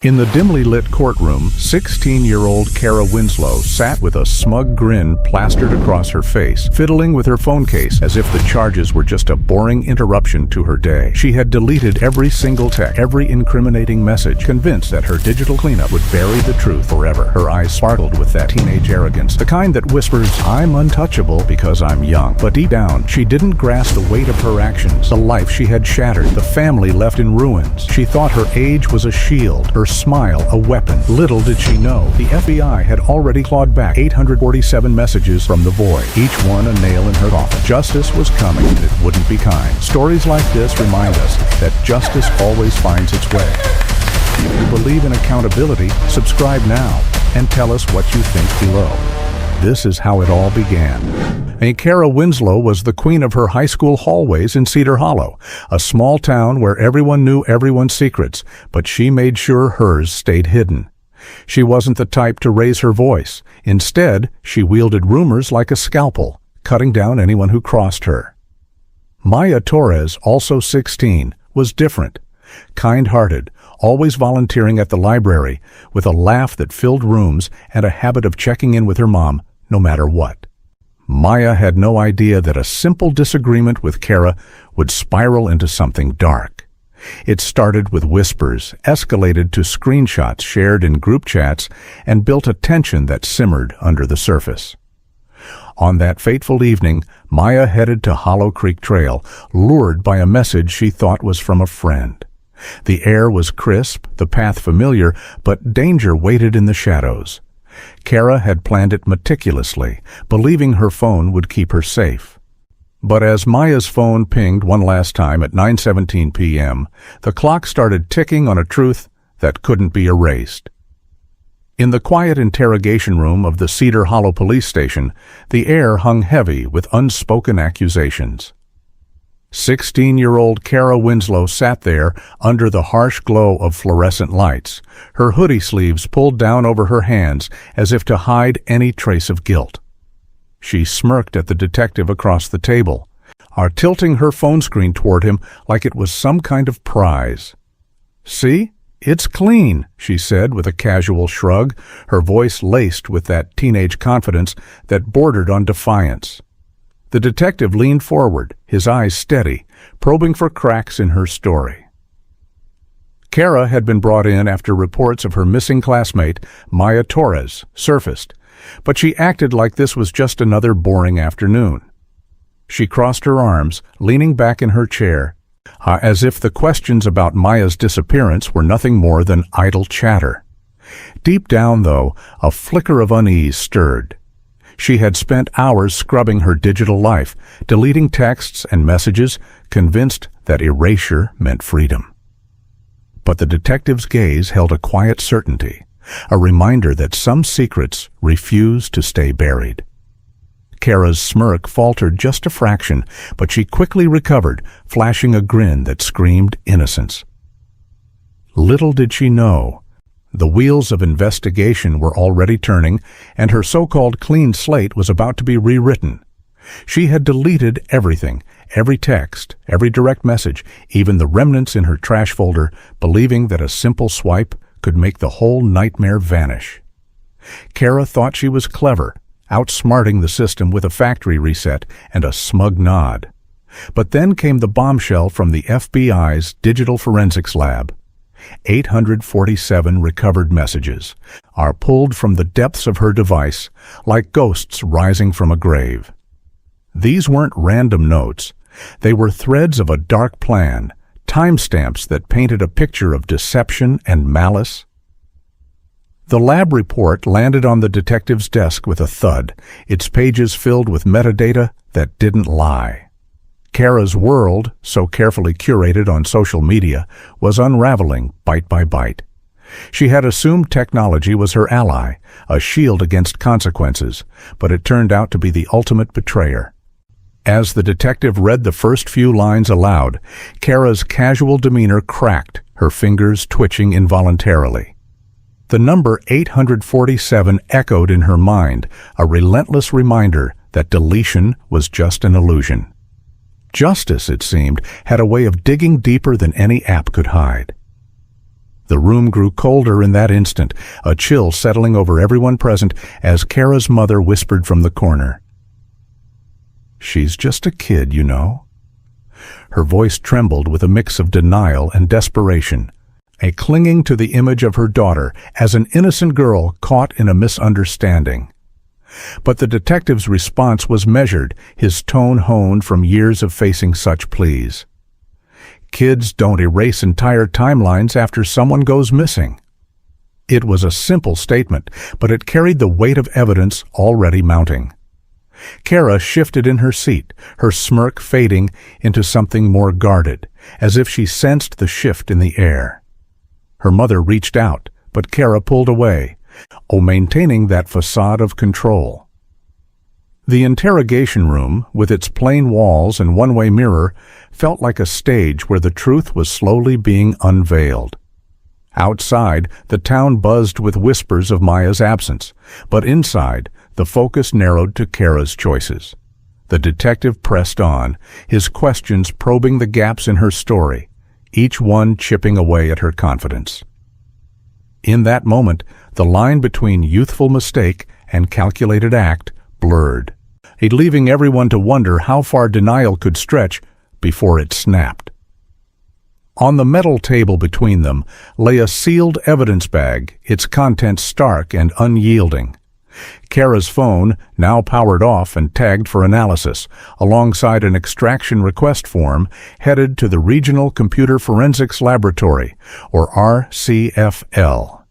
In the dimly lit courtroom, 16-year-old Kara Winslow sat with a smug grin plastered across her face, fiddling with her phone case as if the charges were just a boring interruption to her day. She had deleted every single text, every incriminating message, convinced that her digital cleanup would bury the truth forever. Her eyes sparkled with that teenage arrogance, the kind that whispers, "I'm untouchable because I'm young." But deep down, she didn't grasp the weight of her actions, the life she had shattered, the family left in ruins. She thought her age was a shield, her smile a weapon. Little did she know, the FBI had already clawed back 847 messages from the void, each one a nail in her coffin. Justice was coming, and it wouldn't be kind. Stories like this remind us that justice always finds its way. If you believe in accountability, subscribe now and tell us what you think below. This is how it all began. Kara Winslow was the queen of her high school hallways in Cedar Hollow, a small town where everyone knew everyone's secrets, but she made sure hers stayed hidden. She wasn't the type to raise her voice. Instead, she wielded rumors like a scalpel, cutting down anyone who crossed her. Maya Torres, also 16, was different. Kind-hearted, always volunteering at the library, with a laugh that filled rooms and a habit of checking in with her mom, no matter what. Maya had no idea that a simple disagreement with Kara would spiral into something dark. It started with whispers, escalated to screenshots shared in group chats, and built a tension that simmered under the surface. On that fateful evening, Maya headed to Hollow Creek Trail, lured by a message she thought was from a friend. The air was crisp, the path familiar, but danger waited in the shadows. Kara had planned it meticulously, believing her phone would keep her safe. But as Maya's phone pinged one last time at 9:17 p.m., the clock started ticking on a truth that couldn't be erased. In the quiet interrogation room of the Cedar Hollow police station, the air hung heavy with unspoken accusations. 16-year-old Kara Winslow sat there under the harsh glow of fluorescent lights, her hoodie sleeves pulled down over her hands as if to hide any trace of guilt. She smirked at the detective across the table, tilting her phone screen toward him like it was some kind of prize. "See? It's clean," she said with a casual shrug, her voice laced with that teenage confidence that bordered on defiance. The detective leaned forward, his eyes steady, probing for cracks in her story. Kara had been brought in after reports of her missing classmate, Maya Torres, surfaced, but she acted like this was just another boring afternoon. She crossed her arms, leaning back in her chair, as if the questions about Maya's disappearance were nothing more than idle chatter. Deep down, though, a flicker of unease stirred. She had spent hours scrubbing her digital life, deleting texts and messages, convinced that erasure meant freedom. But the detective's gaze held a quiet certainty, a reminder that some secrets refuse to stay buried. Kara's smirk faltered just a fraction, but she quickly recovered, flashing a grin that screamed innocence. Little did she know, the wheels of investigation were already turning, and her so-called clean slate was about to be rewritten. She had deleted everything, every text, every direct message, even the remnants in her trash folder, believing that a simple swipe could make the whole nightmare vanish. Kara thought she was clever, outsmarting the system with a factory reset and a smug nod. But then came the bombshell from the FBI's digital forensics lab. 847 recovered messages are pulled from the depths of her device like ghosts rising from a grave. These weren't random notes. They were threads of a dark plan, timestamps that painted a picture of deception and malice. The lab report landed on the detective's desk with a thud, its pages filled with metadata that didn't lie. Kara's world, so carefully curated on social media, was unraveling bite by bite. She had assumed technology was her ally, a shield against consequences, but it turned out to be the ultimate betrayer. As the detective read the first few lines aloud, Kara's casual demeanor cracked, her fingers twitching involuntarily. The number 847 echoed in her mind, a relentless reminder that deletion was just an illusion. Justice, it seemed, had a way of digging deeper than any app could hide. The room grew colder in that instant, a chill settling over everyone present as Kara's mother whispered from the corner. "She's just a kid, you know." Her voice trembled with a mix of denial and desperation, a clinging to the image of her daughter as an innocent girl caught in a misunderstanding. But the detective's response was measured, his tone honed from years of facing such pleas. Kids don't erase entire timelines after someone goes missing. It was a simple statement, but it carried the weight of evidence already mounting. Kara shifted in her seat, her smirk fading into something more guarded, as if she sensed the shift in the air. Her mother reached out, but Kara pulled away, maintaining that facade of control. The interrogation room, with its plain walls and one-way mirror, felt like a stage where the truth was slowly being unveiled. Outside, the town buzzed with whispers of Maya's absence, but inside, the focus narrowed to Kara's choices. The detective pressed on, his questions probing the gaps in her story, each one chipping away at her confidence. In that moment, the line between youthful mistake and calculated act blurred, leaving everyone to wonder how far denial could stretch before it snapped. On the metal table between them lay a sealed evidence bag, its contents stark and unyielding. Kara's phone, now powered off and tagged for analysis, alongside an extraction request form, headed to the Regional Computer Forensics Laboratory, or RCFL.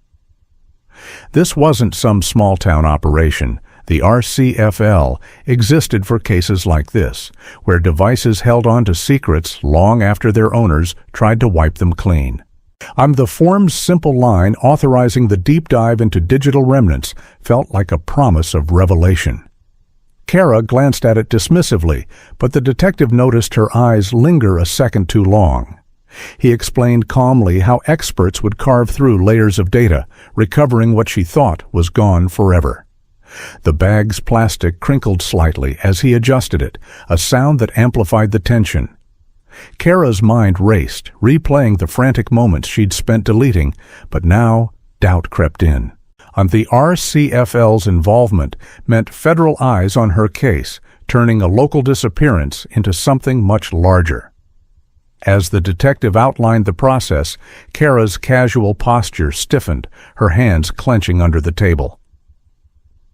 This wasn't some small-town operation. The RCFL existed for cases like this, where devices held on to secrets long after their owners tried to wipe them clean. The form's simple line authorizing the deep dive into digital remnants felt like a promise of revelation. Kara glanced at it dismissively, but the detective noticed her eyes linger a second too long. He explained calmly how experts would carve through layers of data, recovering what she thought was gone forever. The bag's plastic crinkled slightly as he adjusted it, a sound that amplified the tension. Kara's mind raced, replaying the frantic moments she'd spent deleting, but now doubt crept in. The RCFL's involvement meant federal eyes on her case, turning a local disappearance into something much larger. As the detective outlined the process, Kara's casual posture stiffened, her hands clenching under the table.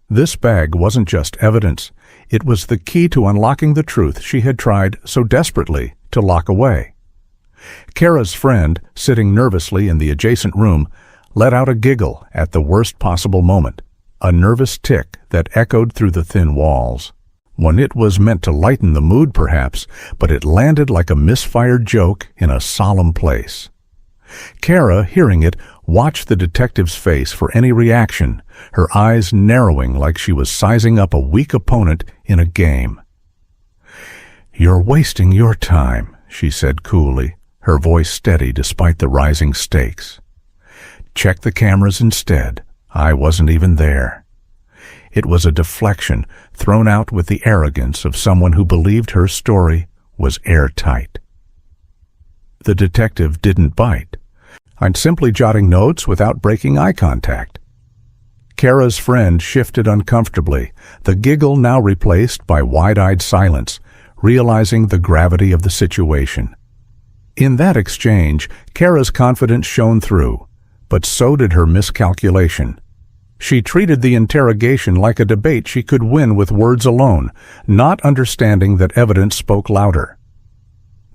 This bag wasn't just evidence. It was the key to unlocking the truth she had tried so desperately to lock away. Kara's friend, sitting nervously in the adjacent room, let out a giggle at the worst possible moment, a nervous tick that echoed through the thin walls. When it was meant to lighten the mood, perhaps, but it landed like a misfired joke in a solemn place. Kara, hearing it, watched the detective's face for any reaction, her eyes narrowing like she was sizing up a weak opponent in a game. "You're wasting your time," she said coolly, her voice steady despite the rising stakes. "Check the cameras instead. I wasn't even there." It was a deflection thrown out with the arrogance of someone who believed her story was airtight. The detective didn't bite. I'm simply jotting notes without breaking eye contact. Kara's friend shifted uncomfortably, the giggle now replaced by wide-eyed silence, realizing the gravity of the situation. In that exchange, Kara's confidence shone through, but so did her miscalculation. She treated the interrogation like a debate she could win with words alone, not understanding that evidence spoke louder.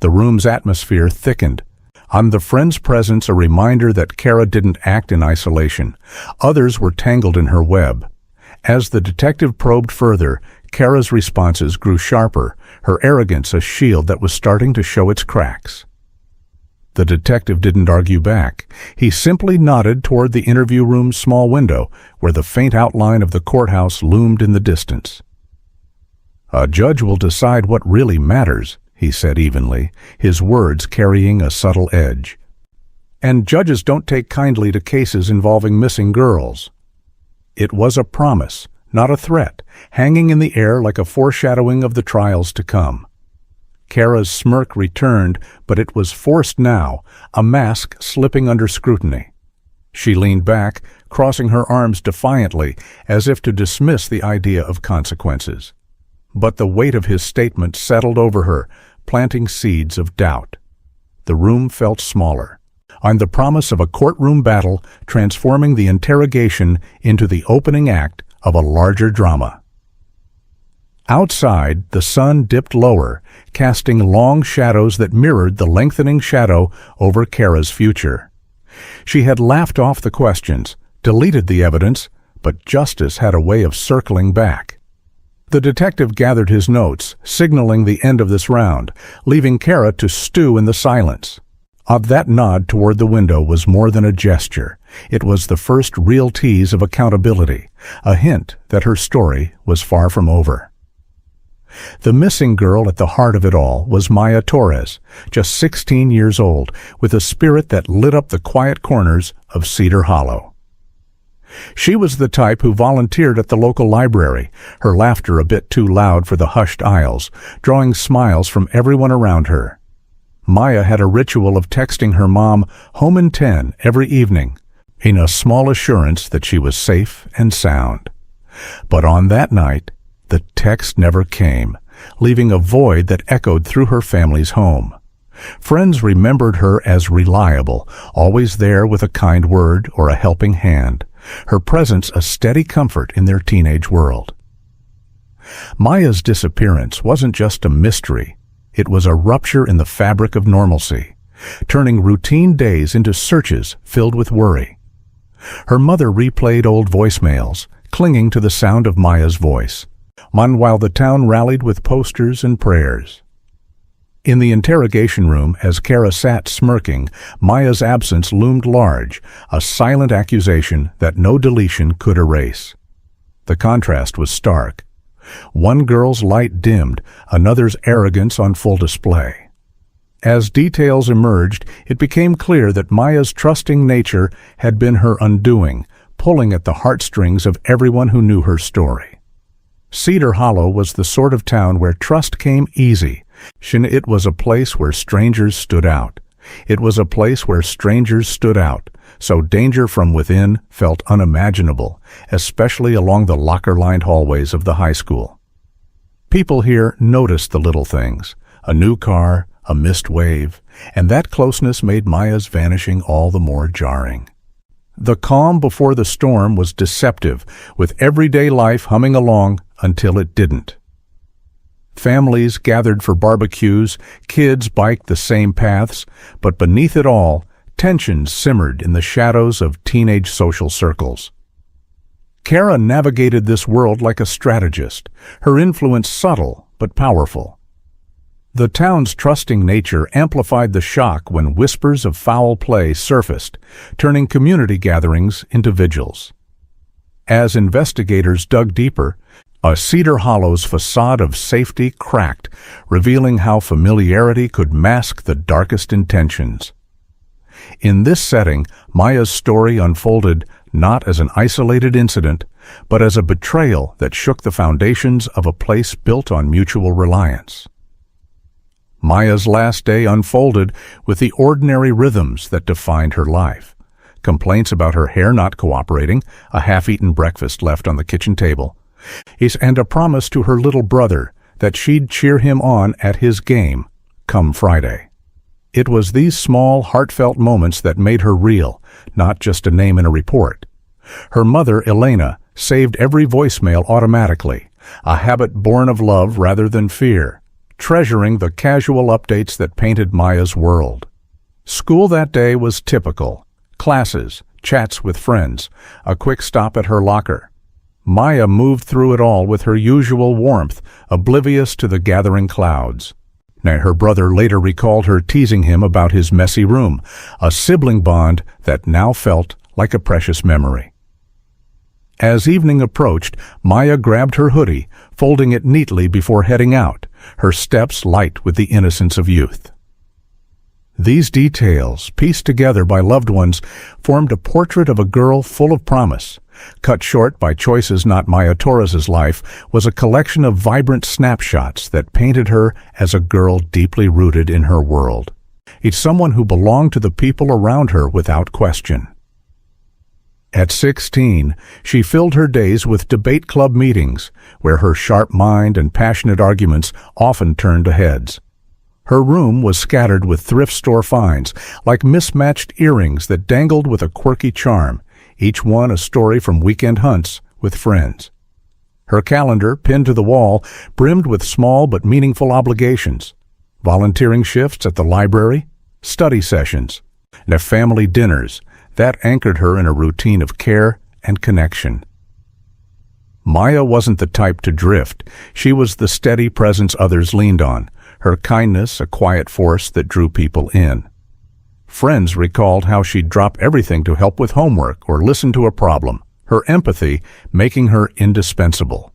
The room's atmosphere thickened. The friend's presence a reminder that Kara didn't act in isolation. Others were tangled in her web. As the detective probed further, Kara's responses grew sharper, her arrogance a shield that was starting to show its cracks. The detective didn't argue back. He simply nodded toward the interview room's small window, where the faint outline of the courthouse loomed in the distance. "A judge will decide what really matters," he said evenly, his words carrying a subtle edge. "And judges don't take kindly to cases involving missing girls." It was a promise, not a threat, hanging in the air like a foreshadowing of the trials to come. Kara's smirk returned, but it was forced now, a mask slipping under scrutiny. She leaned back, crossing her arms defiantly, as if to dismiss the idea of consequences. But the weight of his statement settled over her, planting seeds of doubt. The room felt smaller, on the promise of a courtroom battle transforming the interrogation into the opening act of a larger drama. Outside, the sun dipped lower, casting long shadows that mirrored the lengthening shadow over Kara's future. She had laughed off the questions, deleted the evidence, but justice had a way of circling back. The detective gathered his notes, signaling the end of this round, leaving Kara to stew in the silence. That nod toward the window was more than a gesture. It was the first real tease of accountability, a hint that her story was far from over. The missing girl at the heart of it all was Maya Torres, just 16 years old, with a spirit that lit up the quiet corners of Cedar Hollow. She was the type who volunteered at the local library, her laughter a bit too loud for the hushed aisles, drawing smiles from everyone around her. Maya had a ritual of texting her mom home in 10 every evening, in a small assurance that she was safe and sound. But on that night, the text never came, leaving a void that echoed through her family's home. Friends remembered her as reliable, always there with a kind word or a helping hand, her presence a steady comfort in their teenage world. Maya's disappearance wasn't just a mystery. It was a rupture in the fabric of normalcy, turning routine days into searches filled with worry. Her mother replayed old voicemails, clinging to the sound of Maya's voice, while the town rallied with posters and prayers. In the interrogation room, as Kara sat smirking, Maya's absence loomed large, a silent accusation that no deletion could erase. The contrast was stark. One girl's light dimmed, another's arrogance on full display. As details emerged, it became clear that Maya's trusting nature had been her undoing, pulling at the heartstrings of everyone who knew her story. Cedar Hollow was the sort of town where trust came easy. It was a place where strangers stood out. It was a place where strangers stood out, so danger from within felt unimaginable, especially along the locker-lined hallways of the high school. People here noticed the little things, a new car, a missed wave, and that closeness made Maya's vanishing all the more jarring. The calm before the storm was deceptive, with everyday life humming along until it didn't. Families gathered for barbecues, kids biked the same paths, but beneath it all, tensions simmered in the shadows of teenage social circles. Kara navigated this world like a strategist, her influence subtle but powerful. The town's trusting nature amplified the shock when whispers of foul play surfaced, turning community gatherings into vigils. As investigators dug deeper, a Cedar Hollow's facade of safety cracked, revealing how familiarity could mask the darkest intentions. In this setting, Maya's story unfolded not as an isolated incident, but as a betrayal that shook the foundations of a place built on mutual reliance. Maya's last day unfolded with the ordinary rhythms that defined her life. Complaints about her hair not cooperating, a half-eaten breakfast left on the kitchen table, and a promise to her little brother that she'd cheer him on at his game come Friday. It was these small, heartfelt moments that made her real, not just a name in a report. Her mother, Elena, saved every voicemail automatically, a habit born of love rather than fear, treasuring the casual updates that painted Maya's world. School that day was typical. Classes, chats with friends, a quick stop at her locker. Maya moved through it all with her usual warmth, oblivious to the gathering clouds. Her brother later recalled her teasing him about his messy room, a sibling bond that now felt like a precious memory. As evening approached, Maya grabbed her hoodie, folding it neatly before heading out, her steps light with the innocence of youth. These details, pieced together by loved ones, formed a portrait of a girl full of promise. Cut short by choices not Maya Torres's life, was a collection of vibrant snapshots that painted her as a girl deeply rooted in her world. It's someone who belonged to the people around her without question. At 16, she filled her days with debate club meetings, where her sharp mind and passionate arguments often turned to heads. Her room was scattered with thrift store finds, like mismatched earrings that dangled with a quirky charm, each one a story from weekend hunts with friends. Her calendar, pinned to the wall, brimmed with small but meaningful obligations: volunteering shifts at the library, study sessions, and family dinners that anchored her in a routine of care and connection. Maya wasn't the type to drift. She was the steady presence others leaned on, her kindness a quiet force that drew people in. Friends recalled how she'd drop everything to help with homework or listen to a problem, her empathy making her indispensable.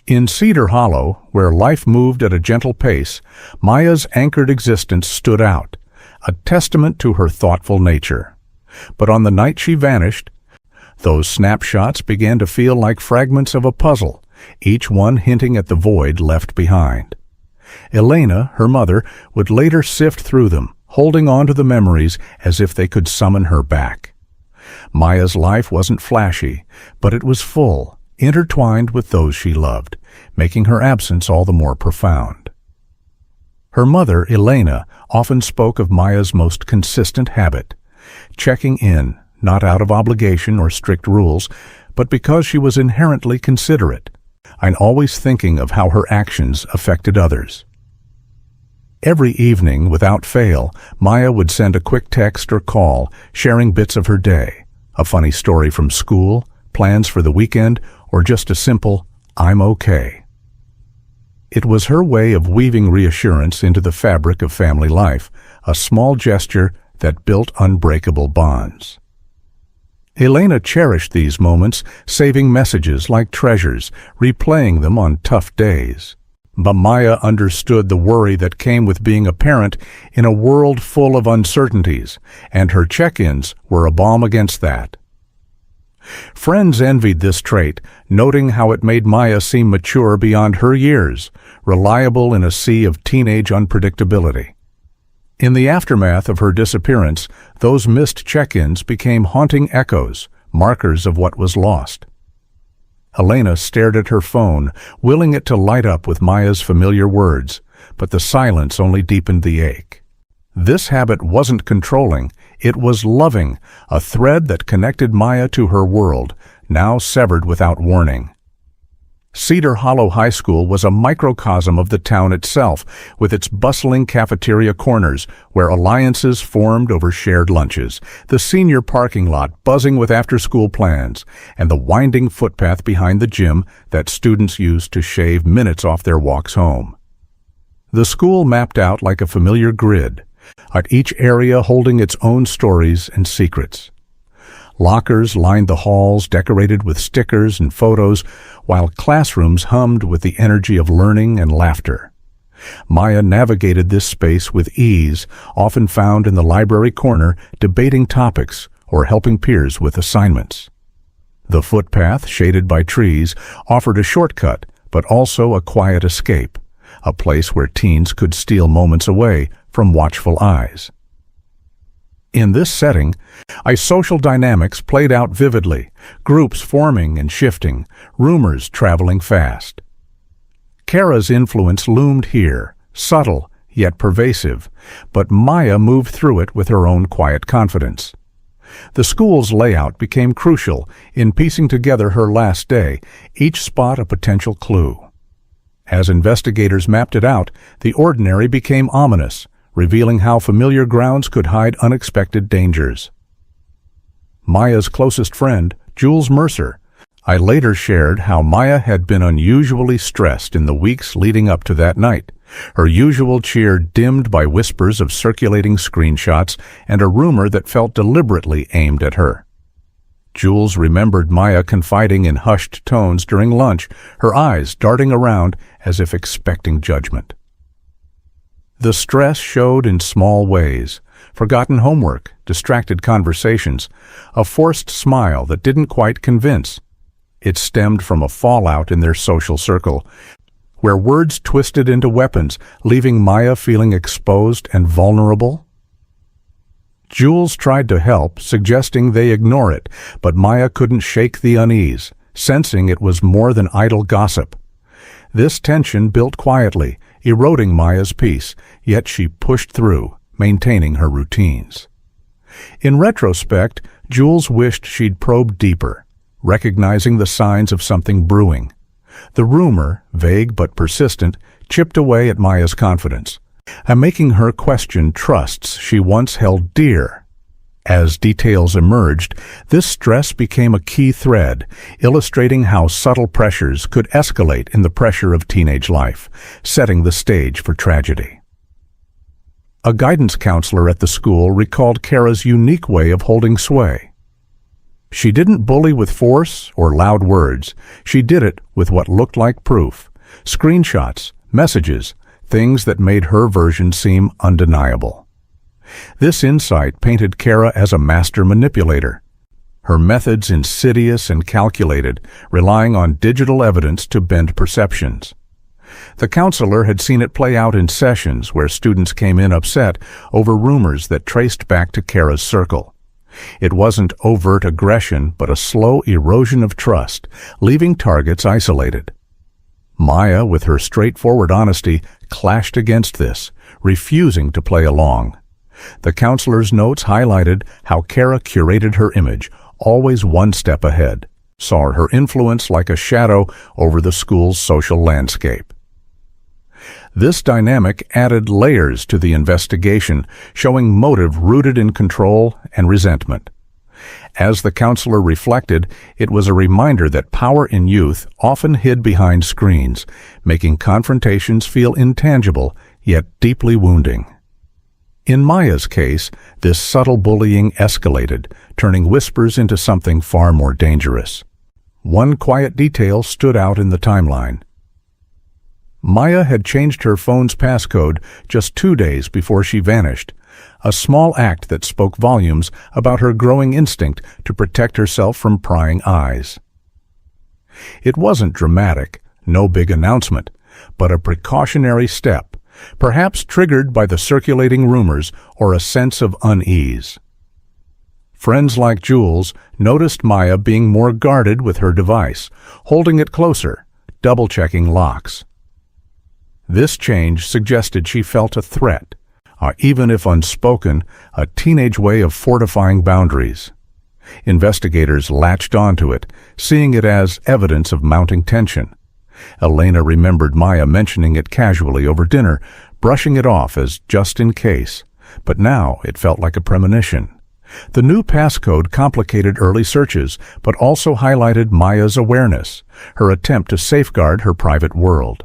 In Cedar Hollow, where life moved at a gentle pace, Maya's anchored existence stood out, a testament to her thoughtful nature. But on the night she vanished, those snapshots began to feel like fragments of a puzzle, each one hinting at the void left behind. Elena, her mother, would later sift through them, holding on to the memories as if they could summon her back. Maya's life wasn't flashy, but it was full, intertwined with those she loved, making her absence all the more profound. Her mother, Elena, often spoke of Maya's most consistent habit: checking in, not out of obligation or strict rules, but because she was inherently considerate, and always thinking of how her actions affected others. Every evening, without fail, Maya would send a quick text or call, sharing bits of her day, a funny story from school, plans for the weekend, or just a simple, "I'm okay." It was her way of weaving reassurance into the fabric of family life, a small gesture that built unbreakable bonds. Elena cherished these moments, saving messages like treasures, replaying them on tough days. But Maya understood the worry that came with being a parent in a world full of uncertainties, and her check-ins were a balm against that. Friends envied this trait, noting how it made Maya seem mature beyond her years, reliable in a sea of teenage unpredictability. In the aftermath of her disappearance, those missed check-ins became haunting echoes, markers of what was lost. Elena stared at her phone, willing it to light up with Maya's familiar words, but the silence only deepened the ache. This habit wasn't controlling, it was loving, a thread that connected Maya to her world, now severed without warning. Cedar Hollow High School was a microcosm of the town itself, with its bustling cafeteria corners where alliances formed over shared lunches, the senior parking lot buzzing with after-school plans, and the winding footpath behind the gym that students used to shave minutes off their walks home. The school mapped out like a familiar grid, at each area holding its own stories and secrets. Lockers lined the halls decorated with stickers and photos, while classrooms hummed with the energy of learning and laughter. Maya navigated this space with ease, often found in the library corner debating topics or helping peers with assignments. The footpath, shaded by trees, offered a shortcut, but also a quiet escape, a place where teens could steal moments away from watchful eyes. In this setting, social dynamics played out vividly, groups forming and shifting, rumors traveling fast. Kara's influence loomed here, subtle yet pervasive, but Maya moved through it with her own quiet confidence. The school's layout became crucial in piecing together her last day, each spot a potential clue. As investigators mapped it out, the ordinary became ominous, revealing how familiar grounds could hide unexpected dangers. Maya's closest friend, Jules Mercer, I later shared how Maya had been unusually stressed in the weeks leading up to that night, her usual cheer dimmed by whispers of circulating screenshots and a rumor that felt deliberately aimed at her. Jules remembered Maya confiding in hushed tones during lunch, her eyes darting around as if expecting judgment. The stress showed in small ways: forgotten homework, distracted conversations, a forced smile that didn't quite convince. It stemmed from a fallout in their social circle, where words twisted into weapons, leaving Maya feeling exposed and vulnerable. Jules tried to help, suggesting they ignore it, but Maya couldn't shake the unease, sensing it was more than idle gossip. This tension built quietly, eroding Maya's peace, yet she pushed through, maintaining her routines. In retrospect, Jules wished she'd probed deeper, recognizing the signs of something brewing. The rumor, vague but persistent, chipped away at Maya's confidence, and making her question trusts she once held dear. As details emerged, this stress became a key thread, illustrating how subtle pressures could escalate in the pressure of teenage life, setting the stage for tragedy. A guidance counselor at the school recalled Kara's unique way of holding sway. She didn't bully with force or loud words. She did it with what looked like proof, screenshots, messages, things that made her version seem undeniable. This insight painted Kara as a master manipulator, her methods insidious and calculated, relying on digital evidence to bend perceptions. The counselor had seen it play out in sessions where students came in upset over rumors that traced back to Kara's circle. It wasn't overt aggression, but a slow erosion of trust, leaving targets isolated. Maya, with her straightforward honesty, clashed against this, refusing to play along. The counselor's notes highlighted how Kara curated her image, always one step ahead, saw her influence like a shadow over the school's social landscape. This dynamic added layers to the investigation, showing motive rooted in control and resentment. As the counselor reflected, it was a reminder that power in youth often hid behind screens, making confrontations feel intangible, yet deeply wounding. In Maya's case, this subtle bullying escalated, turning whispers into something far more dangerous. One quiet detail stood out in the timeline. Maya had changed her phone's passcode just 2 days before she vanished, a small act that spoke volumes about her growing instinct to protect herself from prying eyes. It wasn't dramatic, no big announcement, but a precautionary step, perhaps triggered by the circulating rumors or a sense of unease. Friends like Jules noticed Maya being more guarded with her device, holding it closer, double-checking locks. This change suggested she felt a threat, even if unspoken, a teenage way of fortifying boundaries. Investigators latched onto it, seeing it as evidence of mounting tension. Elena remembered Maya mentioning it casually over dinner, brushing it off as just in case, but now it felt like a premonition. The new passcode complicated early searches, but also highlighted Maya's awareness, her attempt to safeguard her private world.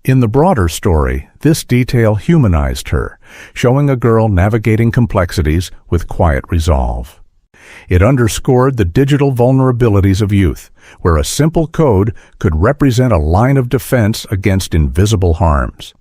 In the broader story, this detail humanized her, showing a girl navigating complexities with quiet resolve. It underscored the digital vulnerabilities of youth, where a simple code could represent a line of defense against invisible harms.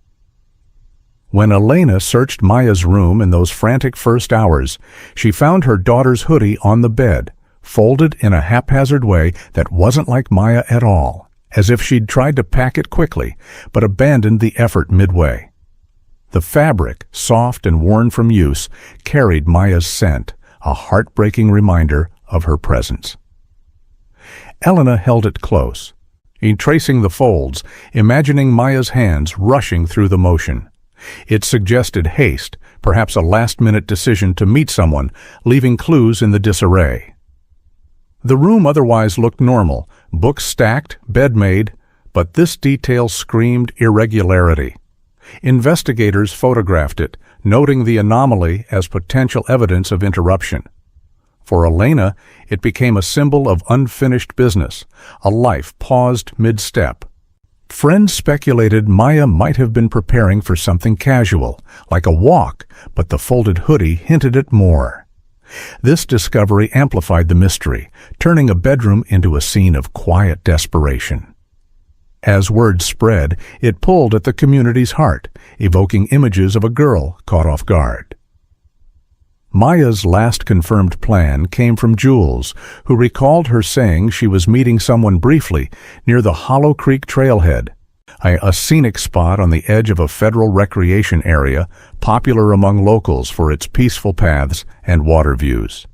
When Elena searched Maya's room in those frantic first hours, she found her daughter's hoodie on the bed, folded in a haphazard way that wasn't like Maya at all, as if she'd tried to pack it quickly, but abandoned the effort midway. The fabric, soft and worn from use, carried Maya's scent, a heartbreaking reminder of her presence. Elena held it close, tracing the folds, imagining Maya's hands rushing through the motion. It suggested haste, perhaps a last-minute decision to meet someone, leaving clues in the disarray. The room otherwise looked normal, books stacked, bed made, but this detail screamed irregularity. Investigators photographed it, noting the anomaly as potential evidence of interruption. For Elena, it became a symbol of unfinished business, a life paused mid-step. Friends speculated Maya might have been preparing for something casual, like a walk, but the folded hoodie hinted at more. This discovery amplified the mystery, turning a bedroom into a scene of quiet desperation. As word spread, it pulled at the community's heart, evoking images of a girl caught off guard. Maya's last confirmed plan came from Jules, who recalled her saying she was meeting someone briefly near the Hollow Creek trailhead, A scenic spot on the edge of a federal recreation area, popular among locals for its peaceful paths and water views.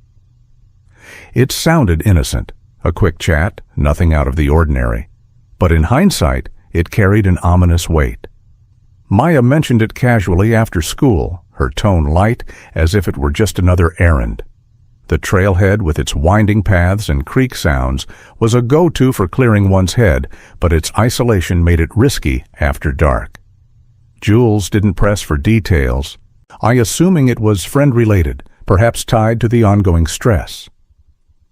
It sounded innocent, a quick chat, nothing out of the ordinary. But in hindsight, it carried an ominous weight. Maya mentioned it casually after school, her tone light, as if it were just another errand. The trailhead, with its winding paths and creek sounds, was a go-to for clearing one's head, but its isolation made it risky after dark. Jules didn't press for details, assuming it was friend-related, perhaps tied to the ongoing stress.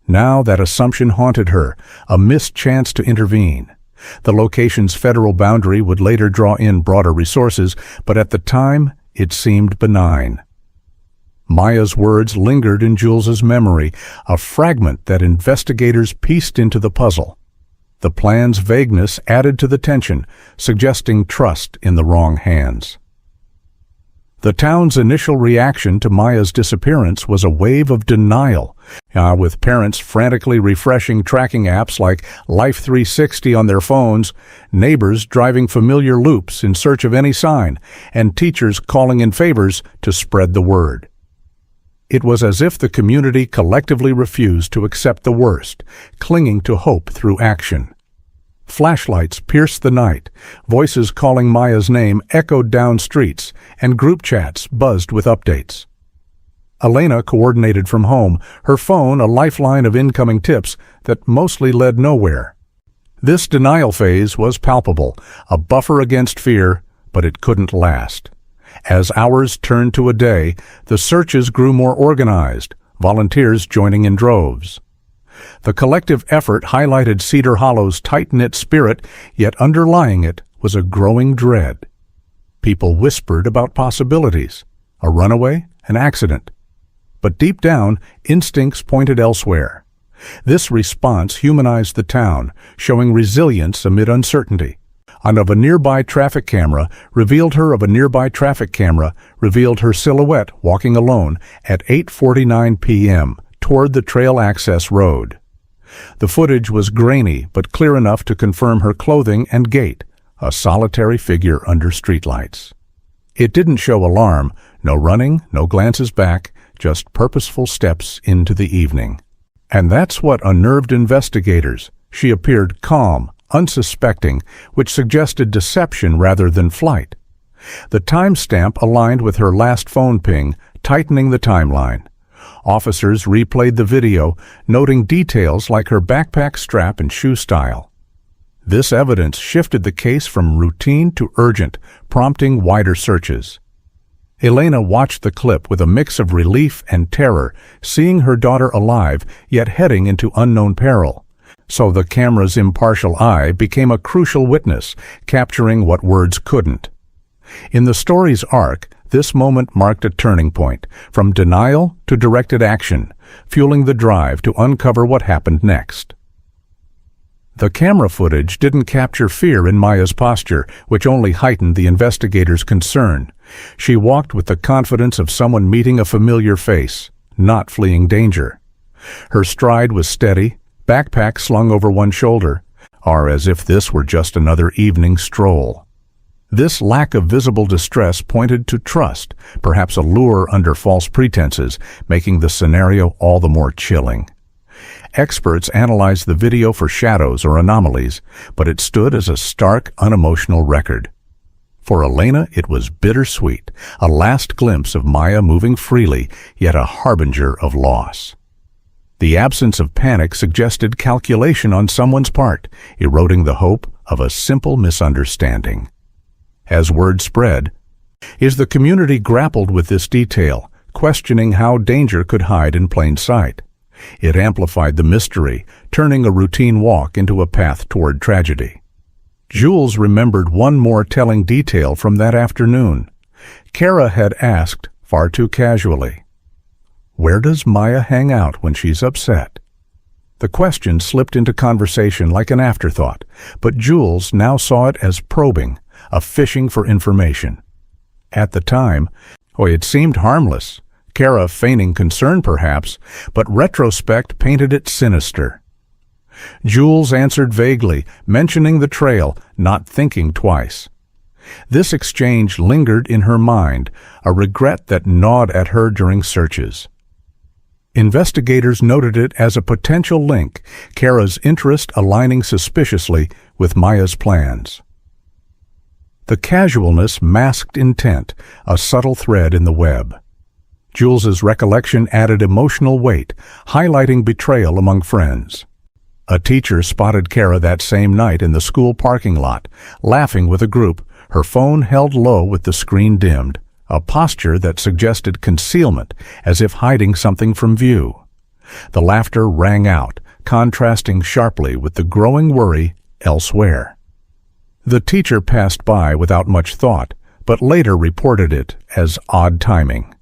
Now that assumption haunted her, a missed chance to intervene. The location's federal boundary would later draw in broader resources, but at the time, it seemed benign. Maya's words lingered in Jules's memory, a fragment that investigators pieced into the puzzle. The plan's vagueness added to the tension, suggesting trust in the wrong hands. The town's initial reaction to Maya's disappearance was a wave of denial, with parents frantically refreshing tracking apps like Life 360 on their phones, neighbors driving familiar loops in search of any sign, and teachers calling in favors to spread the word. It was as if the community collectively refused to accept the worst, clinging to hope through action. Flashlights pierced the night, voices calling Maya's name echoed down streets, and group chats buzzed with updates. Elena coordinated from home, her phone a lifeline of incoming tips that mostly led nowhere. This denial phase was palpable, a buffer against fear, but it couldn't last. As hours turned to a day, the searches grew more organized, volunteers joining in droves. The collective effort highlighted Cedar Hollow's tight-knit spirit, yet underlying it was a growing dread. People whispered about possibilities, a runaway, an accident. But deep down, instincts pointed elsewhere. This response humanized the town, showing resilience amid uncertainty. Of a nearby traffic camera revealed her silhouette walking alone at 8:49 p.m. toward the trail access road. The footage was grainy but clear enough to confirm her clothing and gait, a solitary figure under streetlights. It didn't show alarm, no running, no glances back, just purposeful steps into the evening. And that's what unnerved investigators. She appeared calm, unsuspecting, which suggested deception rather than flight. The timestamp aligned with her last phone ping, tightening the timeline. Officers replayed the video, noting details like her backpack strap and shoe style. This evidence shifted the case from routine to urgent, prompting wider searches. Elena watched the clip with a mix of relief and terror, seeing her daughter alive, yet heading into unknown peril. So the camera's impartial eye became a crucial witness, capturing what words couldn't. In the story's arc, this moment marked a turning point, from denial to directed action, fueling the drive to uncover what happened next. The camera footage didn't capture fear in Maya's posture, which only heightened the investigators' concern. She walked with the confidence of someone meeting a familiar face, not fleeing danger. Her stride was steady, backpack slung over one shoulder, or as if this were just another evening stroll. This lack of visible distress pointed to trust, perhaps a lure under false pretenses, making the scenario all the more chilling. Experts analyzed the video for shadows or anomalies, but it stood as a stark, unemotional record. For Elena, it was bittersweet, a last glimpse of Maya moving freely, yet a harbinger of loss. The absence of panic suggested calculation on someone's part, eroding the hope of a simple misunderstanding. As word spread, the community grappled with this detail, questioning how danger could hide in plain sight. It amplified the mystery, turning a routine walk into a path toward tragedy. Jules remembered one more telling detail from that afternoon. Kara had asked, far too casually, "Where does Maya hang out when she's upset?" The question slipped into conversation like an afterthought, but Jules now saw it as probing, a fishing for information. At the time, it seemed harmless, Kara feigning concern perhaps, but retrospect painted it sinister. Jules answered vaguely, mentioning the trail, not thinking twice. This exchange lingered in her mind, a regret that gnawed at her during searches. Investigators noted it as a potential link, Kara's interest aligning suspiciously with Maya's plans. The casualness masked intent, a subtle thread in the web. Jules's recollection added emotional weight, highlighting betrayal among friends. A teacher spotted Kara that same night in the school parking lot, laughing with a group, her phone held low with the screen dimmed, a posture that suggested concealment, as if hiding something from view. The laughter rang out, contrasting sharply with the growing worry elsewhere. The teacher passed by without much thought, but later reported it as odd timing.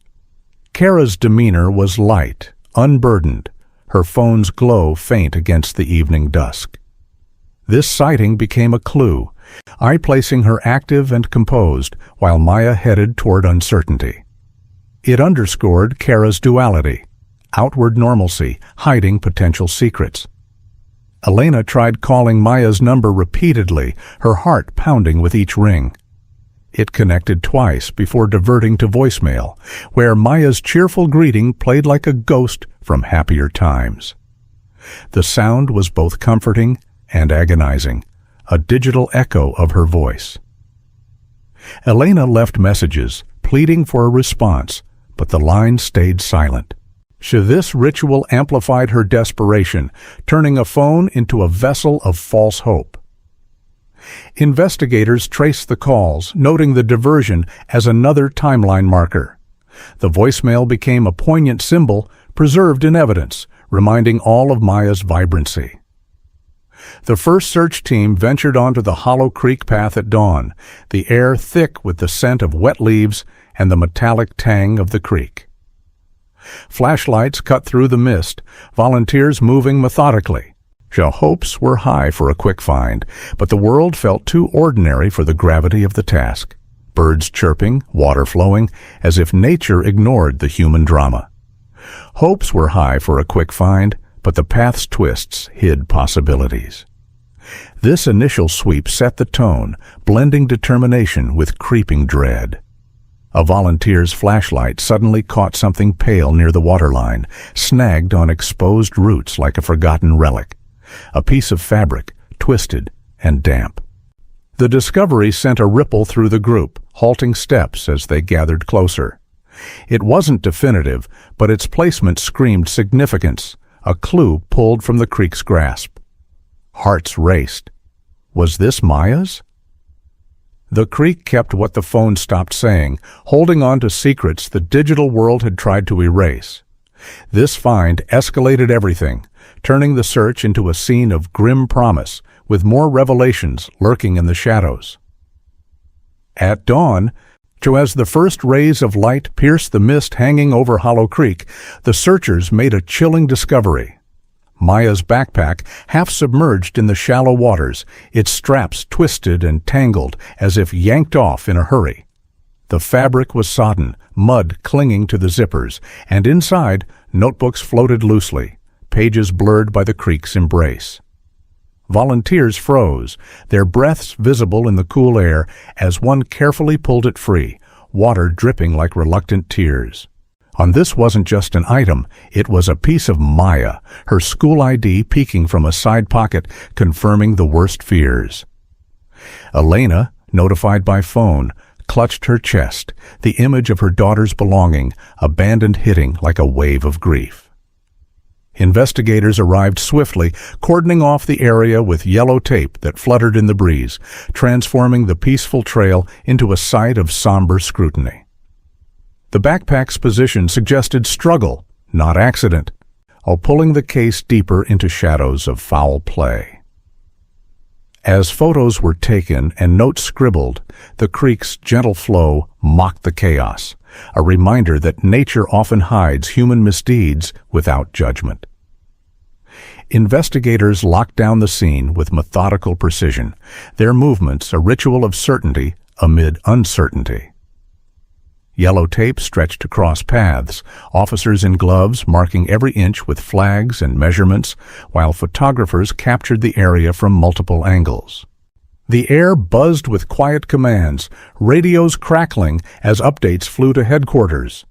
Kara's demeanor was light, unburdened, her phone's glow faint against the evening dusk. This sighting became a clue, eye-placing her active and composed while Maya headed toward uncertainty. It underscored Kara's duality, outward normalcy, hiding potential secrets. Elena tried calling Maya's number repeatedly, her heart pounding with each ring. It connected twice before diverting to voicemail, where Maya's cheerful greeting played like a ghost from happier times. The sound was both comforting and agonizing, a digital echo of her voice. Elena left messages, pleading for a response, but the line stayed silent. This ritual amplified her desperation, turning a phone into a vessel of false hope. Investigators traced the calls, noting the diversion as another timeline marker. The voicemail became a poignant symbol, preserved in evidence, reminding all of Maya's vibrancy. The first search team ventured onto the Hollow Creek path at dawn, the air thick with the scent of wet leaves and the metallic tang of the creek. Flashlights cut through the mist, volunteers moving methodically. Hopes were high for a quick find, but the world felt too ordinary for the gravity of the task. Birds chirping, water flowing, as if nature ignored the human drama. Hopes were high for a quick find, but the path's twists hid possibilities. This initial sweep set the tone, blending determination with creeping dread. A volunteer's flashlight suddenly caught something pale near the waterline, snagged on exposed roots like a forgotten relic. A piece of fabric, twisted and damp. The discovery sent a ripple through the group, halting steps as they gathered closer. It wasn't definitive, but its placement screamed significance, a clue pulled from the creek's grasp. Hearts raced. Was this Maya's? The creek kept what the phone stopped saying, holding on to secrets the digital world had tried to erase. This find escalated everything, turning the search into a scene of grim promise, with more revelations lurking in the shadows. At dawn, as the first rays of light pierced the mist hanging over Hollow Creek, the searchers made a chilling discovery. Maya's backpack, half submerged in the shallow waters, its straps twisted and tangled as if yanked off in a hurry. The fabric was sodden, mud clinging to the zippers, and inside, notebooks floated loosely, pages blurred by the creek's embrace. Volunteers froze, their breaths visible in the cool air as one carefully pulled it free, water dripping like reluctant tears. On this wasn't just an item, it was a piece of Maya, her school ID peeking from a side pocket, confirming the worst fears. Elena, notified by phone, clutched her chest, the image of her daughter's belonging, abandoned hitting like a wave of grief. Investigators arrived swiftly, cordoning off the area with yellow tape that fluttered in the breeze, transforming the peaceful trail into a site of somber scrutiny. The backpack's position suggested struggle, not accident, pulling the case deeper into shadows of foul play. As photos were taken and notes scribbled, the creek's gentle flow mocked the chaos, a reminder that nature often hides human misdeeds without judgment. Investigators locked down the scene with methodical precision, their movements a ritual of certainty amid uncertainty. Yellow tape stretched across paths, officers in gloves marking every inch with flags and measurements, while photographers captured the area from multiple angles. The air buzzed with quiet commands, radios crackling as updates flew to headquarters.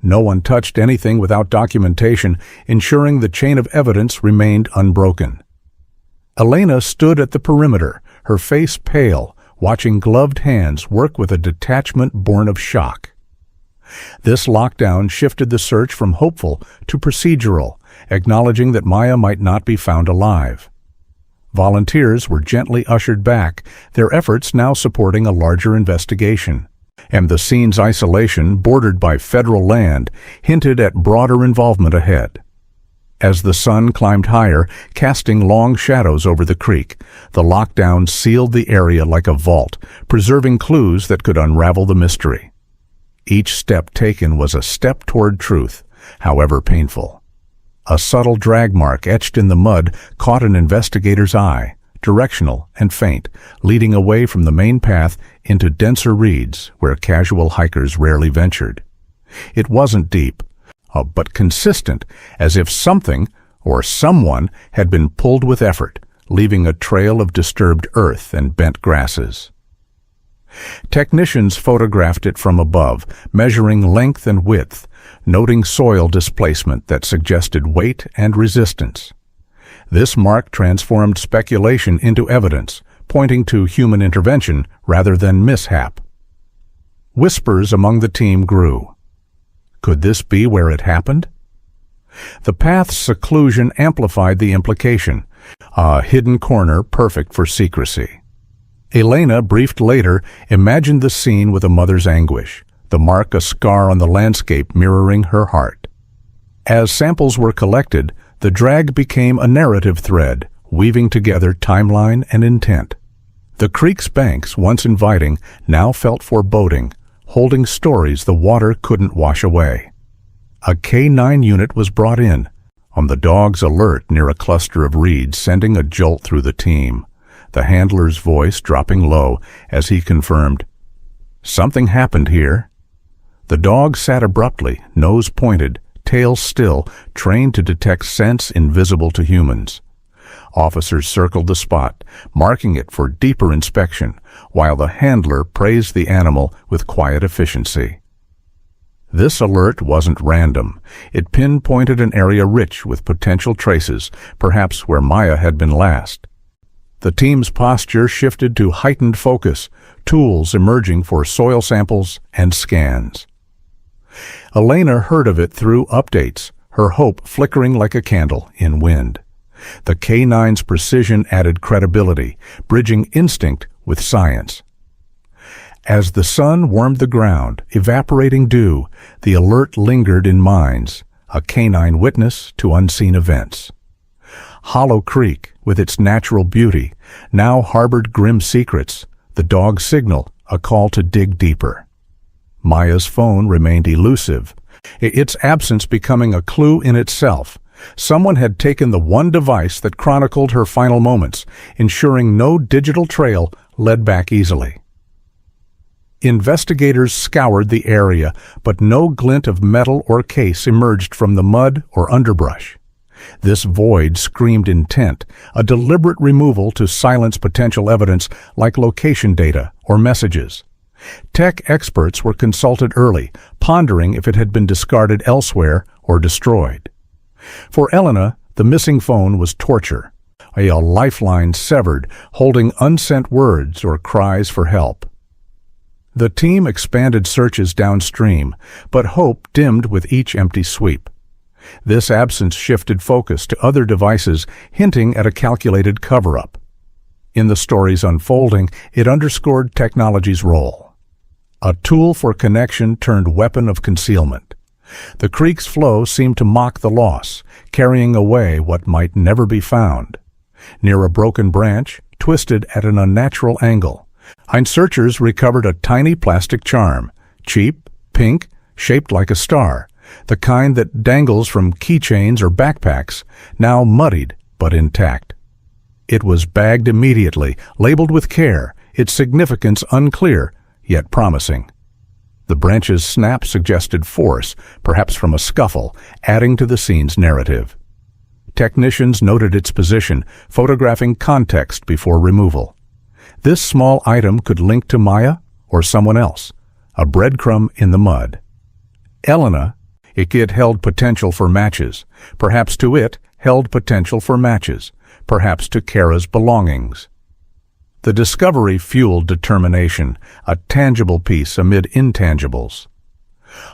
No one touched anything without documentation, ensuring the chain of evidence remained unbroken. Elena stood at the perimeter, her face pale, watching gloved hands work with a detachment born of shock. This lockdown shifted the search from hopeful to procedural, acknowledging that Maya might not be found alive. Volunteers were gently ushered back, their efforts now supporting a larger investigation. And the scene's isolation, bordered by federal land, hinted at broader involvement ahead. As the sun climbed higher, casting long shadows over the creek, the lockdown sealed the area like a vault, preserving clues that could unravel the mystery. Each step taken was a step toward truth, however painful. A subtle drag mark etched in the mud caught an investigator's eye, directional and faint, leading away from the main path into denser reeds where casual hikers rarely ventured. It wasn't deep, but consistent, as if something or someone had been pulled with effort, leaving a trail of disturbed earth and bent grasses. Technicians photographed it from above, measuring length and width, noting soil displacement that suggested weight and resistance. This mark transformed speculation into evidence, pointing to human intervention rather than mishap. Whispers among the team grew. Could this be where it happened? The path's seclusion amplified the implication, a hidden corner perfect for secrecy. Elena, briefed later, imagined the scene with a mother's anguish, the mark a scar on the landscape mirroring her heart. As samples were collected, the drag became a narrative thread, weaving together timeline and intent. The creek's banks, once inviting, now felt foreboding, holding stories the water couldn't wash away. A K-9 unit was brought in, on the dog's alert near a cluster of reeds, sending a jolt through the team, the handler's voice dropping low as he confirmed, "Something happened here." The dog sat abruptly, nose pointed, tail still, trained to detect scents invisible to humans. Officers circled the spot, marking it for deeper inspection, while the handler praised the animal with quiet efficiency. This alert wasn't random. It pinpointed an area rich with potential traces, perhaps where Maya had been last. The team's posture shifted to heightened focus, tools emerging for soil samples and scans. Elena heard of it through updates, her hope flickering like a candle in wind. The K-9's precision added credibility, bridging instinct with science. As the sun warmed the ground, evaporating dew, the alert lingered in minds, a canine witness to unseen events. Hollow Creek, with its natural beauty, now harbored grim secrets, the dog's signal a call to dig deeper. Maya's phone remained elusive, its absence becoming a clue in itself. Someone had taken the one device that chronicled her final moments, ensuring no digital trail led back easily. Investigators scoured the area, but no glint of metal or case emerged from the mud or underbrush. This void screamed intent, a deliberate removal to silence potential evidence like location data or messages. Tech experts were consulted early, pondering if it had been discarded elsewhere or destroyed. For Elena, the missing phone was torture, a lifeline severed, holding unsent words or cries for help. The team expanded searches downstream, but hope dimmed with each empty sweep. This absence shifted focus to other devices, hinting at a calculated cover-up. In the story's unfolding, it underscored technology's role. A tool for connection turned weapon of concealment. The creek's flow seemed to mock the loss, carrying away what might never be found. Near a broken branch, twisted at an unnatural angle, searchers recovered a tiny plastic charm, cheap, pink, shaped like a star, the kind that dangles from keychains or backpacks, now muddied but intact. It was bagged immediately, labeled with care, its significance unclear, yet promising. The branch's snap suggested force, perhaps from a scuffle, adding to the scene's narrative. Technicians noted its position, photographing context before removal. This small item could link to Maya or someone else, a breadcrumb in the mud. Elena, it held potential for matches. Perhaps to it held potential for matches. Perhaps to Kara's belongings. The discovery fueled determination, a tangible piece amid intangibles.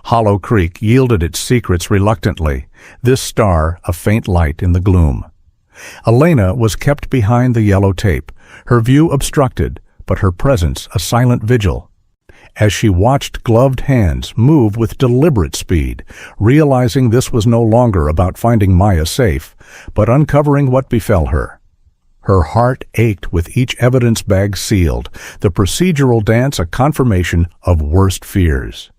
Hollow Creek yielded its secrets reluctantly, this star a faint light in the gloom. Elena was kept behind the yellow tape, her view obstructed, but her presence a silent vigil. As she watched gloved hands move with deliberate speed, realizing this was no longer about finding Maya safe, but uncovering what befell her. Her heart ached with each evidence bag sealed, the procedural dance a confirmation of worst fears.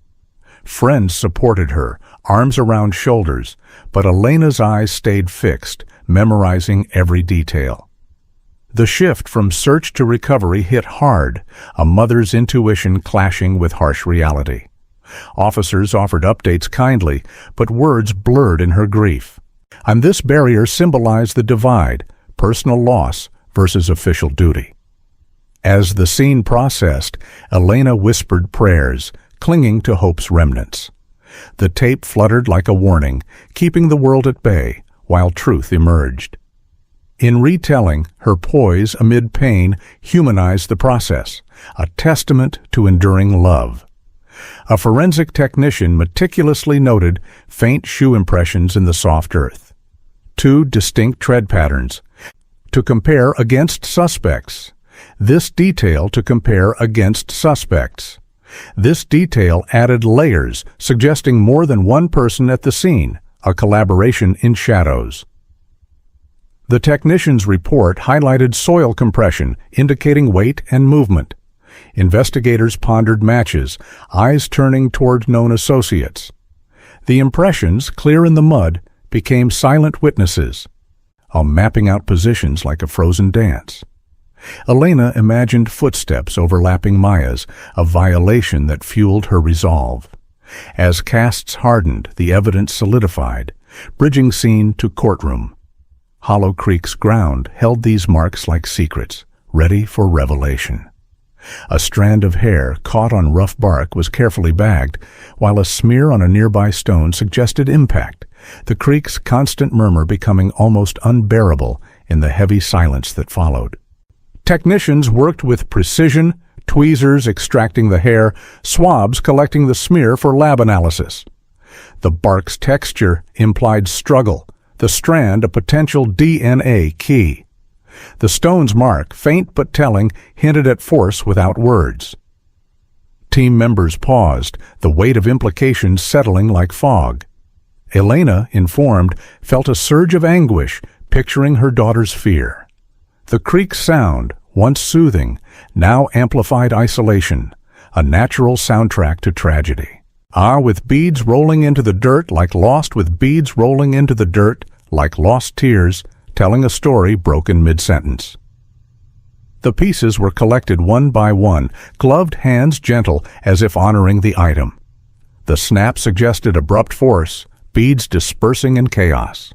Friends supported her, arms around shoulders, but Elena's eyes stayed fixed, memorizing every detail. The shift from search to recovery hit hard, a mother's intuition clashing with harsh reality. Officers offered updates kindly, but words blurred in her grief. And this barrier symbolized the divide, personal loss versus official duty. As the scene processed, Elena whispered prayers, clinging to hope's remnants. The tape fluttered like a warning, keeping the world at bay, while truth emerged. In retelling, her poise amid pain humanized the process, a testament to enduring love. A forensic technician meticulously noted faint shoe impressions in the soft earth. 2 distinct tread patterns, to compare against suspects. This detail to compare against suspects. This detail added layers, suggesting more than one person at the scene, a collaboration in shadows. The technician's report highlighted soil compression, indicating weight and movement. Investigators pondered matches, eyes turning toward known associates. The impressions, clear in the mud, became silent witnesses, mapping out positions like a frozen dance. Elena imagined footsteps overlapping Maya's, a violation that fueled her resolve. As casts hardened, the evidence solidified, bridging scene to courtroom. Hollow Creek's ground held these marks like secrets, ready for revelation. A strand of hair caught on rough bark was carefully bagged, while a smear on a nearby stone suggested impact, the creek's constant murmur becoming almost unbearable in the heavy silence that followed. Technicians worked with precision, tweezers extracting the hair, swabs collecting the smear for lab analysis. The bark's texture implied struggle, the strand a potential DNA key. The stone's mark, faint but telling, hinted at force without words. Team members paused, the weight of implications settling like fog. Elena, informed, felt a surge of anguish, picturing her daughter's fear. The creek's sound, once soothing, now amplified isolation, a natural soundtrack to tragedy. With beads rolling into the dirt like lost with beads rolling into the dirt like lost tears, telling a story broken mid-sentence. The pieces were collected one by one, gloved hands gentle as if honoring the item. The snap suggested abrupt force, beads dispersing in chaos.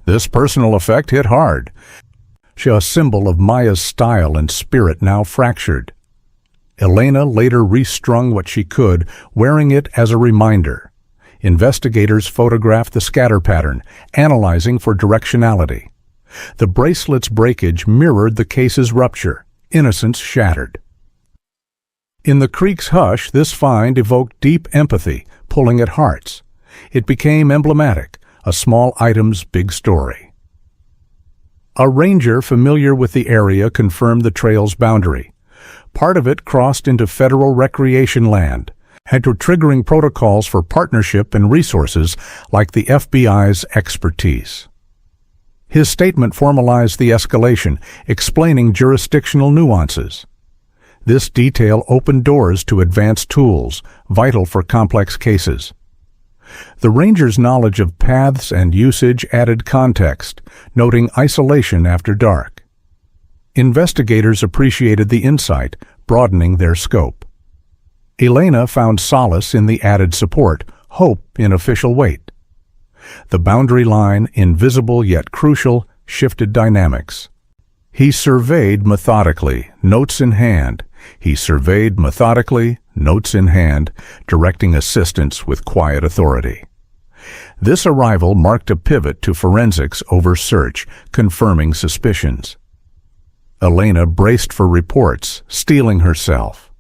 This personal effect hit hard, a symbol of Maya's style and spirit now fractured. Elena later restrung what she could, wearing it as a reminder. Investigators photographed the scatter pattern, analyzing for directionality. The bracelet's breakage mirrored the case's rupture, innocence shattered. In the creek's hush, this find evoked deep empathy, pulling at hearts. It became emblematic, a small item's big story. A ranger familiar with the area confirmed the trail's boundary. Part of it crossed into federal recreation land, and to triggering protocols for partnership and resources like the FBI's expertise. His statement formalized the escalation, explaining jurisdictional nuances. This detail opened doors to advanced tools, vital for complex cases. The ranger's knowledge of paths and usage added context, noting isolation after dark. Investigators appreciated the insight, broadening their scope. Elena found solace in the added support, hope in official weight. The boundary line, invisible yet crucial, shifted dynamics. He surveyed methodically, notes in hand. He surveyed methodically, notes in hand, directing assistance with quiet authority. This arrival marked a pivot to forensics over search, confirming suspicions. Elena braced for reports, steeling herself.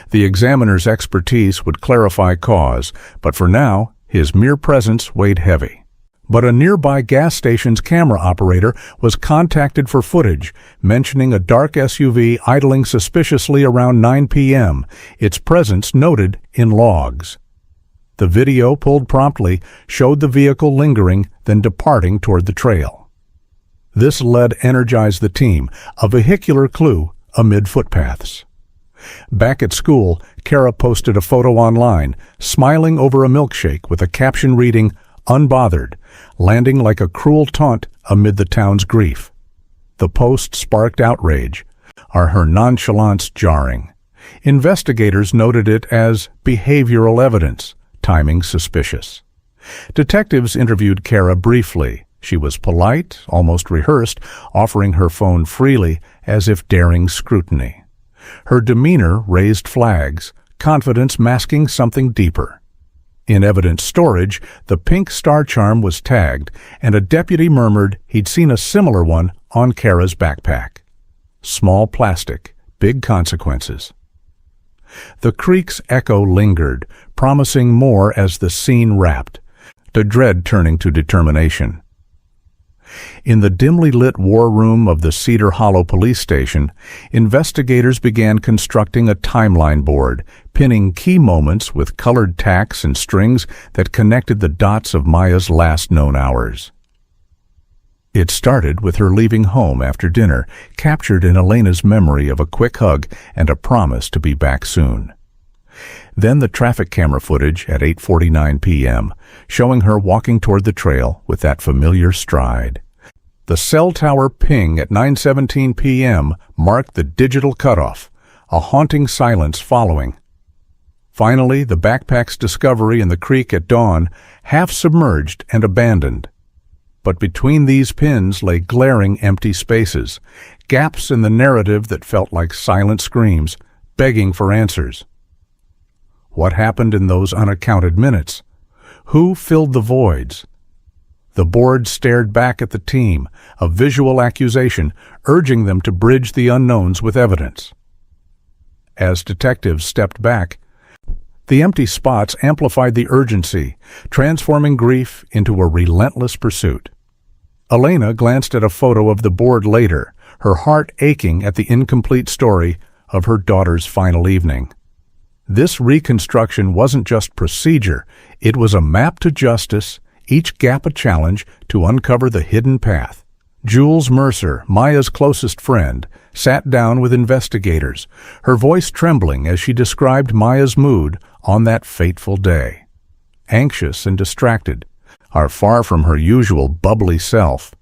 The examiner's expertise would clarify cause, but for now, his mere presence weighed heavy. But a nearby gas station's camera operator was contacted for footage, mentioning a dark SUV idling suspiciously around 9 p.m., its presence noted in logs. The video, pulled promptly, showed the vehicle lingering, then departing toward the trail. This lead energized the team, a vehicular clue amid footpaths. Back at school, Kara posted a photo online, smiling over a milkshake with a caption reading, "Unbothered," landing like a cruel taunt amid the town's grief. The post sparked outrage. Her nonchalance jarring. Investigators noted it as behavioral evidence, timing suspicious. Detectives interviewed Kara briefly. She was polite, almost rehearsed, offering her phone freely as if daring scrutiny. Her demeanor raised flags, confidence masking something deeper. In evidence storage, the pink star charm was tagged, and a deputy murmured he'd seen a similar one on Kara's backpack. Small plastic, big consequences. The creak's echo lingered, promising more as the scene wrapped, the dread turning to determination. In the dimly lit war room of the Cedar Hollow police station, investigators began constructing a timeline board, pinning key moments with colored tacks and strings that connected the dots of Maya's last known hours. It started with her leaving home after dinner, captured in Elena's memory of a quick hug and a promise to be back soon. Then the traffic camera footage at 8:49 p.m., showing her walking toward the trail with that familiar stride. The cell tower ping at 9:17 p.m. marked the digital cutoff, a haunting silence following. Finally, the backpack's discovery in the creek at dawn, half submerged and abandoned. But between these pins lay glaring empty spaces, gaps in the narrative that felt like silent screams, begging for answers. What happened in those unaccounted minutes? Who filled the voids? The board stared back at the team, a visual accusation, urging them to bridge the unknowns with evidence. As detectives stepped back, the empty spots amplified the urgency, transforming grief into a relentless pursuit. Elena glanced at a photo of the board later, her heart aching at the incomplete story of her daughter's final evening. This reconstruction wasn't just procedure, it was a map to justice, each gap a challenge to uncover the hidden path. Jules Mercer, Maya's closest friend, sat down with investigators, her voice trembling as she described Maya's mood on that fateful day. Anxious and distracted, far from her usual bubbly self.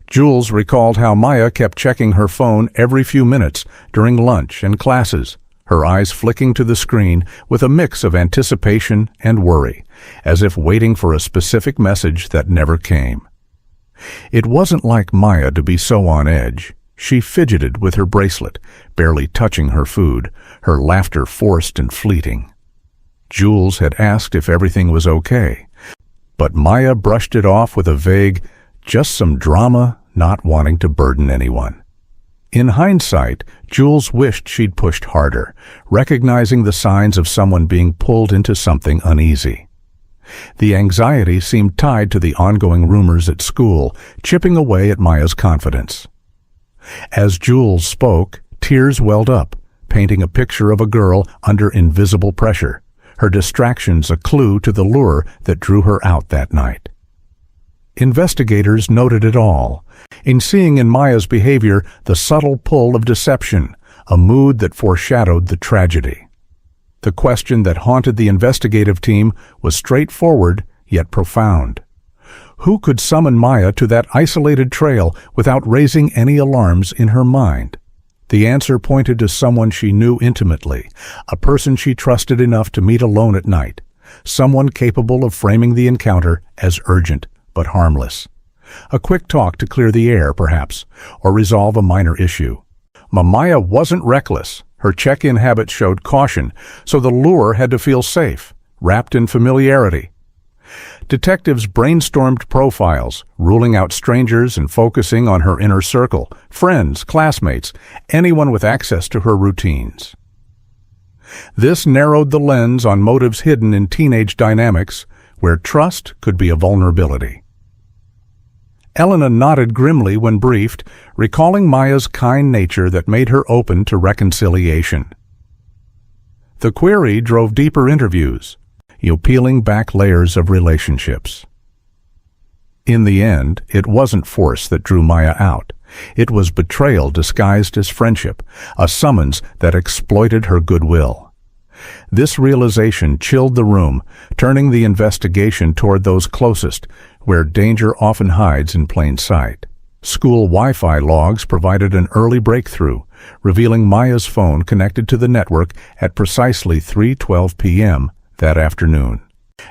Jules recalled how Maya kept checking her phone every few minutes during lunch and classes, her eyes flicking to the screen with a mix of anticipation and worry, as if waiting for a specific message that never came. It wasn't like Maya to be so on edge. She fidgeted with her bracelet, barely touching her food, her laughter forced and fleeting. Jules had asked if everything was okay, but Maya brushed it off with a vague, just some drama, not wanting to burden anyone. In hindsight, Jules wished she'd pushed harder, recognizing the signs of someone being pulled into something uneasy. The anxiety seemed tied to the ongoing rumors at school, chipping away at Maya's confidence. As Jules spoke, tears welled up, painting a picture of a girl under invisible pressure, her distractions a clue to the lure that drew her out that night. Investigators noted it all, in seeing in Maya's behavior the subtle pull of deception, a mood that foreshadowed the tragedy. The question that haunted the investigative team was straightforward yet profound. Who could summon Maya to that isolated trail without raising any alarms in her mind? The answer pointed to someone she knew intimately, a person she trusted enough to meet alone at night, someone capable of framing the encounter as urgent but harmless. A quick talk to clear the air, perhaps, or resolve a minor issue. Maya wasn't reckless. Her check-in habits showed caution, so the lure had to feel safe, wrapped in familiarity. Detectives brainstormed profiles, ruling out strangers and focusing on her inner circle, friends, classmates, anyone with access to her routines. This narrowed the lens on motives hidden in teenage dynamics, where trust could be a vulnerability. Elena nodded grimly when briefed, recalling Maya's kind nature that made her open to reconciliation. The query drove deeper interviews, peeling back layers of relationships. In the end, it wasn't force that drew Maya out. It was betrayal disguised as friendship, a summons that exploited her goodwill. This realization chilled the room, turning the investigation toward those closest, where danger often hides in plain sight. School Wi-Fi logs provided an early breakthrough, revealing Maya's phone connected to the network at precisely 3:12 p.m. that afternoon,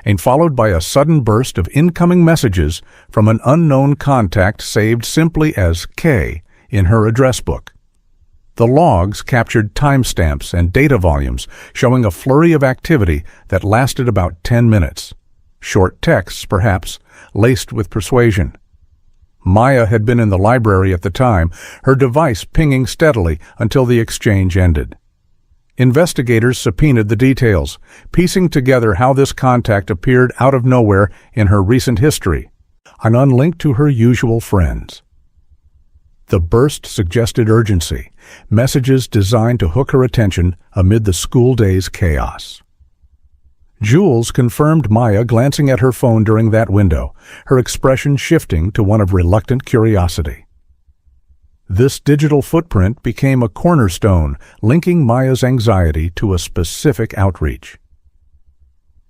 and followed by a sudden burst of incoming messages from an unknown contact saved simply as K in her address book. The logs captured timestamps and data volumes, showing a flurry of activity that lasted about 10 minutes. Short texts, perhaps, laced with persuasion. Maya had been in the library at the time, her device pinging steadily until the exchange ended. Investigators subpoenaed the details, piecing together how this contact appeared out of nowhere in her recent history, and unlinked to her usual friends. The burst suggested urgency, messages designed to hook her attention amid the school day's chaos. Jules confirmed Maya glancing at her phone during that window, her expression shifting to one of reluctant curiosity. This digital footprint became a cornerstone, linking Maya's anxiety to a specific outreach.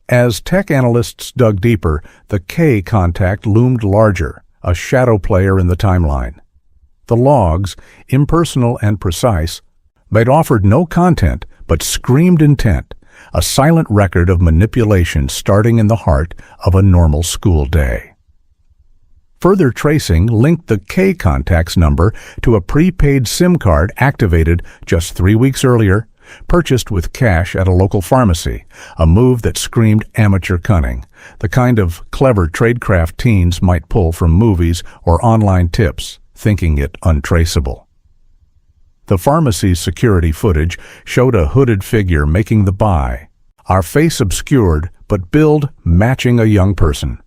As tech analysts dug deeper, the K contact loomed larger, a shadow player in the timeline. The logs, impersonal and precise, they'd offered no content but screamed intent, a silent record of manipulation starting in the heart of a normal school day. Further tracing linked the K contact's number to a prepaid SIM card activated just 3 weeks earlier, purchased with cash at a local pharmacy, a move that screamed amateur cunning, the kind of clever tradecraft teens might pull from movies or online tips, thinking it untraceable. The pharmacy's security footage showed a hooded figure making the buy, our face obscured but billed matching a young person.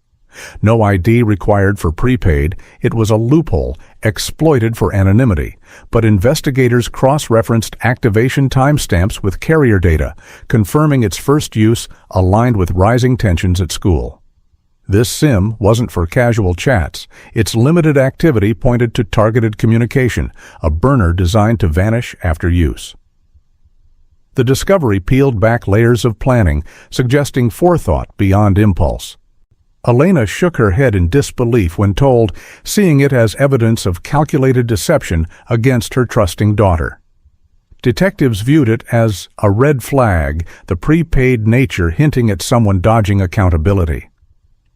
No ID required for prepaid, it was a loophole exploited for anonymity, but investigators cross-referenced activation timestamps with carrier data, confirming its first use aligned with rising tensions at school. This SIM wasn't for casual chats. Its limited activity pointed to targeted communication, a burner designed to vanish after use. The discovery peeled back layers of planning, suggesting forethought beyond impulse. Elena shook her head in disbelief when told, seeing it as evidence of calculated deception against her trusting daughter. Detectives viewed it as a red flag, the prepaid nature hinting at someone dodging accountability.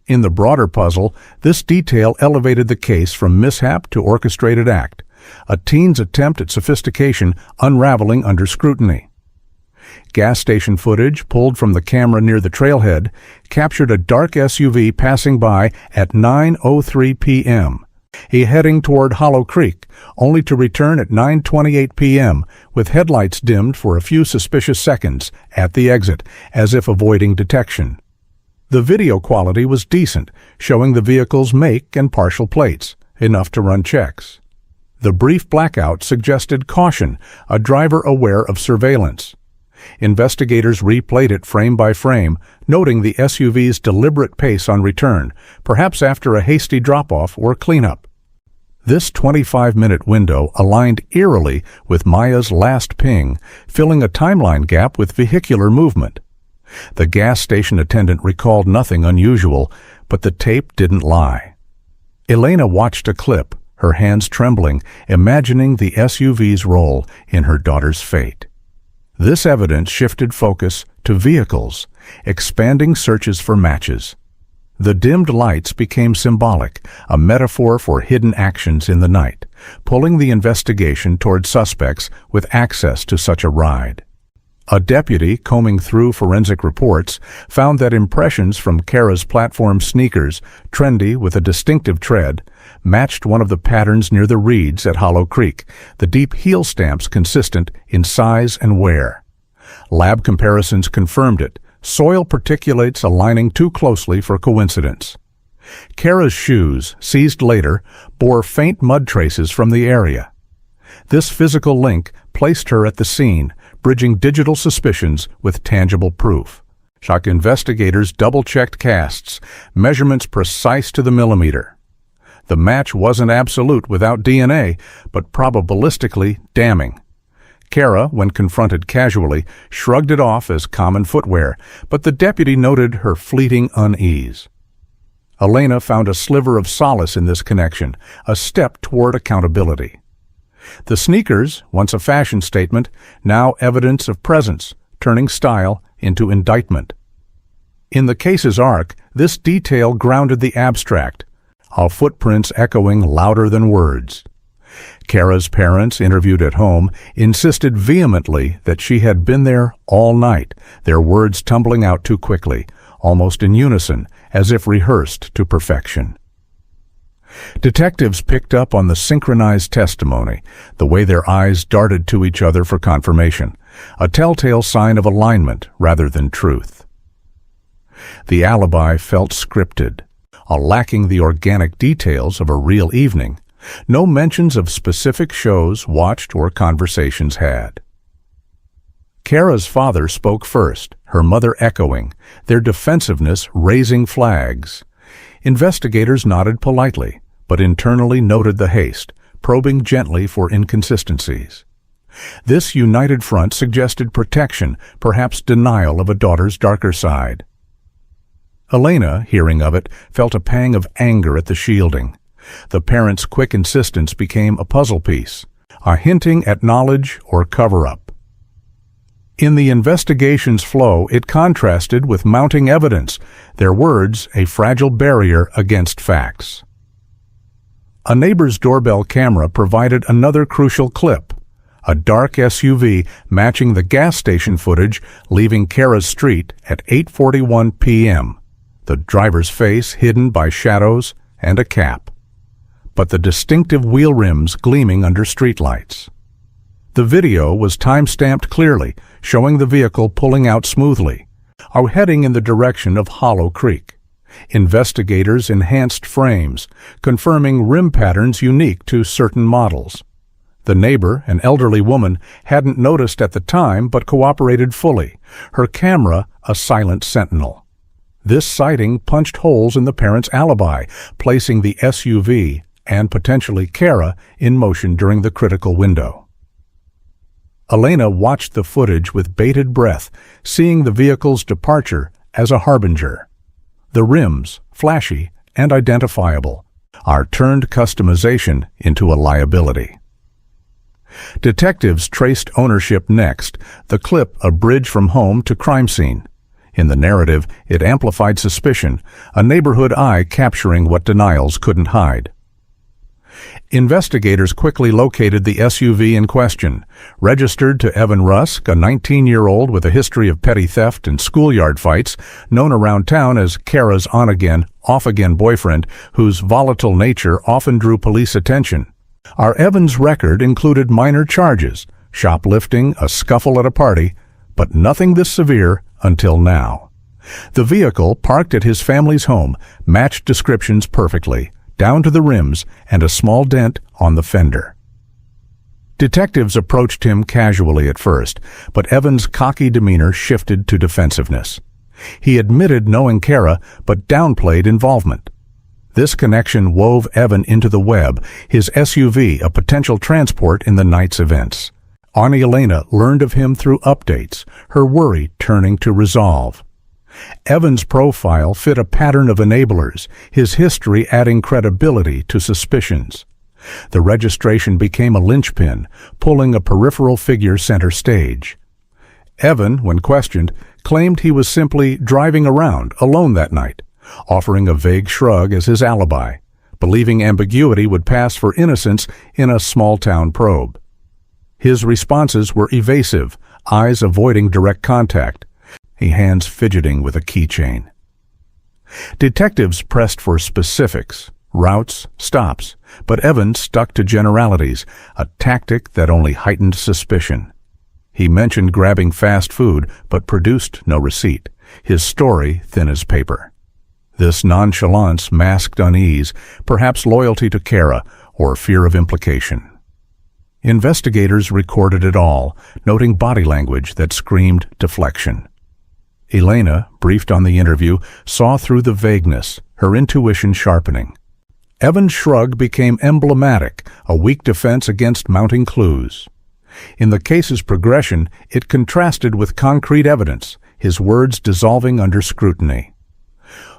In the broader puzzle, this detail elevated the case from mishap to orchestrated act, a teen's attempt at sophistication unraveling under scrutiny. Gas station footage, pulled from the camera near the trailhead, captured a dark SUV passing by at 9:03 p.m., heading toward Hollow Creek, only to return at 9:28 p.m., with headlights dimmed for a few suspicious seconds at the exit, as if avoiding detection. The video quality was decent, showing the vehicle's make and partial plates, enough to run checks. The brief blackout suggested caution, a driver aware of surveillance. Investigators replayed it frame by frame, noting the SUV's deliberate pace on return, perhaps after a hasty drop-off or cleanup. This 25-minute window aligned eerily with Maya's last ping, filling a timeline gap with vehicular movement. The gas station attendant recalled nothing unusual, but the tape didn't lie. Elena watched a clip, her hands trembling, imagining the SUV's role in her daughter's fate. This evidence shifted focus to vehicles, expanding searches for matches. The dimmed lights became symbolic, a metaphor for hidden actions in the night, pulling the investigation toward suspects with access to such a ride. A deputy combing through forensic reports found that impressions from Kara's platform sneakers, trendy with a distinctive tread, matched one of the patterns near the reeds at Hollow Creek, the deep heel stamps consistent in size and wear. Lab comparisons confirmed it, soil particulates aligning too closely for coincidence. Kara's shoes, seized later, bore faint mud traces from the area. This physical link placed her at the scene, bridging digital suspicions with tangible proof. Shock investigators double-checked casts, measurements precise to the millimeter. The match wasn't absolute without DNA, but probabilistically damning. Kara, when confronted casually, shrugged it off as common footwear, but the deputy noted her fleeting unease. Elena found a sliver of solace in this connection, a step toward accountability. The sneakers, once a fashion statement, now evidence of presence, turning style into indictment. In the case's arc, this detail grounded the abstract, our footprints echoing louder than words. Kara's parents, interviewed at home, insisted vehemently that she had been there all night, their words tumbling out too quickly, almost in unison, as if rehearsed to perfection. Detectives picked up on the synchronized testimony, the way their eyes darted to each other for confirmation, a telltale sign of alignment rather than truth. The alibi felt scripted, lacking the organic details of a real evening. No mentions of specific shows watched or conversations had. Kara's father spoke first, her mother echoing, their defensiveness raising flags. Investigators nodded politely, but internally noted the haste, probing gently for inconsistencies. This united front suggested protection, perhaps denial of a daughter's darker side. Elena, hearing of it, felt a pang of anger at the shielding. The parents' quick insistence became a puzzle piece, a hinting at knowledge or cover-up. In the investigation's flow, it contrasted with mounting evidence, their words a fragile barrier against facts. A neighbor's doorbell camera provided another crucial clip, a dark SUV matching the gas station footage leaving Kara's street at 8:41 p.m., the driver's face hidden by shadows and a cap, but the distinctive wheel rims gleaming under streetlights. The video was time-stamped clearly, showing the vehicle pulling out smoothly, heading in the direction of Hollow Creek. Investigators enhanced frames, confirming rim patterns unique to certain models. The neighbor, an elderly woman, hadn't noticed at the time but cooperated fully, her camera a silent sentinel. This sighting punched holes in the parents' alibi, placing the SUV and potentially Kara in motion during the critical window. Elena watched the footage with bated breath, seeing the vehicle's departure as a harbinger. The rims, flashy and identifiable, turned customization into a liability. Detectives traced ownership next, the clip a bridge from home to crime scene. In the narrative, it amplified suspicion, a neighborhood eye capturing what denials couldn't hide. Investigators quickly located the SUV in question, registered to Evan Rusk, a 19-year-old with a history of petty theft and schoolyard fights, known around town as Kara's on-again, off-again boyfriend, whose volatile nature often drew police attention. Our Evans record included minor charges, shoplifting, a scuffle at a party, but nothing this severe until now. The vehicle, parked at his family's home, matched descriptions perfectly, down to the rims and a small dent on the fender. Detectives approached him casually at first, but Evan's cocky demeanor shifted to defensiveness. He admitted knowing Kara, but downplayed involvement. This connection wove Evan into the web, his SUV a potential transport in the night's events. Arnie Elena learned of him through updates, her worry turning to resolve. Evan's profile fit a pattern of enablers, his history adding credibility to suspicions. The registration became a linchpin, pulling a peripheral figure center stage. Evan, when questioned, claimed he was simply driving around alone that night, offering a vague shrug as his alibi, believing ambiguity would pass for innocence in a small-town probe. His responses were evasive, eyes avoiding direct contact, hands fidgeting with a keychain. Detectives pressed for specifics, routes, stops, but Evan stuck to generalities, a tactic that only heightened suspicion. He mentioned grabbing fast food, but produced no receipt, his story thin as paper. This nonchalance masked unease, perhaps loyalty to Kara or fear of implication. Investigators recorded it all, noting body language that screamed deflection. Elena, briefed on the interview, saw through the vagueness, her intuition sharpening. Evan's shrug became emblematic, a weak defense against mounting clues. In the case's progression, it contrasted with concrete evidence, his words dissolving under scrutiny.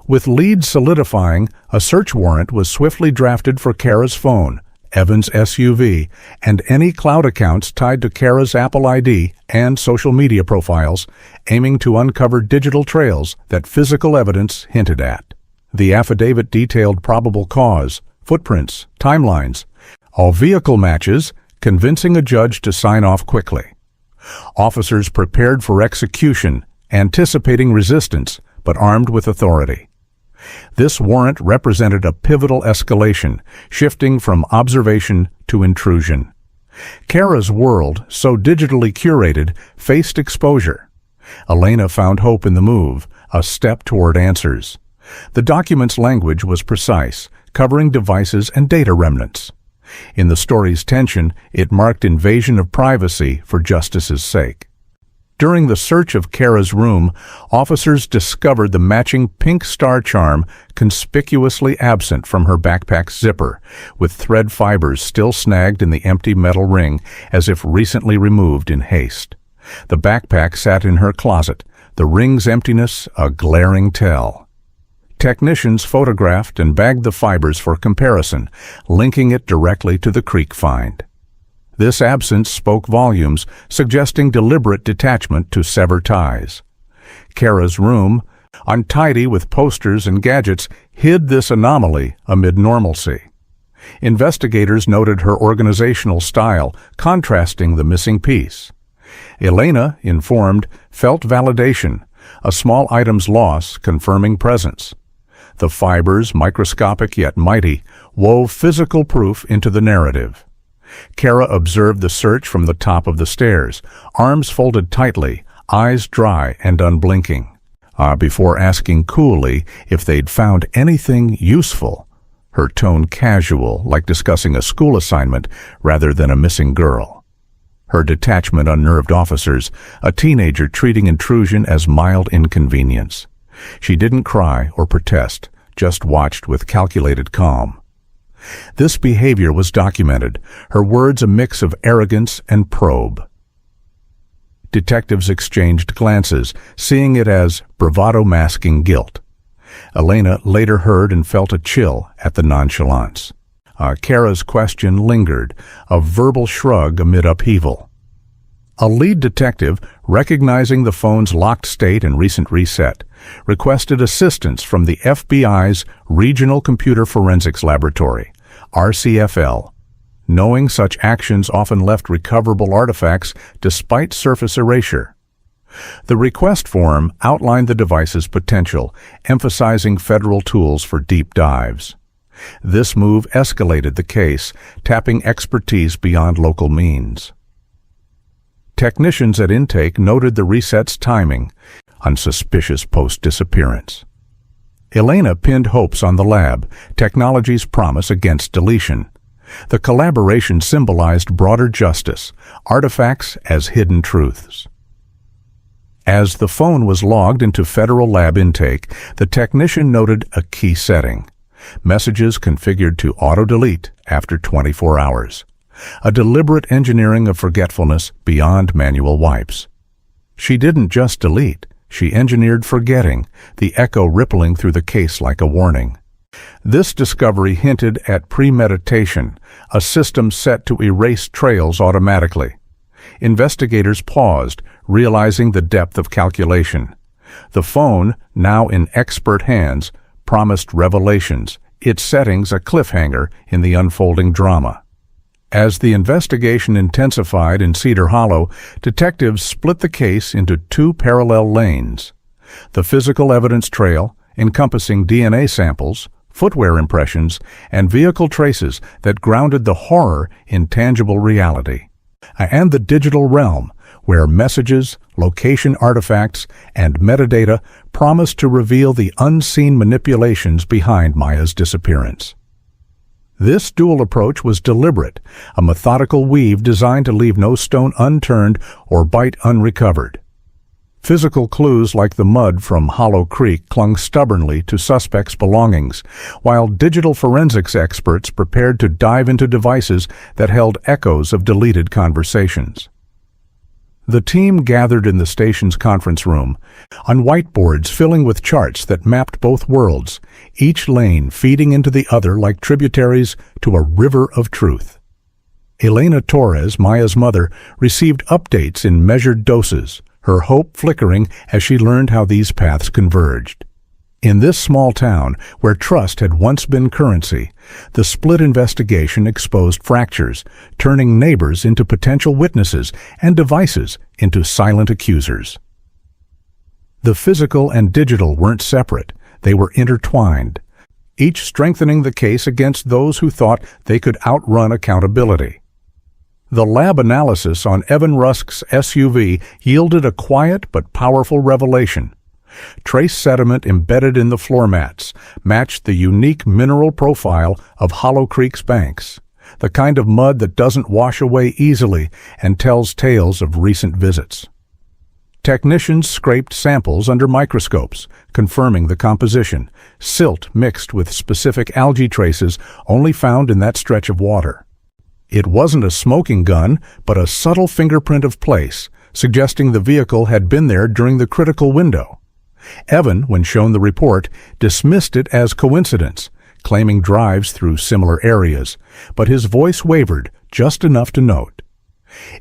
With leads solidifying, a search warrant was swiftly drafted for Kara's phone, Evan's SUV, and any cloud accounts tied to Kara's Apple ID and social media profiles, aiming to uncover digital trails that physical evidence hinted at. The affidavit detailed probable cause, footprints, timelines, all vehicle matches, convincing a judge to sign off quickly. Officers prepared for execution, anticipating resistance, but armed with authority. This warrant represented a pivotal escalation, shifting from observation to intrusion. Kara's world, so digitally curated, faced exposure. Elena found hope in the move, a step toward answers. The document's language was precise, covering devices and data remnants. In the story's tension, it marked invasion of privacy for justice's sake. During the search of Kara's room, officers discovered the matching pink star charm conspicuously absent from her backpack's zipper, with thread fibers still snagged in the empty metal ring as if recently removed in haste. The backpack sat in her closet, the ring's emptiness a glaring tell. Technicians photographed and bagged the fibers for comparison, linking it directly to the creek find. This absence spoke volumes, suggesting deliberate detachment to sever ties. Kara's room, untidy with posters and gadgets, hid this anomaly amid normalcy. Investigators noted her organizational style, contrasting the missing piece. Elena, informed, felt validation, a small item's loss confirming presence. The fibers, microscopic yet mighty, wove physical proof into the narrative. Kara observed the search from the top of the stairs, arms folded tightly, eyes dry and unblinking, before asking coolly if they'd found anything useful, her tone casual, like discussing a school assignment rather than a missing girl. Her detachment unnerved officers, a teenager treating intrusion as mild inconvenience. She didn't cry or protest, just watched with calculated calm. This behavior was documented, her words a mix of arrogance and probe. Detectives exchanged glances, seeing it as bravado masking guilt. Elena later heard and felt a chill at the nonchalance. Kara's question lingered, a verbal shrug amid upheaval. A lead detective, recognizing the phone's locked state and recent reset, requested assistance from the FBI's Regional Computer Forensics Laboratory, RCFL, knowing such actions often left recoverable artifacts despite surface erasure. The request form outlined the device's potential, emphasizing federal tools for deep dives. This move escalated the case, tapping expertise beyond local means. Technicians at intake noted the reset's timing, unsuspicious post-disappearance. Elena pinned hopes on the lab, technology's promise against deletion. The collaboration symbolized broader justice, artifacts as hidden truths. As the phone was logged into federal lab intake, the technician noted a key setting: messages configured to auto-delete after 24 hours. A deliberate engineering of forgetfulness beyond manual wipes. She didn't just delete, she engineered forgetting, the echo rippling through the case like a warning. This discovery hinted at premeditation, a system set to erase trails automatically. Investigators paused, realizing the depth of calculation. The phone, now in expert hands, promised revelations, its settings a cliffhanger in the unfolding drama. As the investigation intensified in Cedar Hollow, detectives split the case into two parallel lanes. The physical evidence trail, encompassing DNA samples, footwear impressions, and vehicle traces that grounded the horror in tangible reality. And the digital realm, where messages, location artifacts, and metadata promised to reveal the unseen manipulations behind Maya's disappearance. This dual approach was deliberate, a methodical weave designed to leave no stone unturned or bite unrecovered. Physical clues like the mud from Hollow Creek clung stubbornly to suspects' belongings, while digital forensics experts prepared to dive into devices that held echoes of deleted conversations. The team gathered in the station's conference room, on whiteboards filling with charts that mapped both worlds, each lane feeding into the other like tributaries to a river of truth. Elena Torres, Maya's mother, received updates in measured doses, her hope flickering as she learned how these paths converged. In this small town, where trust had once been currency, the split investigation exposed fractures, turning neighbors into potential witnesses and devices into silent accusers. The physical and digital weren't separate, they were intertwined, each strengthening the case against those who thought they could outrun accountability. The lab analysis on Evan Rusk's SUV yielded a quiet but powerful revelation. Trace sediment embedded in the floor mats matched the unique mineral profile of Hollow Creek's banks, the kind of mud that doesn't wash away easily and tells tales of recent visits. Technicians scraped samples under microscopes, confirming the composition, silt mixed with specific algae traces only found in that stretch of water. It wasn't a smoking gun, but a subtle fingerprint of place, suggesting the vehicle had been there during the critical window. Evan, when shown the report, dismissed it as coincidence, claiming drives through similar areas, but his voice wavered just enough to note.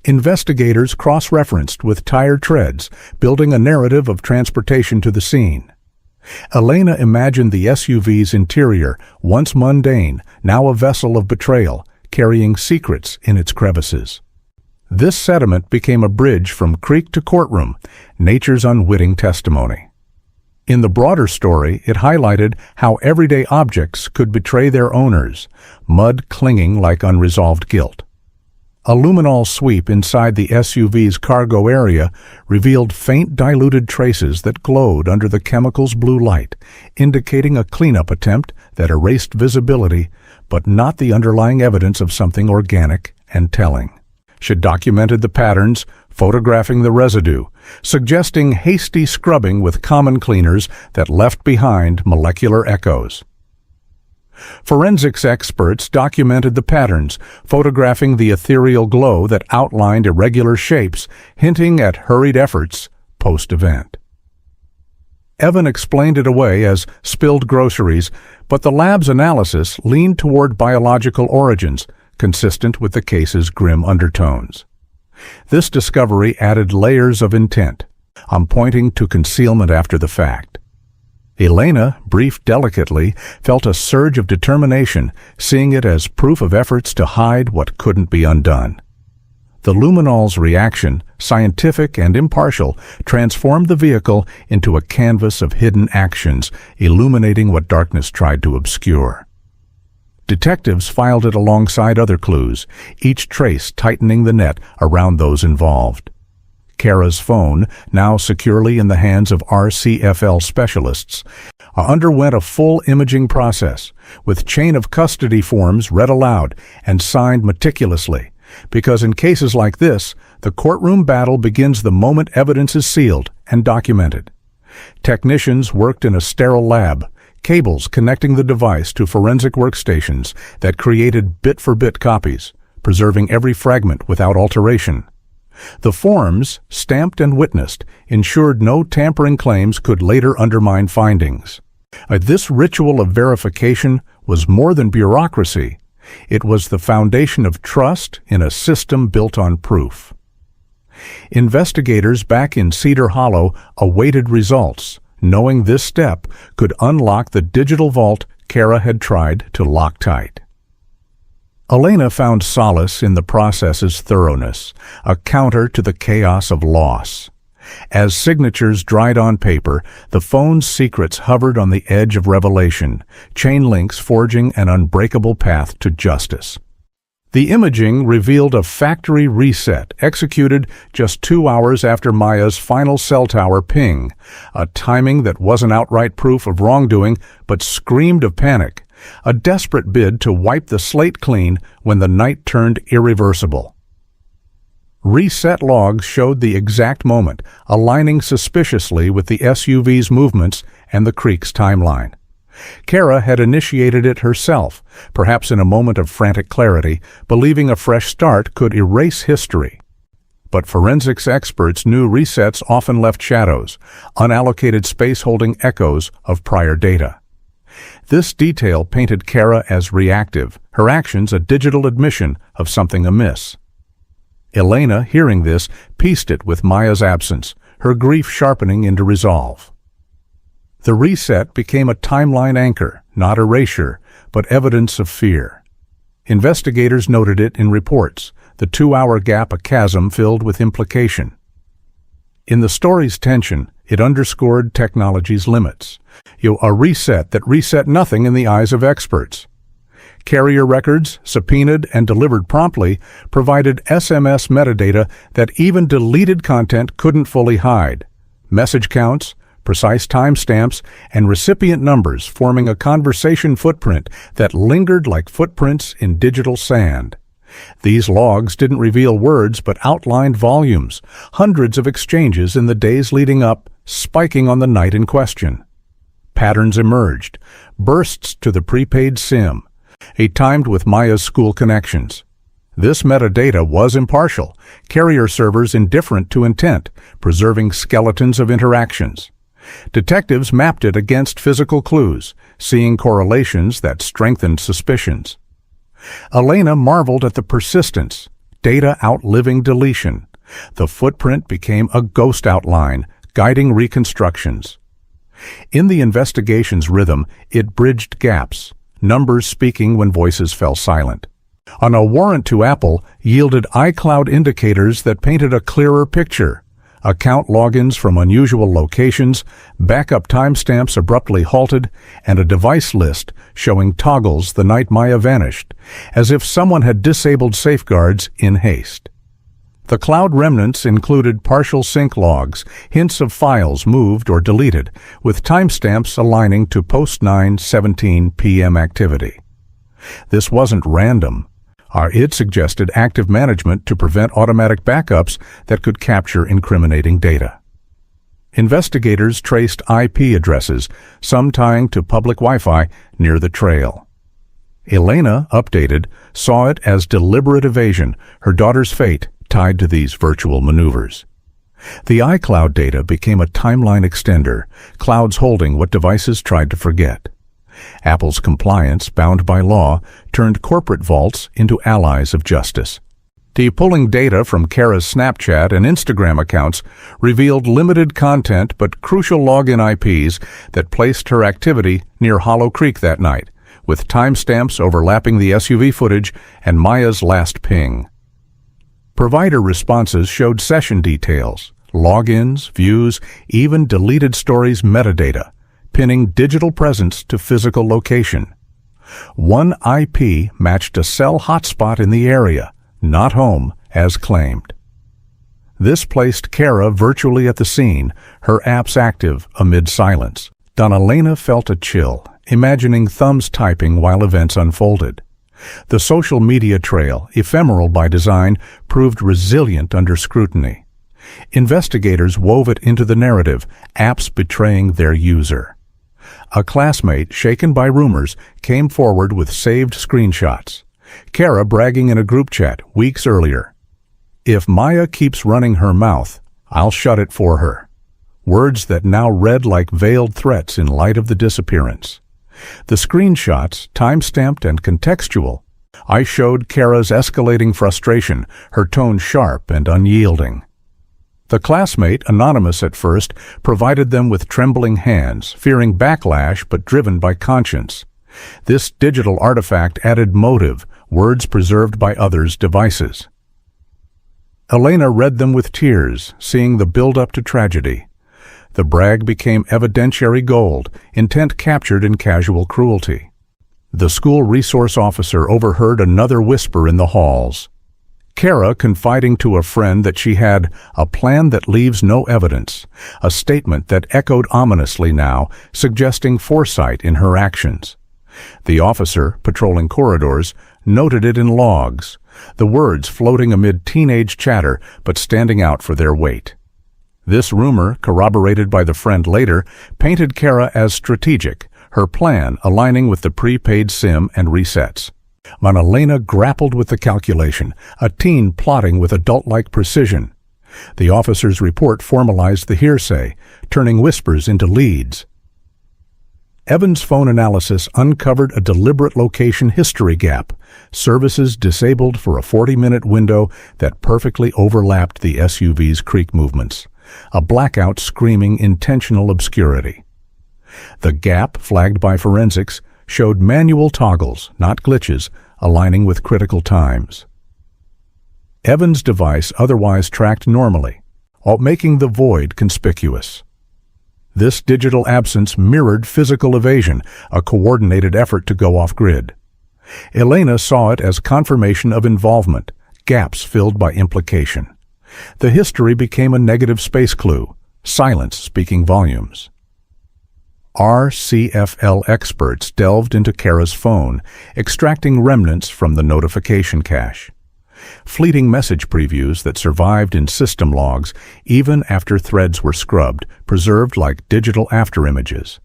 Investigators cross-referenced with tire treads, building a narrative of transportation to the scene. Elena imagined the SUV's interior, once mundane, now a vessel of betrayal, carrying secrets in its crevices. This sediment became a bridge from creek to courtroom, nature's unwitting testimony. In the broader story, it highlighted how everyday objects could betray their owners, mud clinging like unresolved guilt. A luminol sweep inside the SUV's cargo area revealed faint diluted traces that glowed under the chemical's blue light, indicating a cleanup attempt that erased visibility, but not the underlying evidence of something organic and telling. She documented the patterns, photographing the residue, suggesting hasty scrubbing with common cleaners that left behind molecular echoes. Forensics experts documented the patterns, photographing the ethereal glow that outlined irregular shapes, hinting at hurried efforts post-event. Evan explained it away as spilled groceries, but the lab's analysis leaned toward biological origins, consistent with the case's grim undertones. This discovery added layers of intent, pointing to concealment after the fact. Elena, briefed delicately, felt a surge of determination, seeing it as proof of efforts to hide what couldn't be undone. The luminol's reaction, scientific and impartial, transformed the vehicle into a canvas of hidden actions, illuminating what darkness tried to obscure. Detectives filed it alongside other clues, each trace tightening the net around those involved. Kara's phone, now securely in the hands of RCFL specialists, underwent a full imaging process, with chain of custody forms read aloud and signed meticulously, because in cases like this, the courtroom battle begins the moment evidence is sealed and documented. Technicians worked in a sterile lab, cables connecting the device to forensic workstations that created bit-for-bit copies, preserving every fragment without alteration. The forms, stamped and witnessed, ensured no tampering claims could later undermine findings. This ritual of verification was more than bureaucracy. It was the foundation of trust in a system built on proof. Investigators back in Cedar Hollow awaited results, knowing this step could unlock the digital vault Kara had tried to lock tight. Elena found solace in the process's thoroughness, a counter to the chaos of loss. As signatures dried on paper, the phone's secrets hovered on the edge of revelation, chain links forging an unbreakable path to justice. The imaging revealed a factory reset executed just 2 hours after Maya's final cell tower ping, a timing that wasn't outright proof of wrongdoing but screamed of panic, a desperate bid to wipe the slate clean when the night turned irreversible. Reset logs showed the exact moment, aligning suspiciously with the SUV's movements and the creek's timeline. Kara had initiated it herself, perhaps in a moment of frantic clarity, believing a fresh start could erase history. But forensics experts knew resets often left shadows, unallocated space holding echoes of prior data. This detail painted Kara as reactive, her actions a digital admission of something amiss. Elena, hearing this, pieced it with Maya's absence, her grief sharpening into resolve. The reset became a timeline anchor, not erasure, but evidence of fear. Investigators noted it in reports, the 2-hour gap a chasm filled with implication. In the story's tension, it underscored technology's limits. A reset that reset nothing in the eyes of experts. Carrier records, subpoenaed and delivered promptly, provided SMS metadata that even deleted content couldn't fully hide. Message counts, precise timestamps, and recipient numbers forming a conversation footprint that lingered like footprints in digital sand. These logs didn't reveal words but outlined volumes, hundreds of exchanges in the days leading up, spiking on the night in question. Patterns emerged, bursts to the prepaid SIM, timed with Maya's school connections. This metadata was impartial, carrier servers indifferent to intent, preserving skeletons of interactions. Detectives mapped it against physical clues, seeing correlations that strengthened suspicions. Elena marveled at the persistence, data outliving deletion. The footprint became a ghost outline, guiding reconstructions. In the investigation's rhythm, it bridged gaps, numbers speaking when voices fell silent. A warrant to Apple yielded iCloud indicators that painted a clearer picture. Account logins from unusual locations, backup timestamps abruptly halted, and a device list showing toggles the night Maya vanished, as if someone had disabled safeguards in haste. The cloud remnants included partial sync logs, hints of files moved or deleted, with timestamps aligning to post-9:17 p.m. activity. This wasn't random. It suggested active management to prevent automatic backups that could capture incriminating data. Investigators traced IP addresses, some tying to public Wi-Fi near the trail. Elena, updated, saw it as deliberate evasion, her daughter's fate tied to these virtual maneuvers. The iCloud data became a timeline extender, clouds holding what devices tried to forget. Apple's compliance, bound by law, turned corporate vaults into allies of justice. Pulling data from Kara's Snapchat and Instagram accounts revealed limited content but crucial login IPs that placed her activity near Hollow Creek that night, with timestamps overlapping the SUV footage and Maya's last ping. Provider responses showed session details, logins, views, even deleted stories metadata, pinning digital presence to physical location. One IP matched a cell hotspot in the area, not home, as claimed. This placed Kara virtually at the scene, her apps active amid silence. Elena felt a chill, imagining thumbs typing while events unfolded. The social media trail, ephemeral by design, proved resilient under scrutiny. Investigators wove it into the narrative, apps betraying their user. A classmate, shaken by rumors, came forward with saved screenshots. Kara bragging in a group chat weeks earlier, "If Maya keeps running her mouth, I'll shut it for her." words that now read like veiled threats in light of the disappearance. The screenshots, time-stamped and contextual, I showed Kara's escalating frustration, her tone sharp and unyielding. The classmate, anonymous at first, provided them with trembling hands, fearing backlash but driven by conscience. This digital artifact added motive, words preserved by others' devices. Elena read them with tears, seeing the build-up to tragedy. The brag became evidentiary gold, intent captured in casual cruelty. The school resource officer overheard another whisper in the halls. Kara confiding to a friend that she had a plan that leaves no evidence, a statement that echoed ominously now, suggesting foresight in her actions. The officer, patrolling corridors, noted it in logs, the words floating amid teenage chatter but standing out for their weight. This rumor, corroborated by the friend later, painted Kara as strategic, her plan aligning with the prepaid SIM and resets. Elena grappled with the calculation, a teen plotting with adult-like precision. The officer's report formalized the hearsay, turning whispers into leads. Evan's phone analysis uncovered a deliberate location history gap, services disabled for a 40-minute window that perfectly overlapped the SUV's creak movements, a blackout screaming intentional obscurity. The gap, flagged by forensics, showed manual toggles, not glitches, aligning with critical times. Evan's device otherwise tracked normally, making the void conspicuous. This digital absence mirrored physical evasion, a coordinated effort to go off-grid. Elena saw it as confirmation of involvement, gaps filled by implication. The history became a negative space clue, silence speaking volumes. RCFL experts delved into Kara's phone, extracting remnants from the notification cache. Fleeting message previews that survived in system logs even after threads were scrubbed, preserved like digital afterimages.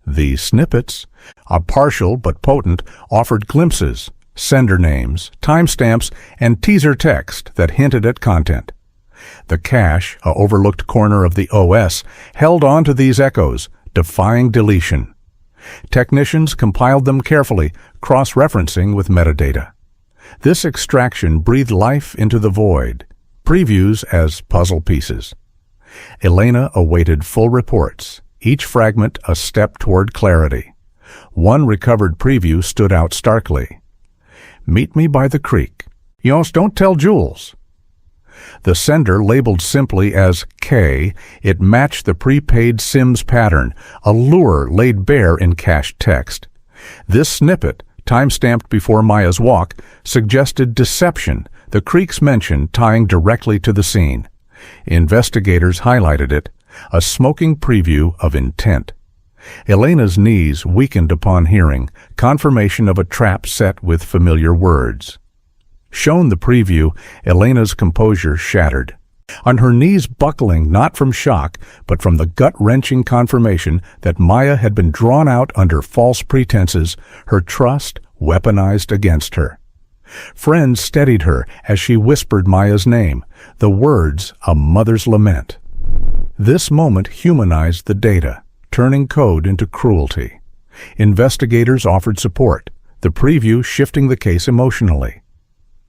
The snippets, a partial but potent, offered glimpses, sender names, timestamps, and teaser text that hinted at content. The cache, a overlooked corner of the OS, held on to these echoes, defying deletion. Technicians compiled them carefully, cross-referencing with metadata. This extraction breathed life into the void, previews as puzzle pieces. Elena awaited full reports, each fragment a step toward clarity. One recovered preview stood out starkly. "Meet me by the creek. Yos, don't tell Jules." The sender, labeled simply as K, it matched the prepaid SIM's pattern, a lure laid bare in cached text. This snippet, time-stamped before Maya's walk, suggested deception, the creek's mention tying directly to the scene. Investigators highlighted it, a smoking preview of intent. Elena's knees weakened upon hearing, confirmation of a trap set with familiar words. Shown the preview, Elena's composure shattered. On her knees buckling not from shock, but from the gut-wrenching confirmation that Maya had been drawn out under false pretenses, her trust weaponized against her. Friends steadied her as she whispered Maya's name, the words a mother's lament. This moment humanized the data, turning code into cruelty. Investigators offered support, the preview shifting the case emotionally.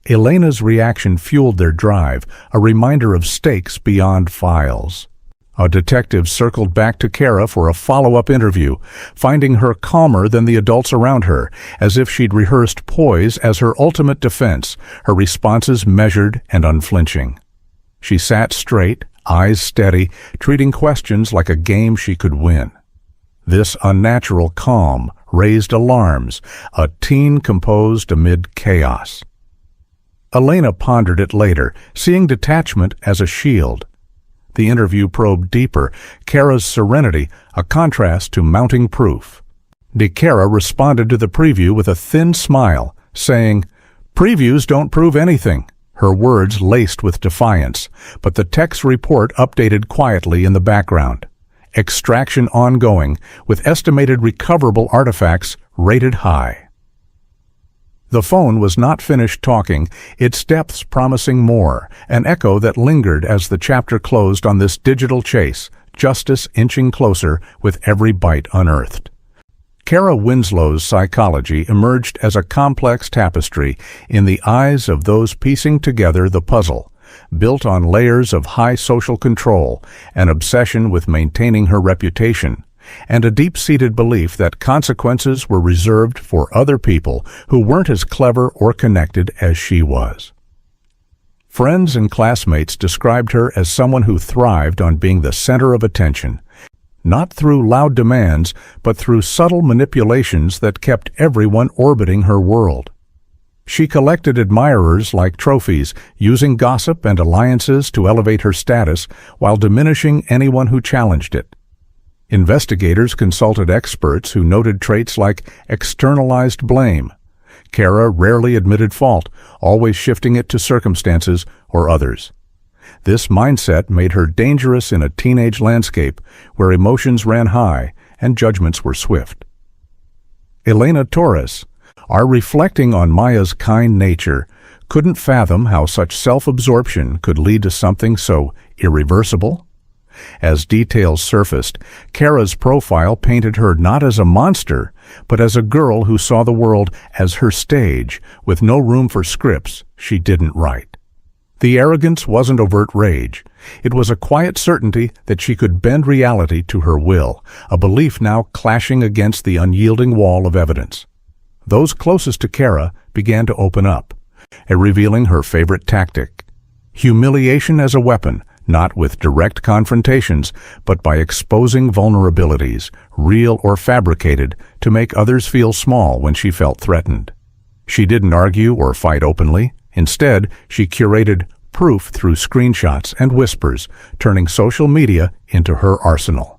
Elena's reaction fueled their drive, a reminder of stakes beyond files. A detective circled back to Kara for a follow-up interview, finding her calmer than the adults around her, as if she'd rehearsed poise as her ultimate defense, her responses measured and unflinching. She sat straight, eyes steady, treating questions like a game she could win. This unnatural calm raised alarms, a teen composed amid chaos. Elena pondered it later, seeing detachment as a shield. The interview probed deeper, Kara's serenity, a contrast to mounting proof. Kara responded to the preview with a thin smile, saying, "Previews don't prove anything," her words laced with defiance, but the text report updated quietly in the background. Extraction ongoing, with estimated recoverable artifacts rated high. The phone was not finished talking, its depths promising more, an echo that lingered as the chapter closed on this digital chase, justice inching closer with every bite unearthed. Kara Winslow's psychology emerged as a complex tapestry in the eyes of those piecing together the puzzle, built on layers of high social control, an obsession with maintaining her reputation, and a deep-seated belief that consequences were reserved for other people who weren't as clever or connected as she was. Friends and classmates described her as someone who thrived on being the center of attention, not through loud demands, but through subtle manipulations that kept everyone orbiting her world. She collected admirers like trophies, using gossip and alliances to elevate her status while diminishing anyone who challenged it. Investigators consulted experts who noted traits like externalized blame. Kara rarely admitted fault, always shifting it to circumstances or others. This mindset made her dangerous in a teenage landscape where emotions ran high and judgments were swift. Elena Torres, our reflecting on Maya's kind nature, couldn't fathom how such self-absorption could lead to something so irreversible. As details surfaced, Kara's profile painted her not as a monster, but as a girl who saw the world as her stage, with no room for scripts she didn't write. The arrogance wasn't overt rage. It was a quiet certainty that she could bend reality to her will, a belief now clashing against the unyielding wall of evidence. Those closest to Kara began to open up, revealing her favorite tactic: humiliation as a weapon, not with direct confrontations, but by exposing vulnerabilities, real or fabricated, to make others feel small when she felt threatened. She didn't argue or fight openly. Instead, she curated proof through screenshots and whispers, turning social media into her arsenal.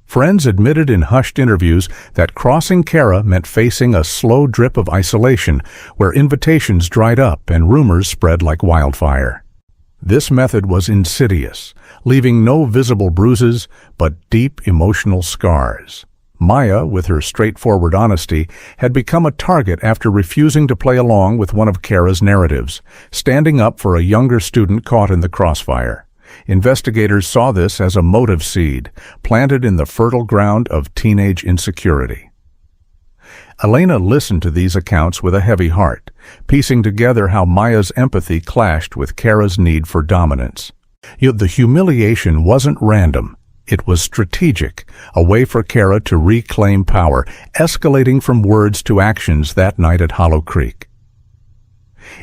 Friends admitted in hushed interviews that crossing Kara meant facing a slow drip of isolation where invitations dried up and rumors spread like wildfire. This method was insidious, leaving no visible bruises but deep emotional scars. Maya, with her straightforward honesty, had become a target after refusing to play along with one of Kara's narratives, standing up for a younger student caught in the crossfire. Investigators saw this as a motive seed, planted in the fertile ground of teenage insecurity. Elena listened to these accounts with a heavy heart, piecing together how Maya's empathy clashed with Kara's need for dominance. Yet the humiliation wasn't random. It was strategic, a way for Kara to reclaim power, escalating from words to actions that night at Hollow Creek.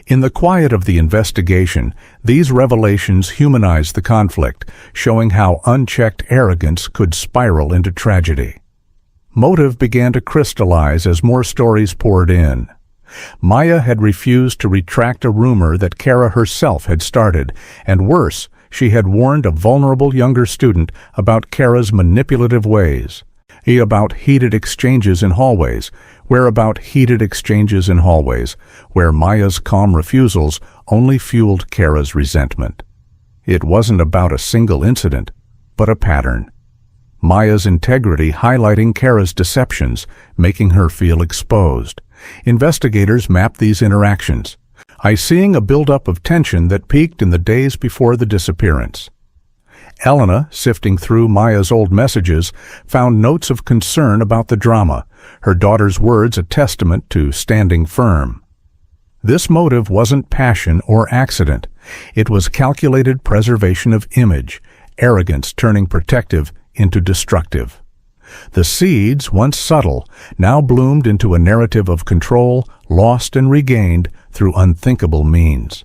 In the quiet of the investigation, these revelations humanized the conflict, showing how unchecked arrogance could spiral into tragedy. Motive began to crystallize as more stories poured in. Maya had refused to retract a rumor that Kara herself had started, and worse, she had warned a vulnerable younger student about Kara's manipulative ways, about heated exchanges in hallways, where Maya's calm refusals only fueled Kara's resentment. It wasn't about a single incident, but a pattern. Maya's integrity highlighting Kara's deceptions, making her feel exposed. Investigators mapped these interactions, seeing a buildup of tension that peaked in the days before the disappearance. Elena, sifting through Maya's old messages, found notes of concern about the drama, her daughter's words a testament to standing firm. This motive wasn't passion or accident. It was calculated preservation of image, arrogance turning protective into destructive. The seeds, once subtle, now bloomed into a narrative of control, lost and regained through unthinkable means.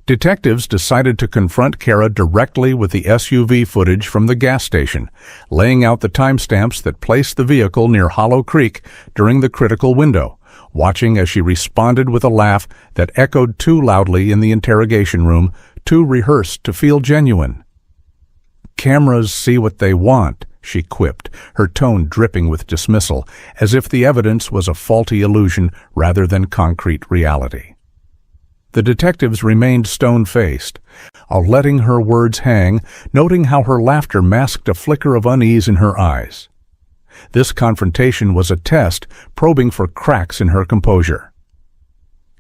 Detectives decided to confront Kara directly with the SUV footage from the gas station, laying out the timestamps that placed the vehicle near Hollow Creek during the critical window, watching as she responded with a laugh that echoed too loudly in the interrogation room, too rehearsed to feel genuine. "Cameras see what they want," she quipped, her tone dripping with dismissal, as if the evidence was a faulty illusion rather than concrete reality. The detectives remained stone-faced, letting her words hang, noting how her laughter masked a flicker of unease in her eyes. This confrontation was a test, probing for cracks in her composure.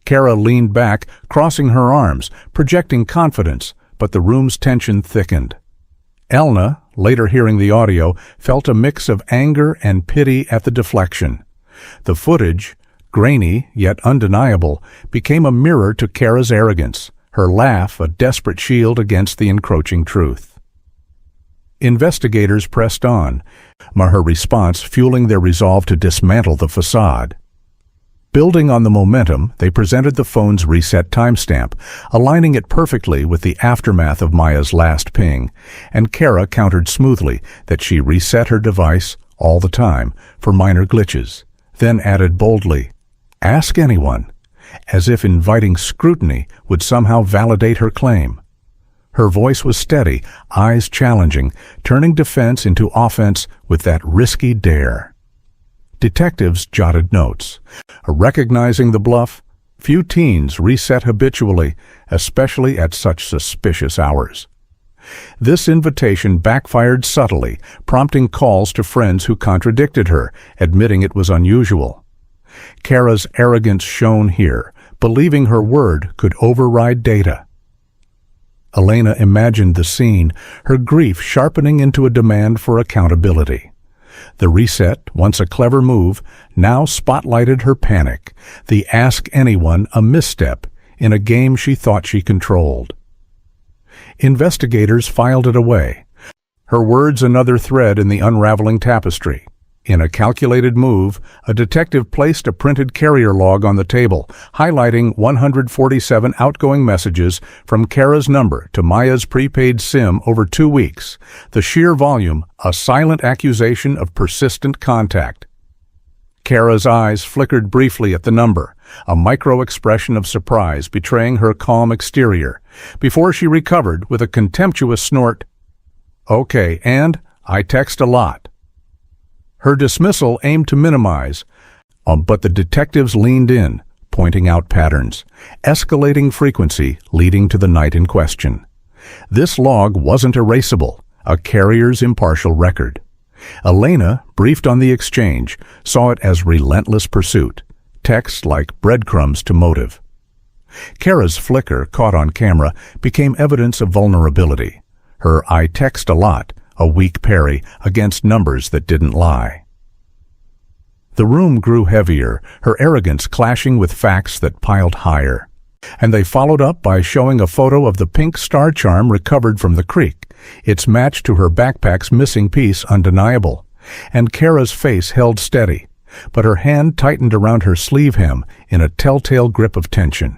Kara leaned back, crossing her arms, projecting confidence, but the room's tension thickened. Elna, later hearing the audio, felt a mix of anger and pity at the deflection. The footage, grainy yet undeniable, became a mirror to Kara's arrogance, her laugh a desperate shield against the encroaching truth. Investigators pressed on, her response fueling their resolve to dismantle the facade. Building on the momentum, they presented the phone's reset timestamp, aligning it perfectly with the aftermath of Maya's last ping, and Kara countered smoothly that she reset her device all the time for minor glitches, then added boldly, "Ask anyone," as if inviting scrutiny would somehow validate her claim. Her voice was steady, eyes challenging, turning defense into offense with that risky dare. Detectives jotted notes. Recognizing the bluff, few teens reset habitually, especially at such suspicious hours. This invitation backfired subtly, prompting calls to friends who contradicted her, admitting it was unusual. Kara's arrogance shone here, believing her word could override data. Elena imagined the scene, her grief sharpening into a demand for accountability. The reset, once a clever move, now spotlighted her panic, the ask anyone a misstep in a game she thought she controlled. Investigators filed it away, her words another thread in the unraveling tapestry. In a calculated move, a detective placed a printed carrier log on the table, highlighting 147 outgoing messages from Kara's number to Maya's prepaid SIM over 2 weeks, the sheer volume a silent accusation of persistent contact. Kara's eyes flickered briefly at the number, a micro-expression of surprise betraying her calm exterior, before she recovered with a contemptuous snort, "Okay, and I text a lot." Her dismissal aimed to minimize, but the detectives leaned in, pointing out patterns, escalating frequency leading to the night in question. This log wasn't erasable, a carrier's impartial record. Elena, briefed on the exchange, saw it as relentless pursuit, text like breadcrumbs to motive. Kara's flicker, caught on camera, became evidence of vulnerability. Her "I text a lot," a weak parry against numbers that didn't lie. The room grew heavier, her arrogance clashing with facts that piled higher. And they followed up by showing a photo of the pink star charm recovered from the creek, its match to her backpack's missing piece undeniable. And Kara's face held steady, but her hand tightened around her sleeve hem in a telltale grip of tension.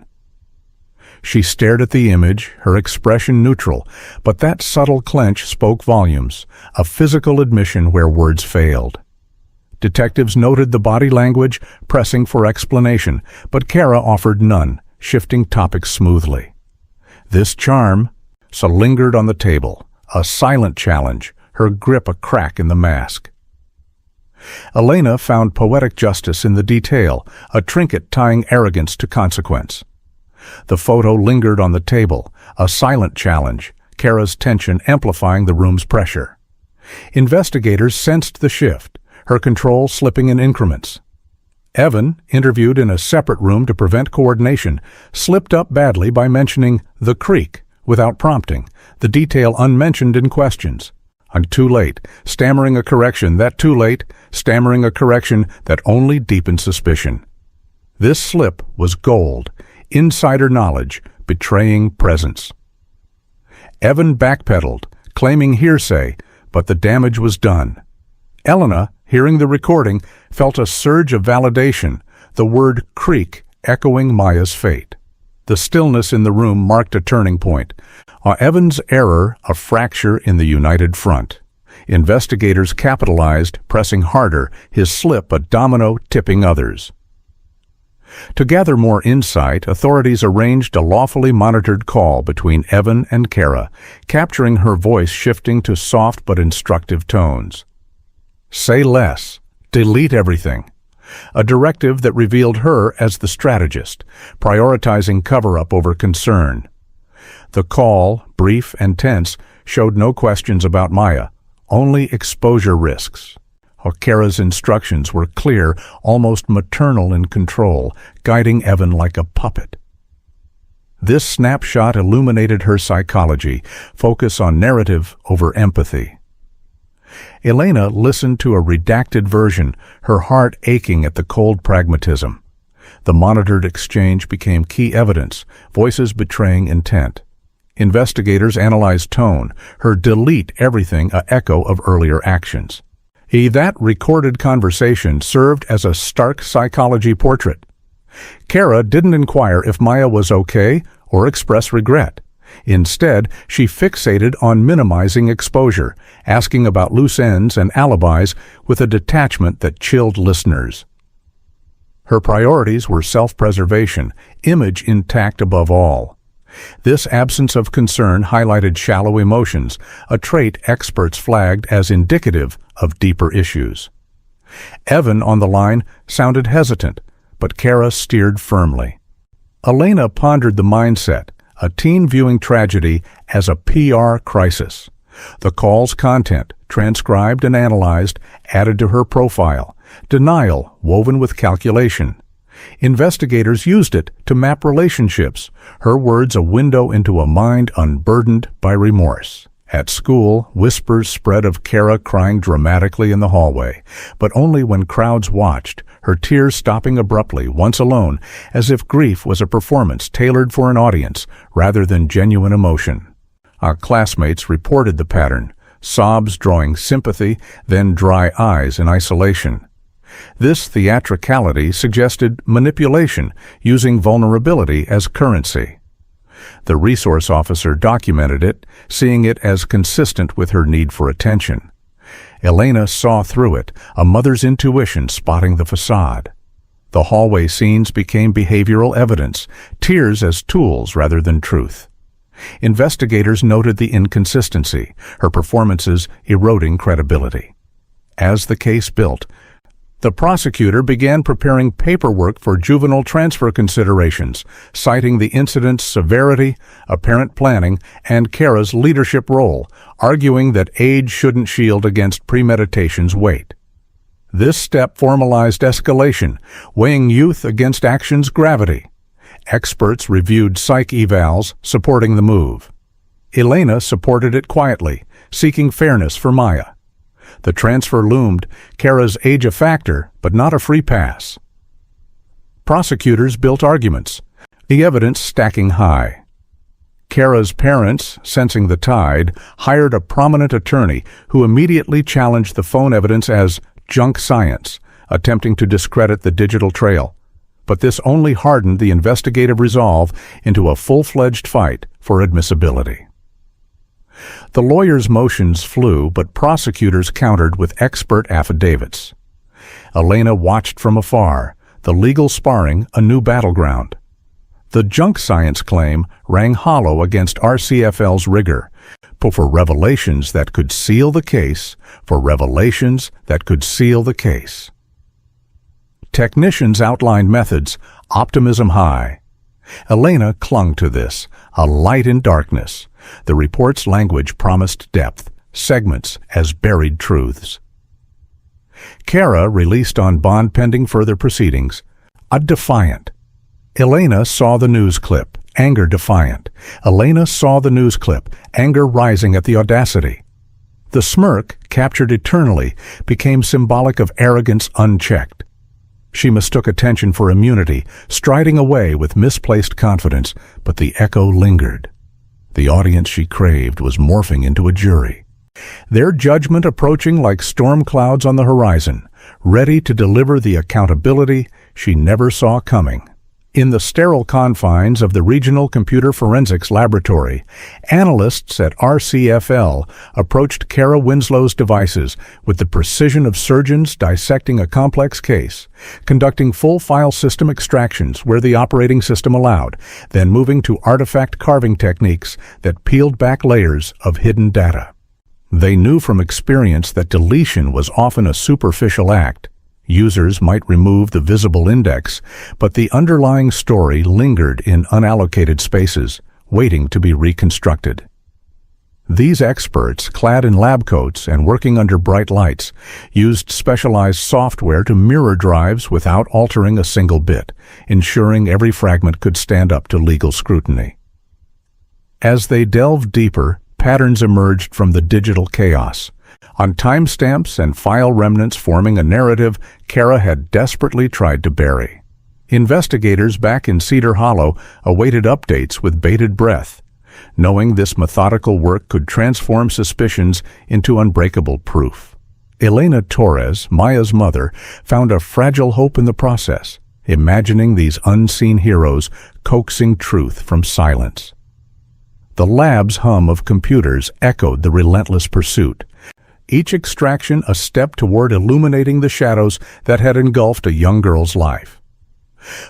She stared at the image, her expression neutral, but that subtle clench spoke volumes, a physical admission where words failed. Detectives noted the body language, pressing for explanation, but Kara offered none, shifting topics smoothly. This charm lingered on the table, a silent challenge, her grip a crack in the mask. Elena found poetic justice in the detail, a trinket tying arrogance to consequence. The photo lingered on the table, a silent challenge, Kara's tension amplifying the room's pressure. Investigators sensed the shift, her control slipping in increments. Evan, interviewed in a separate room to prevent coordination, slipped up badly by mentioning the creek without prompting, the detail unmentioned in questions. And too late, stammering a correction that too late, stammering a correction that only deepened suspicion. This slip was gold, insider knowledge, betraying presence. Evan backpedaled, claiming hearsay, but the damage was done. Elena, hearing the recording, felt a surge of validation, the word creek echoing Maya's fate. The stillness in the room marked a turning point. Evan's error, a fracture in the united front. Investigators capitalized, pressing harder, his slip a domino tipping others. To gather more insight, authorities arranged a lawfully monitored call between Evan and Kara, capturing her voice shifting to soft but instructive tones. Say less. Delete everything. A directive that revealed her as the strategist, prioritizing cover-up over concern. The call, brief and tense, showed no questions about Maya, only exposure risks. Kara's instructions were clear, almost maternal in control, guiding Evan like a puppet. This snapshot illuminated her psychology, focus on narrative over empathy. Elena listened to a redacted version, her heart aching at the cold pragmatism. The monitored exchange became key evidence, voices betraying intent. Investigators analyzed tone, her delete everything an echo of earlier actions. That recorded conversation served as a stark psychology portrait. Kara didn't inquire if Maya was okay or express regret. Instead, she fixated on minimizing exposure, asking about loose ends and alibis with a detachment that chilled listeners. Her priorities were self-preservation, image intact above all. This absence of concern highlighted shallow emotions, a trait experts flagged as indicative of deeper issues. Evan, on the line, sounded hesitant, but Kara steered firmly. Elena pondered the mindset, a teen viewing tragedy as a PR crisis. The call's content, transcribed and analyzed, added to her profile, denial woven with calculation. Investigators used it to map relationships, her words a window into a mind unburdened by remorse. At school, whispers spread of Kara crying dramatically in the hallway, but only when crowds watched, her tears stopping abruptly, once alone, as if grief was a performance tailored for an audience rather than genuine emotion. Our classmates reported the pattern, sobs drawing sympathy, then dry eyes in isolation. This theatricality suggested manipulation, using vulnerability as currency. The resource officer documented it, seeing it as consistent with her need for attention. Elena saw through it, a mother's intuition spotting the facade. The hallway scenes became behavioral evidence, tears as tools rather than truth. Investigators noted the inconsistency, her performances eroding credibility. As the case built, the prosecutor began preparing paperwork for juvenile transfer considerations, citing the incident's severity, apparent planning, and Kara's leadership role, arguing that age shouldn't shield against premeditation's weight. This step formalized escalation, weighing youth against action's gravity. Experts reviewed psych evals, supporting the move. Elena supported it quietly, seeking fairness for Maya. The transfer loomed, Kara's age a factor, but not a free pass. Prosecutors built arguments, the evidence stacking high. Kara's parents, sensing the tide, hired a prominent attorney who immediately challenged the phone evidence as junk science, attempting to discredit the digital trail. But this only hardened the investigative resolve into a full-fledged fight for admissibility. The lawyers' motions flew, but prosecutors countered with expert affidavits. Elena watched from afar, the legal sparring a new battleground. The junk science claim rang hollow against RCFL's rigor, but for revelations that could seal the case, Technicians outlined methods, optimism high. Elena clung to this, a light in darkness. The report's language promised depth, segments as buried truths. Kara released on bond pending further proceedings, a defiant. Elena saw the news clip, anger defiant. Elena saw the news clip, anger rising at the audacity. The smirk, captured eternally, became symbolic of arrogance unchecked. She mistook attention for immunity, striding away with misplaced confidence, but the echo lingered. The audience she craved was morphing into a jury. Their judgment approaching like storm clouds on the horizon, ready to deliver the accountability she never saw coming. In the sterile confines of the Regional Computer Forensics Laboratory, analysts at RCFL approached Kara Winslow's devices with the precision of surgeons dissecting a complex case, conducting full file system extractions where the operating system allowed, then moving to artifact carving techniques that peeled back layers of hidden data. They knew from experience that deletion was often a superficial act. Users might remove the visible index, but the underlying story lingered in unallocated spaces, waiting to be reconstructed. These experts, clad in lab coats and working under bright lights, used specialized software to mirror drives without altering a single bit, ensuring every fragment could stand up to legal scrutiny. As they delved deeper, patterns emerged from the digital chaos. On timestamps and file remnants forming a narrative Kara had desperately tried to bury. Investigators back in Cedar Hollow awaited updates with bated breath, knowing this methodical work could transform suspicions into unbreakable proof. Elena Torres, Maya's mother, found a fragile hope in the process, imagining these unseen heroes coaxing truth from silence. The lab's hum of computers echoed the relentless pursuit, each extraction a step toward illuminating the shadows that had engulfed a young girl's life.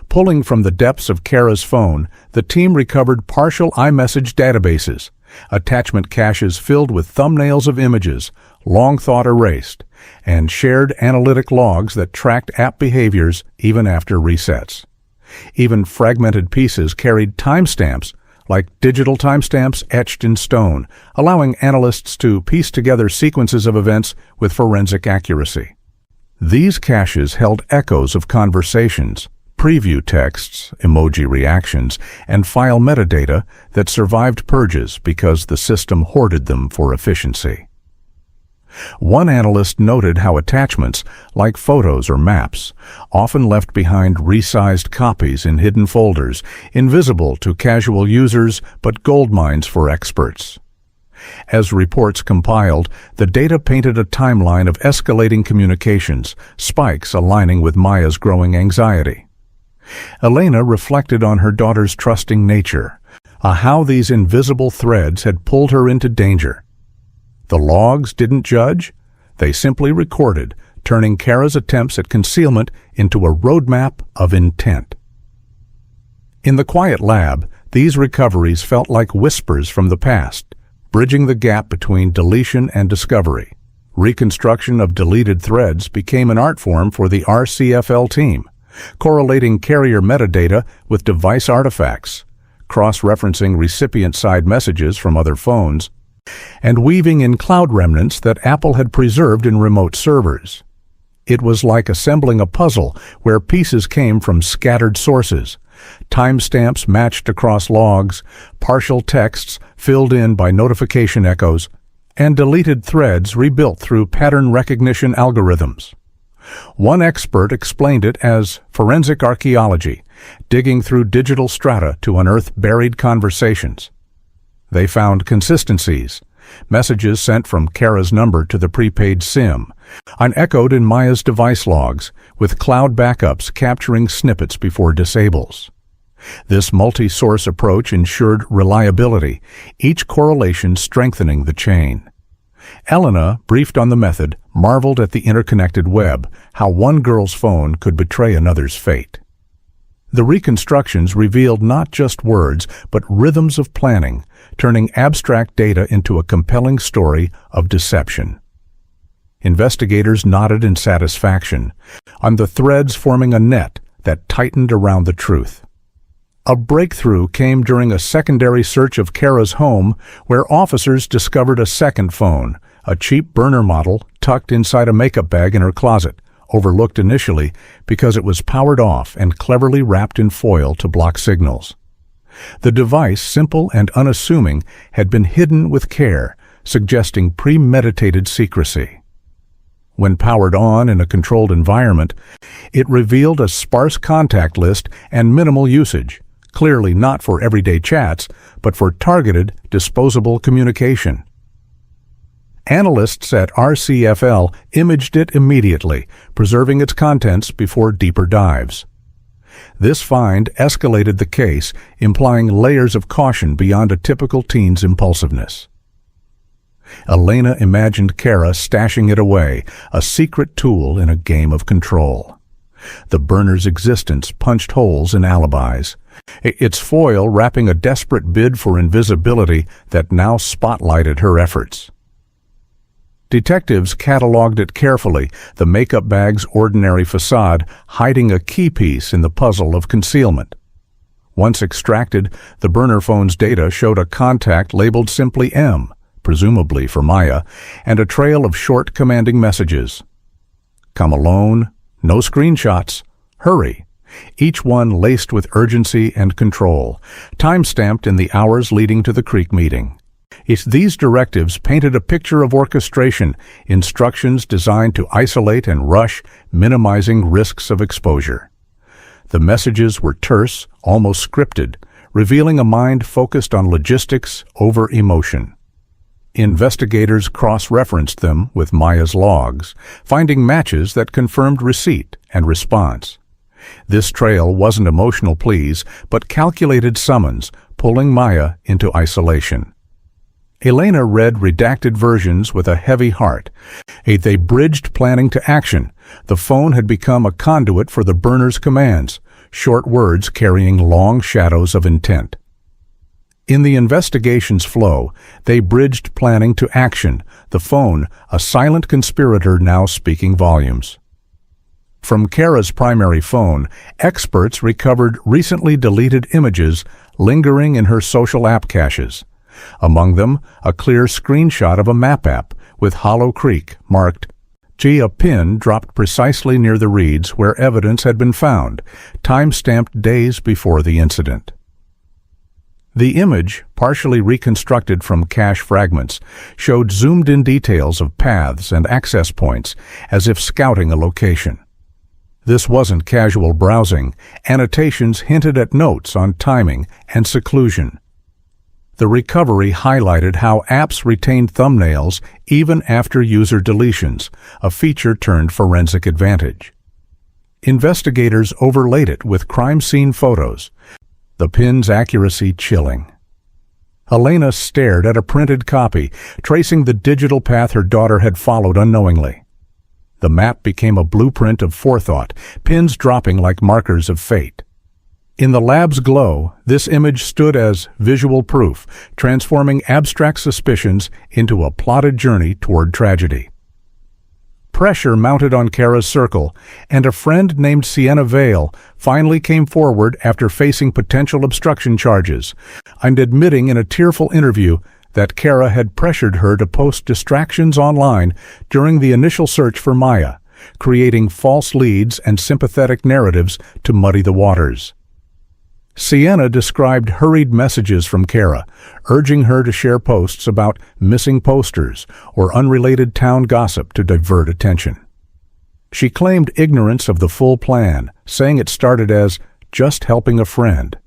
Pulling from the depths of Kara's phone, the team recovered partial iMessage databases, attachment caches filled with thumbnails of images, long thought erased, and shared analytic logs that tracked app behaviors even after resets. Even fragmented pieces carried timestamps, like digital timestamps etched in stone, allowing analysts to piece together sequences of events with forensic accuracy. These caches held echoes of conversations, preview texts, emoji reactions, and file metadata that survived purges because the system hoarded them for efficiency. One analyst noted how attachments, like photos or maps, often left behind resized copies in hidden folders, invisible to casual users but goldmines for experts. As reports compiled, the data painted a timeline of escalating communications, spikes aligning with Maya's growing anxiety. Elena reflected on her daughter's trusting nature, how these invisible threads had pulled her into danger. The logs didn't judge, they simply recorded, turning Kara's attempts at concealment into a roadmap of intent. In the quiet lab, these recoveries felt like whispers from the past, bridging the gap between deletion and discovery. Reconstruction of deleted threads became an art form for the RCFL team, correlating carrier metadata with device artifacts, cross-referencing recipient-side messages from other phones, and weaving in cloud remnants that Apple had preserved in remote servers. It was like assembling a puzzle where pieces came from scattered sources, timestamps matched across logs, partial texts filled in by notification echoes, and deleted threads rebuilt through pattern recognition algorithms. One expert explained it as forensic archaeology, digging through digital strata to unearth buried conversations. They found consistencies, messages sent from Kara's number to the prepaid SIM, unechoed in Maya's device logs, with cloud backups capturing snippets before disables. This multi-source approach ensured reliability, each correlation strengthening the chain. Elena, briefed on the method, marveled at the interconnected web, how one girl's phone could betray another's fate. The reconstructions revealed not just words, but rhythms of planning, turning abstract data into a compelling story of deception. Investigators nodded in satisfaction, on the threads forming a net that tightened around the truth. A breakthrough came during a secondary search of Kara's home, where officers discovered a second phone, a cheap burner model tucked inside a makeup bag in her closet, overlooked initially because it was powered off and cleverly wrapped in foil to block signals. The device, simple and unassuming, had been hidden with care, suggesting premeditated secrecy. When powered on in a controlled environment, it revealed a sparse contact list and minimal usage, clearly not for everyday chats, but for targeted, disposable communication. Analysts at RCFL imaged it immediately, preserving its contents before deeper dives. This find escalated the case, implying layers of caution beyond a typical teen's impulsiveness. Elena imagined Kara stashing it away, a secret tool in a game of control. The burner's existence punched holes in alibis, its foil wrapping a desperate bid for invisibility that now spotlighted her efforts. Detectives cataloged it carefully, the makeup bag's ordinary facade hiding a key piece in the puzzle of concealment. Once extracted, the burner phone's data showed a contact labeled simply M, presumably for Maya, and a trail of short commanding messages. Come alone, no screenshots, hurry, each one laced with urgency and control, time-stamped in the hours leading to the creek meeting. These directives painted a picture of orchestration, instructions designed to isolate and rush, minimizing risks of exposure. The messages were terse, almost scripted, revealing a mind focused on logistics over emotion. Investigators cross-referenced them with Maya's logs, finding matches that confirmed receipt and response. This trail wasn't emotional pleas, but calculated summons, pulling Maya into isolation. Elena read redacted versions with a heavy heart. They bridged planning to action. The phone had become a conduit for the burner's commands, short words carrying long shadows of intent. In the investigation's flow, they bridged planning to action, the phone, a silent conspirator now speaking volumes. From Kara's primary phone, experts recovered recently deleted images lingering in her social app caches. Among them, a clear screenshot of a map app with Hollow Creek marked G. A pin dropped precisely near the reeds where evidence had been found, time-stamped days before the incident. The image, partially reconstructed from cache fragments, showed zoomed-in details of paths and access points, as if scouting a location. This wasn't casual browsing. Annotations hinted at notes on timing and seclusion. The recovery highlighted how apps retained thumbnails even after user deletions, a feature turned forensic advantage. Investigators overlaid it with crime scene photos, the pin's accuracy chilling. Elena stared at a printed copy, tracing the digital path her daughter had followed unknowingly. The map became a blueprint of forethought, pins dropping like markers of fate. In the lab's glow, this image stood as visual proof, transforming abstract suspicions into a plotted journey toward tragedy. Pressure mounted on Kara's circle, and a friend named Sienna Vale finally came forward after facing potential obstruction charges, and admitting in a tearful interview that Kara had pressured her to post distractions online during the initial search for Maya, creating false leads and sympathetic narratives to muddy the waters. Sienna described hurried messages from Kara, urging her to share posts about missing posters or unrelated town gossip to divert attention. She claimed ignorance of the full plan, saying it started as just helping a friend,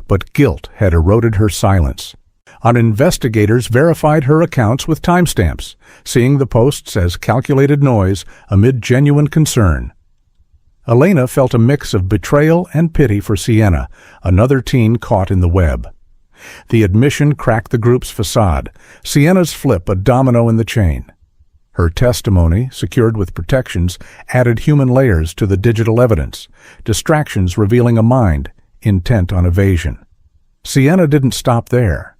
but guilt had eroded her silence. Investigators verified her accounts with timestamps, seeing the posts as calculated noise amid genuine concern. Elena felt a mix of betrayal and pity for Sienna, another teen caught in the web. The admission cracked the group's facade, Sienna's flip a domino in the chain. Her testimony, secured with protections, added human layers to the digital evidence, distractions revealing a mind intent on evasion. Sienna didn't stop there.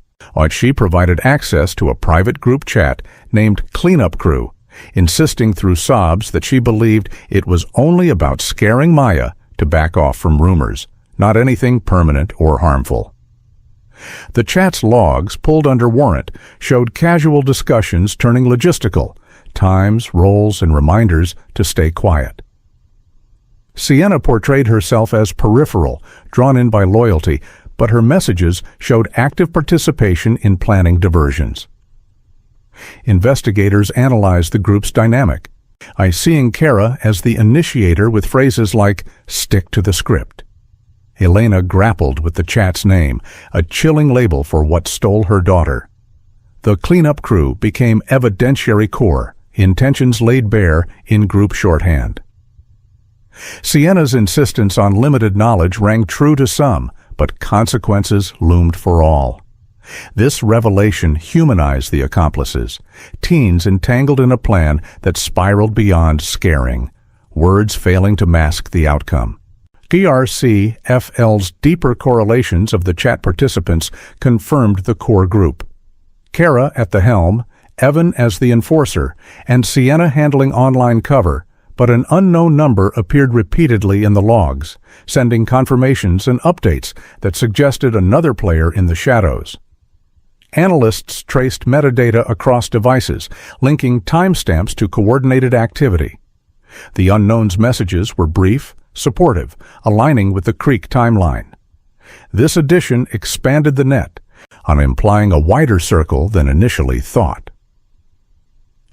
She provided access to a private group chat named Cleanup Crew, insisting through sobs that she believed it was only about scaring Maya to back off from rumors, not anything permanent or harmful. The chat's logs, pulled under warrant, showed casual discussions turning logistical, times, roles, and reminders to stay quiet. Sienna portrayed herself as peripheral, drawn in by loyalty, but her messages showed active participation in planning diversions. Investigators analyzed the group's dynamic, seeing Kara as the initiator with phrases like, "stick to the script." Elena grappled with the chat's name, a chilling label for what stole her daughter. The Cleanup Crew became evidentiary core, intentions laid bare in group shorthand. Sienna's insistence on limited knowledge rang true to some, but consequences loomed for all. This revelation humanized the accomplices, teens entangled in a plan that spiraled beyond scaring, words failing to mask the outcome. GRC-FL's deeper correlations of the chat participants confirmed the core group. Kara at the helm, Evan as the enforcer, and Sienna handling online cover, but an unknown number appeared repeatedly in the logs, sending confirmations and updates that suggested another player in the shadows. Analysts traced metadata across devices, linking timestamps to coordinated activity. The unknown's messages were brief, supportive, aligning with the Creek timeline. This addition expanded the net, implying a wider circle than initially thought.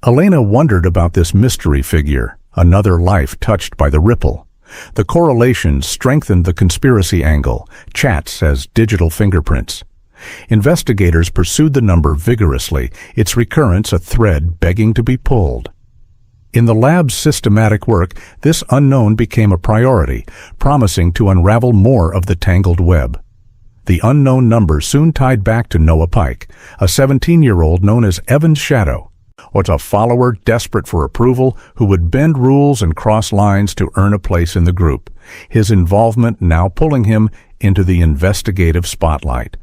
Elena wondered about this mystery figure, another life touched by the ripple. The correlations strengthened the conspiracy angle, chats as digital fingerprints. Investigators pursued the number vigorously, its recurrence a thread begging to be pulled. In the lab's systematic work, this unknown became a priority, promising to unravel more of the tangled web. The unknown number soon tied back to Noah Pike, a 17-year-old known as Evan's Shadow, was a follower desperate for approval who would bend rules and cross lines to earn a place in the group, his involvement now pulling him into the investigative spotlight.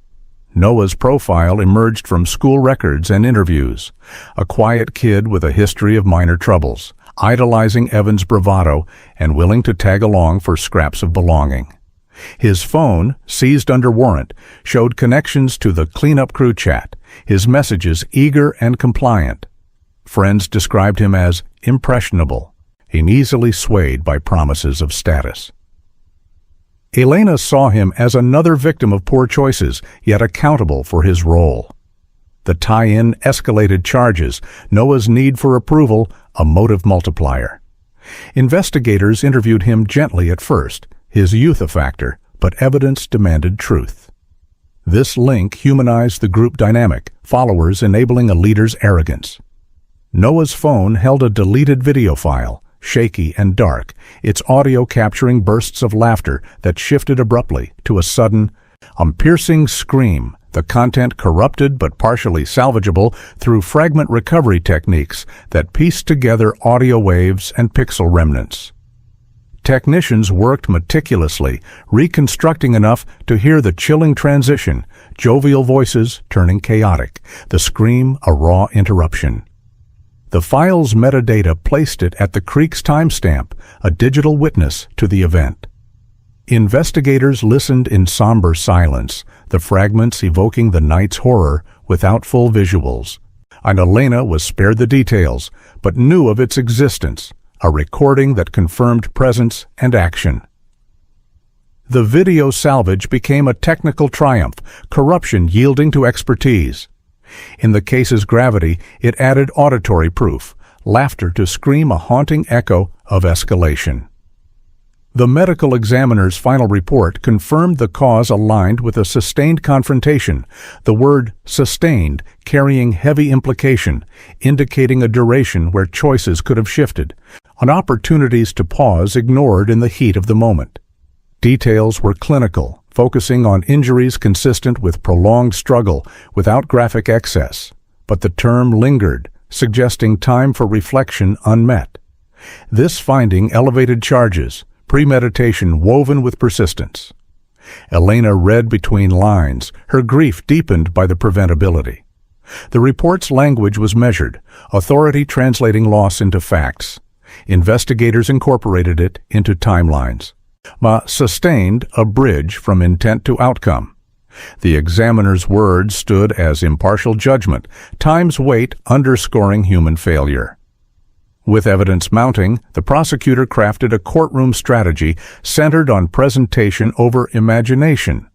Noah's profile emerged from school records and interviews, a quiet kid with a history of minor troubles, idolizing Evan's bravado and willing to tag along for scraps of belonging. His phone, seized under warrant, showed connections to the cleanup crew chat, his messages eager and compliant. Friends described him as impressionable and easily swayed by promises of status. Elena saw him as another victim of poor choices, yet accountable for his role. The tie-in escalated charges, Noah's need for approval, a motive multiplier. Investigators interviewed him gently at first, his youth a factor, but evidence demanded truth. This link humanized the group dynamic, followers enabling a leader's arrogance. Noah's phone held a deleted video file, shaky and dark, its audio capturing bursts of laughter that shifted abruptly to a sudden, piercing scream, the content corrupted but partially salvageable through fragment recovery techniques that pieced together audio waves and pixel remnants. Technicians worked meticulously, reconstructing enough to hear the chilling transition, jovial voices turning chaotic, the scream a raw interruption. The file's metadata placed it at the Creek's timestamp, a digital witness to the event. Investigators listened in somber silence, the fragments evoking the night's horror without full visuals. And Elena was spared the details, but knew of its existence, a recording that confirmed presence and action. The video salvage became a technical triumph, corruption yielding to expertise. In the case's gravity, it added auditory proof, laughter to scream a haunting echo of escalation. The medical examiner's final report confirmed the cause aligned with a sustained confrontation, the word sustained carrying heavy implication, indicating a duration where choices could have shifted, on opportunities to pause ignored in the heat of the moment. Details were clinical, focusing on injuries consistent with prolonged struggle without graphic excess, but the term lingered, suggesting time for reflection unmet. This finding elevated charges, premeditation woven with persistence. Elena read between lines, her grief deepened by the preventability. The report's language was measured, authority translating loss into facts. Investigators incorporated it into timelines. Sustained a bridge from intent to outcome. The examiner's words stood as impartial judgment, time's weight underscoring human failure. With evidence mounting, the prosecutor crafted a courtroom strategy centered on presentation over imagination.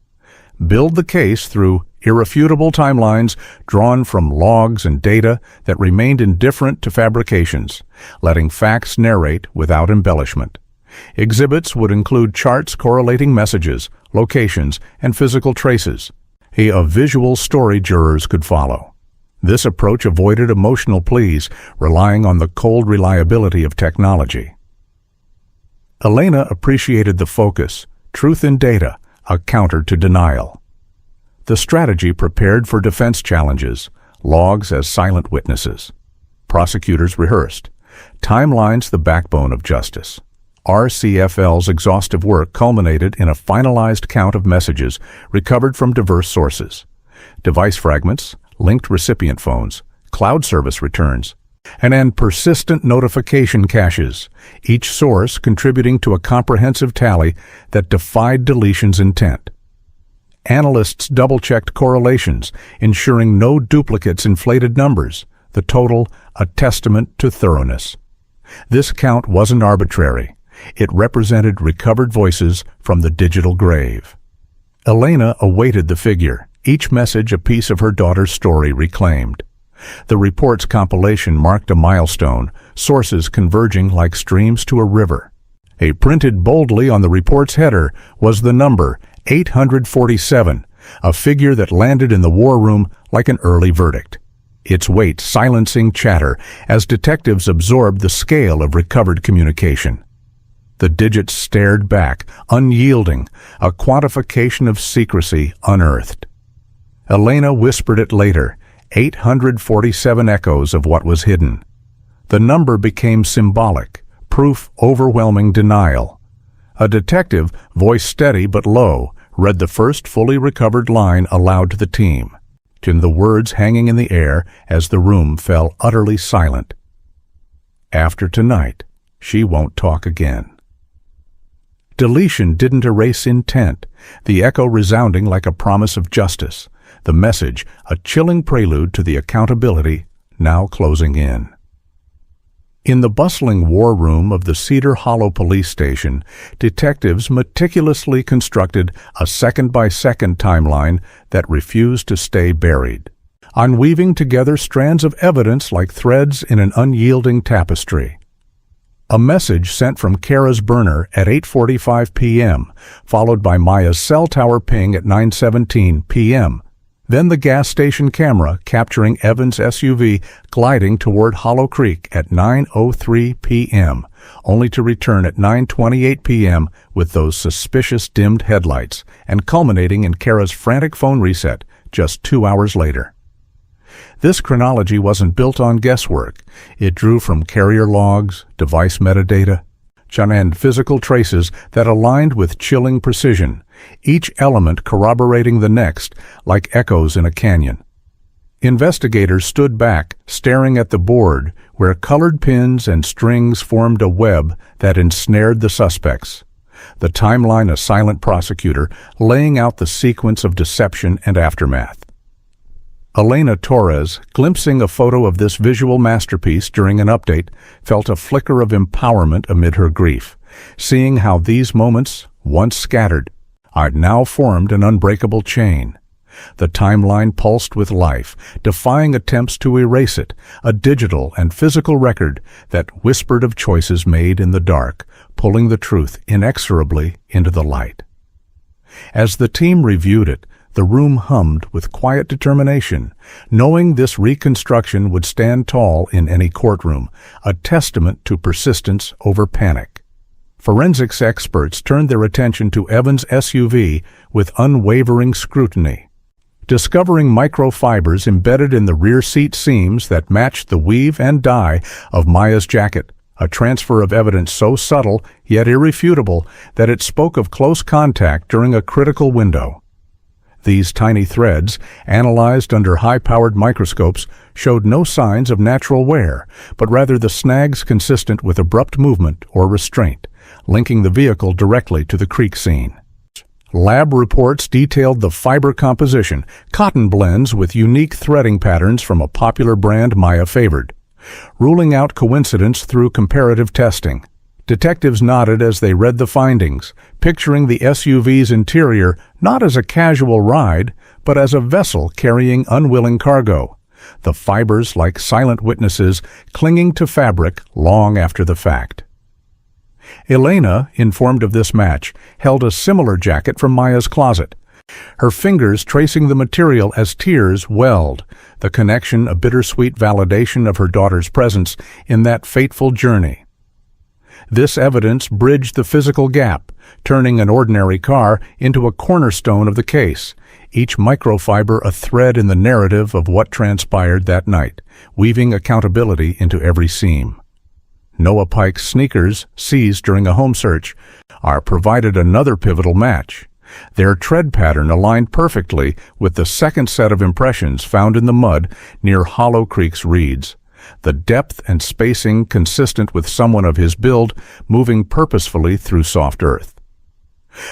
Build the case through irrefutable timelines drawn from logs and data that remained indifferent to fabrications, letting facts narrate without embellishment. Exhibits would include charts correlating messages, locations, and physical traces, a visual story jurors could follow. This approach avoided emotional pleas, relying on the cold reliability of technology. Elena appreciated the focus, truth in data, a counter to denial. The strategy prepared for defense challenges, logs as silent witnesses. Prosecutors rehearsed. Timelines the backbone of justice. RCFL's exhaustive work culminated in a finalized count of messages recovered from diverse sources. Device fragments, linked recipient phones, cloud service returns, and persistent notification caches, each source contributing to a comprehensive tally that defied deletion's intent. Analysts double-checked correlations, ensuring no duplicates inflated numbers, the total a testament to thoroughness. This count wasn't arbitrary. It represented recovered voices from the digital grave. Elena awaited the figure, each message a piece of her daughter's story reclaimed. The report's compilation marked a milestone, sources converging like streams to a river. Printed boldly on the report's header was the number 847, a figure that landed in the war room like an early verdict. Its weight silencing chatter as detectives absorbed the scale of recovered communication. The digits stared back, unyielding, a quantification of secrecy unearthed. Elena whispered it later, 847 echoes of what was hidden. The number became symbolic, proof overwhelming denial. A detective, voice steady but low, read the first fully recovered line aloud to the team, the words hanging in the air as the room fell utterly silent. After tonight, she won't talk again. Deletion didn't erase intent, the echo resounding like a promise of justice, the message a chilling prelude to the accountability now closing in. In the bustling war room of the Cedar Hollow police station, detectives meticulously constructed a second-by-second timeline that refused to stay buried, unweaving together strands of evidence like threads in an unyielding tapestry. A message sent from Kara's burner at 8:45 p.m., followed by Maya's cell tower ping at 9:17 p.m., then the gas station camera capturing Evan's SUV gliding toward Hollow Creek at 9:03 p.m., only to return at 9:28 p.m. with those suspicious dimmed headlights, and culminating in Kara's frantic phone reset just 2 hours later. This chronology wasn't built on guesswork. It drew from carrier logs, device metadata, and physical traces that aligned with chilling precision, each element corroborating the next like echoes in a canyon. Investigators stood back, staring at the board where colored pins and strings formed a web that ensnared the suspects. The timeline a silent prosecutor laying out the sequence of deception and aftermath. Elena Torres, glimpsing a photo of this visual masterpiece during an update, felt a flicker of empowerment amid her grief, seeing how these moments, once scattered, are now formed an unbreakable chain. The timeline pulsed with life, defying attempts to erase it, a digital and physical record that whispered of choices made in the dark, pulling the truth inexorably into the light. As the team reviewed it, the room hummed with quiet determination, knowing this reconstruction would stand tall in any courtroom, a testament to persistence over panic. Forensics experts turned their attention to Evan's SUV with unwavering scrutiny, discovering microfibers embedded in the rear seat seams that matched the weave and dye of Maya's jacket, a transfer of evidence so subtle yet irrefutable that it spoke of close contact during a critical window. These tiny threads, analyzed under high-powered microscopes, showed no signs of natural wear, but rather the snags consistent with abrupt movement or restraint, linking the vehicle directly to the creek scene. Lab reports detailed the fiber composition, cotton blends with unique threading patterns from a popular brand Maya favored. Ruling out coincidence through comparative testing, detectives nodded as they read the findings, picturing the SUV's interior not as a casual ride, but as a vessel carrying unwilling cargo, the fibers like silent witnesses clinging to fabric long after the fact. Elena, informed of this match, held a similar jacket from Maya's closet, her fingers tracing the material as tears welled, the connection a bittersweet validation of her daughter's presence in that fateful journey. This evidence bridged the physical gap, turning an ordinary car into a cornerstone of the case, each microfiber a thread in the narrative of what transpired that night, weaving accountability into every seam. Noah Pike's sneakers, seized during a home search, are provided another pivotal match. Their tread pattern aligned perfectly with the second set of impressions found in the mud near Hollow Creek's reeds, the depth and spacing consistent with someone of his build moving purposefully through soft earth.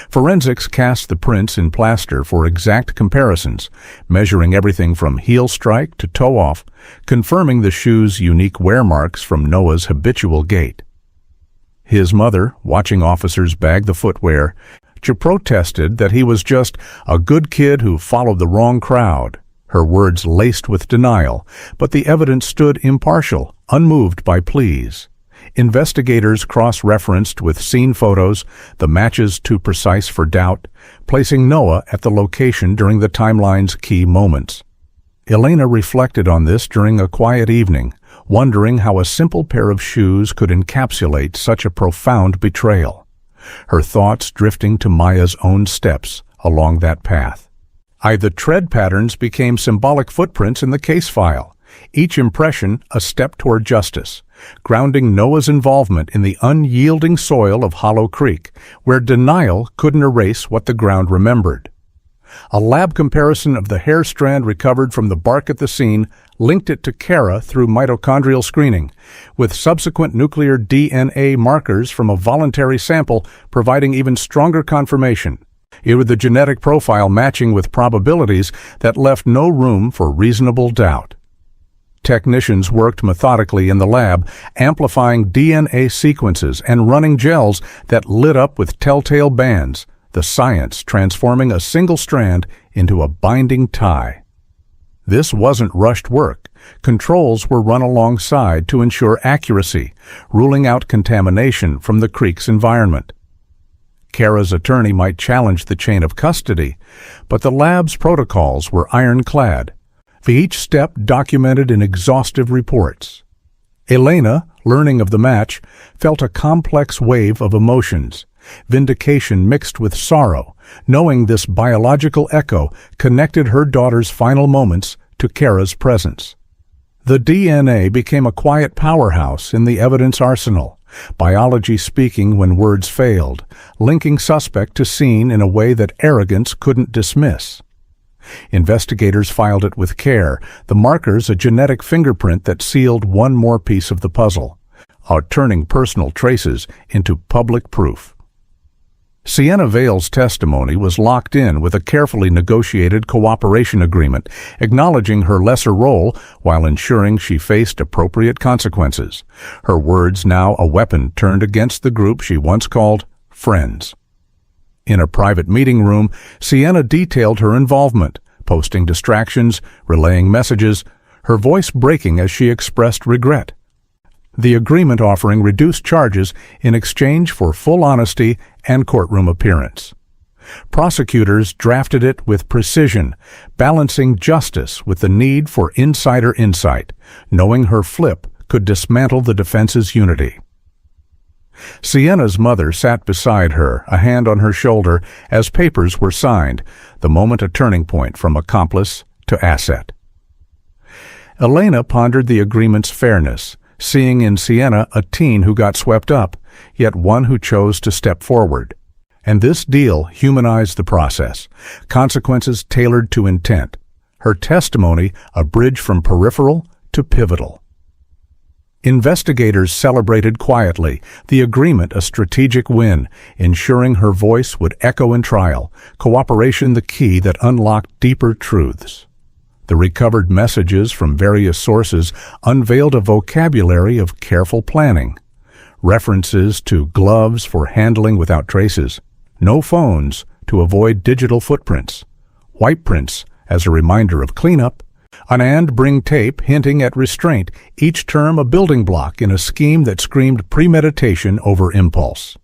Forensics cast the prints in plaster for exact comparisons, measuring everything from heel strike to toe off, confirming the shoe's unique wear marks from Noah's habitual gait. His mother, watching officers bag the footwear, protested that he was just a good kid who followed the wrong crowd, her words laced with denial, but the evidence stood impartial, unmoved by pleas. Investigators cross-referenced with scene photos, the matches too precise for doubt, placing Noah at the location during the timeline's key moments. Elena reflected on this during a quiet evening, wondering how a simple pair of shoes could encapsulate such a profound betrayal. Her thoughts drifting to Maya's own steps along that path. The tread patterns became symbolic footprints in the case file, each impression a step toward justice, grounding Noah's involvement in the unyielding soil of Hollow Creek, where denial couldn't erase what the ground remembered. A lab comparison of the hair strand recovered from the bark at the scene linked it to Kara through mitochondrial screening, with subsequent nuclear DNA markers from a voluntary sample providing even stronger confirmation. It was the genetic profile matching with probabilities that left no room for reasonable doubt. Technicians worked methodically in the lab, amplifying DNA sequences and running gels that lit up with telltale bands, the science transforming a single strand into a binding tie. This wasn't rushed work. Controls were run alongside to ensure accuracy, ruling out contamination from the creek's environment. Kara's attorney might challenge the chain of custody, but the lab's protocols were ironclad, each step documented in exhaustive reports. Elena, learning of the match, felt a complex wave of emotions, vindication mixed with sorrow, knowing this biological echo connected her daughter's final moments to Kara's presence. The DNA became a quiet powerhouse in the evidence arsenal, biology speaking when words failed, linking suspect to scene in a way that arrogance couldn't dismiss. Investigators filed it with care, the markers a genetic fingerprint that sealed one more piece of the puzzle, turning personal traces into public proof. Sienna Vale's testimony was locked in with a carefully negotiated cooperation agreement, acknowledging her lesser role while ensuring she faced appropriate consequences, her words now a weapon turned against the group she once called friends. In a private meeting room, Sienna detailed her involvement, posting distractions, relaying messages, her voice breaking as she expressed regret. The agreement offering reduced charges in exchange for full honesty and courtroom appearance. Prosecutors drafted it with precision, balancing justice with the need for insider insight, knowing her flip could dismantle the defense's unity. Sienna's mother sat beside her, a hand on her shoulder, as papers were signed, the moment a turning point from accomplice to asset. Elena pondered the agreement's fairness, seeing in Sienna a teen who got swept up, yet one who chose to step forward. And this deal humanized the process, consequences tailored to intent, her testimony a bridge from peripheral to pivotal. Investigators celebrated quietly, the agreement a strategic win, ensuring her voice would echo in trial, cooperation the key that unlocked deeper truths. The recovered messages from various sources unveiled a vocabulary of careful planning. References to gloves for handling without traces, no phones to avoid digital footprints, wipe prints as a reminder of cleanup, and bring tape hinting at restraint, each term a building block in a scheme that screamed premeditation over impulse.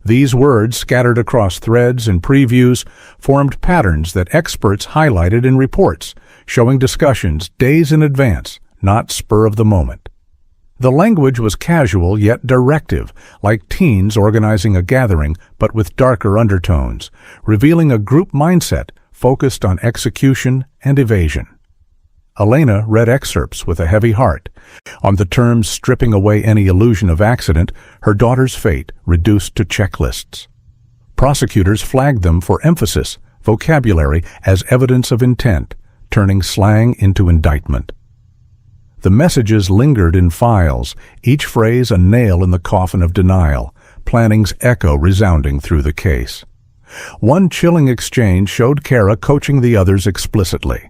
These words, scattered across threads and previews, formed patterns that experts highlighted in reports, showing discussions days in advance, not spur of the moment. The language was casual yet directive, like teens organizing a gathering but with darker undertones, revealing a group mindset focused on execution and evasion. Elena read excerpts with a heavy heart. On the terms stripping away any illusion of accident, her daughter's fate reduced to checklists. Prosecutors flagged them for emphasis, vocabulary as evidence of intent, turning slang into indictment. The messages lingered in files, each phrase a nail in the coffin of denial, planning's echo resounding through the case. One chilling exchange showed Kara coaching the others explicitly.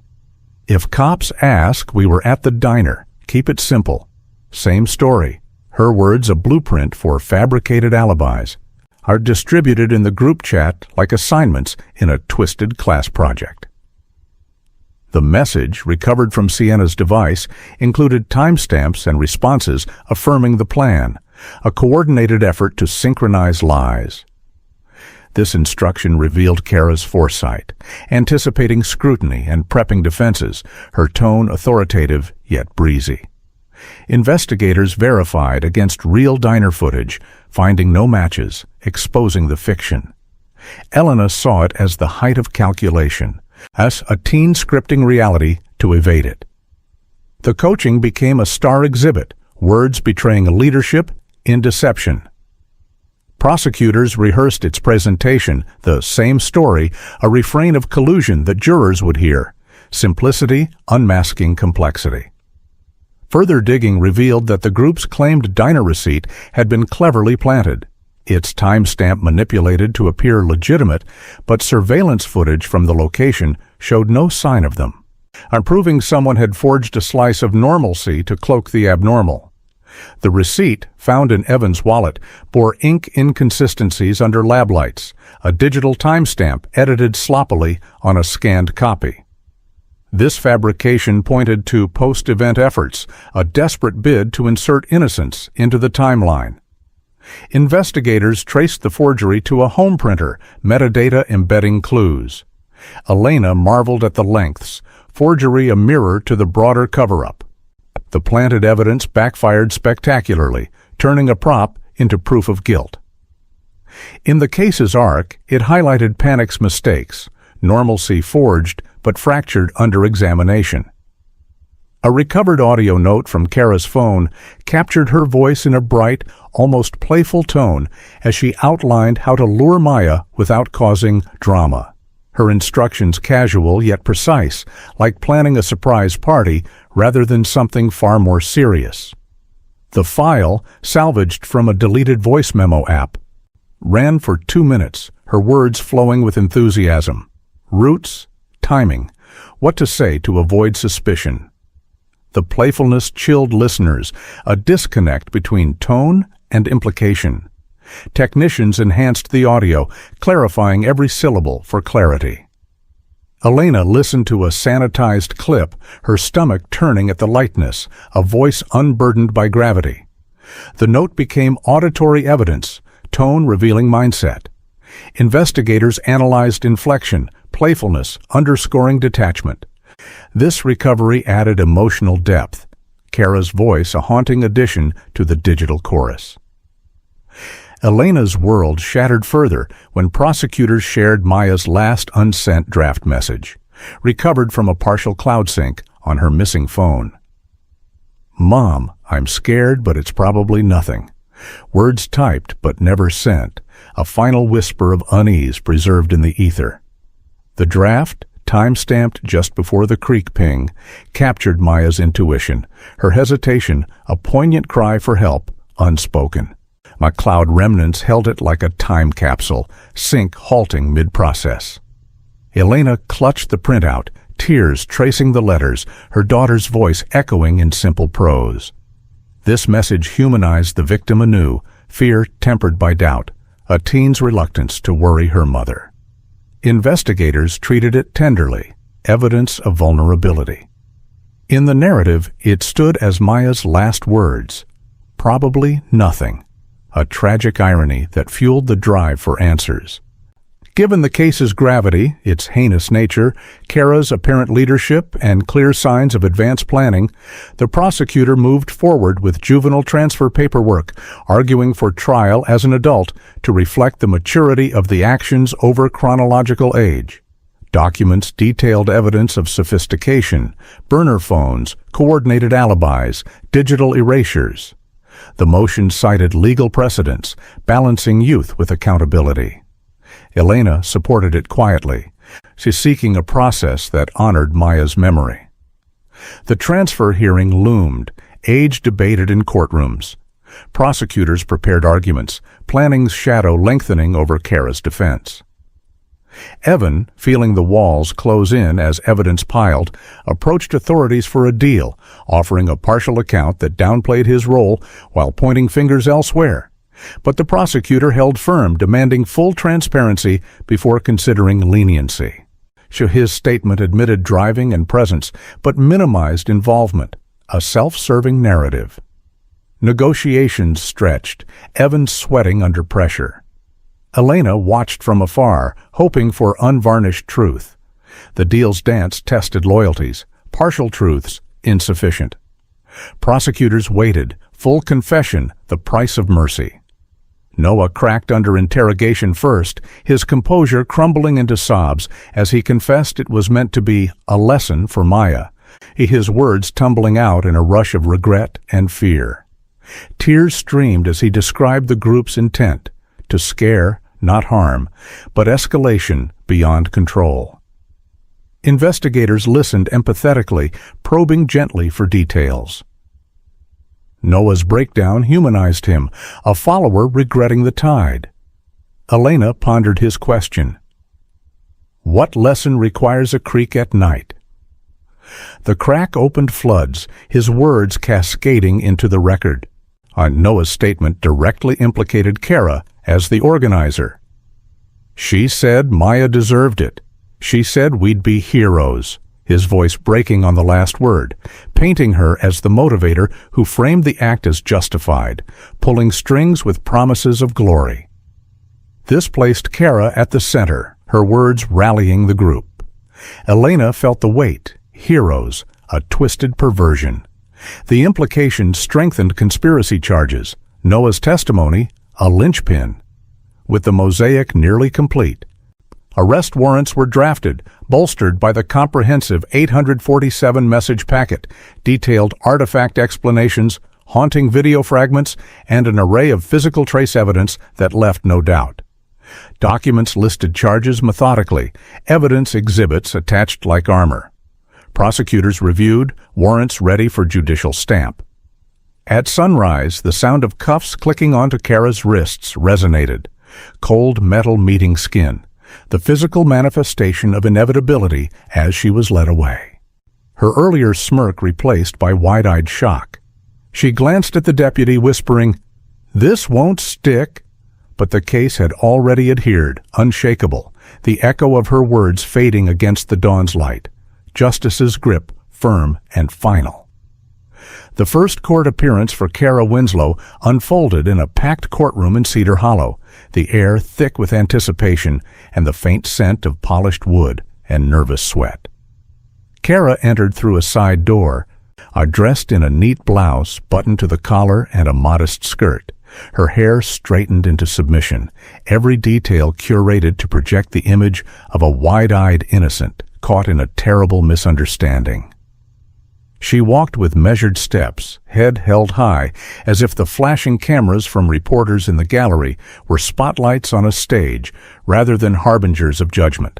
"If cops ask, we were at the diner. Keep it simple." Same story. Her words a blueprint for fabricated alibis, are distributed in the group chat like assignments in a twisted class project. The message, recovered from Sienna's device, included timestamps and responses affirming the plan, a coordinated effort to synchronize lies. This instruction revealed Kara's foresight, anticipating scrutiny and prepping defenses, her tone authoritative yet breezy. Investigators verified against real diner footage, finding no matches, exposing the fiction. Elena saw it as the height of calculation, as a teen scripting reality to evade it. The coaching became a star exhibit, words betraying leadership in deception. Prosecutors rehearsed its presentation, the same story, a refrain of collusion that jurors would hear, simplicity unmasking complexity. Further digging revealed that the group's claimed diner receipt had been cleverly planted, its timestamp manipulated to appear legitimate, but surveillance footage from the location showed no sign of them, proving someone had forged a slice of normalcy to cloak the abnormal. The receipt, found in Evan's wallet, bore ink inconsistencies under lab lights, a digital timestamp edited sloppily on a scanned copy. This fabrication pointed to post-event efforts, a desperate bid to insert innocence into the timeline. Investigators traced the forgery to a home printer, metadata embedding clues. Elena marveled at the lengths, forgery a mirror to the broader cover-up. The planted evidence backfired spectacularly, turning a prop into proof of guilt. In the case's arc, it highlighted Panic's mistakes, normalcy forged but fractured under examination. A recovered audio note from Kara's phone captured her voice in a bright, almost playful tone as she outlined how to lure Maya without causing drama. Her instructions casual yet precise, like planning a surprise party rather than something far more serious. The file, salvaged from a deleted voice memo app, ran for 2 minutes, her words flowing with enthusiasm. Roots, timing, what to say to avoid suspicion. The playfulness chilled listeners, a disconnect between tone and implication. Technicians enhanced the audio, clarifying every syllable for clarity. Elena listened to a sanitized clip, her stomach turning at the lightness, a voice unburdened by gravity. The note became auditory evidence, tone revealing mindset. Investigators analyzed inflection, playfulness, underscoring detachment. This recovery added emotional depth, Kara's voice a haunting addition to the digital chorus. Elena's world shattered further when prosecutors shared Maya's last unsent draft message, recovered from a partial cloud sync on her missing phone. "Mom, I'm scared, but it's probably nothing." Words typed but never sent, a final whisper of unease preserved in the ether. The draft, time-stamped just before the creek ping, captured Maya's intuition, her hesitation a poignant cry for help, unspoken. McCloud remnants held it like a time capsule, sync halting mid-process. Elena clutched the printout, tears tracing the letters, her daughter's voice echoing in simple prose. This message humanized the victim anew, fear tempered by doubt, a teen's reluctance to worry her mother. Investigators treated it tenderly, evidence of vulnerability. In the narrative, it stood as Maya's last words, probably nothing, a tragic irony that fueled the drive for answers. Given the case's gravity, its heinous nature, Kara's apparent leadership, and clear signs of advanced planning, the prosecutor moved forward with juvenile transfer paperwork, arguing for trial as an adult to reflect the maturity of the actions over chronological age. Documents detailed evidence of sophistication, burner phones, coordinated alibis, digital erasures. The motion cited legal precedents, balancing youth with accountability. Elena supported it quietly. She's seeking a process that honored Maya's memory. The transfer hearing loomed, age debated in courtrooms. Prosecutors prepared arguments, planning's shadow lengthening over Kara's defense. Evan, feeling the walls close in as evidence piled, approached authorities for a deal, offering a partial account that downplayed his role while pointing fingers elsewhere. But the prosecutor held firm, demanding full transparency before considering leniency. His statement admitted driving and presence, but minimized involvement, a self-serving narrative. Negotiations stretched, Evan sweating under pressure. Elena watched from afar, hoping for unvarnished truth. The deal's dance tested loyalties, partial truths insufficient. Prosecutors waited, full confession, the price of mercy. Noah cracked under interrogation first, his composure crumbling into sobs as he confessed it was meant to be a lesson for Maya, his words tumbling out in a rush of regret and fear. Tears streamed as he described the group's intent, to scare, not harm, but escalation beyond control. Investigators listened empathetically, probing gently for details. Noah's breakdown humanized him, a follower regretting the tide. Elena pondered his question. What lesson requires a creek at night? The crack opened floods, his words cascading into the record. Noah's statement directly implicated Kara as the organizer. She said Maya deserved it. She said we'd be heroes, his voice breaking on the last word, painting her as the motivator who framed the act as justified, pulling strings with promises of glory. This placed Kara at the center, her words rallying the group. Elena felt the weight, heroes, a twisted perversion. The implication strengthened conspiracy charges, Noah's testimony a linchpin. With the mosaic nearly complete, arrest warrants were drafted, bolstered by the comprehensive 847-message packet, detailed artifact explanations, haunting video fragments, and an array of physical trace evidence that left no doubt. Documents listed charges methodically, evidence exhibits attached like armor. Prosecutors reviewed, warrants ready for judicial stamp. At sunrise, the sound of cuffs clicking onto Kara's wrists resonated. Cold metal meeting skin, the physical manifestation of inevitability as she was led away. Her earlier smirk replaced by wide-eyed shock. She glanced at the deputy, whispering, "This won't stick." But the case had already adhered, unshakable, the echo of her words fading against the dawn's light. Justice's grip, firm and final. The first court appearance for Kara Winslow unfolded in a packed courtroom in Cedar Hollow, the air thick with anticipation and the faint scent of polished wood and nervous sweat. Kara entered through a side door, dressed in a neat blouse buttoned to the collar and a modest skirt, her hair straightened into submission, every detail curated to project the image of a wide-eyed innocent caught in a terrible misunderstanding. She walked with measured steps, head held high, as if the flashing cameras from reporters in the gallery were spotlights on a stage rather than harbingers of judgment.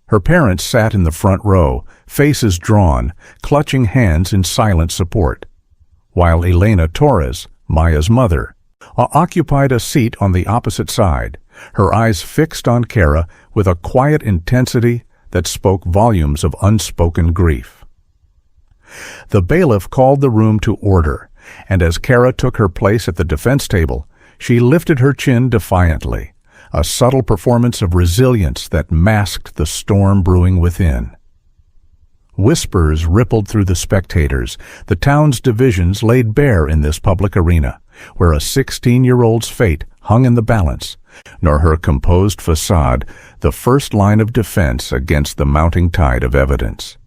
Her parents sat in the front row, faces drawn, clutching hands in silent support, while Elena Torres, Maya's mother, occupied a seat on the opposite side, her eyes fixed on Kara with a quiet intensity that spoke volumes of unspoken grief. The bailiff called the room to order, and as Kara took her place at the defense table, she lifted her chin defiantly, a subtle performance of resilience that masked the storm brewing within. Whispers rippled through the spectators, the town's divisions laid bare in this public arena, where a 16-year-old's fate hung in the balance, nor her composed facade the first line of defense against the mounting tide of evidence.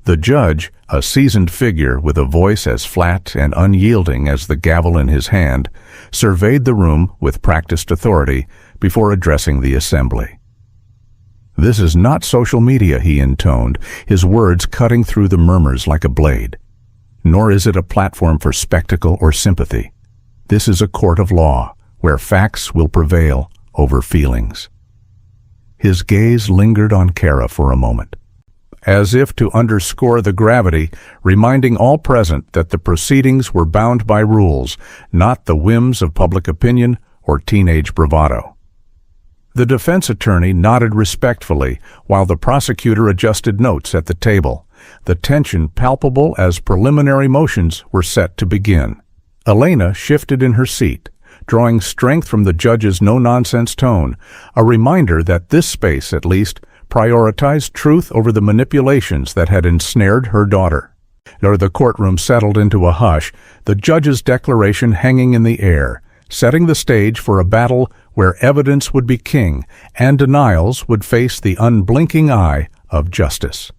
The judge, a seasoned figure with a voice as flat and unyielding as the gavel in his hand, surveyed the room with practiced authority before addressing the assembly. "This is not social media," he intoned, his words cutting through the murmurs like a blade. "Nor is it a platform for spectacle or sympathy. This is a court of law, where facts will prevail over feelings." His gaze lingered on Kara for a moment, as if to underscore the gravity, reminding all present that the proceedings were bound by rules, not the whims of public opinion or teenage bravado. The defense attorney nodded respectfully while the prosecutor adjusted notes at the table, the tension palpable as preliminary motions were set to begin. Elena shifted in her seat, drawing strength from the judge's no-nonsense tone, a reminder that this space, at least, prioritized truth over the manipulations that had ensnared her daughter. The courtroom settled into a hush, the judge's declaration hanging in the air, setting the stage for a battle where evidence would be king and denials would face the unblinking eye of justice.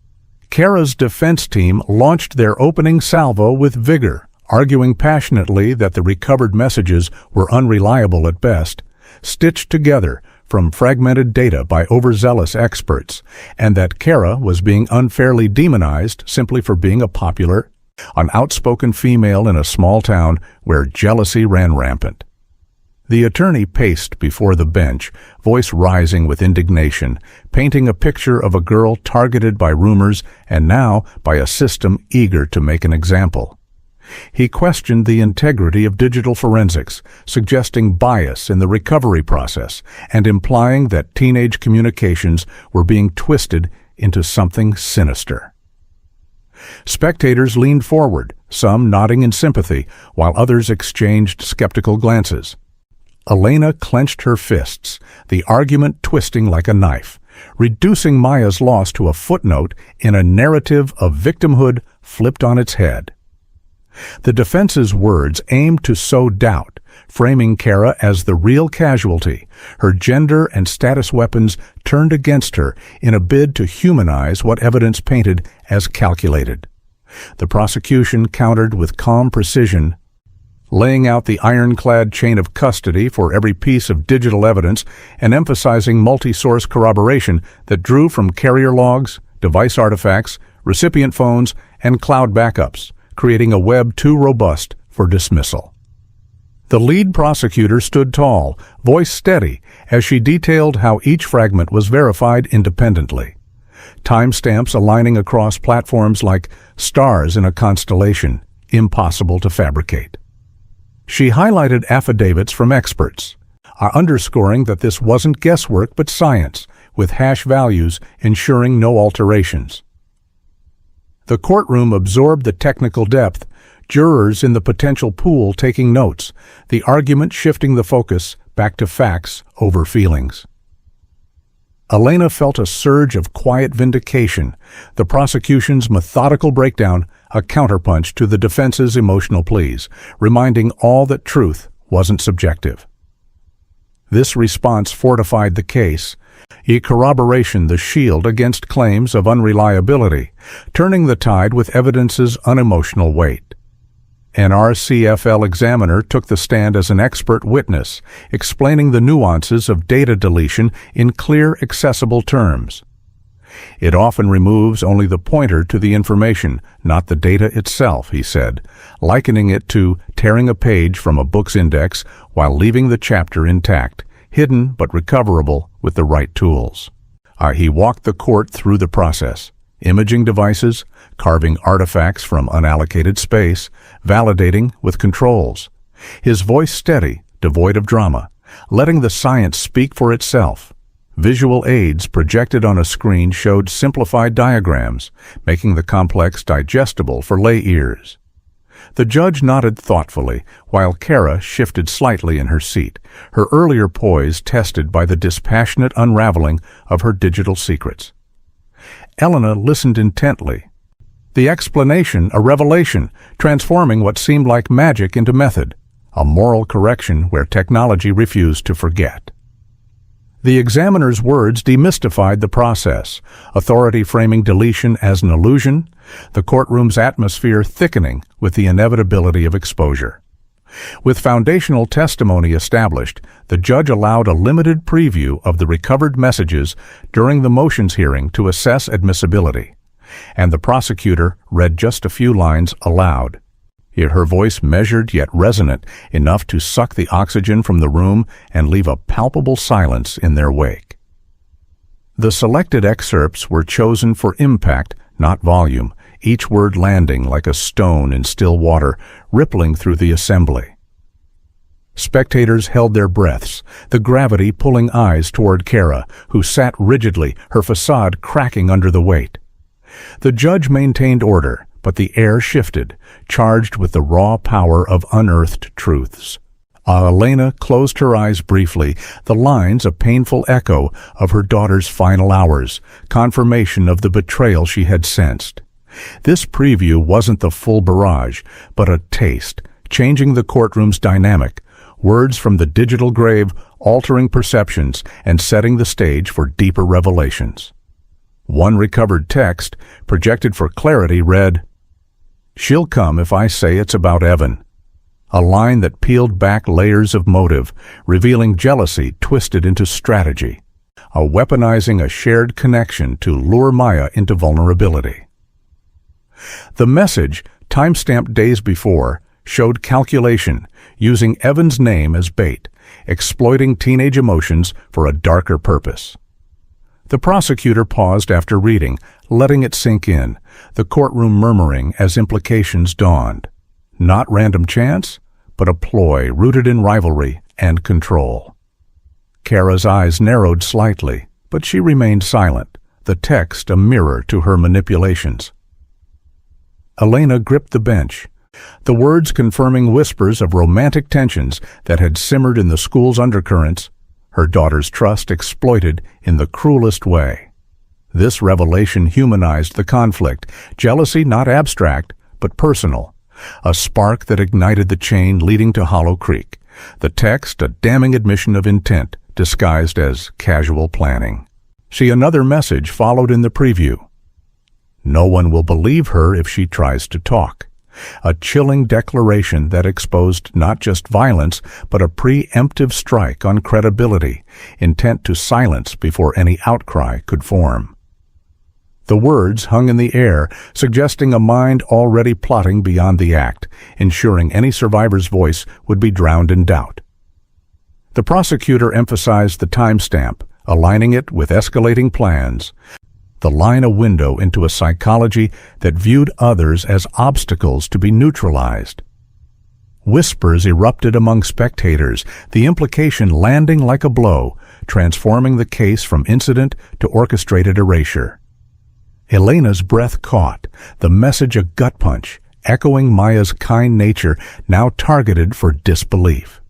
Kara's defense team launched their opening salvo with vigor, arguing passionately that the recovered messages were unreliable at best, stitched together from fragmented data by overzealous experts, and that Kara was being unfairly demonized simply for being an outspoken female in a small town where jealousy ran rampant. The attorney paced before the bench, voice rising with indignation, painting a picture of a girl targeted by rumors and now by a system eager to make an example. He questioned the integrity of digital forensics, suggesting bias in the recovery process and implying that teenage communications were being twisted into something sinister. Spectators leaned forward, some nodding in sympathy, while others exchanged skeptical glances. Elena clenched her fists, the argument twisting like a knife, reducing Maya's loss to a footnote in a narrative of victimhood flipped on its head. The defense's words aimed to sow doubt, framing Kara as the real casualty, her gender and status weapons turned against her in a bid to humanize what evidence painted as calculated. The prosecution countered with calm precision, laying out the ironclad chain of custody for every piece of digital evidence and emphasizing multi-source corroboration that drew from carrier logs, device artifacts, recipient phones, and cloud backups, creating a web too robust for dismissal. The lead prosecutor stood tall, voice steady, as she detailed how each fragment was verified independently. Timestamps aligning across platforms like stars in a constellation, impossible to fabricate. She highlighted affidavits from experts, underscoring that this wasn't guesswork but science, with hash values ensuring no alterations. The courtroom absorbed the technical depth, jurors in the potential pool taking notes, the argument shifting the focus back to facts over feelings. Elena felt a surge of quiet vindication, the prosecution's methodical breakdown a counterpunch to the defense's emotional pleas, reminding all that truth wasn't subjective. This response fortified the case, corroboration the shield against claims of unreliability, turning the tide with evidence's unemotional weight. An RCFL examiner took the stand as an expert witness, explaining the nuances of data deletion in clear, accessible terms. It often removes only the pointer to the information, not the data itself, he said, likening it to tearing a page from a book's index while leaving the chapter intact, hidden but recoverable with the right tools. He walked the court through the process, imaging devices, carving artifacts from unallocated space, validating with controls. His voice steady, devoid of drama, letting the science speak for itself. Visual aids projected on a screen showed simplified diagrams, making the complex digestible for lay ears. The judge nodded thoughtfully, while Kara shifted slightly in her seat, her earlier poise tested by the dispassionate unraveling of her digital secrets. Elena listened intently. The explanation a revelation, transforming what seemed like magic into method, a moral correction where technology refused to forget. The examiner's words demystified the process, authority framing deletion as an illusion, the courtroom's atmosphere thickening with the inevitability of exposure. With foundational testimony established, the judge allowed a limited preview of the recovered messages during the motions hearing to assess admissibility, and the prosecutor read just a few lines aloud. Her voice measured yet resonant, enough to suck the oxygen from the room and leave a palpable silence in their wake. The selected excerpts were chosen for impact, not volume, each word landing like a stone in still water, rippling through the assembly. Spectators held their breaths, the gravity pulling eyes toward Kara, who sat rigidly, her facade cracking under the weight. The judge maintained order, but the air shifted, charged with the raw power of unearthed truths. Elena closed her eyes briefly, the lines a painful echo of her daughter's final hours, confirmation of the betrayal she had sensed. This preview wasn't the full barrage, but a taste, changing the courtroom's dynamic, words from the digital grave altering perceptions and setting the stage for deeper revelations. One recovered text, projected for clarity, read, "She'll come if I say it's about Evan." A line that peeled back layers of motive, revealing jealousy twisted into strategy, weaponizing a shared connection to lure Maya into vulnerability. The message, timestamped days before, showed calculation, using Evan's name as bait, exploiting teenage emotions for a darker purpose. The prosecutor paused after reading, letting it sink in, the courtroom murmuring as implications dawned. Not random chance, but a ploy rooted in rivalry and control. Kara's eyes narrowed slightly, but she remained silent, the text a mirror to her manipulations. Elena gripped the bench, the words confirming whispers of romantic tensions that had simmered in the school's undercurrents, her daughter's trust exploited in the cruelest way. This revelation humanized the conflict, jealousy not abstract, but personal, a spark that ignited the chain leading to Hollow Creek, the text a damning admission of intent disguised as casual planning. See, another message followed in the preview. No one will believe her if she tries to talk. A chilling declaration that exposed not just violence, but a preemptive strike on credibility, intent to silence before any outcry could form. The words hung in the air, suggesting a mind already plotting beyond the act, ensuring any survivor's voice would be drowned in doubt. The prosecutor emphasized the timestamp, aligning it with escalating plans, the line a window into a psychology that viewed others as obstacles to be neutralized. Whispers erupted among spectators, the implication landing like a blow, transforming the case from incident to orchestrated erasure. Elena's breath caught, the message a gut punch, echoing Maya's kind nature now targeted for disbelief.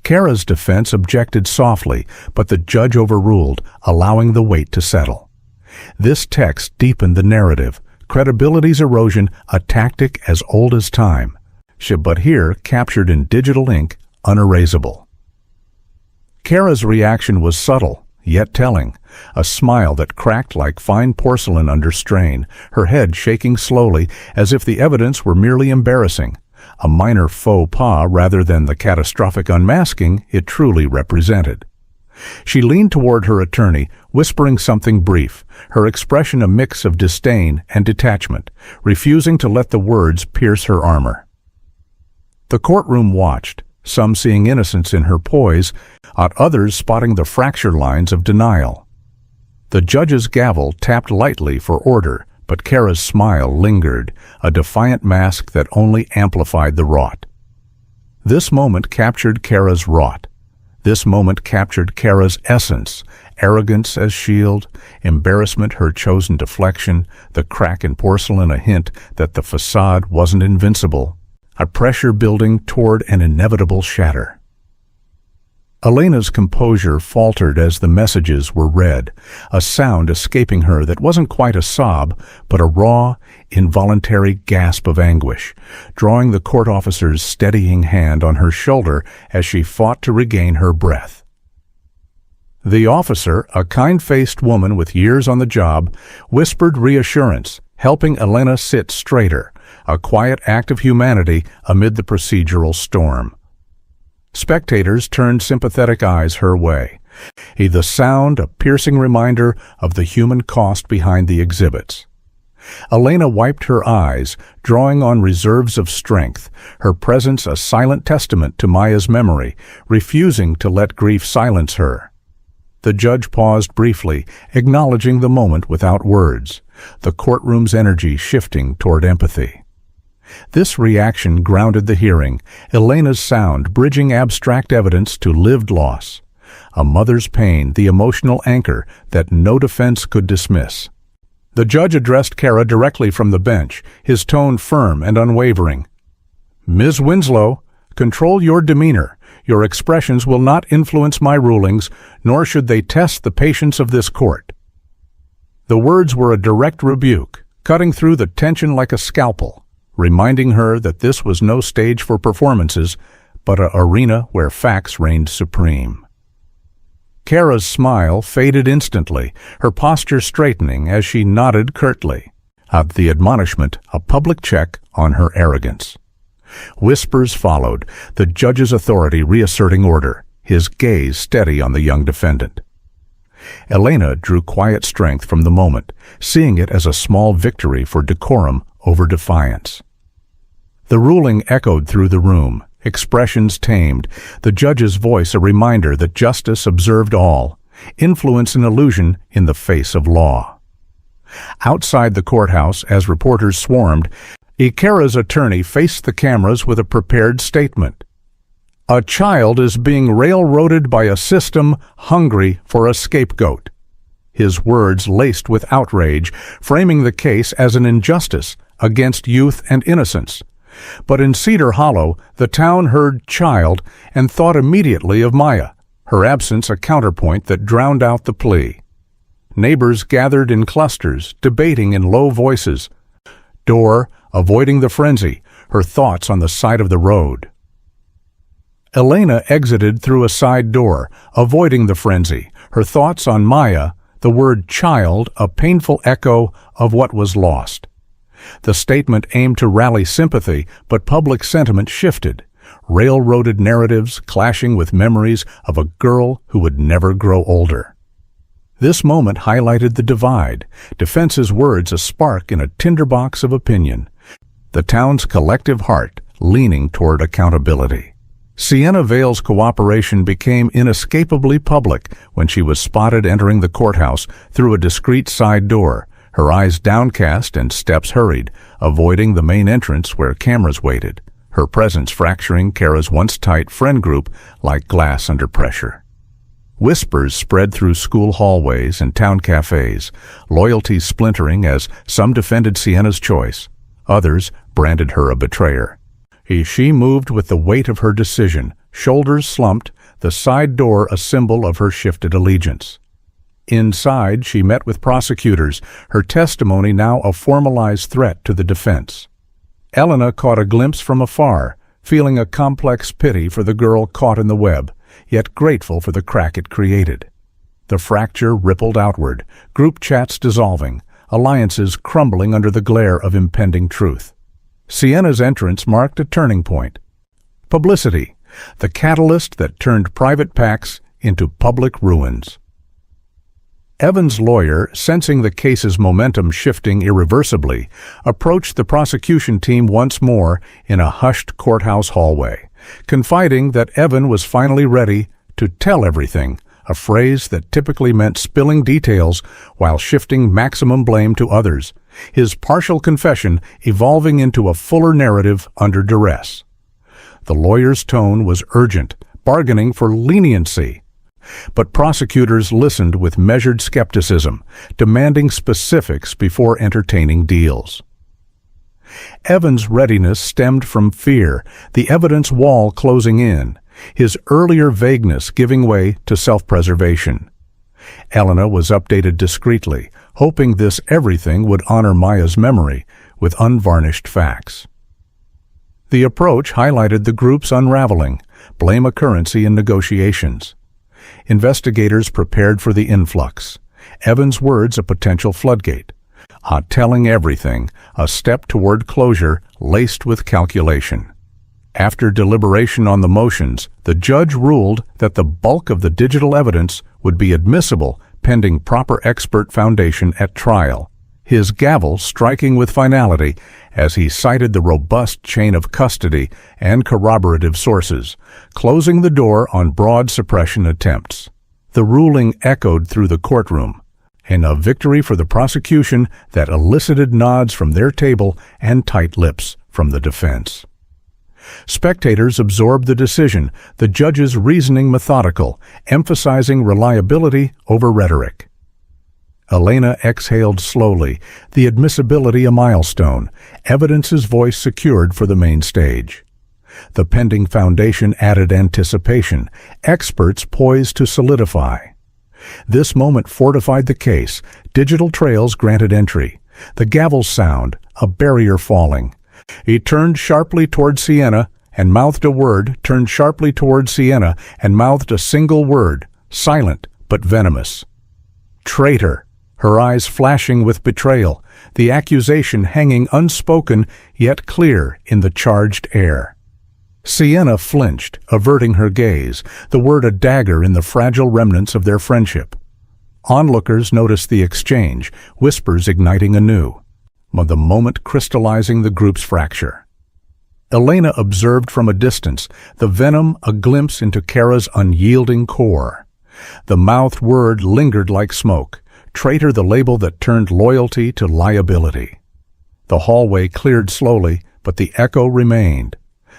Kara's defense objected softly, but the judge overruled, allowing the weight to settle. This text deepened the narrative, credibility's erosion a tactic as old as time, but here captured in digital ink, unerasable. Kara's reaction was subtle, yet telling, a smile that cracked like fine porcelain under strain, her head shaking slowly as if the evidence were merely embarrassing, a minor faux pas rather than the catastrophic unmasking it truly represented. She leaned toward her attorney, whispering something brief, her expression a mix of disdain and detachment, refusing to let the words pierce her armor. The courtroom watched, some seeing innocence in her poise, others spotting the fracture lines of denial. The judge's gavel tapped lightly for order, but Kara's smile lingered, a defiant mask that only amplified the rot. This moment captured Kara's rot. This moment captured Kara's essence, arrogance as shield, embarrassment her chosen deflection, the crack in porcelain a hint that the facade wasn't invincible, a pressure building toward an inevitable shatter. Elena's composure faltered as the messages were read, a sound escaping her that wasn't quite a sob, but a raw, involuntary gasp of anguish, drawing the court officer's steadying hand on her shoulder as she fought to regain her breath. The officer, a kind-faced woman with years on the job, whispered reassurance, helping Elena sit straighter, a quiet act of humanity amid the procedural storm. Spectators turned sympathetic eyes her way, the sound a piercing reminder of the human cost behind the exhibits. Elena wiped her eyes, drawing on reserves of strength, her presence a silent testament to Maya's memory, refusing to let grief silence her. The judge paused briefly, acknowledging the moment without words, the courtroom's energy shifting toward empathy. This reaction grounded the hearing, Elena's sound bridging abstract evidence to lived loss. A mother's pain, the emotional anchor that no defense could dismiss. The judge addressed Kara directly from the bench, his tone firm and unwavering. "Ms. Winslow, control your demeanor. Your expressions will not influence my rulings, nor should they test the patience of this court." The words were a direct rebuke, cutting through the tension like a scalpel, reminding her that this was no stage for performances, but an arena where facts reigned supreme. Kara's smile faded instantly, her posture straightening as she nodded curtly. The admonishment, a public check on her arrogance. Whispers followed, the judge's authority reasserting order, his gaze steady on the young defendant. Elena drew quiet strength from the moment, seeing it as a small victory for decorum over defiance. The ruling echoed through the room, expressions tamed, the judge's voice a reminder that justice observed all, influence an illusion in the face of law. Outside the courthouse, as reporters swarmed, Kara's attorney faced the cameras with a prepared statement. "A child is being railroaded by a system hungry for a scapegoat." His words laced with outrage, framing the case as an injustice against youth and innocence. But in Cedar Hollow, the town heard child and thought immediately of Maya, her absence a counterpoint that drowned out the plea. Neighbors gathered in clusters, debating in low voices. Dore, avoiding the frenzy, her thoughts on the side of the road. Elena exited through a side door, avoiding the frenzy, her thoughts on Maya, the word child a painful echo of what was lost. The statement aimed to rally sympathy, but public sentiment shifted, railroaded narratives clashing with memories of a girl who would never grow older. This moment highlighted the divide, defense's words a spark in a tinderbox of opinion, the town's collective heart leaning toward accountability. Sienna Vale's cooperation became inescapably public when she was spotted entering the courthouse through a discreet side door, her eyes downcast and steps hurried, avoiding the main entrance where cameras waited, her presence fracturing Kara's once tight friend group like glass under pressure. Whispers spread through school hallways and town cafes, loyalties splintering as some defended Sienna's choice, others branded her a betrayer. She moved with the weight of her decision, shoulders slumped, the side door a symbol of her shifted allegiance. Inside, she met with prosecutors, her testimony now a formalized threat to the defense. Elena caught a glimpse from afar, feeling a complex pity for the girl caught in the web, yet grateful for the crack it created. The fracture rippled outward, group chats dissolving, alliances crumbling under the glare of impending truth. Sienna's entrance marked a turning point. Publicity, the catalyst that turned private pacts into public ruins. Evan's lawyer, sensing the case's momentum shifting irreversibly, approached the prosecution team once more in a hushed courthouse hallway, confiding that Evan was finally ready to tell everything, a phrase that typically meant spilling details while shifting maximum blame to others, his partial confession evolving into a fuller narrative under duress. The lawyer's tone was urgent, bargaining for leniency. But prosecutors listened with measured skepticism, demanding specifics before entertaining deals. Evan's readiness stemmed from fear, the evidence wall closing in, his earlier vagueness giving way to self-preservation. Elena was updated discreetly, hoping this everything would honor Maya's memory with unvarnished facts. The approach highlighted the group's unraveling, blame a currency in negotiations. Investigators prepared for the influx. Evan's words a potential floodgate. Telling everything, a step toward closure laced with calculation. After deliberation on the motions, the judge ruled that the bulk of the digital evidence would be admissible pending proper expert foundation at trial, his gavel striking with finality as he cited the robust chain of custody and corroborative sources, closing the door on broad suppression attempts. The ruling echoed through the courtroom, in a victory for the prosecution that elicited nods from their table and tight lips from the defense. Spectators absorbed the decision, the judge's reasoning methodical, emphasizing reliability over rhetoric. Elena exhaled slowly, the admissibility a milestone, evidence's voice secured for the main stage. The pending foundation added anticipation, experts poised to solidify. This moment fortified the case, digital trails granted entry. The gavel's sound, a barrier falling. He turned sharply toward Sienna and mouthed a word, turned sharply toward Sienna and mouthed a single word, silent but venomous. Traitor, her eyes flashing with betrayal, the accusation hanging unspoken yet clear in the charged air. Sienna flinched, averting her gaze, the word a dagger in the fragile remnants of their friendship. Onlookers noticed the exchange, whispers igniting anew, the moment crystallizing the group's fracture. Elena observed from a distance, the venom a glimpse into Kara's unyielding core. The mouthed word lingered like smoke, traitor the label that turned loyalty to liability. The hallway cleared slowly, but the echo remained.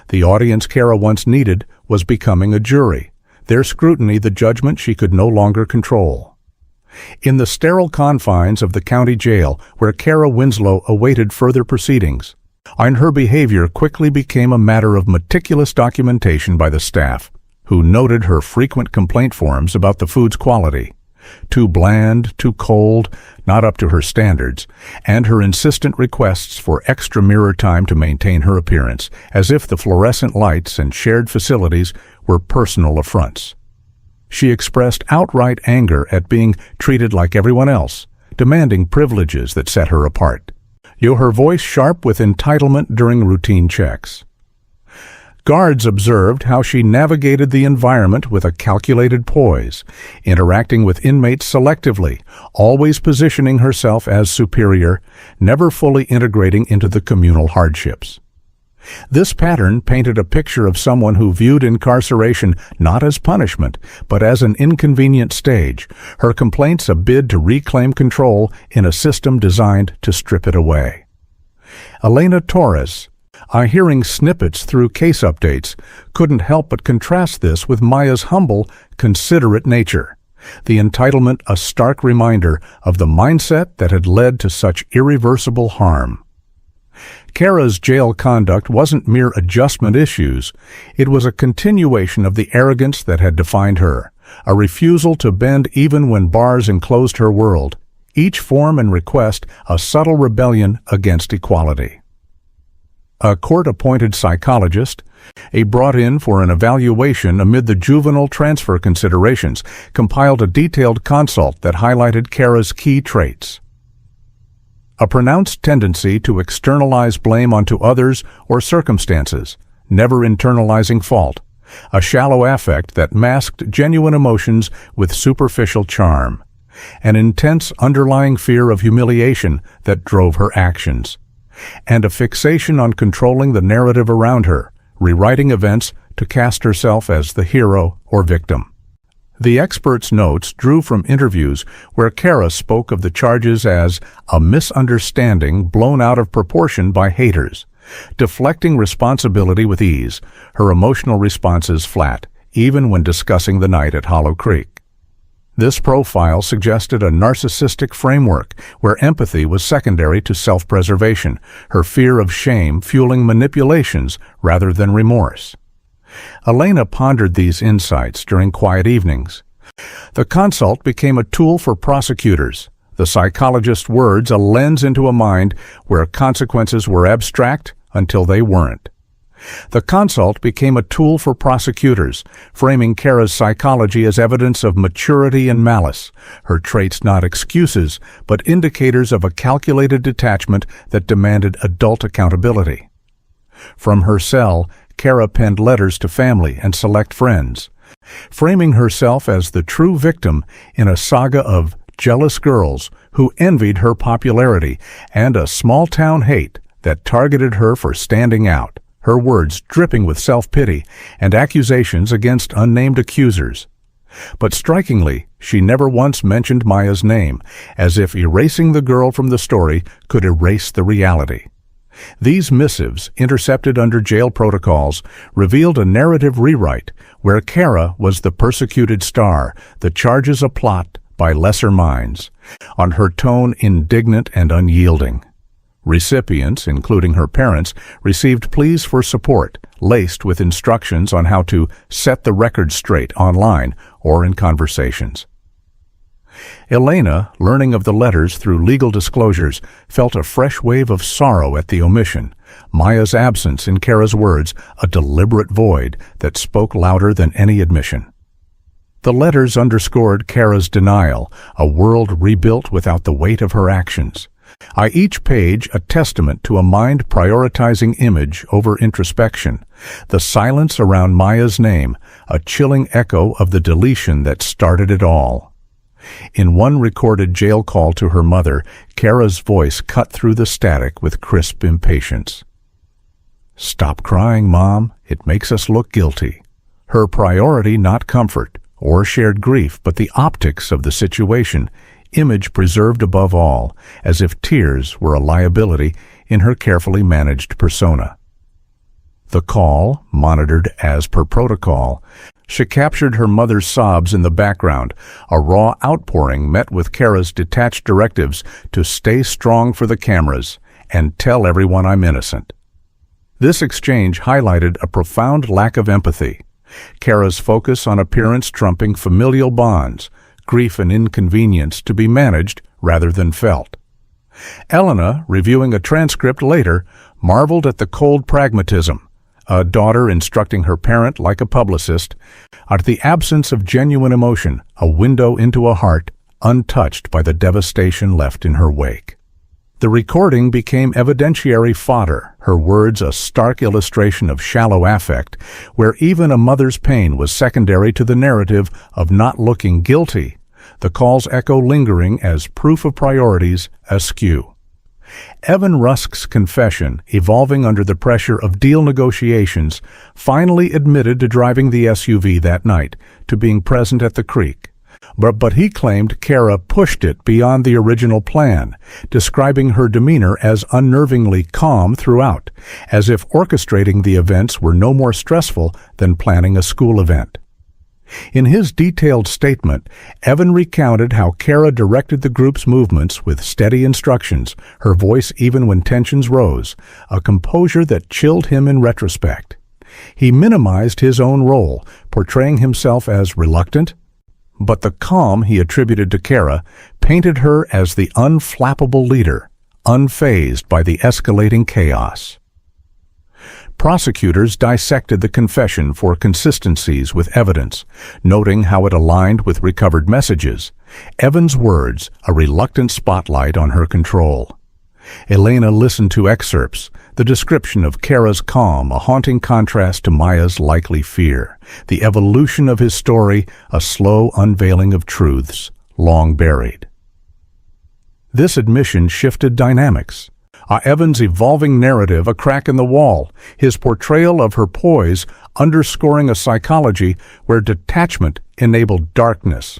The audience Kara once needed was becoming a jury, their scrutiny the judgment she could no longer control. In the sterile confines of the county jail where Kara Winslow awaited further proceedings, and her behavior quickly became a matter of meticulous documentation by the staff, who noted her frequent complaint forms about the food's quality. Too bland, too cold, not up to her standards, and her insistent requests for extra mirror time to maintain her appearance, as if the fluorescent lights and shared facilities were personal affronts. She expressed outright anger at being treated like everyone else, demanding privileges that set her apart. Her voice sharp with entitlement during routine checks. Guards observed how she navigated the environment with a calculated poise, interacting with inmates selectively, always positioning herself as superior, never fully integrating into the communal hardships. This pattern painted a picture of someone who viewed incarceration not as punishment, but as an inconvenient stage, her complaints a bid to reclaim control in a system designed to strip it away. Elena Torres, hearing snippets through case updates, couldn't help but contrast this with Maya's humble, considerate nature, the entitlement a stark reminder of the mindset that had led to such irreversible harm. Kara's jail conduct wasn't mere adjustment issues, it was a continuation of the arrogance that had defined her, a refusal to bend even when bars enclosed her world, each form and request a subtle rebellion against equality. A court-appointed psychologist, brought in for an evaluation amid the juvenile transfer considerations, compiled a detailed consult that highlighted Kara's key traits. A pronounced tendency to externalize blame onto others or circumstances, never internalizing fault, a shallow affect that masked genuine emotions with superficial charm, an intense underlying fear of humiliation that drove her actions, and a fixation on controlling the narrative around her, rewriting events to cast herself as the hero or victim. The expert's notes drew from interviews where Kara spoke of the charges as a misunderstanding blown out of proportion by haters, deflecting responsibility with ease, her emotional responses flat, even when discussing the night at Hollow Creek. This profile suggested a narcissistic framework where empathy was secondary to self-preservation, her fear of shame fueling manipulations rather than remorse. Elena pondered these insights during quiet evenings. The consult became a tool for prosecutors, the psychologist's words a lens into a mind where consequences were abstract until they weren't. The consult became a tool for prosecutors, framing Kara's psychology as evidence of maturity and malice, her traits not excuses, but indicators of a calculated detachment that demanded adult accountability. From her cell, Kara penned letters to family and select friends, framing herself as the true victim in a saga of jealous girls who envied her popularity and a small-town hate that targeted her for standing out, her words dripping with self-pity and accusations against unnamed accusers. But strikingly, she never once mentioned Maya's name, as if erasing the girl from the story could erase the reality. These missives, intercepted under jail protocols, revealed a narrative rewrite where Kara was the persecuted star, the charges a plot by lesser minds, on her tone indignant and unyielding. Recipients, including her parents, received pleas for support, laced with instructions on how to set the record straight online or in conversations. Elena, learning of the letters through legal disclosures, felt a fresh wave of sorrow at the omission, Maya's absence in Kara's words, a deliberate void that spoke louder than any admission. The letters underscored Kara's denial, a world rebuilt without the weight of her actions. Each page a testament to a mind prioritizing image over introspection. The silence around Maya's name, a chilling echo of the deletion that started it all. In one recorded jail call to her mother, Kara's voice cut through the static with crisp impatience. "Stop crying, Mom. It makes us look guilty." Her priority not comfort or shared grief, but the optics of the situation, image preserved above all, as if tears were a liability in her carefully managed persona. The call, monitored as per protocol, she captured her mother's sobs in the background, a raw outpouring met with Kara's detached directives to stay strong for the cameras and tell everyone I'm innocent. This exchange highlighted a profound lack of empathy. Kara's focus on appearance trumping familial bonds, grief and inconvenience to be managed rather than felt. Elena, reviewing a transcript later, marveled at the cold pragmatism, a daughter instructing her parent like a publicist, at the absence of genuine emotion, a window into a heart untouched by the devastation left in her wake. The recording became evidentiary fodder, her words a stark illustration of shallow affect, where even a mother's pain was secondary to the narrative of not looking guilty, the call's echo lingering as proof of priorities askew. Evan Rusk's confession, evolving under the pressure of deal negotiations, finally admitted to driving the SUV that night, to being present at the creek. But he claimed Kara pushed it beyond the original plan, describing her demeanor as unnervingly calm throughout, as if orchestrating the events were no more stressful than planning a school event. In his detailed statement, Evan recounted how Kara directed the group's movements with steady instructions, her voice even when tensions rose, a composure that chilled him in retrospect. He minimized his own role, portraying himself as reluctant, but the calm he attributed to Kara painted her as the unflappable leader, unfazed by the escalating chaos. Prosecutors dissected the confession for consistencies with evidence, noting how it aligned with recovered messages. Evan's words, a reluctant spotlight on her control. Elena listened to excerpts, the description of Kara's calm, a haunting contrast to Maya's likely fear, the evolution of his story, a slow unveiling of truths long buried. This admission shifted dynamics. Evan's evolving narrative a crack in the wall, his portrayal of her poise underscoring a psychology where detachment enabled darkness.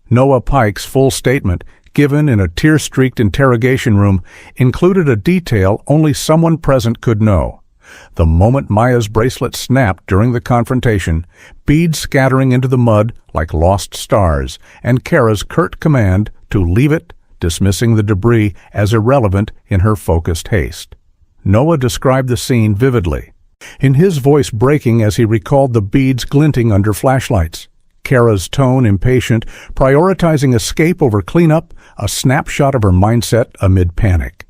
Noah Pike's full statement, given in a tear-streaked interrogation room, included a detail only someone present could know. The moment Maya's bracelet snapped during the confrontation, beads scattering into the mud like lost stars, and Kara's curt command to leave it, dismissing the debris as irrelevant in her focused haste. Noah described the scene vividly, in his voice breaking as he recalled the beads glinting under flashlights. Kara's tone impatient, prioritizing escape over cleanup, a snapshot of her mindset amid panic.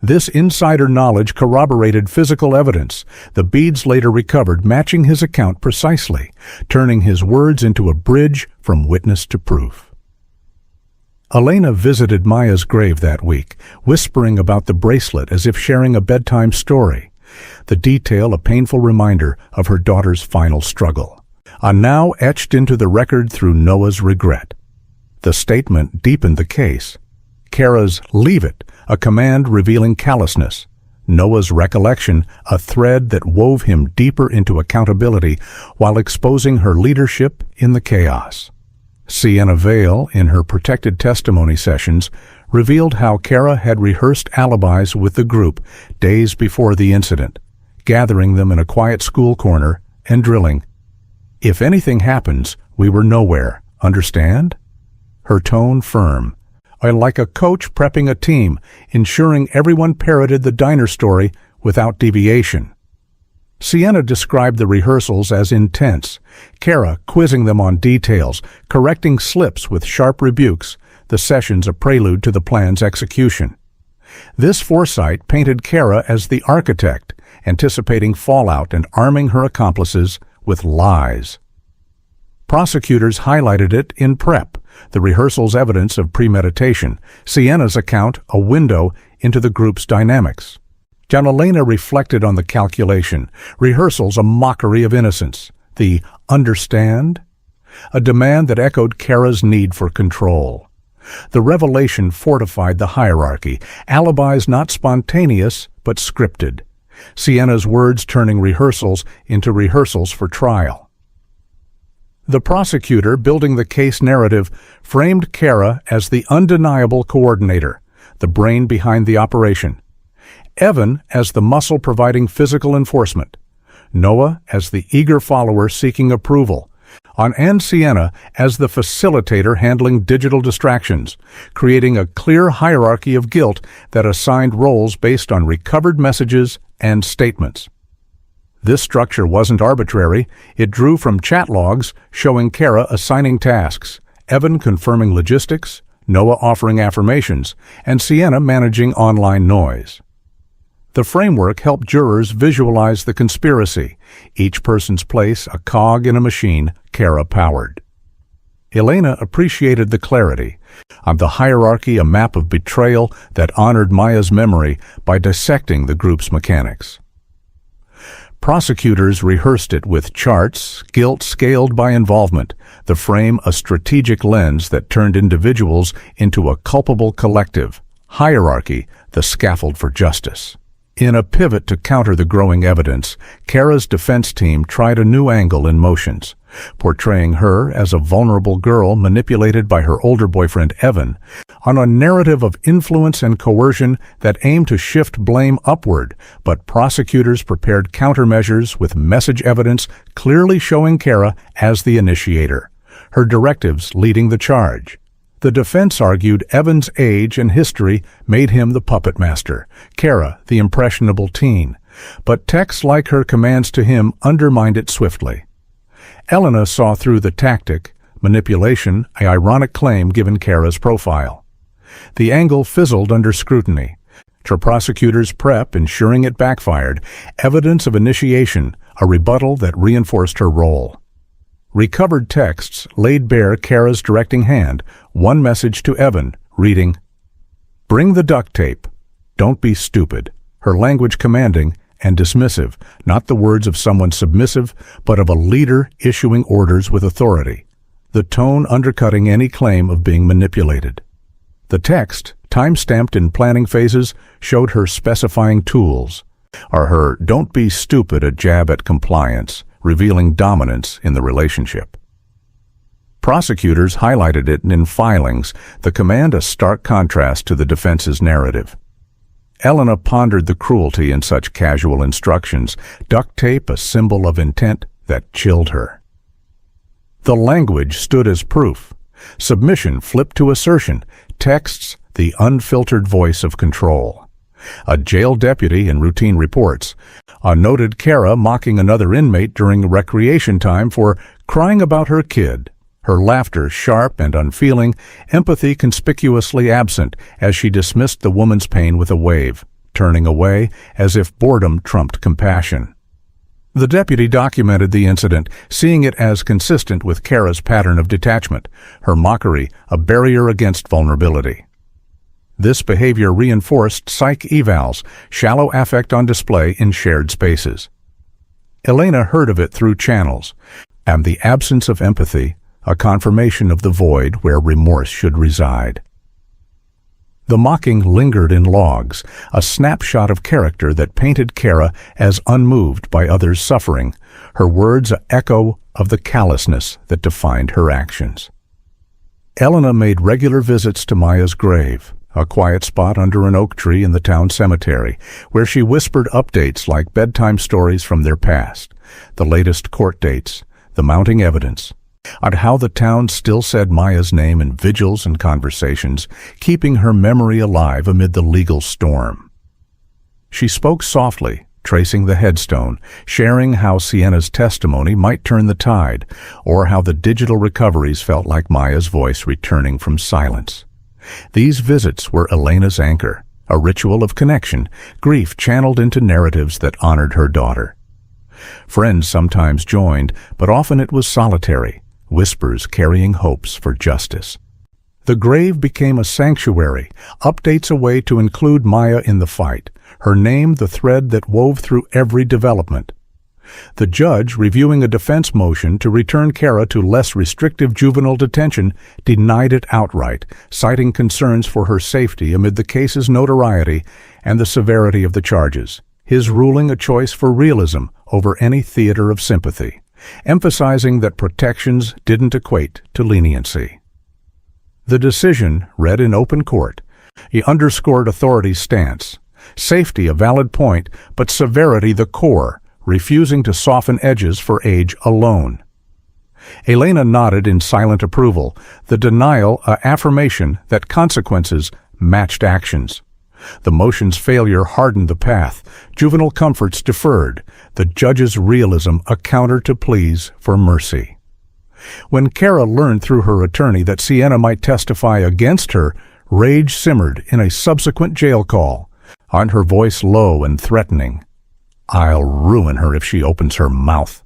This insider knowledge corroborated physical evidence, the beads later recovered matching his account precisely, turning his words into a bridge from witness to proof. Elena visited Maya's grave that week, whispering about the bracelet as if sharing a bedtime story, the detail a painful reminder of her daughter's final struggle, now etched into the record through Noah's regret. The statement deepened the case. Kara's "leave it," a command revealing callousness. Noah's recollection a thread that wove him deeper into accountability while exposing her leadership in the chaos. Sienna Vale, in her protected testimony sessions, revealed how Kara had rehearsed alibis with the group days before the incident, gathering them in a quiet school corner and drilling. "If anything happens, we were nowhere, understand?" Her tone firm, like a coach prepping a team, ensuring everyone parroted the diner story without deviation. Sienna described the rehearsals as intense, Kara quizzing them on details, correcting slips with sharp rebukes, the sessions a prelude to the plan's execution. This foresight painted Kara as the architect, anticipating fallout and arming her accomplices with lies. Prosecutors highlighted it in prep, the rehearsal's evidence of premeditation, Sienna's account a window into the group's dynamics. Elena reflected on the calculation, rehearsals a mockery of innocence, the understand, a demand that echoed Kara's need for control. The revelation fortified the hierarchy, alibis not spontaneous but scripted, Sienna's words turning rehearsals into rehearsals for trial. The prosecutor, building the case narrative, framed Kara as the undeniable coordinator, the brain behind the operation. Evan as the muscle providing physical enforcement. Noah as the eager follower seeking approval. And Sienna as the facilitator handling digital distractions, creating a clear hierarchy of guilt that assigned roles based on recovered messages and statements. This structure wasn't arbitrary. It drew from chat logs showing Kara assigning tasks, Evan confirming logistics, Noah offering affirmations, and Sienna managing online noise. The framework helped jurors visualize the conspiracy, each person's place a cog in a machine Kara powered. Elena appreciated the clarity, of the hierarchy a map of betrayal that honored Maya's memory by dissecting the group's mechanics. Prosecutors rehearsed it with charts, guilt scaled by involvement, the frame a strategic lens that turned individuals into a culpable collective, hierarchy the scaffold for justice. In a pivot to counter the growing evidence, Kara's defense team tried a new angle in motions, portraying her as a vulnerable girl manipulated by her older boyfriend Evan, on a narrative of influence and coercion that aimed to shift blame upward, but prosecutors prepared countermeasures with message evidence clearly showing Kara as the initiator, her directives leading the charge. The defense argued Evan's age and history made him the puppet master, Kara the impressionable teen, but texts like her commands to him undermined it swiftly. Elena saw through the tactic, manipulation, an ironic claim given Kara's profile. The angle fizzled under scrutiny. To prosecutors' prep ensuring it backfired, evidence of initiation, a rebuttal that reinforced her role. Recovered texts laid bare Kara's directing hand, one message to Evan, reading, "Bring the duct tape. Don't be stupid." Her language commanding and dismissive, not the words of someone submissive, but of a leader issuing orders with authority. The tone undercutting any claim of being manipulated. The text, time-stamped in planning phases, showed her specifying tools, or her "don't be stupid" a jab at compliance, revealing dominance in the relationship. Prosecutors highlighted it in filings, the command a stark contrast to the defense's narrative. Elena pondered the cruelty in such casual instructions, duct tape a symbol of intent that chilled her. The language stood as proof. Submission flipped to assertion, texts the unfiltered voice of control. A jail deputy in routine reports, a noted Kara mocking another inmate during recreation time for crying about her kid, her laughter sharp and unfeeling, empathy conspicuously absent as she dismissed the woman's pain with a wave, turning away as if boredom trumped compassion. The deputy documented the incident, seeing it as consistent with Kara's pattern of detachment, her mockery a barrier against vulnerability. This behavior reinforced psych evals, shallow affect on display in shared spaces. Elena heard of it through channels, and the absence of empathy, a confirmation of the void where remorse should reside. The mocking lingered in logs, a snapshot of character that painted Kara as unmoved by others' suffering, her words an echo of the callousness that defined her actions. Elena made regular visits to Maya's grave, a quiet spot under an oak tree in the town cemetery, where she whispered updates like bedtime stories from their past, the latest court dates, the mounting evidence, and how the town still said Maya's name in vigils and conversations, keeping her memory alive amid the legal storm. She spoke softly, tracing the headstone, sharing how Sienna's testimony might turn the tide, or how the digital recoveries felt like Maya's voice returning from silence. These visits were Elena's anchor, a ritual of connection, grief channeled into narratives that honored her daughter. Friends sometimes joined, but often it was solitary, whispers carrying hopes for justice. The grave became a sanctuary, updates a way to include Maya in the fight, her name the thread that wove through every development. The judge, reviewing a defense motion to return Kara to less restrictive juvenile detention, denied it outright, citing concerns for her safety amid the case's notoriety and the severity of the charges, his ruling a choice for realism over any theater of sympathy, emphasizing that protections didn't equate to leniency. The decision, read in open court, he underscored authority's stance, safety a valid point, but severity the core, refusing to soften edges for age alone. Elena nodded in silent approval, the denial an affirmation that consequences matched actions. The motion's failure hardened the path, juvenile comforts deferred, the judge's realism a counter to pleas for mercy. When Kara learned through her attorney that Sienna might testify against her, rage simmered in a subsequent jail call, on her voice low and threatening. "I'll ruin her if she opens her mouth."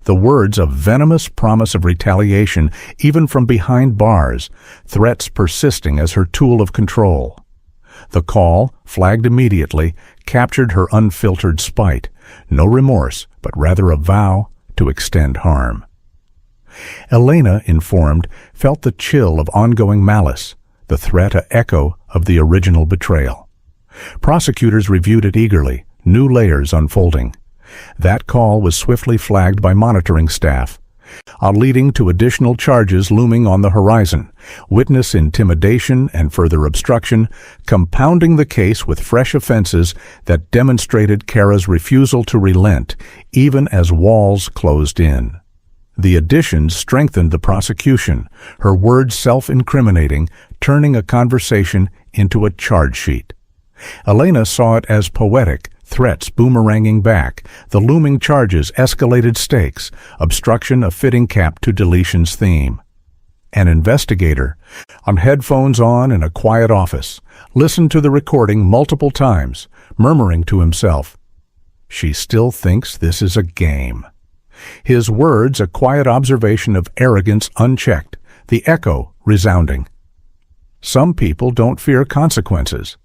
The words a venomous promise of retaliation, even from behind bars, threats persisting as her tool of control. The call, flagged immediately, captured her unfiltered spite, no remorse, but rather a vow to extend harm. Elena, informed, felt the chill of ongoing malice, the threat an echo of the original betrayal. Prosecutors reviewed it eagerly, new layers unfolding. That call was swiftly flagged by monitoring staff, leading to additional charges looming on the horizon, witness intimidation and further obstruction, compounding the case with fresh offenses that demonstrated Kara's refusal to relent, even as walls closed in. The additions strengthened the prosecution, her words self-incriminating, turning a conversation into a charge sheet. Elena saw it as poetic, threats boomeranging back, the looming charges escalated stakes, obstruction a fitting cap to deletion's theme. An investigator, headphones on in a quiet office, listened to the recording multiple times, murmuring to himself, "She still thinks this is a game." His words a quiet observation of arrogance unchecked, the echo resounding. Some people don't fear consequences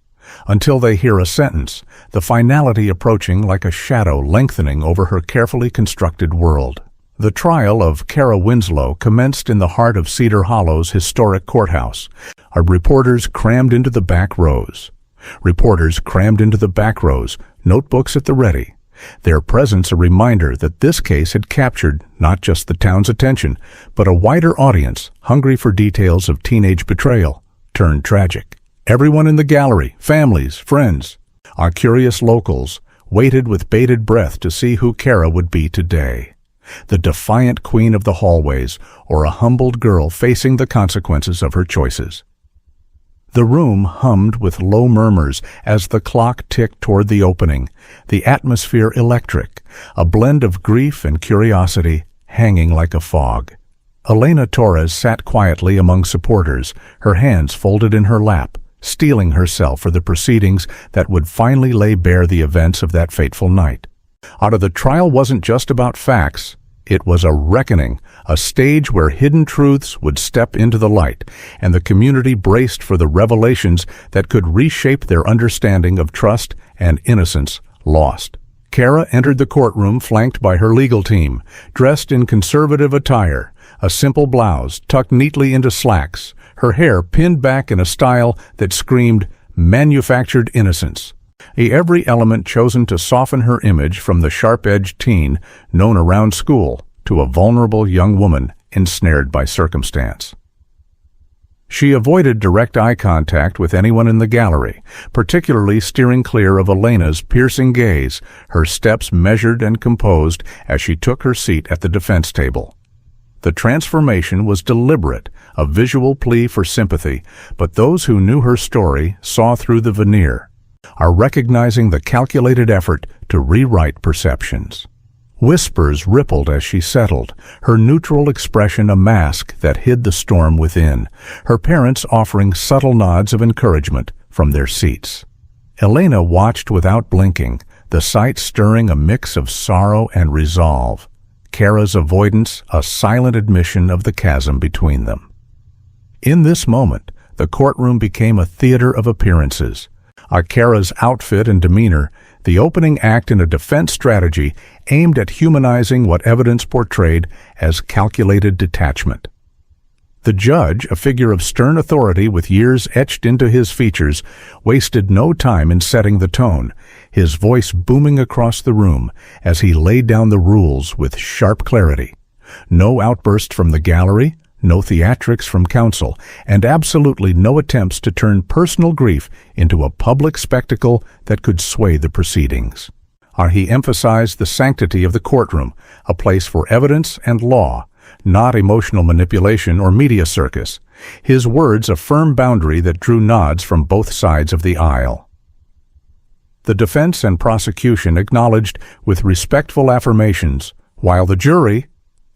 until they hear a sentence, the finality approaching like a shadow lengthening over her carefully constructed world. The trial of Kara Winslow commenced in the heart of Cedar Hollow's historic courthouse. Our reporters crammed into the back rows. Notebooks at the ready. Their presence a reminder that this case had captured not just the town's attention, but a wider audience hungry for details of teenage betrayal turned tragic. Everyone in the gallery, families, friends, our curious locals, waited with bated breath to see who Kara would be today. The defiant queen of the hallways, or a humbled girl facing the consequences of her choices. The room hummed with low murmurs as the clock ticked toward the opening, the atmosphere electric, a blend of grief and curiosity hanging like a fog. Elena Torres sat quietly among supporters, her hands folded in her lap, steeling herself for the proceedings that would finally lay bare the events of that fateful night. The trial wasn't just about facts. It was a reckoning, a stage where hidden truths would step into the light, and the community braced for the revelations that could reshape their understanding of trust and innocence lost. Kara entered the courtroom flanked by her legal team, dressed in conservative attire, a simple blouse tucked neatly into slacks, her hair pinned back in a style that screamed manufactured innocence, every element chosen to soften her image from the sharp-edged teen known around school to a vulnerable young woman ensnared by circumstance. She avoided direct eye contact with anyone in the gallery, particularly steering clear of Elena's piercing gaze, her steps measured and composed as she took her seat at the defense table. The transformation was deliberate, a visual plea for sympathy, but those who knew her story saw through the veneer, are recognizing the calculated effort to rewrite perceptions. Whispers rippled as she settled, her neutral expression a mask that hid the storm within, her parents offering subtle nods of encouragement from their seats. Elena watched without blinking, the sight stirring a mix of sorrow and resolve, Kara's avoidance a silent admission of the chasm between them. In this moment, the courtroom became a theater of appearances. Kara's outfit and demeanor, the opening act in a defense strategy aimed at humanizing what evidence portrayed as calculated detachment. The judge, a figure of stern authority with years etched into his features, wasted no time in setting the tone, his voice booming across the room as he laid down the rules with sharp clarity. No outburst from the gallery, no theatrics from counsel, and absolutely no attempts to turn personal grief into a public spectacle that could sway the proceedings. He emphasized the sanctity of the courtroom, a place for evidence and law, not emotional manipulation or media circus. His words a firm boundary that drew nods from both sides of the aisle. The defense and prosecution acknowledged with respectful affirmations, while the jury,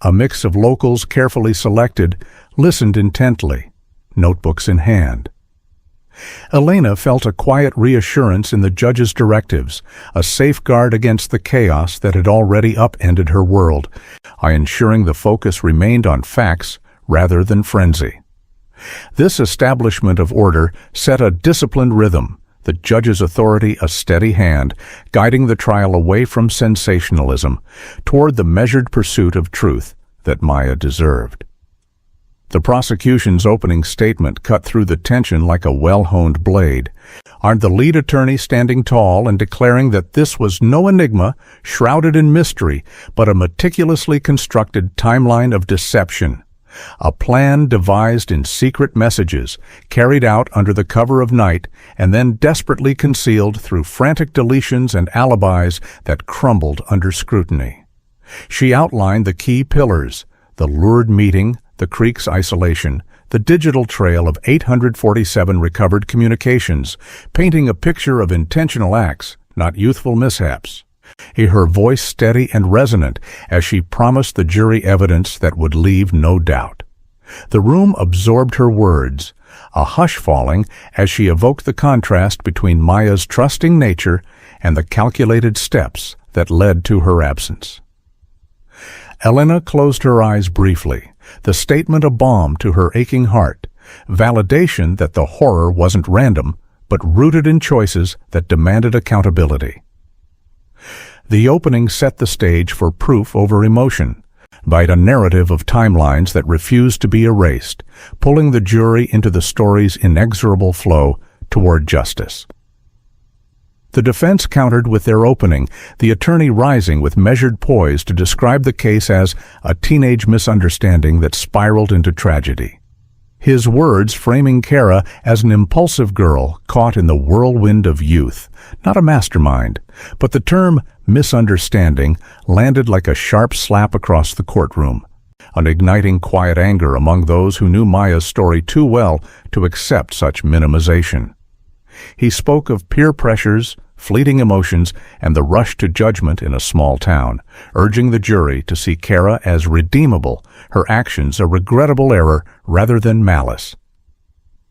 a mix of locals carefully selected, listened intently, notebooks in hand. Elena felt a quiet reassurance in the judge's directives, a safeguard against the chaos that had already upended her world, ensuring the focus remained on facts rather than frenzy. This establishment of order set a disciplined rhythm, the judge's authority a steady hand, guiding the trial away from sensationalism toward the measured pursuit of truth that Maya deserved. The prosecution's opening statement cut through the tension like a well-honed blade. The lead attorney standing tall and declaring that this was no enigma shrouded in mystery, but a meticulously constructed timeline of deception. A plan devised in secret messages, carried out under the cover of night, and then desperately concealed through frantic deletions and alibis that crumbled under scrutiny. She outlined the key pillars: the lurid meeting, the Creek's isolation, the digital trail of 847 recovered communications, painting a picture of intentional acts, not youthful mishaps. Her voice steady and resonant as she promised the jury evidence that would leave no doubt. The room absorbed her words, a hush falling as she evoked the contrast between Maya's trusting nature and the calculated steps that led to her absence. Elena closed her eyes briefly, the statement a balm to her aching heart, validation that the horror wasn't random, but rooted in choices that demanded accountability. The opening set the stage for proof over emotion, by a narrative of timelines that refused to be erased, pulling the jury into the story's inexorable flow toward justice. The defense countered with their opening, the attorney rising with measured poise to describe the case as a teenage misunderstanding that spiraled into tragedy. His words framing Kara as an impulsive girl caught in the whirlwind of youth, not a mastermind, but the term misunderstanding landed like a sharp slap across the courtroom, igniting quiet anger among those who knew Maya's story too well to accept such minimization. He spoke of peer pressures, fleeting emotions, and the rush to judgment in a small town, urging the jury to see Kara as redeemable, her actions a regrettable error rather than malice.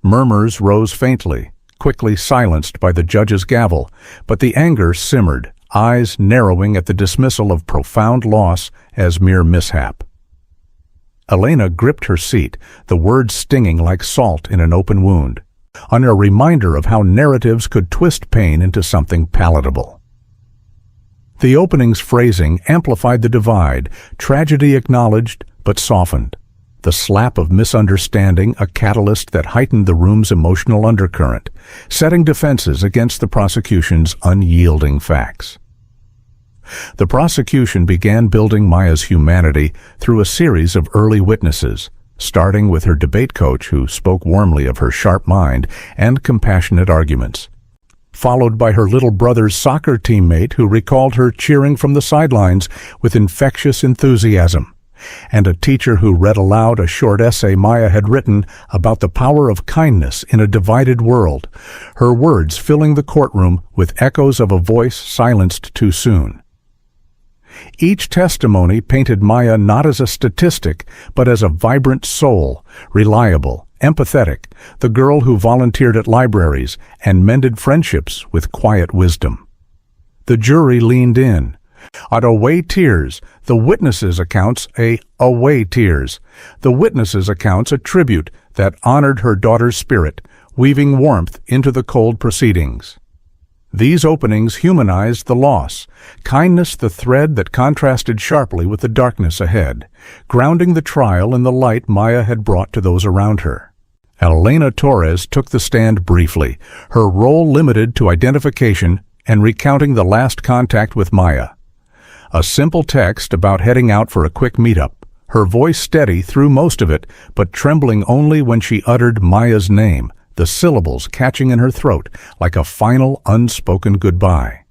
Murmurs rose faintly, quickly silenced by the judge's gavel, but the anger simmered, eyes narrowing at the dismissal of profound loss as mere mishap. Elena gripped her seat, the words stinging like salt in an open wound, on a reminder of how narratives could twist pain into something palatable. The opening's phrasing amplified the divide, tragedy acknowledged but softened. The slap of misunderstanding, a catalyst that heightened the room's emotional undercurrent, setting defenses against the prosecution's unyielding facts. The prosecution began building Maya's humanity through a series of early witnesses, starting with her debate coach who spoke warmly of her sharp mind and compassionate arguments, followed by her little brother's soccer teammate who recalled her cheering from the sidelines with infectious enthusiasm, and a teacher who read aloud a short essay Maya had written about the power of kindness in a divided world, her words filling the courtroom with echoes of a voice silenced too soon. Each testimony painted Maya not as a statistic, but as a vibrant soul, reliable, empathetic, the girl who volunteered at libraries and mended friendships with quiet wisdom. The jury leaned in. Away tears, the witnesses' accounts away tears. The witnesses' accounts a tribute that honored her daughter's spirit, weaving warmth into the cold proceedings. These openings humanized the loss, kindness the thread that contrasted sharply with the darkness ahead, grounding the trial in the light Maya had brought to those around her. Elena Torres took the stand briefly, her role limited to identification and recounting the last contact with Maya. A simple text about heading out for a quick meetup, her voice steady through most of it, but trembling only when she uttered Maya's name, the syllables catching in her throat like a final unspoken goodbye.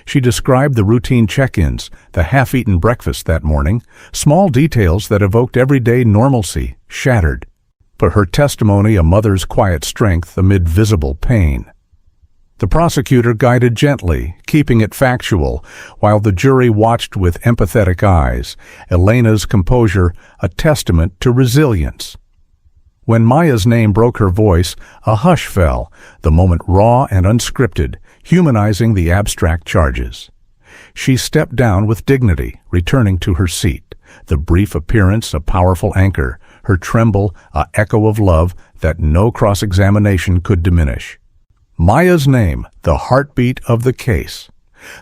She described the routine check-ins, the half-eaten breakfast that morning, small details that evoked everyday normalcy, shattered. But her testimony a mother's quiet strength amid visible pain. The prosecutor guided gently, keeping it factual, while the jury watched with empathetic eyes, Elena's composure a testament to resilience. When Maya's name broke her voice, a hush fell, the moment raw and unscripted, humanizing the abstract charges. She stepped down with dignity, returning to her seat, the brief appearance a powerful anchor, her tremble a echo of love that no cross-examination could diminish. Maya's name, the heartbeat of the case.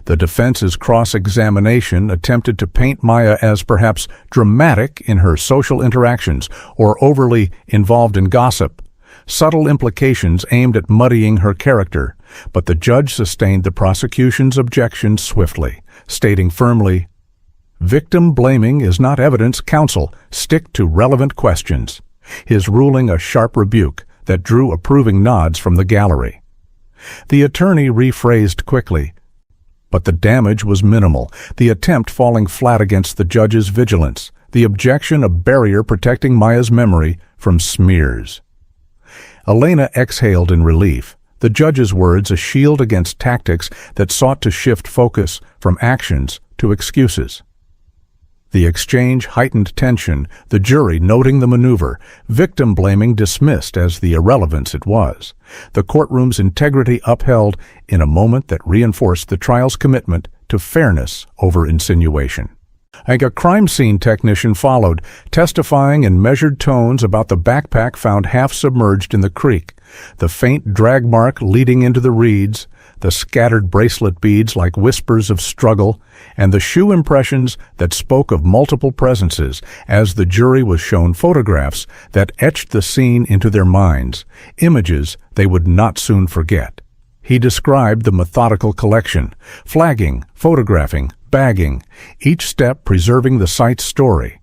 The defense's cross-examination attempted to paint Maya as perhaps dramatic in her social interactions or overly involved in gossip, subtle implications aimed at muddying her character, but the judge sustained the prosecution's objection swiftly, stating firmly, "Victim blaming is not evidence, counsel. Stick to relevant questions," his ruling a sharp rebuke that drew approving nods from the gallery. The attorney rephrased quickly, but the damage was minimal, the attempt falling flat against the judge's vigilance, the objection a barrier protecting Maya's memory from smears. Elena exhaled in relief, the judge's words a shield against tactics that sought to shift focus from actions to excuses. The exchange heightened tension, the jury noting the maneuver, victim blaming dismissed as the irrelevance it was, the courtroom's integrity upheld in a moment that reinforced the trial's commitment to fairness over insinuation. A crime scene technician followed, testifying in measured tones about the backpack found half submerged in the creek, the faint drag mark leading into the reeds, the scattered bracelet beads like whispers of struggle, and the shoe impressions that spoke of multiple presences as the jury was shown photographs that etched the scene into their minds, images they would not soon forget. He described the methodical collection, flagging, photographing, bagging, each step preserving the site's story.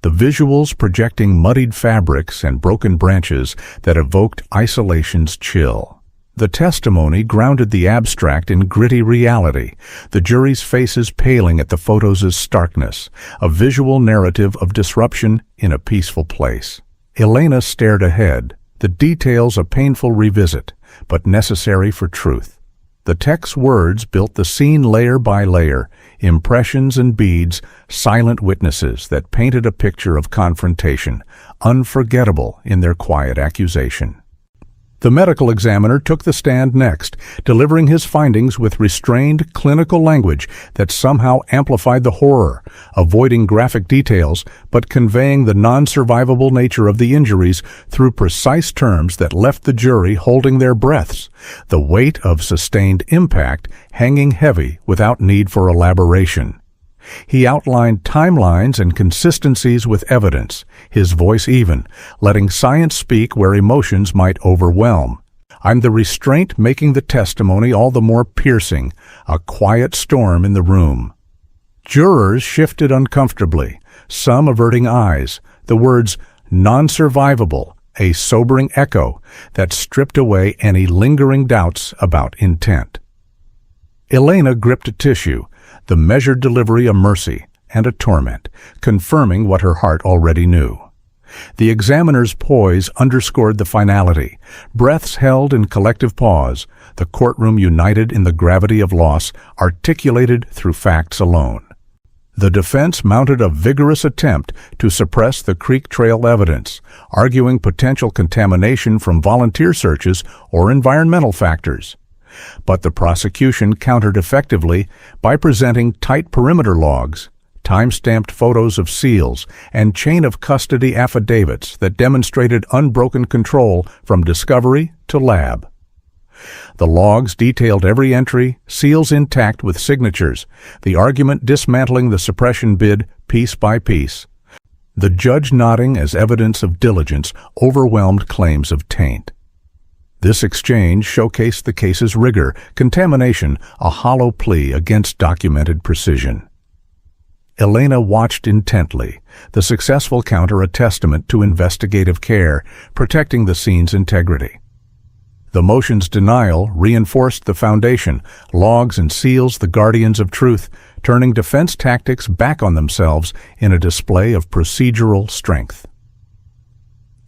The visuals projecting muddied fabrics and broken branches that evoked isolation's chill. The testimony grounded the abstract in gritty reality, the jury's faces paling at the photos' starkness, a visual narrative of disruption in a peaceful place. Elena stared ahead, the details a painful revisit, but necessary for truth. The text's words built the scene layer by layer, impressions and beads, silent witnesses that painted a picture of confrontation, unforgettable in their quiet accusation. The medical examiner took the stand next, delivering his findings with restrained clinical language that somehow amplified the horror, avoiding graphic details but conveying the non-survivable nature of the injuries through precise terms that left the jury holding their breaths, the weight of sustained impact hanging heavy without need for elaboration. He outlined timelines and consistencies with evidence, his voice even, letting science speak where emotions might overwhelm. "I'm the restraint making the testimony all the more piercing, a quiet storm in the room." Jurors shifted uncomfortably, some averting eyes, the words non-survivable, a sobering echo that stripped away any lingering doubts about intent. Elena gripped a tissue, the measured delivery a mercy and a torment, confirming what her heart already knew. The examiner's poise underscored the finality. Breaths held in collective pause, the courtroom united in the gravity of loss, articulated through facts alone. The defense mounted a vigorous attempt to suppress the creek trail evidence, arguing potential contamination from volunteer searches or environmental factors. But the prosecution countered effectively by presenting tight perimeter logs, time-stamped photos of seals, and chain-of-custody affidavits that demonstrated unbroken control from discovery to lab. The logs detailed every entry, seals intact with signatures, the argument dismantling the suppression bid piece by piece. The judge nodding as evidence of diligence overwhelmed claims of taint. This exchange showcased the case's rigor, contamination, a hollow plea against documented precision. Elena watched intently, the successful counter a testament to investigative care, protecting the scene's integrity. The motion's denial reinforced the foundation, logs and seals the guardians of truth, turning defense tactics back on themselves in a display of procedural strength.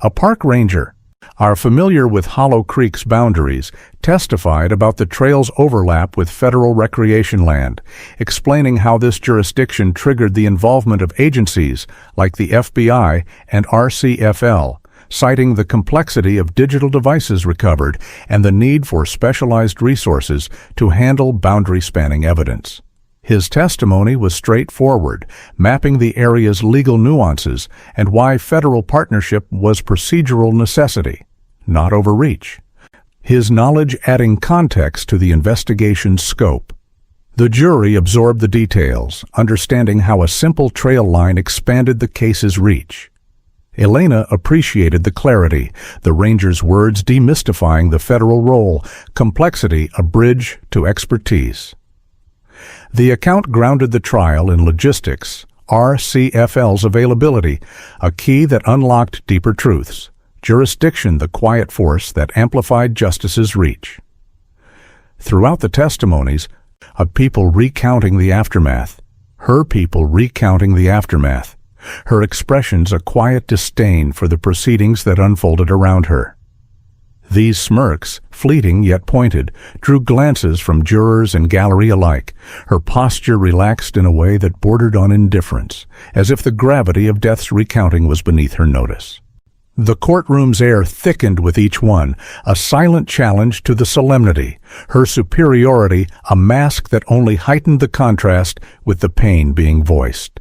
A park ranger, are familiar with Hollow Creek's boundaries, testified about the trail's overlap with federal recreation land, explaining how this jurisdiction triggered the involvement of agencies like the FBI and RCFL, citing the complexity of digital devices recovered and the need for specialized resources to handle boundary-spanning evidence. His testimony was straightforward, mapping the area's legal nuances and why federal partnership was procedural necessity, not overreach. His knowledge adding context to the investigation's scope. The jury absorbed the details, understanding how a simple trail line expanded the case's reach. Elena appreciated the clarity, the ranger's words demystifying the federal role, complexity a bridge to expertise. The account grounded the trial in logistics, RCFL's availability, a key that unlocked deeper truths, jurisdiction the quiet force that amplified justice's reach. Throughout the testimonies, of people recounting the aftermath, her people recounting the aftermath, her expressions a quiet disdain for the proceedings that unfolded around her. These smirks, fleeting yet pointed, drew glances from jurors and gallery alike, her posture relaxed in a way that bordered on indifference, as if the gravity of death's recounting was beneath her notice. The courtroom's air thickened with each one, a silent challenge to the solemnity, her superiority a mask that only heightened the contrast with the pain being voiced.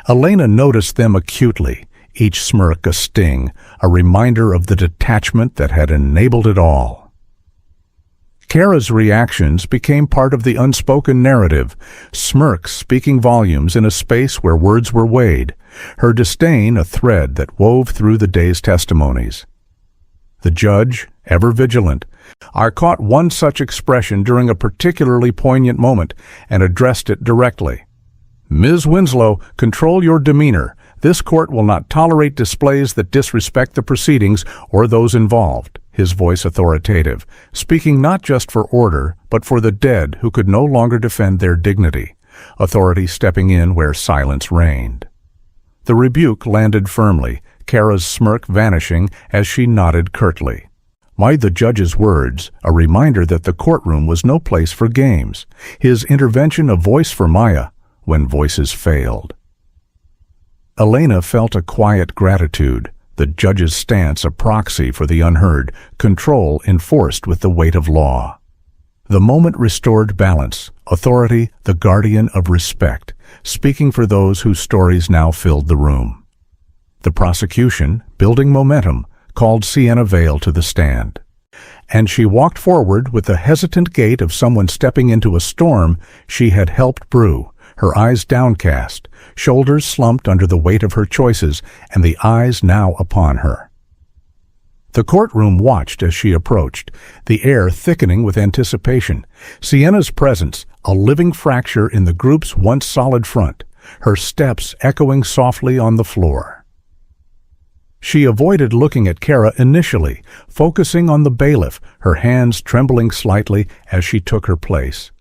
Elena noticed them acutely, each smirk a sting, a reminder of the detachment that had enabled it all. Kara's reactions became part of the unspoken narrative, smirks speaking volumes in a space where words were weighed, her disdain a thread that wove through the day's testimonies. The judge, ever vigilant, caught one such expression during a particularly poignant moment and addressed it directly. "Ms. Winslow, control your demeanor. This court will not tolerate displays that disrespect the proceedings or those involved," his voice authoritative, speaking not just for order, but for the dead who could no longer defend their dignity, authority stepping in where silence reigned. The rebuke landed firmly, Kara's smirk vanishing as she nodded curtly. The judge's words, a reminder that the courtroom was no place for games, his intervention a voice for Maya when voices failed. Elena felt a quiet gratitude, the judge's stance a proxy for the unheard, control enforced with the weight of law. The moment restored balance, authority the guardian of respect, speaking for those whose stories now filled the room. The prosecution, building momentum, called Sienna Vale to the stand. And she walked forward with the hesitant gait of someone stepping into a storm she had helped brew, her eyes downcast, shoulders slumped under the weight of her choices, and the eyes now upon her. The courtroom watched as she approached, the air thickening with anticipation. Sienna's presence, a living fracture in the group's once solid front, her steps echoing softly on the floor. She avoided looking at Kara initially, focusing on the bailiff, her hands trembling slightly as she took her place.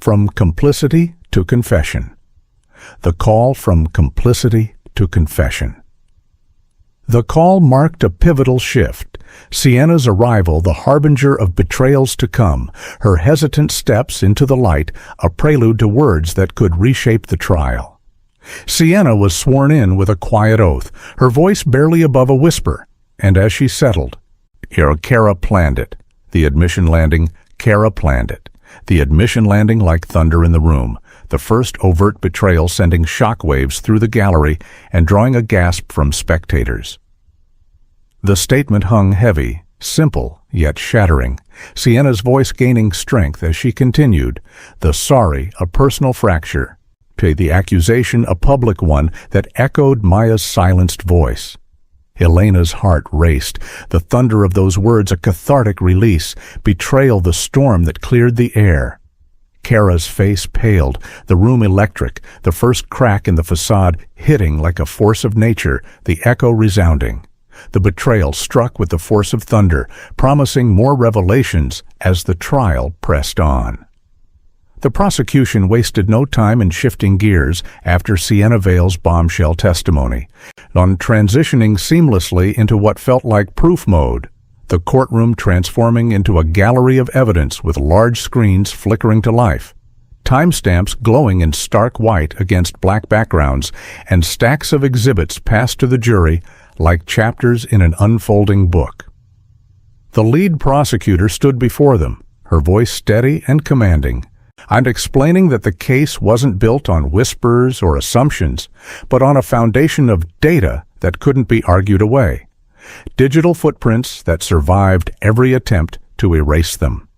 From complicity to confession. The call from complicity to confession. The call marked a pivotal shift. Sienna's arrival, the harbinger of betrayals to come, her hesitant steps into the light, a prelude to words that could reshape the trial. Sienna was sworn in with a quiet oath, her voice barely above a whisper, and as she settled, Kara planned it. The admission landing, Kara planned it. The admission landing like thunder in the room, the first overt betrayal sending shockwaves through the gallery and drawing a gasp from spectators. The statement hung heavy, simple, yet shattering, Sienna's voice gaining strength as she continued, the sorry, a personal fracture, to the accusation, a public one that echoed Maya's silenced voice. Elena's heart raced, the thunder of those words a cathartic release, betrayal the storm that cleared the air. Kara's face paled, the room electric, the first crack in the facade hitting like a force of nature, the echo resounding. The betrayal struck with the force of thunder, promising more revelations as the trial pressed on. The prosecution wasted no time in shifting gears after Sienna Vale's bombshell testimony, on transitioning seamlessly into what felt like proof mode, the courtroom transforming into a gallery of evidence with large screens flickering to life, timestamps glowing in stark white against black backgrounds, and stacks of exhibits passed to the jury like chapters in an unfolding book. The lead prosecutor stood before them, her voice steady and commanding, and explaining that the case wasn't built on whispers or assumptions, but on a foundation of data that couldn't be argued away. Digital footprints that survived every attempt to erase them.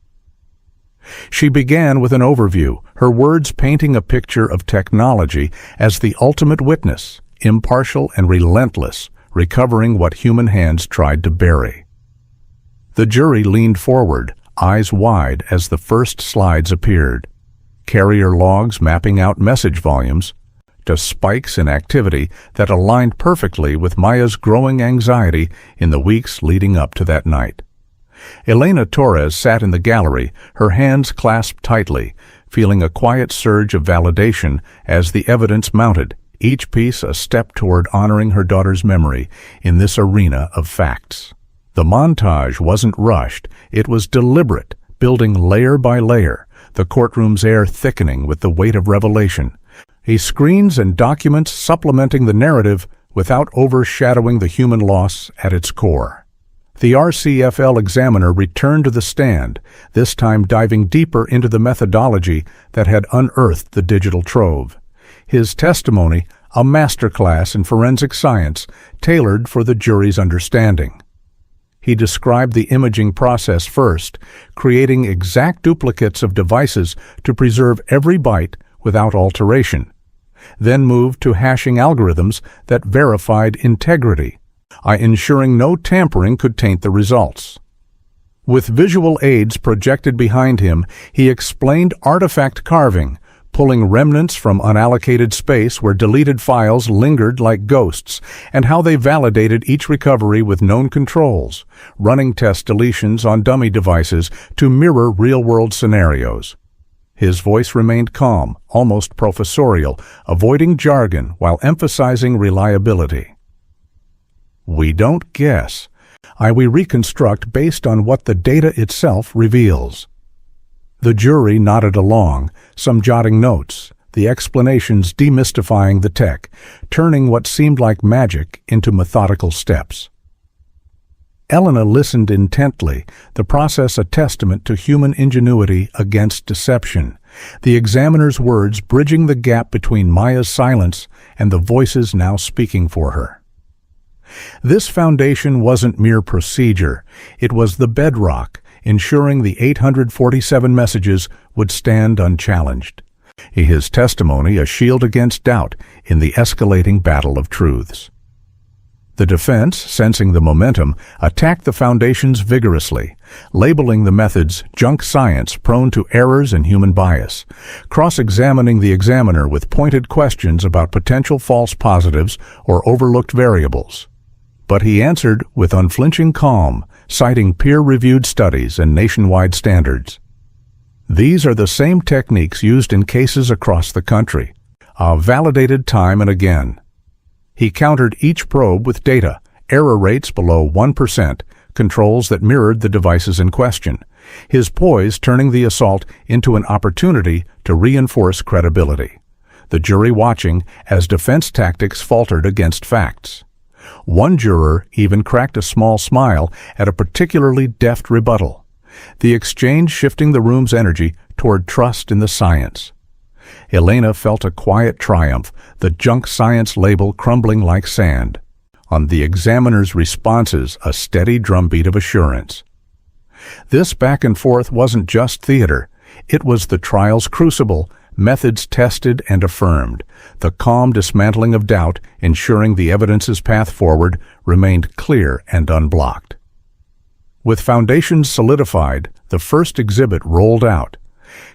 She began with an overview, her words painting a picture of technology as the ultimate witness, impartial and relentless, recovering what human hands tried to bury. The jury leaned forward, eyes wide as the first slides appeared. Carrier logs mapping out message volumes, to spikes in activity that aligned perfectly with Maya's growing anxiety in the weeks leading up to that night. Elena Torres sat in the gallery, her hands clasped tightly, feeling a quiet surge of validation as the evidence mounted, each piece a step toward honoring her daughter's memory in this arena of facts. The montage wasn't rushed, it was deliberate, building layer by layer, the courtroom's air thickening with the weight of revelation. Screens and documents supplementing the narrative without overshadowing the human loss at its core. The RCFL examiner returned to the stand, this time diving deeper into the methodology that had unearthed the digital trove. His testimony, a masterclass in forensic science, tailored for the jury's understanding. He described the imaging process first, creating exact duplicates of devices to preserve every byte without alteration, then moved to hashing algorithms that verified integrity, ensuring no tampering could taint the results. With visual aids projected behind him, he explained artifact carving, pulling remnants from unallocated space where deleted files lingered like ghosts, and how they validated each recovery with known controls, running test deletions on dummy devices to mirror real-world scenarios. His voice remained calm, almost professorial, avoiding jargon while emphasizing reliability. We don't guess. We reconstruct based on what the data itself reveals. The jury nodded along, some jotting notes, the explanations demystifying the tech, turning what seemed like magic into methodical steps. Elena listened intently, the process a testament to human ingenuity against deception, the examiner's words bridging the gap between Maya's silence and the voices now speaking for her. This foundation wasn't mere procedure, it was the bedrock, ensuring the 847 messages would stand unchallenged. his testimony a shield against doubt in the escalating battle of truths. The defense, sensing the momentum, attacked the foundations vigorously, labeling the methods junk science prone to errors and human bias, cross-examining the examiner with pointed questions about potential false positives or overlooked variables. But he answered with unflinching calm, citing peer-reviewed studies and nationwide standards. These are the same techniques used in cases across the country, validated time and again. He countered each probe with data, error rates below 1%, controls that mirrored the devices in question, his poise turning the assault into an opportunity to reinforce credibility, the jury watching as defense tactics faltered against facts. One juror even cracked a small smile at a particularly deft rebuttal, the exchange shifting the room's energy toward trust in the science. Elena felt a quiet triumph, the junk science label crumbling like sand. On the examiner's responses, a steady drumbeat of assurance. This back and forth wasn't just theater. It was the trial's crucible, methods tested and affirmed, the calm dismantling of doubt, ensuring the evidence's path forward remained clear and unblocked. With foundations solidified, the first exhibit rolled out.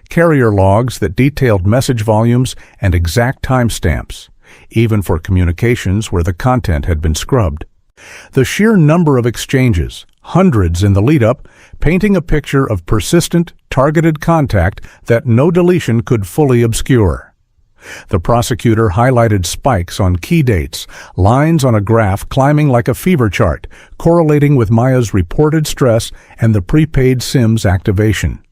Carrier logs that detailed message volumes and exact timestamps, even for communications where the content had been scrubbed. The sheer number of exchanges, hundreds in the lead-up, painting a picture of persistent, targeted contact that no deletion could fully obscure. The prosecutor highlighted spikes on key dates, lines on a graph climbing like a fever chart, correlating with Maya's reported stress and the prepaid SIM's activation.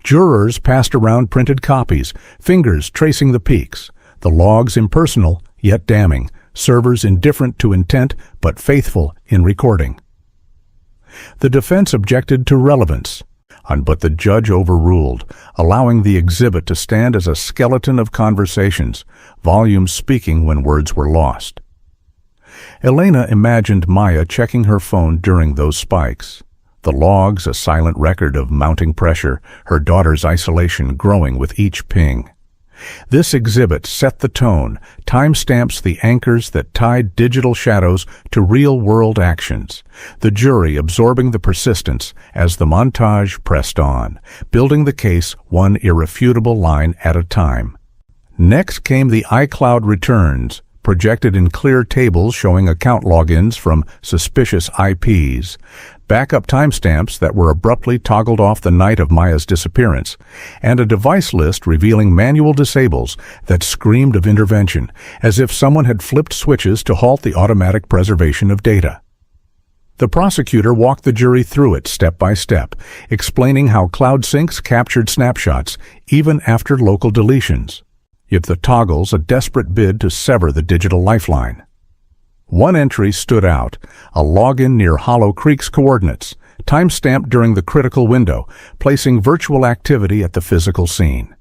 Jurors passed around printed copies, fingers tracing the peaks, the logs impersonal yet damning, servers indifferent to intent but faithful in recording. The defense objected to relevance, but the judge overruled, allowing the exhibit to stand as a skeleton of conversations, volumes speaking when words were lost. Elena imagined Maya checking her phone during those spikes. The logs, a silent record of mounting pressure, her daughter's isolation growing with each ping. This exhibit set the tone, timestamps the anchors that tied digital shadows to real-world actions, the jury absorbing the persistence as the montage pressed on, building the case one irrefutable line at a time. Next came the iCloud returns, projected in clear tables showing account logins from suspicious IPs, backup timestamps that were abruptly toggled off the night of Maya's disappearance, and a device list revealing manual disables that screamed of intervention, as if someone had flipped switches to halt the automatic preservation of data. The prosecutor walked the jury through it step by step, explaining how cloud syncs captured snapshots even after local deletions. If the toggles a desperate bid to sever the digital lifeline. One entry stood out, a login near Hollow Creek's coordinates, timestamped during the critical window, placing virtual activity at the physical scene.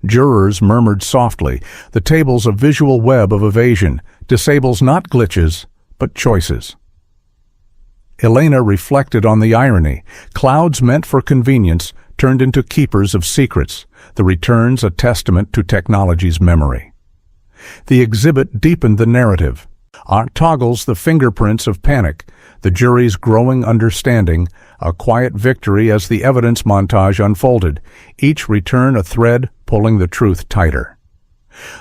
Jurors murmured softly, the table's a visual web of evasion, disables not glitches, but choices. Elena reflected on the irony, clouds meant for convenience turned into keepers of secrets, the returns a testament to technology's memory. The exhibit deepened the narrative. Toggles the fingerprints of panic, the jury's growing understanding, a quiet victory as the evidence montage unfolded, each return a thread pulling the truth tighter.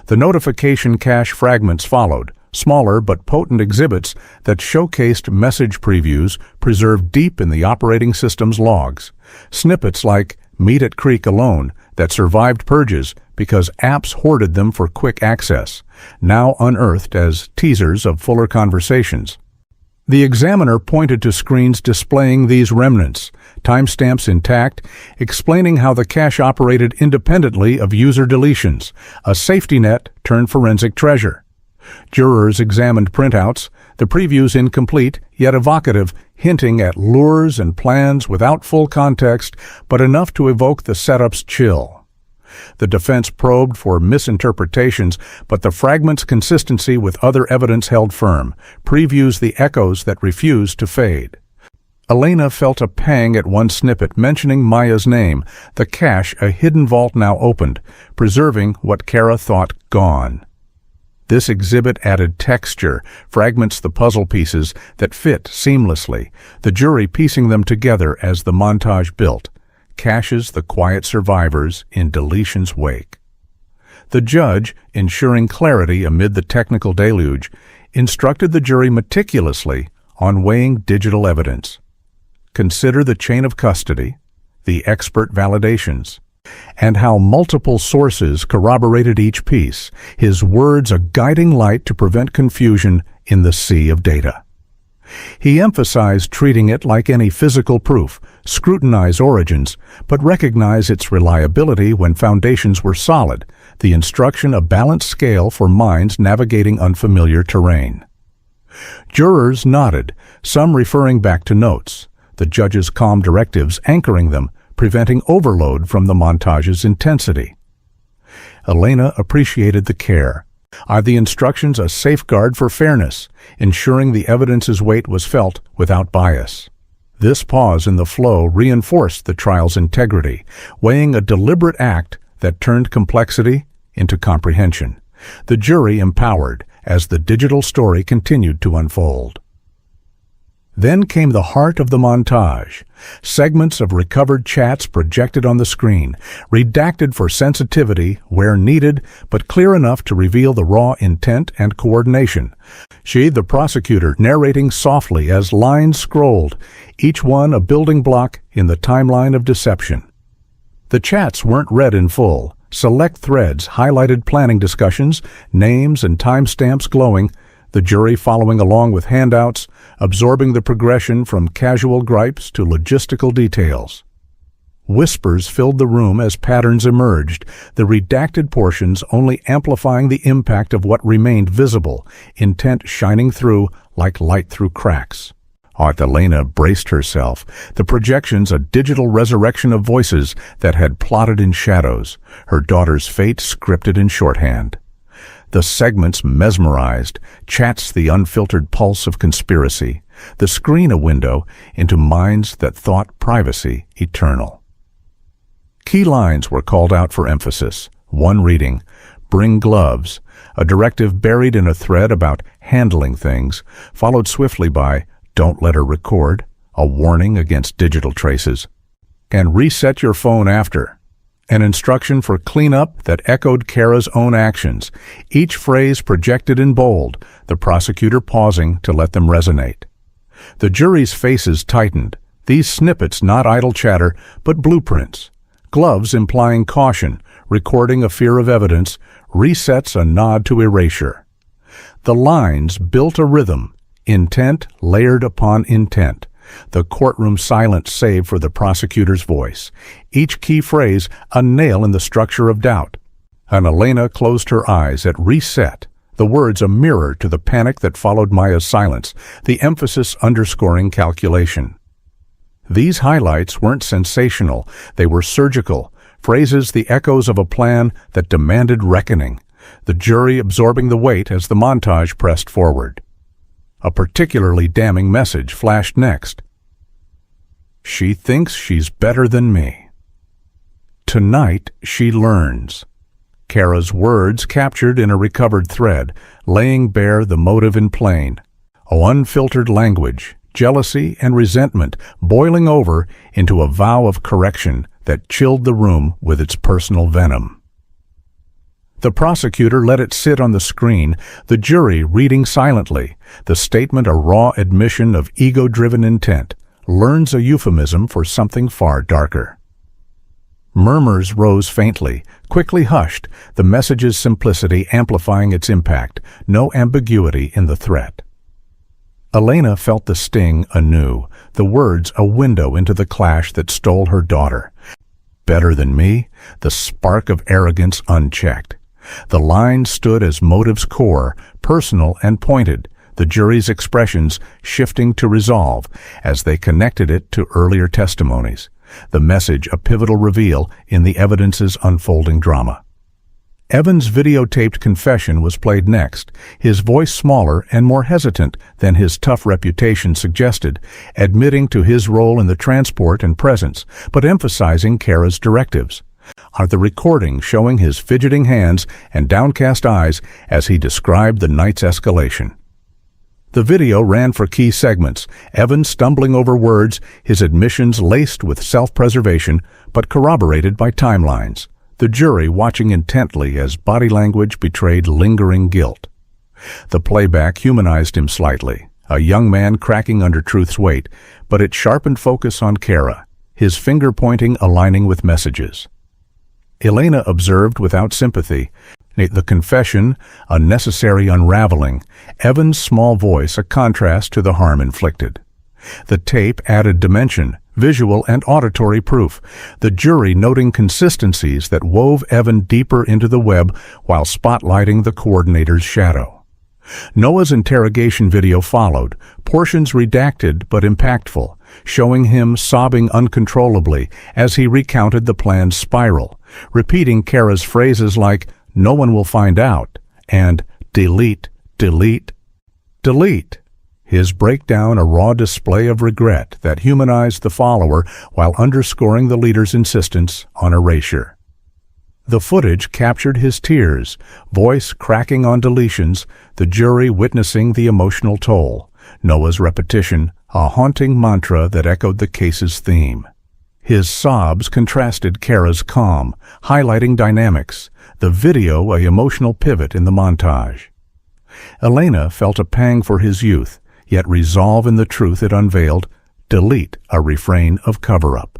The notification cache fragments followed, smaller but potent exhibits that showcased message previews preserved deep in the operating system's logs, snippets like "Meet at Creek Alone" that survived purges because apps hoarded them for quick access, now unearthed as teasers of fuller conversations. The examiner pointed to screens displaying these remnants, timestamps intact, explaining how the cache operated independently of user deletions, a safety net turned forensic treasure. Jurors examined printouts, the previews incomplete yet evocative, hinting at lures and plans without full context, but enough to evoke the setup's chill. The defense probed for misinterpretations, but the fragment's consistency with other evidence held firm, previews the echoes that refused to fade. Elena felt a pang at one snippet mentioning Maya's name, the cache a hidden vault now opened, preserving what Kara thought gone. This exhibit added texture, fragments the puzzle pieces that fit seamlessly, the jury piecing them together as the montage built, caches the quiet survivors in deletion's wake. The judge, ensuring clarity amid the technical deluge, instructed the jury meticulously on weighing digital evidence. Consider the chain of custody, the expert validations, and how multiple sources corroborated each piece, his words a guiding light to prevent confusion in the sea of data. He emphasized treating it like any physical proof, scrutinize origins, but recognize its reliability when foundations were solid, the instruction a balanced scale for minds navigating unfamiliar terrain. Jurors nodded, some referring back to notes, the judge's calm directives anchoring them, preventing overload from the montage's intensity. Elena appreciated the care. Are the instructions a safeguard for fairness, ensuring the evidence's weight was felt without bias? This pause in the flow reinforced the trial's integrity, weighing a deliberate act that turned complexity into comprehension. The jury empowered as the digital story continued to unfold. Then came the heart of the montage, segments of recovered chats projected on the screen, redacted for sensitivity where needed, but clear enough to reveal the raw intent and coordination. She, the prosecutor, narrating softly as lines scrolled, each one a building block in the timeline of deception. The chats weren't read in full. Select threads highlighted planning discussions, names and timestamps glowing, the jury following along with handouts, absorbing the progression from casual gripes to logistical details. Whispers filled the room as patterns emerged, the redacted portions only amplifying the impact of what remained visible, intent shining through like light through cracks. Aunt Elena braced herself, the projections a digital resurrection of voices that had plotted in shadows, her daughter's fate scripted in shorthand. The segments mesmerized, chats the unfiltered pulse of conspiracy, the screen a window into minds that thought privacy eternal. Key lines were called out for emphasis. One reading, "Bring gloves," a directive buried in a thread about handling things, followed swiftly by "Don't let her record," a warning against digital traces, and "Reset your phone after," an instruction for cleanup that echoed Kara's own actions, each phrase projected in bold, the prosecutor pausing to let them resonate. The jury's faces tightened, these snippets not idle chatter, but blueprints. Gloves implying caution, recording a fear of evidence, resets a nod to erasure. The lines built a rhythm, intent layered upon intent. The courtroom silence save for the prosecutor's voice. Each key phrase a nail in the structure of doubt. And Elena closed her eyes at reset, the words a mirror to the panic that followed Maya's silence, the emphasis underscoring calculation. These highlights weren't sensational, they were surgical, phrases the echoes of a plan that demanded reckoning, the jury absorbing the weight as the montage pressed forward. A particularly damning message flashed next. "She thinks she's better than me. Tonight she learns." Kara's words captured in a recovered thread, laying bare the motive in plain. Unfiltered language, jealousy and resentment boiling over into a vow of correction that chilled the room with its personal venom. The prosecutor let it sit on the screen, the jury reading silently, the statement a raw admission of ego-driven intent, learns a euphemism for something far darker. Murmurs rose faintly, quickly hushed, the message's simplicity amplifying its impact, no ambiguity in the threat. Elena felt the sting anew, the words a window into the clash that stole her daughter. Better than me, the spark of arrogance unchecked. The line stood as motive's core, personal and pointed, the jury's expressions shifting to resolve as they connected it to earlier testimonies, the message a pivotal reveal in the evidence's unfolding drama. Evan's videotaped confession was played next, his voice smaller and more hesitant than his tough reputation suggested, admitting to his role in the transport and presence, but emphasizing Kara's directives. The recording showing his fidgeting hands and downcast eyes as he described the night's escalation. The video ran for key segments, Evan stumbling over words, his admissions laced with self-preservation, but corroborated by timelines. The jury watching intently as body language betrayed lingering guilt. The playback humanized him slightly, a young man cracking under truth's weight, but it sharpened focus on Kara, his finger-pointing aligning with messages. Elena observed without sympathy, the confession a necessary unraveling, Evan's small voice a contrast to the harm inflicted. The tape added dimension, visual and auditory proof, the jury noting consistencies that wove Evan deeper into the web while spotlighting the coordinator's shadow. Noah's interrogation video followed, portions redacted but impactful, showing him sobbing uncontrollably as he recounted the plan's spiral, repeating Kara's phrases like, "No one will find out," and "delete, delete, delete." His breakdown a raw display of regret that humanized the follower while underscoring the leader's insistence on erasure. The footage captured his tears, voice cracking on deletions, the jury witnessing the emotional toll, Noah's repetition, a haunting mantra that echoed the case's theme. His sobs contrasted Kara's calm, highlighting dynamics, the video an emotional pivot in the montage. Elena felt a pang for his youth, yet resolve in the truth it unveiled, delete a refrain of cover-up.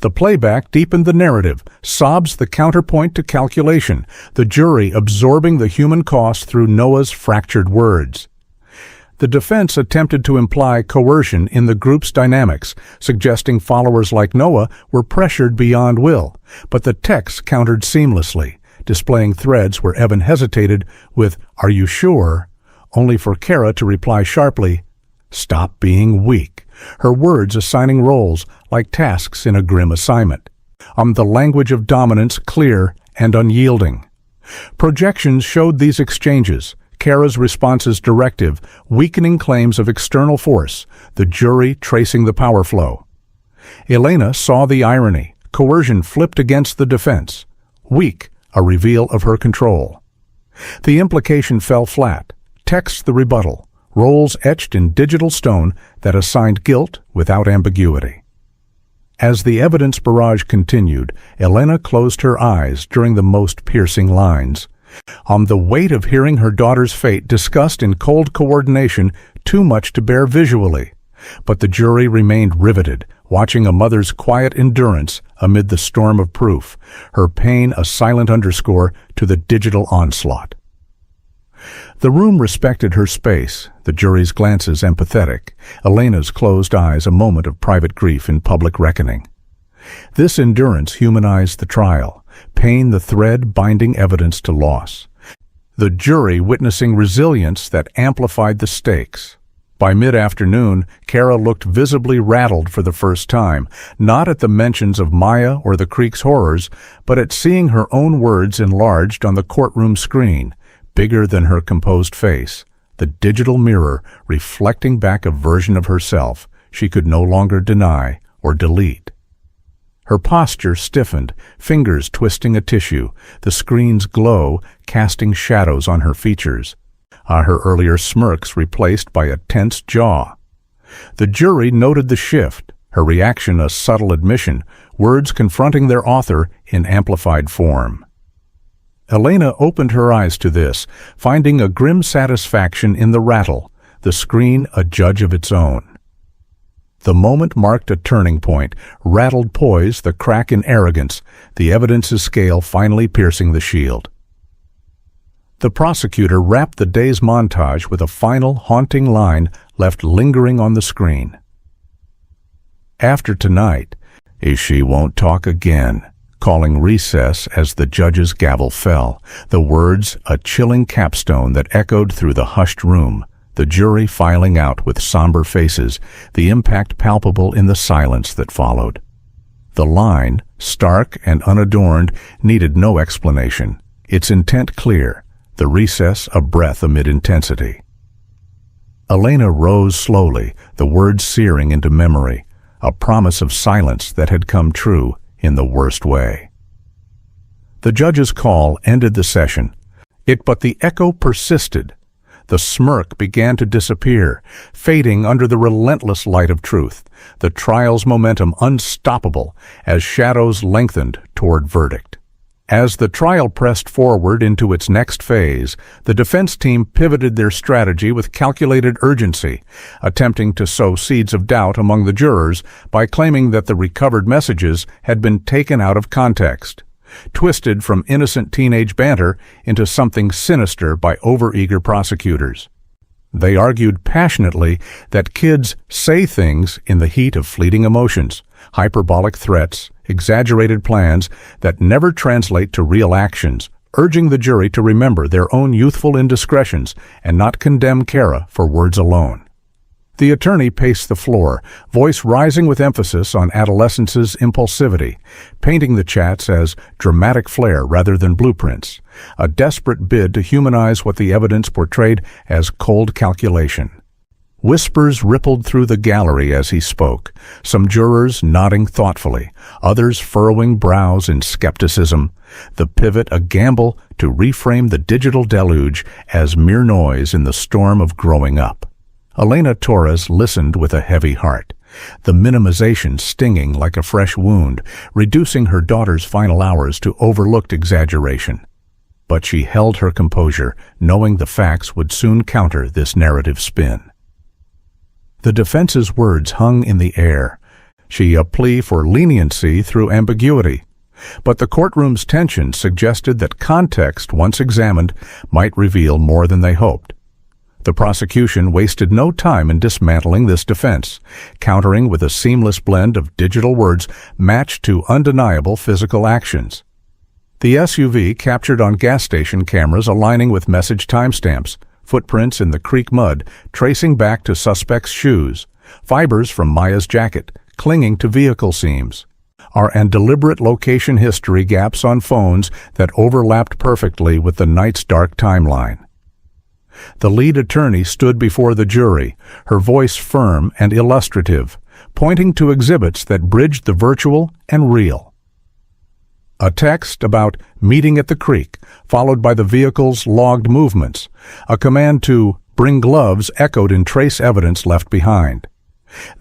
The playback deepened the narrative, sobs the counterpoint to calculation, the jury absorbing the human cost through Noah's fractured words. The defense attempted to imply coercion in the group's dynamics, suggesting followers like Noah were pressured beyond will, but the text countered seamlessly, displaying threads where Evan hesitated with, "Are you sure?" only for Kara to reply sharply, "Stop being weak," her words assigning roles like tasks in a grim assignment. The language of dominance clear and unyielding. Projections showed these exchanges, Kara's responses directive, weakening claims of external force, the jury tracing the power flow. Elena saw the irony, coercion flipped against the defense. Weak, a reveal of her control. The implication fell flat, text the rebuttal, roles etched in digital stone that assigned guilt without ambiguity. As the evidence barrage continued, Elena closed her eyes during the most piercing lines. The weight of hearing her daughter's fate discussed in cold coordination, too much to bear visually. But the jury remained riveted, watching a mother's quiet endurance amid the storm of proof, her pain a silent underscore to the digital onslaught. The room respected her space, the jury's glances empathetic, Elena's closed eyes a moment of private grief in public reckoning. This endurance humanized the trial, pain the thread binding evidence to loss. The jury witnessing resilience that amplified the stakes. By mid-afternoon, Kara looked visibly rattled for the first time, not at the mentions of Maya or the creek's horrors, but at seeing her own words enlarged on the courtroom screen, bigger than her composed face, the digital mirror reflecting back a version of herself she could no longer deny or delete. Her posture stiffened, fingers twisting a tissue, the screen's glow casting shadows on her features, her earlier smirks replaced by a tense jaw. The jury noted the shift, her reaction a subtle admission, words confronting their author in amplified form. Elena opened her eyes to this, finding a grim satisfaction in the rattle, the screen a judge of its own. The moment marked a turning point, rattled poise, the crack in arrogance, the evidence's scale finally piercing the shield. The prosecutor wrapped the day's montage with a final haunting line left lingering on the screen. After tonight, she won't talk again, calling recess as the judge's gavel fell, the words a chilling capstone that echoed through the hushed room, the jury filing out with somber faces, the impact palpable in the silence that followed. The line, stark and unadorned, needed no explanation. its intent clear, the recess a breath amid intensity. Elena rose slowly, the words searing into memory, a promise of silence that had come true in the worst way. The judge's call ended the session. But the echo persisted. The smirk began to disappear, fading under the relentless light of truth, the trial's momentum unstoppable as shadows lengthened toward verdict. As the trial pressed forward into its next phase, the defense team pivoted their strategy with calculated urgency, attempting to sow seeds of doubt among the jurors by claiming that the recovered messages had been taken out of context, twisted from innocent teenage banter into something sinister by overeager prosecutors. They argued passionately that kids say things in the heat of fleeting emotions, hyperbolic threats, exaggerated plans that never translate to real actions, urging the jury to remember their own youthful indiscretions and not condemn Kara for words alone. The attorney paced the floor, voice rising with emphasis on adolescence's impulsivity, painting the chats as dramatic flair rather than blueprints, a desperate bid to humanize what the evidence portrayed as cold calculation. Whispers rippled through the gallery as he spoke, some jurors nodding thoughtfully, others furrowing brows in skepticism, the pivot a gamble to reframe the digital deluge as mere noise in the storm of growing up. Elena Torres listened with a heavy heart, the minimization stinging like a fresh wound, reducing her daughter's final hours to overlooked exaggeration. But she held her composure, knowing the facts would soon counter this narrative spin. The defense's words hung in the air, a plea for leniency through ambiguity. But the courtroom's tension suggested that context, once examined, might reveal more than they hoped. The prosecution wasted no time in dismantling this defense, countering with a seamless blend of digital words matched to undeniable physical actions. The SUV captured on gas station cameras aligning with message timestamps, footprints in the creek mud tracing back to suspect's shoes, fibers from Maya's jacket clinging to vehicle seams, and deliberate location history gaps on phones that overlapped perfectly with the night's dark timeline. The lead attorney stood before the jury, her voice firm and illustrative, pointing to exhibits that bridged the virtual and real. A text about meeting at the creek, followed by the vehicle's logged movements. A command to bring gloves echoed in trace evidence left behind.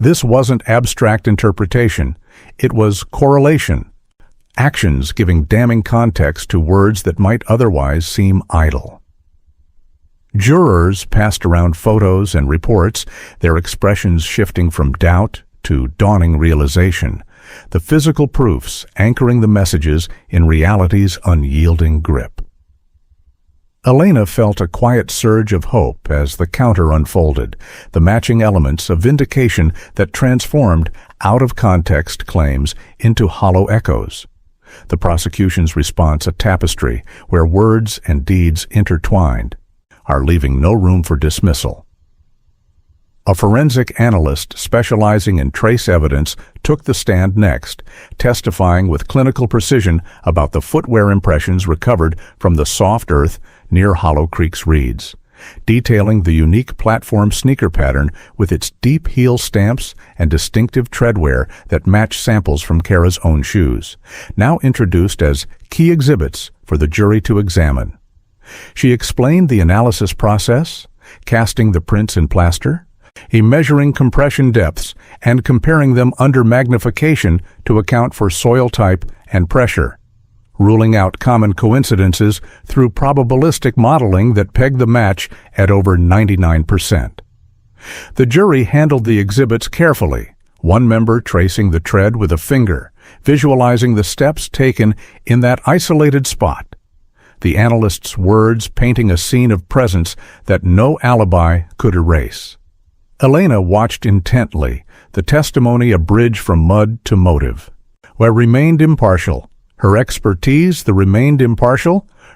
This wasn't abstract interpretation, it was correlation, actions giving damning context to words that might otherwise seem idle. Jurors passed around photos and reports, their expressions shifting from doubt to dawning realization, the physical proofs anchoring the messages in reality's unyielding grip. Elena felt a quiet surge of hope as the counter unfolded, the matching elements of vindication that transformed out-of-context claims into hollow echoes. The prosecution's response a tapestry where words and deeds intertwined, are leaving no room for dismissal. A forensic analyst specializing in trace evidence took the stand next, testifying with clinical precision about the footwear impressions recovered from the soft earth near Hollow Creek's reeds, detailing the unique platform sneaker pattern with its deep heel stamps and distinctive treadwear that match samples from Kara's own shoes, now introduced as key exhibits for the jury to examine. She explained the analysis process, casting the prints in plaster, measuring compression depths, and comparing them under magnification to account for soil type and pressure, ruling out common coincidences through probabilistic modeling that pegged the match at over 99%. The jury handled the exhibits carefully, one member tracing the tread with a finger, visualizing the steps taken in that isolated spot. The analyst's words painting a scene of presence that no alibi could erase. Elena watched intently, the testimony a bridge from mud to motive.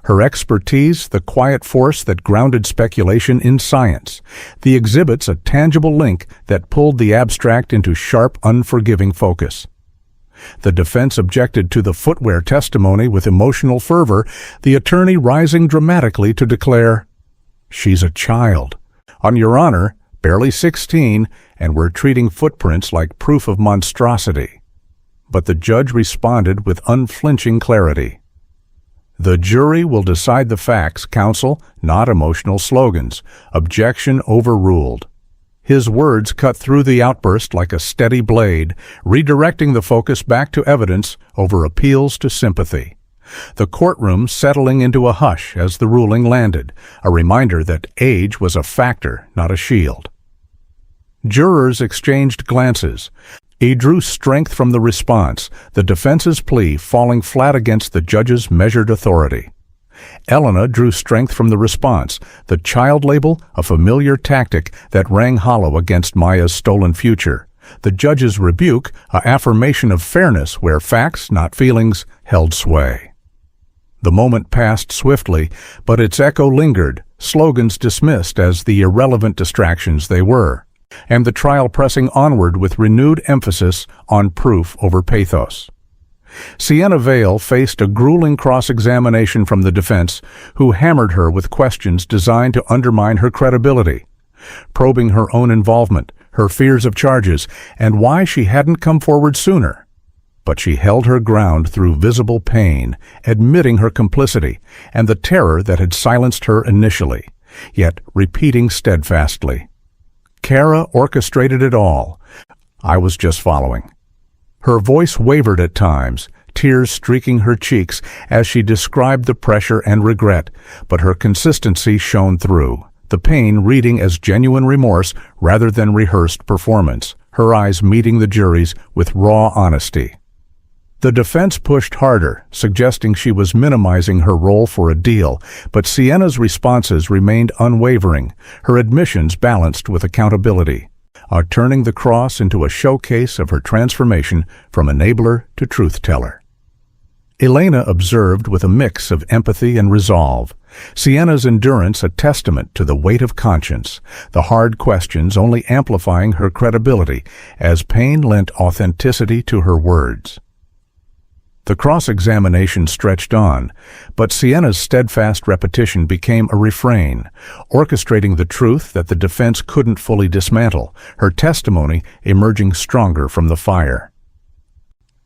Her expertise, the quiet force that grounded speculation in science. The exhibits a tangible link that pulled the abstract into sharp, unforgiving focus. The defense objected to the footwear testimony with emotional fervor, the attorney rising dramatically to declare, "She's a child. On your honor, barely 16, and we're treating footprints like proof of monstrosity." But the judge responded with unflinching clarity. "The jury will decide the facts, counsel, not emotional slogans. Objection overruled." His words cut through the outburst like a steady blade, redirecting the focus back to evidence over appeals to sympathy. The courtroom settling into a hush as the ruling landed, a reminder that age was a factor, not a shield. Jurors exchanged glances. He drew strength from the response, the defense's plea falling flat against the judge's measured authority. Elena drew strength from the response, the child label a familiar tactic that rang hollow against Maya's stolen future. The judge's rebuke, a affirmation of fairness where facts, not feelings, held sway. The moment passed swiftly, but its echo lingered, slogans dismissed as the irrelevant distractions they were, and the trial pressing onward with renewed emphasis on proof over pathos. Sienna Vale faced a grueling cross-examination from the defense, who hammered her with questions designed to undermine her credibility, probing her own involvement, her fears of charges, and why she hadn't come forward sooner. But she held her ground through visible pain, admitting her complicity and the terror that had silenced her initially, yet repeating steadfastly, "Kara orchestrated it all. I was just following." Her voice wavered at times, tears streaking her cheeks as she described the pressure and regret, but her consistency shone through, the pain reading as genuine remorse rather than rehearsed performance, her eyes meeting the jury's with raw honesty. The defense pushed harder, suggesting she was minimizing her role for a deal, but Sienna's responses remained unwavering, her admissions balanced with accountability, turning the cross into a showcase of her transformation from enabler to truth-teller. Elena observed with a mix of empathy and resolve, Sienna's endurance a testament to the weight of conscience, the hard questions only amplifying her credibility as pain lent authenticity to her words. The cross-examination stretched on, but Sienna's steadfast repetition became a refrain, orchestrating the truth that the defense couldn't fully dismantle, her testimony emerging stronger from the fire.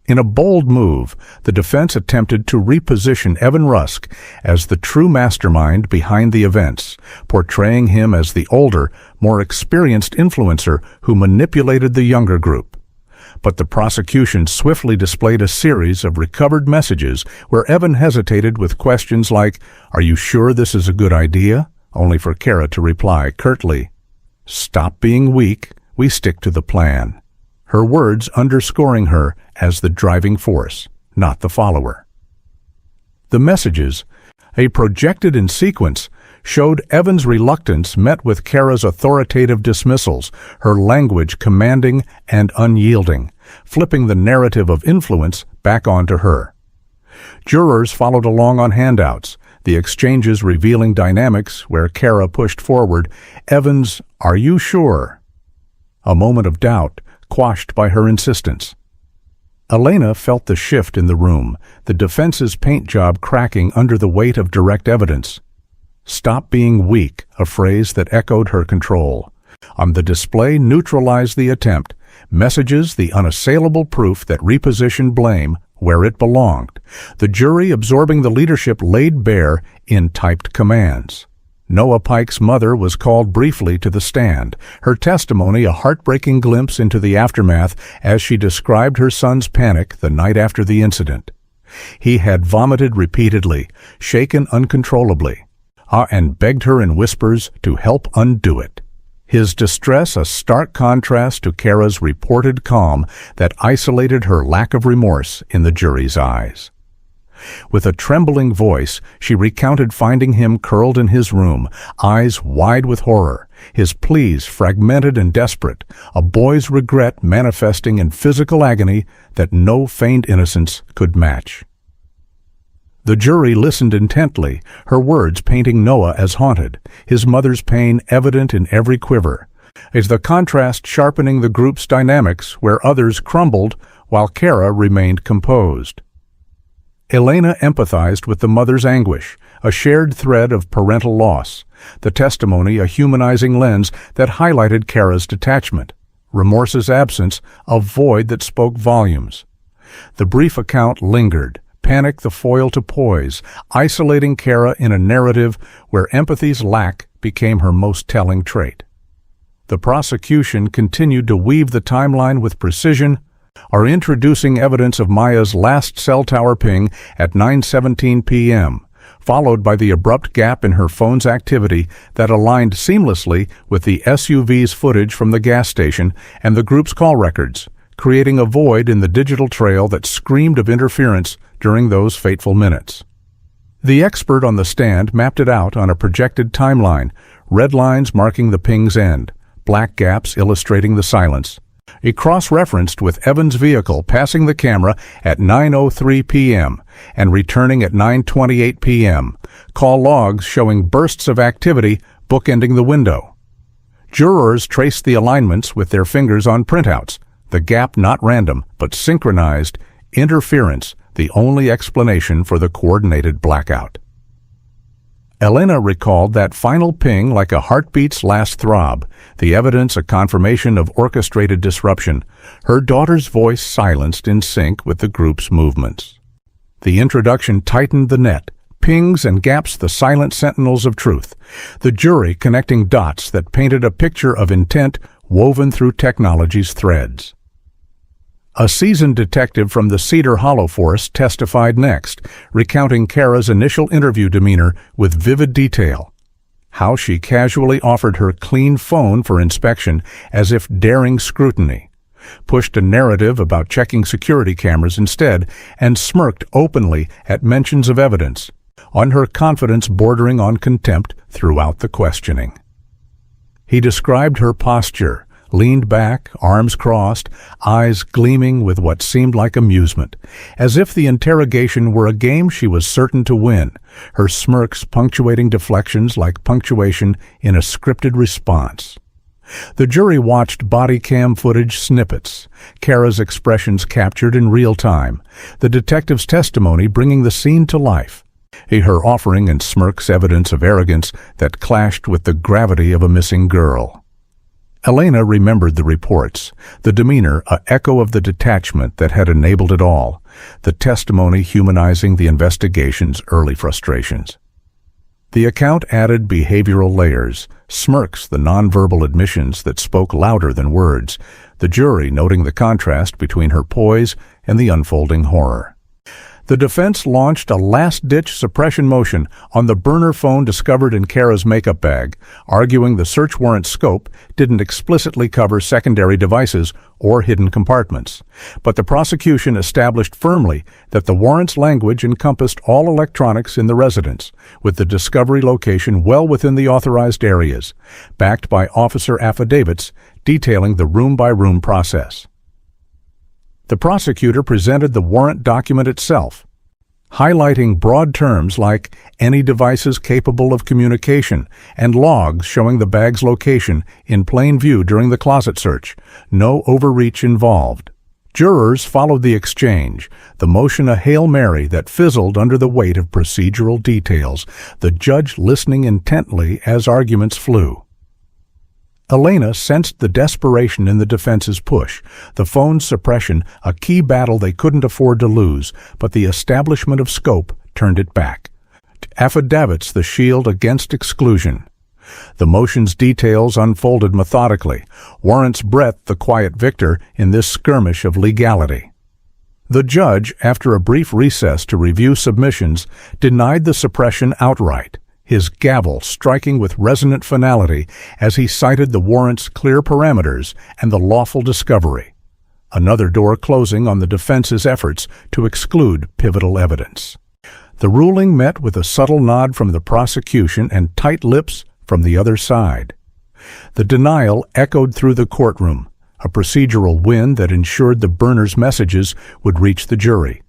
In a bold move, the defense attempted to reposition Evan Rusk as the true mastermind behind the events, portraying him as the older, more experienced influencer who manipulated the younger group. But the prosecution swiftly displayed a series of recovered messages where Evan hesitated with questions like, "Are you sure this is a good idea?" only for Kara to reply curtly, "Stop being weak, we stick to the plan." Her words underscoring her as the driving force, not the follower. The messages, projected in sequence, showed Evan's reluctance met with Kara's authoritative dismissals, her language commanding and unyielding, flipping the narrative of influence back onto her. Jurors followed along on handouts, the exchanges revealing dynamics where Kara pushed forward Evan's "Are you sure?" A moment of doubt, quashed by her insistence. Elena felt the shift in the room, the defense's paint job cracking under the weight of direct evidence. "Stop being weak," a phrase that echoed her control. On the display neutralized the attempt, messages the unassailable proof that repositioned blame where it belonged, the jury absorbing the leadership laid bare in typed commands. Noah Pike's mother was called briefly to the stand, her testimony a heartbreaking glimpse into the aftermath as she described her son's panic the night after the incident. He had vomited repeatedly, shaken uncontrollably, and begged her in whispers to help undo it. His distress a stark contrast to Kara's reported calm that isolated her lack of remorse in the jury's eyes. With a trembling voice, she recounted finding him curled in his room, eyes wide with horror, his pleas fragmented and desperate, a boy's regret manifesting in physical agony that no feigned innocence could match. The jury listened intently, her words painting Noah as haunted, his mother's pain evident in every quiver, as the contrast sharpening the group's dynamics where others crumbled while Kara remained composed. Elena empathized with the mother's anguish, a shared thread of parental loss, the testimony a humanizing lens that highlighted Kara's detachment, remorse's absence, a void that spoke volumes. The brief account lingered, panic the foil to poise, isolating Kara in a narrative where empathy's lack became her most telling trait. The prosecution continued to weave the timeline with precision, are introducing evidence of Maya's last cell tower ping at 9:17 p.m., followed by the abrupt gap in her phone's activity that aligned seamlessly with the SUV's footage from the gas station and the group's call records, creating a void in the digital trail that screamed of interference during those fateful minutes. The expert on the stand mapped it out on a projected timeline, red lines marking the ping's end, black gaps illustrating the silence. He cross-referenced with Evans' vehicle passing the camera at 9:03 p.m. and returning at 9:28 p.m., call logs showing bursts of activity bookending the window. Jurors traced the alignments with their fingers on printouts, the gap not random but synchronized, interference the only explanation for the coordinated blackout. Elena recalled that final ping like a heartbeat's last throb, the evidence a confirmation of orchestrated disruption, her daughter's voice silenced in sync with the group's movements. The introduction tightened the net, pings and gaps the silent sentinels of truth, the jury connecting dots that painted a picture of intent woven through technology's threads. A seasoned detective from the Cedar Hollow force testified next, recounting Kara's initial interview demeanor with vivid detail. How she casually offered her clean phone for inspection as if daring scrutiny, pushed a narrative about checking security cameras instead, and smirked openly at mentions of evidence, on her confidence bordering on contempt throughout the questioning. He described her posture, leaned back, arms crossed, eyes gleaming with what seemed like amusement, as if the interrogation were a game she was certain to win, her smirks punctuating deflections like punctuation in a scripted response. The jury watched body cam footage snippets, Kara's expressions captured in real time, the detective's testimony bringing the scene to life, her offering and Smirks evidence of arrogance that clashed with the gravity of a missing girl. Elena remembered the reports, the demeanor an echo of the detachment that had enabled it all, the testimony humanizing the investigation's early frustrations. The account added behavioral layers, Smirks the nonverbal admissions that spoke louder than words, the jury noting the contrast between her poise and the unfolding horror. The defense launched a last-ditch suppression motion on the burner phone discovered in Kara's makeup bag, arguing the search warrant scope didn't explicitly cover secondary devices or hidden compartments. But the prosecution established firmly that the warrant's language encompassed all electronics in the residence, with the discovery location well within the authorized areas, backed by officer affidavits detailing the room-by-room process. The prosecutor presented the warrant document itself, highlighting broad terms like any devices capable of communication and logs showing the bag's location in plain view during the closet search, no overreach involved. Jurors followed the exchange, the motion a Hail Mary that fizzled under the weight of procedural details, the judge listening intently as arguments flew. Elena sensed the desperation in the defense's push, the phone's suppression a key battle they couldn't afford to lose, but the establishment of scope turned it back. Affidavits the shield against exclusion. The motion's details unfolded methodically, warrant's breadth the quiet victor in this skirmish of legality. The judge, after a brief recess to review submissions, denied the suppression outright, his gavel striking with resonant finality as he cited the warrant's clear parameters and the lawful discovery, another door closing on the defense's efforts to exclude pivotal evidence. The ruling met with a subtle nod from the prosecution and tight lips from the other side. The denial echoed through the courtroom, a procedural win that ensured the burner's messages would reach the jury.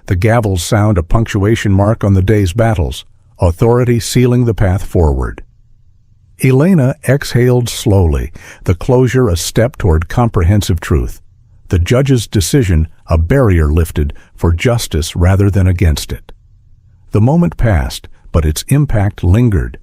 The gavel's sound a punctuation mark on the day's battles, authority sealing the path forward. Elena exhaled slowly, the closure a step toward comprehensive truth. The judge's decision, a barrier lifted for justice rather than against it. The moment passed, but its impact lingered.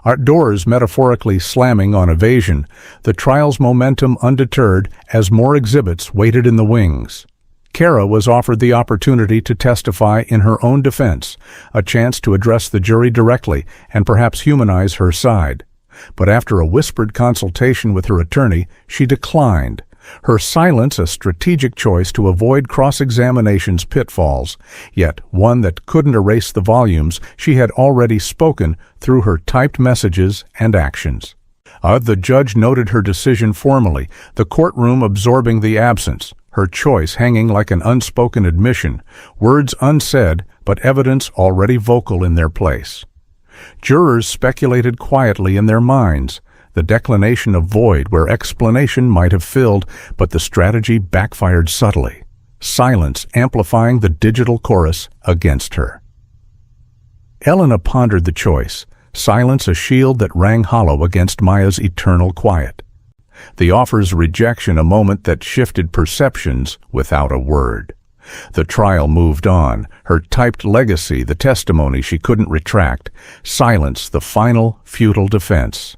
Our doors metaphorically slamming on evasion, the trial's momentum undeterred as more exhibits waited in the wings. Kara was offered the opportunity to testify in her own defense, a chance to address the jury directly and perhaps humanize her side. But after a whispered consultation with her attorney, she declined. Her silence a strategic choice to avoid cross-examination's pitfalls, yet one that couldn't erase the volumes she had already spoken through her typed messages and actions. The judge noted her decision formally, the courtroom absorbing the absence, her choice hanging like an unspoken admission, words unsaid but evidence already vocal in their place. Jurors speculated quietly in their minds, the declination of void where explanation might have filled, but the strategy backfired subtly, silence amplifying the digital chorus against her. Elena pondered the choice, silence a shield that rang hollow against Maya's eternal quiet. The offer's rejection a moment that shifted perceptions without a word. The trial moved on, her typed legacy the testimony she couldn't retract, silence the final, futile defense.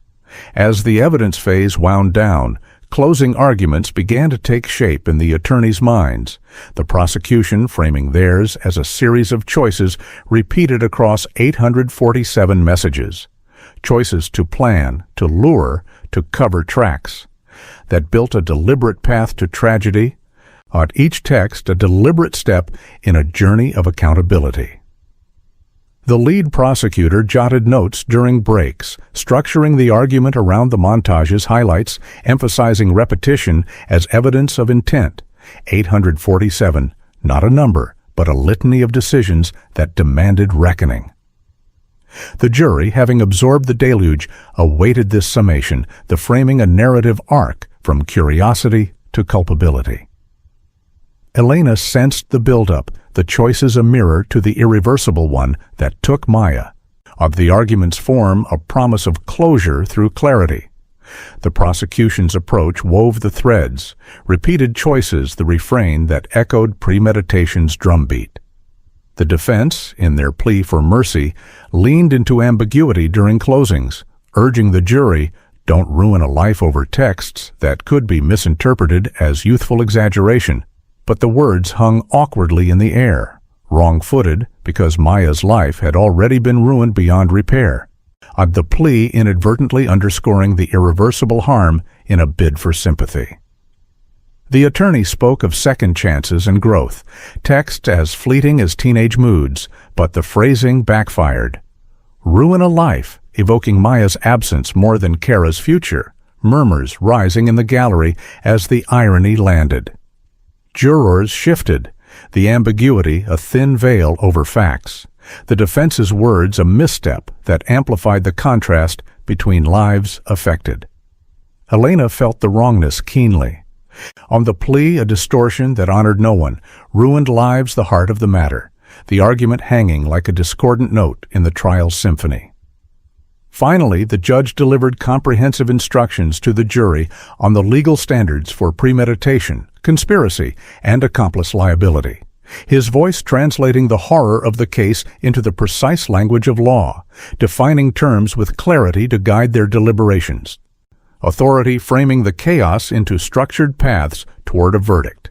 As the evidence phase wound down, closing arguments began to take shape in the attorneys' minds, the prosecution framing theirs as a series of choices repeated across 847 messages. Choices to plan, to lure, to cover tracks, that built a deliberate path to tragedy, at each text a deliberate step in a journey of accountability. The lead prosecutor jotted notes during breaks, structuring the argument around the montage's highlights, emphasizing repetition as evidence of intent. 847, not a number, but a litany of decisions that demanded reckoning. The jury, having absorbed the deluge, awaited this summation, the framing a narrative arc from curiosity to culpability. Elena sensed the buildup, the choices a mirror to the irreversible one that took Maya. Of the argument's form, a promise of closure through clarity. The prosecution's approach wove the threads, repeated choices the refrain that echoed premeditation's drumbeat. The defense, in their plea for mercy, leaned into ambiguity during closings, urging the jury, don't ruin a life over texts that could be misinterpreted as youthful exaggeration. But the words hung awkwardly in the air, wrong-footed because Maya's life had already been ruined beyond repair. The plea inadvertently underscoring the irreversible harm in a bid for sympathy. The attorney spoke of second chances and growth, text as fleeting as teenage moods, but the phrasing backfired. Ruin a life, evoking Maya's absence more than Kara's future, murmurs rising in the gallery as the irony landed. Jurors shifted, the ambiguity a thin veil over facts, the defense's words a misstep that amplified the contrast between lives affected. Elena felt the wrongness keenly. On the plea, a distortion that honored no one, ruined lives the heart of the matter, the argument hanging like a discordant note in the trial's symphony. Finally, the judge delivered comprehensive instructions to the jury on the legal standards for premeditation, conspiracy, and accomplice liability, his voice translating the horror of the case into the precise language of law, defining terms with clarity to guide their deliberations. Authority framing the chaos into structured paths toward a verdict.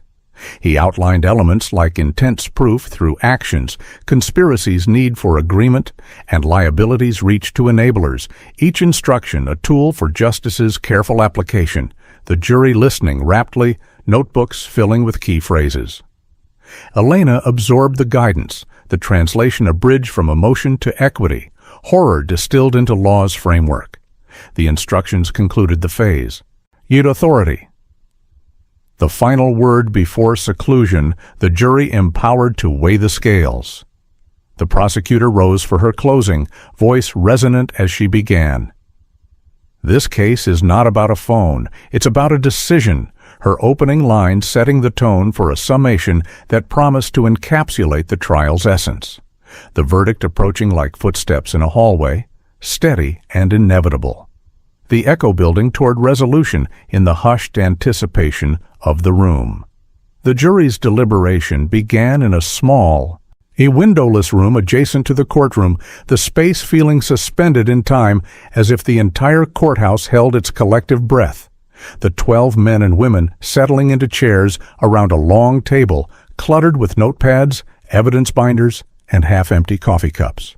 He outlined elements like intent's proof through actions, conspiracy's need for agreement, and liability's reach to enablers, each instruction a tool for justice's careful application, the jury listening raptly, notebooks filling with key phrases. Elena absorbed the guidance, the translation a bridge from emotion to equity, horror distilled into law's framework. The instructions concluded the phase. You'd authority. The final word before seclusion, the jury empowered to weigh the scales. The prosecutor rose for her closing, voice resonant as she began. This case is not about a phone, it's about a decision, her opening line setting the tone for a summation that promised to encapsulate the trial's essence. The verdict approaching like footsteps in a hallway, steady and inevitable. The echo building toward resolution in the hushed anticipation of the room. The jury's deliberation began in a windowless room adjacent to the courtroom, the space feeling suspended in time as if the entire courthouse held its collective breath. The 12 men and women settling into chairs around a long table cluttered with notepads, evidence binders, and half-empty coffee cups.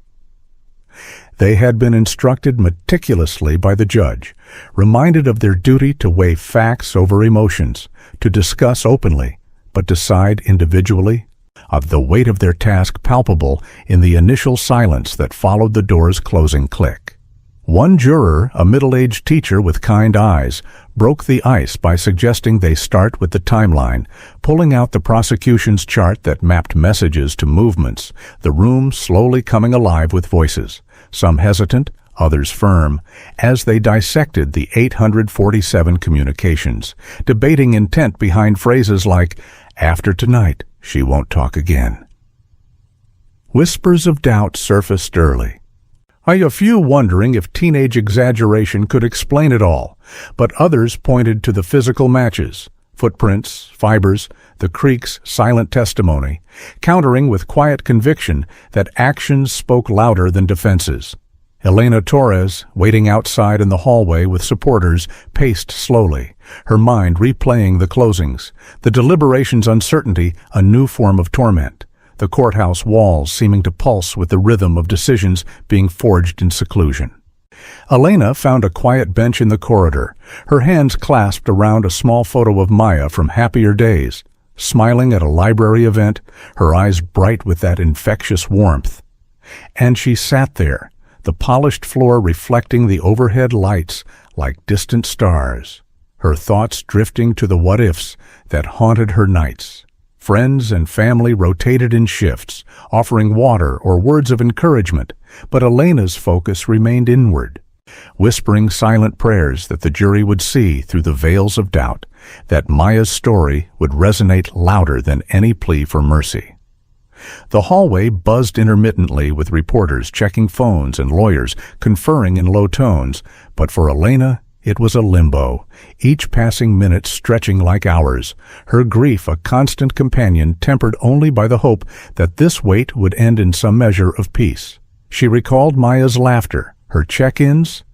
They had been instructed meticulously by the judge, reminded of their duty to weigh facts over emotions, to discuss openly, but decide individually, of the weight of their task palpable in the initial silence that followed the door's closing click. One juror, a middle-aged teacher with kind eyes, broke the ice by suggesting they start with the timeline, pulling out the prosecution's chart that mapped messages to movements, the room slowly coming alive with voices, some hesitant, others firm, as they dissected the 847 communications, debating intent behind phrases like, "After tonight, she won't talk again." Whispers of doubt surfaced early. A few wondering if teenage exaggeration could explain it all, but others pointed to the physical matches, footprints, fibers, the creak's silent testimony, countering with quiet conviction that actions spoke louder than defenses. Elena Torres, waiting outside in the hallway with supporters, paced slowly, her mind replaying the closings, the deliberations' uncertainty a new form of torment, the courthouse walls seeming to pulse with the rhythm of decisions being forged in seclusion. Elena found a quiet bench in the corridor, her hands clasped around a small photo of Maya from happier days, smiling at a library event, her eyes bright with that infectious warmth. And she sat there, the polished floor reflecting the overhead lights like distant stars, her thoughts drifting to the what-ifs that haunted her nights. Friends and family rotated in shifts, offering water or words of encouragement, but Elena's focus remained inward, whispering silent prayers that the jury would see through the veils of doubt, that Maya's story would resonate louder than any plea for mercy. The hallway buzzed intermittently with reporters checking phones and lawyers conferring in low tones, but for Elena, it was a limbo, each passing minute stretching like hours, her grief a constant companion tempered only by the hope that this wait would end in some measure of peace. She recalled Maya's laughter, her check-ins,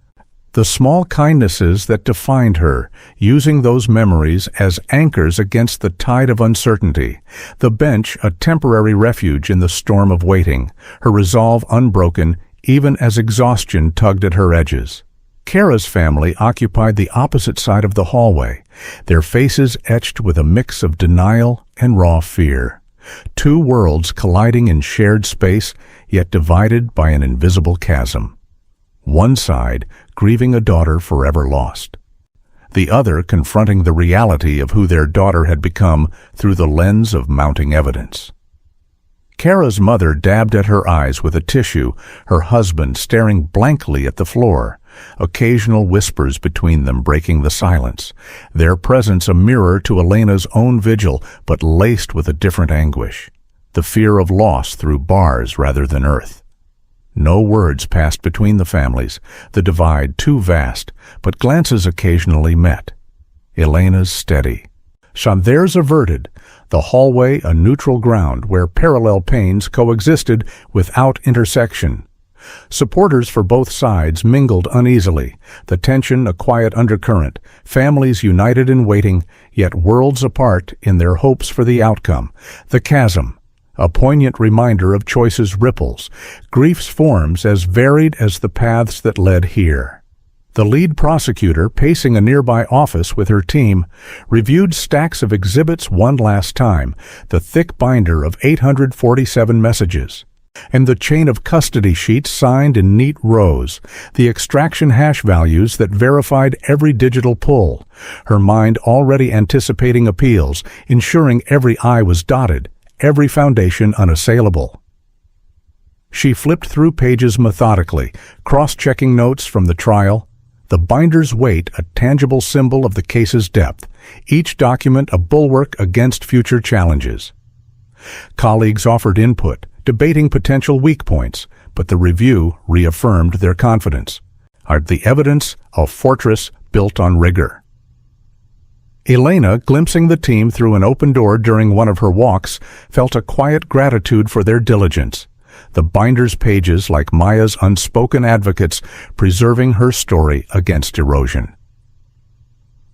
the small kindnesses that defined her, using those memories as anchors against the tide of uncertainty, the bench a temporary refuge in the storm of waiting, her resolve unbroken even as exhaustion tugged at her edges. Kara's family occupied the opposite side of the hallway, their faces etched with a mix of denial and raw fear. Two worlds colliding in shared space, yet divided by an invisible chasm. One side grieving a daughter forever lost. The other confronting the reality of who their daughter had become through the lens of mounting evidence. Kara's mother dabbed at her eyes with a tissue, her husband staring blankly at the floor, occasional whispers between them breaking the silence, their presence a mirror to Elena's own vigil but laced with a different anguish, the fear of loss through bars rather than earth. No words passed between the families, the divide too vast, but glances occasionally met. Elena's steady. Theirs averted, the hallway a neutral ground where parallel panes coexisted without intersection. Supporters for both sides mingled uneasily, the tension a quiet undercurrent, families united in waiting, yet worlds apart in their hopes for the outcome. The chasm, a poignant reminder of choice's ripples, grief's forms as varied as the paths that led here. The lead prosecutor, pacing a nearby office with her team, reviewed stacks of exhibits one last time, the thick binder of 847 messages, and the chain of custody sheets signed in neat rows, the extraction hash values that verified every digital pull, her mind already anticipating appeals, ensuring every I was dotted, every foundation unassailable. She flipped through pages methodically, cross-checking notes from the trial, the binder's weight a tangible symbol of the case's depth, each document a bulwark against future challenges. Colleagues offered input, debating potential weak points, but the review reaffirmed their confidence. The evidence, a fortress built on rigor. Elena, glimpsing the team through an open door during one of her walks, felt a quiet gratitude for their diligence. The binder's pages like Maya's unspoken advocates, preserving her story against erosion.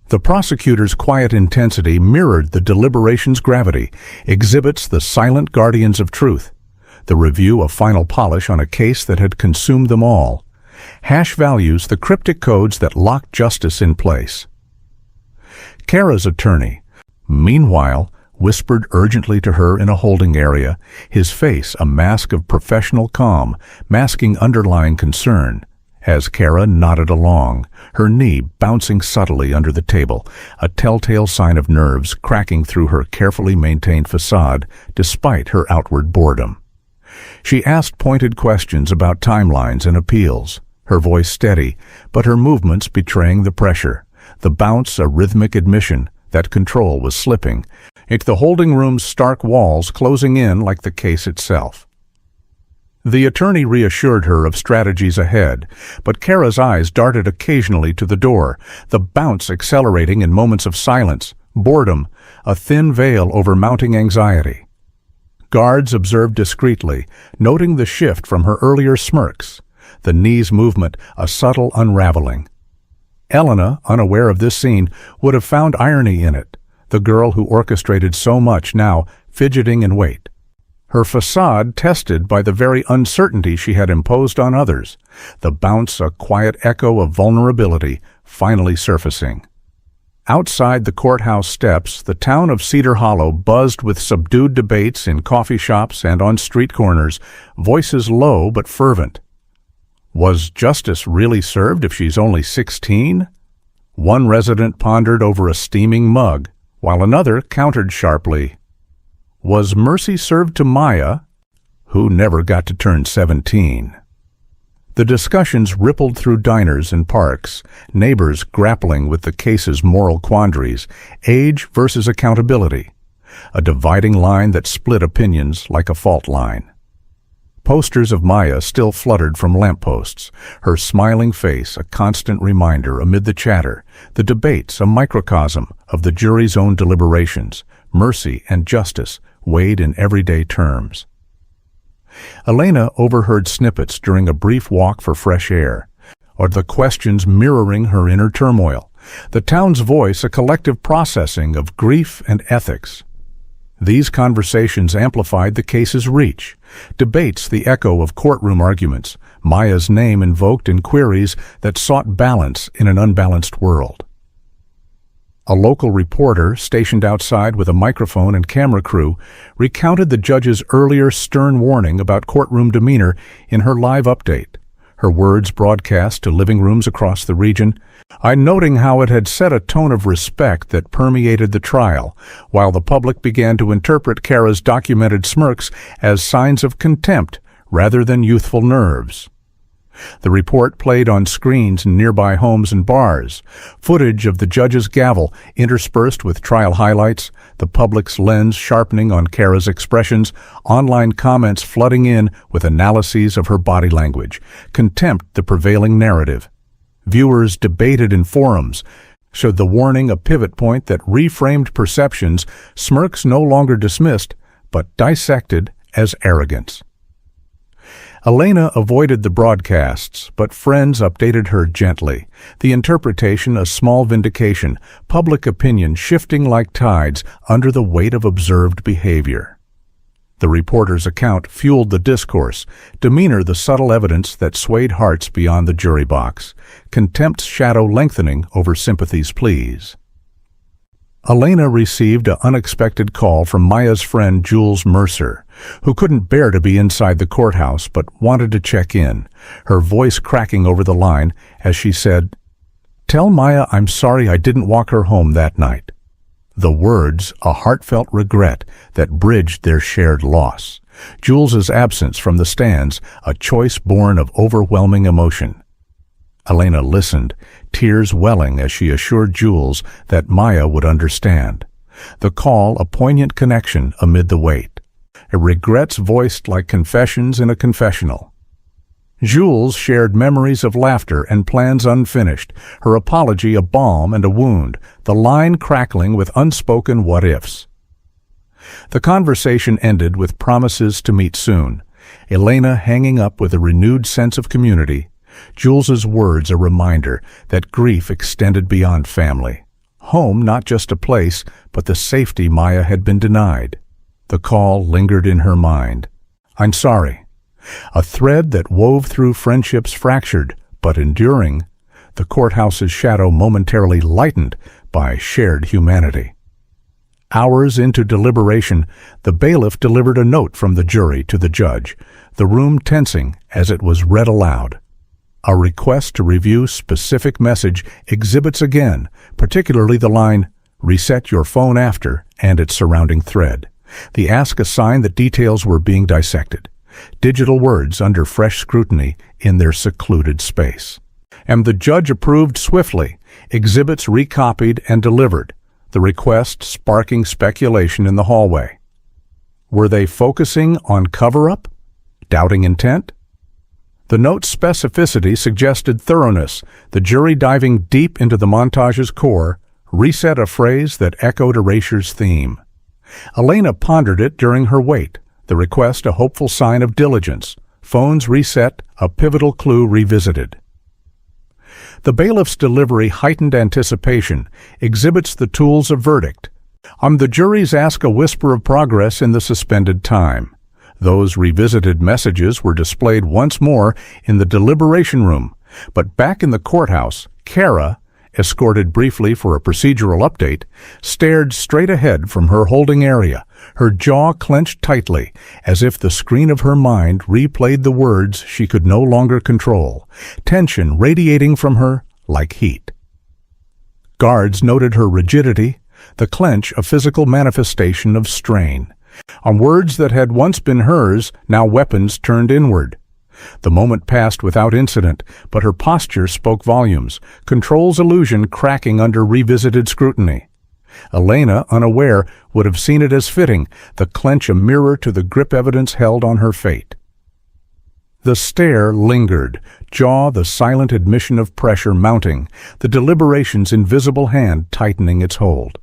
The prosecutor's quiet intensity mirrored the deliberation's gravity, exhibits the silent guardians of truth. The review a final polish on a case that had consumed them all. Hash values the cryptic codes that locked justice in place. Kara's attorney, meanwhile, whispered urgently to her in a holding area, his face a mask of professional calm, masking underlying concern. As Kara nodded along, her knee bouncing subtly under the table, a telltale sign of nerves cracking through her carefully maintained facade despite her outward boredom. She asked pointed questions about timelines and appeals, her voice steady, but her movements betraying the pressure, the bounce a rhythmic admission that control was slipping, into the holding room's stark walls closing in like the case itself. The attorney reassured her of strategies ahead, but Kara's eyes darted occasionally to the door, the bounce accelerating in moments of silence, boredom, a thin veil over mounting anxiety. Guards observed discreetly, noting the shift from her earlier smirks, the knees movement a subtle unraveling. Elena, unaware of this scene, would have found irony in it, the girl who orchestrated so much now fidgeting in wait. Her facade tested by the very uncertainty she had imposed on others, the bounce a quiet echo of vulnerability finally surfacing. Outside the courthouse steps, the town of Cedar Hollow buzzed with subdued debates in coffee shops and on street corners, voices low but fervent. Was justice really served if she's only 16? One resident pondered over a steaming mug, while another countered sharply. Was mercy served to Maya, who never got to turn 17? The discussions rippled through diners and parks, neighbors grappling with the case's moral quandaries, age versus accountability, a dividing line that split opinions like a fault line. Posters of Maya still fluttered from lampposts, her smiling face a constant reminder amid the chatter, the debates a microcosm of the jury's own deliberations, mercy and justice weighed in everyday terms. Elena overheard snippets during a brief walk for fresh air, or the questions mirroring her inner turmoil, the town's voice a collective processing of grief and ethics. These conversations amplified the case's reach, debates the echo of courtroom arguments, Maya's name invoked in queries that sought balance in an unbalanced world. A local reporter, stationed outside with a microphone and camera crew, recounted the judge's earlier stern warning about courtroom demeanor in her live update, her words broadcast to living rooms across the region, noting how it had set a tone of respect that permeated the trial, while the public began to interpret Kara's documented smirks as signs of contempt rather than youthful nerves. The report played on screens in nearby homes and bars, footage of the judge's gavel interspersed with trial highlights, the public's lens sharpening on Kara's expressions, online comments flooding in with analyses of her body language, contempt the prevailing narrative. Viewers debated in forums, showed the warning a pivot point that reframed perceptions, smirks no longer dismissed, but dissected as arrogance. Elena avoided the broadcasts, but friends updated her gently, the interpretation a small vindication, public opinion shifting like tides under the weight of observed behavior. The reporter's account fueled the discourse, demeanor the subtle evidence that swayed hearts beyond the jury box, contempt's shadow lengthening over sympathy's pleas. Elena received an unexpected call from Maya's friend Jules Mercer, who couldn't bear to be inside the courthouse but wanted to check in, her voice cracking over the line as she said, "Tell Maya I'm sorry I didn't walk her home that night." The words, a heartfelt regret that bridged their shared loss. Jules's absence from the stands, a choice born of overwhelming emotion. Elena listened, tears welling as she assured Jules that Maya would understand. The call a poignant connection amid the wait. Regrets voiced like confessions in a confessional. Jules shared memories of laughter and plans unfinished, her apology a balm and a wound, the line crackling with unspoken what-ifs. The conversation ended with promises to meet soon, Elena hanging up with a renewed sense of community, Jules's words a reminder that grief extended beyond family. Home not just a place, but the safety Maya had been denied. The call lingered in her mind. "I'm sorry." A thread that wove through friendships fractured, but enduring, the courthouse's shadow momentarily lightened by shared humanity. Hours into deliberation, the bailiff delivered a note from the jury to the judge, the room tensing as it was read aloud. A request to review specific message exhibits again, particularly the line, "Reset your phone after," and its surrounding thread. The ask a sign that details were being dissected. Digital words under fresh scrutiny in their secluded space. And the judge approved swiftly, exhibits recopied and delivered, the request sparking speculation in the hallway. Were they focusing on cover-up? Doubting intent? The note's specificity suggested thoroughness, the jury diving deep into the montage's core, reset a phrase that echoed Erasure's theme. Elena pondered it during her wait, the request a hopeful sign of diligence, phones reset, a pivotal clue revisited. The bailiff's delivery heightened anticipation, exhibits the tools of verdict. The jury's ask a whisper of progress in the suspended time. Those revisited messages were displayed once more in the deliberation room, but back in the courthouse, Kara, escorted briefly for a procedural update, stared straight ahead from her holding area, her jaw clenched tightly, as if the screen of her mind replayed the words she could no longer control, tension radiating from her like heat. Guards noted her rigidity, the clench a physical manifestation of strain. On words that had once been hers, now weapons turned inward. The moment passed without incident, but her posture spoke volumes, control's illusion cracking under revisited scrutiny. Elena, unaware, would have seen it as fitting, the clench a mirror to the grip evidence held on her fate. The stare lingered, jaw the silent admission of pressure mounting, the deliberation's invisible hand tightening its hold.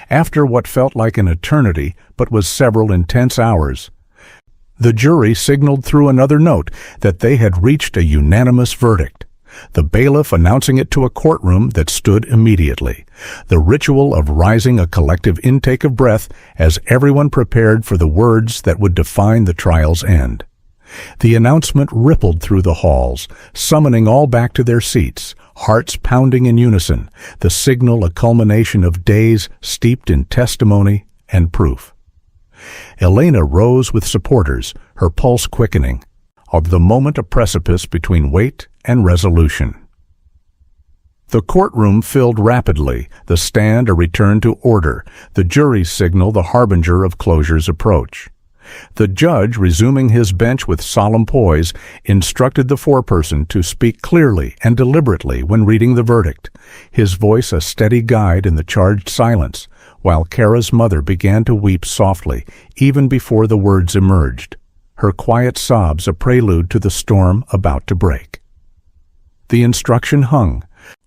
After what felt like an eternity, but was several intense hours, the jury signaled through another note that they had reached a unanimous verdict, the bailiff announcing it to a courtroom that stood immediately, the ritual of rising a collective intake of breath as everyone prepared for the words that would define the trial's end. The announcement rippled through the halls, summoning all back to their seats, hearts pounding in unison, the signal a culmination of days steeped in testimony and proof. Elena rose with supporters, her pulse quickening, of the moment a precipice between wait and resolution. The courtroom filled rapidly, the stand a return to order, the jury's signal the harbinger of closure's approach. The judge, resuming his bench with solemn poise, instructed the foreperson to speak clearly and deliberately when reading the verdict, his voice a steady guide in the charged silence, while Kara's mother began to weep softly, even before the words emerged, her quiet sobs a prelude to the storm about to break. The instruction hung,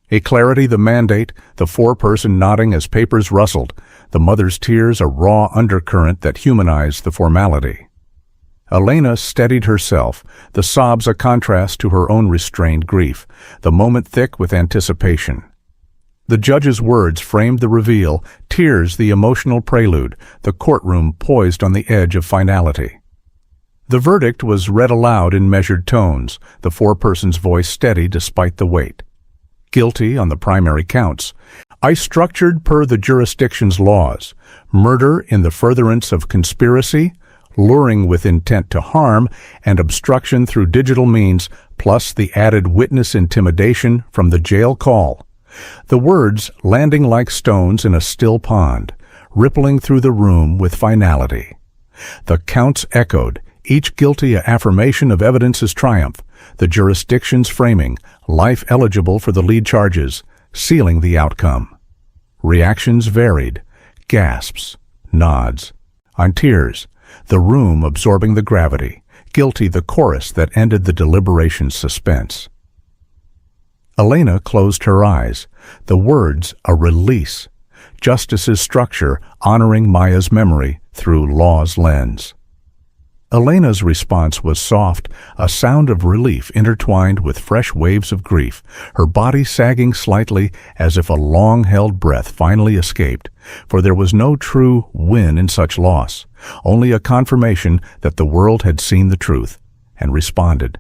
a clarity the mandate, the foreperson nodding as papers rustled, the mother's tears a raw undercurrent that humanized the formality. Elena steadied herself, the sobs a contrast to her own restrained grief, the moment thick with anticipation. The judge's words framed the reveal, tears the emotional prelude, the courtroom poised on the edge of finality. The verdict was read aloud in measured tones, the foreperson's voice steady despite the weight. Guilty on the primary counts. I structured per the jurisdiction's laws. Murder in the furtherance of conspiracy, luring with intent to harm, and obstruction through digital means, plus the added witness intimidation from the jail call. The words landing like stones in a still pond, rippling through the room with finality. The counts echoed, each guilty a affirmation of evidence's triumph, the jurisdiction's framing, life eligible for the lead charges, sealing the outcome. Reactions varied, gasps, nods, on tears, the room absorbing the gravity, guilty the chorus that ended the deliberation's suspense. Elena closed her eyes, the words a release, justice's structure honoring Maya's memory through law's lens. Elena's response was soft, a sound of relief intertwined with fresh waves of grief, her body sagging slightly as if a long-held breath finally escaped, for there was no true win in such loss, only a confirmation that the world had seen the truth and responded.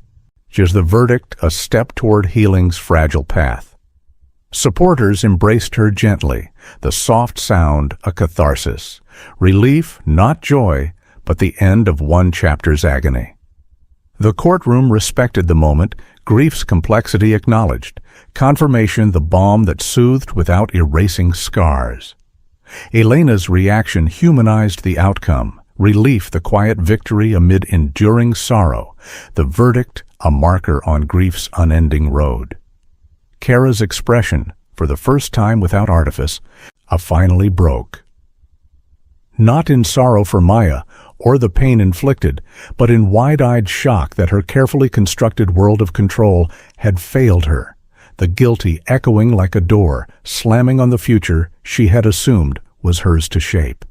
Just the verdict, a step toward healing's fragile path. Supporters embraced her gently, the soft sound a catharsis, relief, not joy, but the end of one chapter's agony. The courtroom respected the moment, grief's complexity acknowledged, confirmation the balm that soothed without erasing scars. Elena's reaction humanized the outcome, relief the quiet victory amid enduring sorrow, the verdict a marker on grief's unending road. Kara's expression, for the first time without artifice, finally broke. Not in sorrow for Maya, or the pain inflicted, but in wide-eyed shock that her carefully constructed world of control had failed her, the guilty echoing like a door, slamming on the future she had assumed was hers to shape.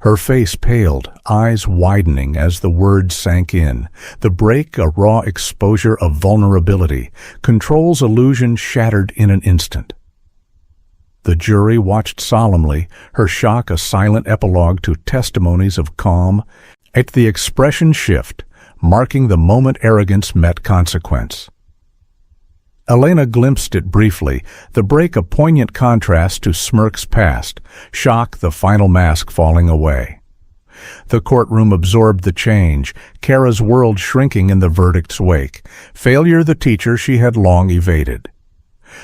Her face paled, eyes widening as the words sank in, the break a raw exposure of vulnerability, control's illusion shattered in an instant. The jury watched solemnly, her shock a silent epilogue to testimonies of calm, at the expression shift, marking the moment arrogance met consequence. Elena glimpsed it briefly, the break a poignant contrast to Smirks' past, shock the final mask falling away. The courtroom absorbed the change, Kara's world shrinking in the verdict's wake, failure the teacher she had long evaded.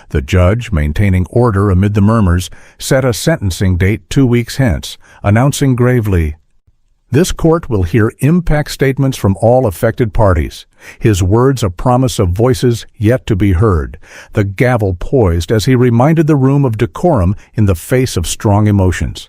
The judge, maintaining order amid the murmurs, set a sentencing date 2 weeks hence, announcing gravely, "This court will hear impact statements from all affected parties." His words a promise of voices yet to be heard, the gavel poised as he reminded the room of decorum in the face of strong emotions.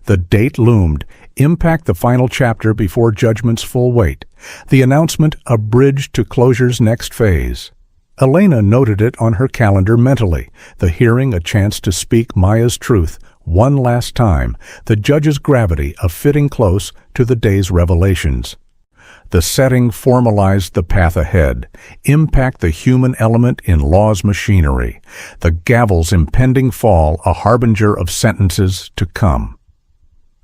The date loomed, impact the final chapter before judgment's full weight, the announcement a bridge to closure's next phase. Elena noted it on her calendar mentally, the hearing a chance to speak Maya's truth one last time, the judge's gravity a fitting close to the day's revelations. The setting formalized the path ahead, impact the human element in law's machinery, the gavel's impending fall a harbinger of sentences to come.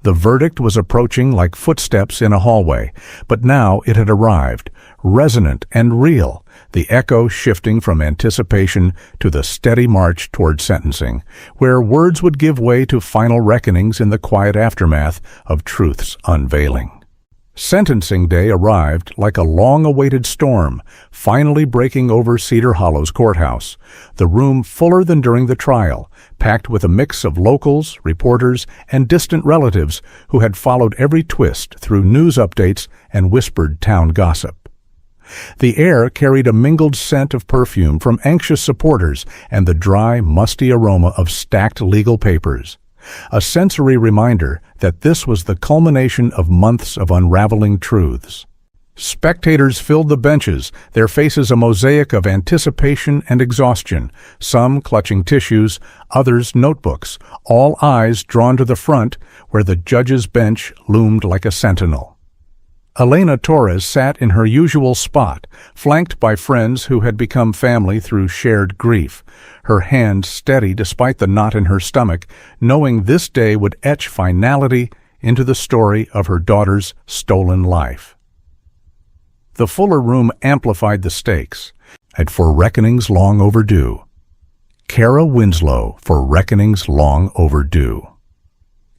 The verdict was approaching like footsteps in a hallway, but now it had arrived, resonant and real, the echo shifting from anticipation to the steady march toward sentencing, where words would give way to final reckonings in the quiet aftermath of truth's unveiling. Sentencing day arrived like a long-awaited storm, finally breaking over Cedar Hollow's courthouse, the room fuller than during the trial, packed with a mix of locals, reporters, and distant relatives who had followed every twist through news updates and whispered town gossip. The air carried a mingled scent of perfume from anxious supporters and the dry, musty aroma of stacked legal papers, a sensory reminder that this was the culmination of months of unraveling truths. Spectators filled the benches, their faces a mosaic of anticipation and exhaustion, some clutching tissues, others notebooks, all eyes drawn to the front where the judge's bench loomed like a sentinel. Elena Torres sat in her usual spot, flanked by friends who had become family through shared grief, her hand steady despite the knot in her stomach, knowing this day would etch finality into the story of her daughter's stolen life. The fuller room amplified the stakes, and for reckonings long overdue. Kara Winslow for reckonings long overdue.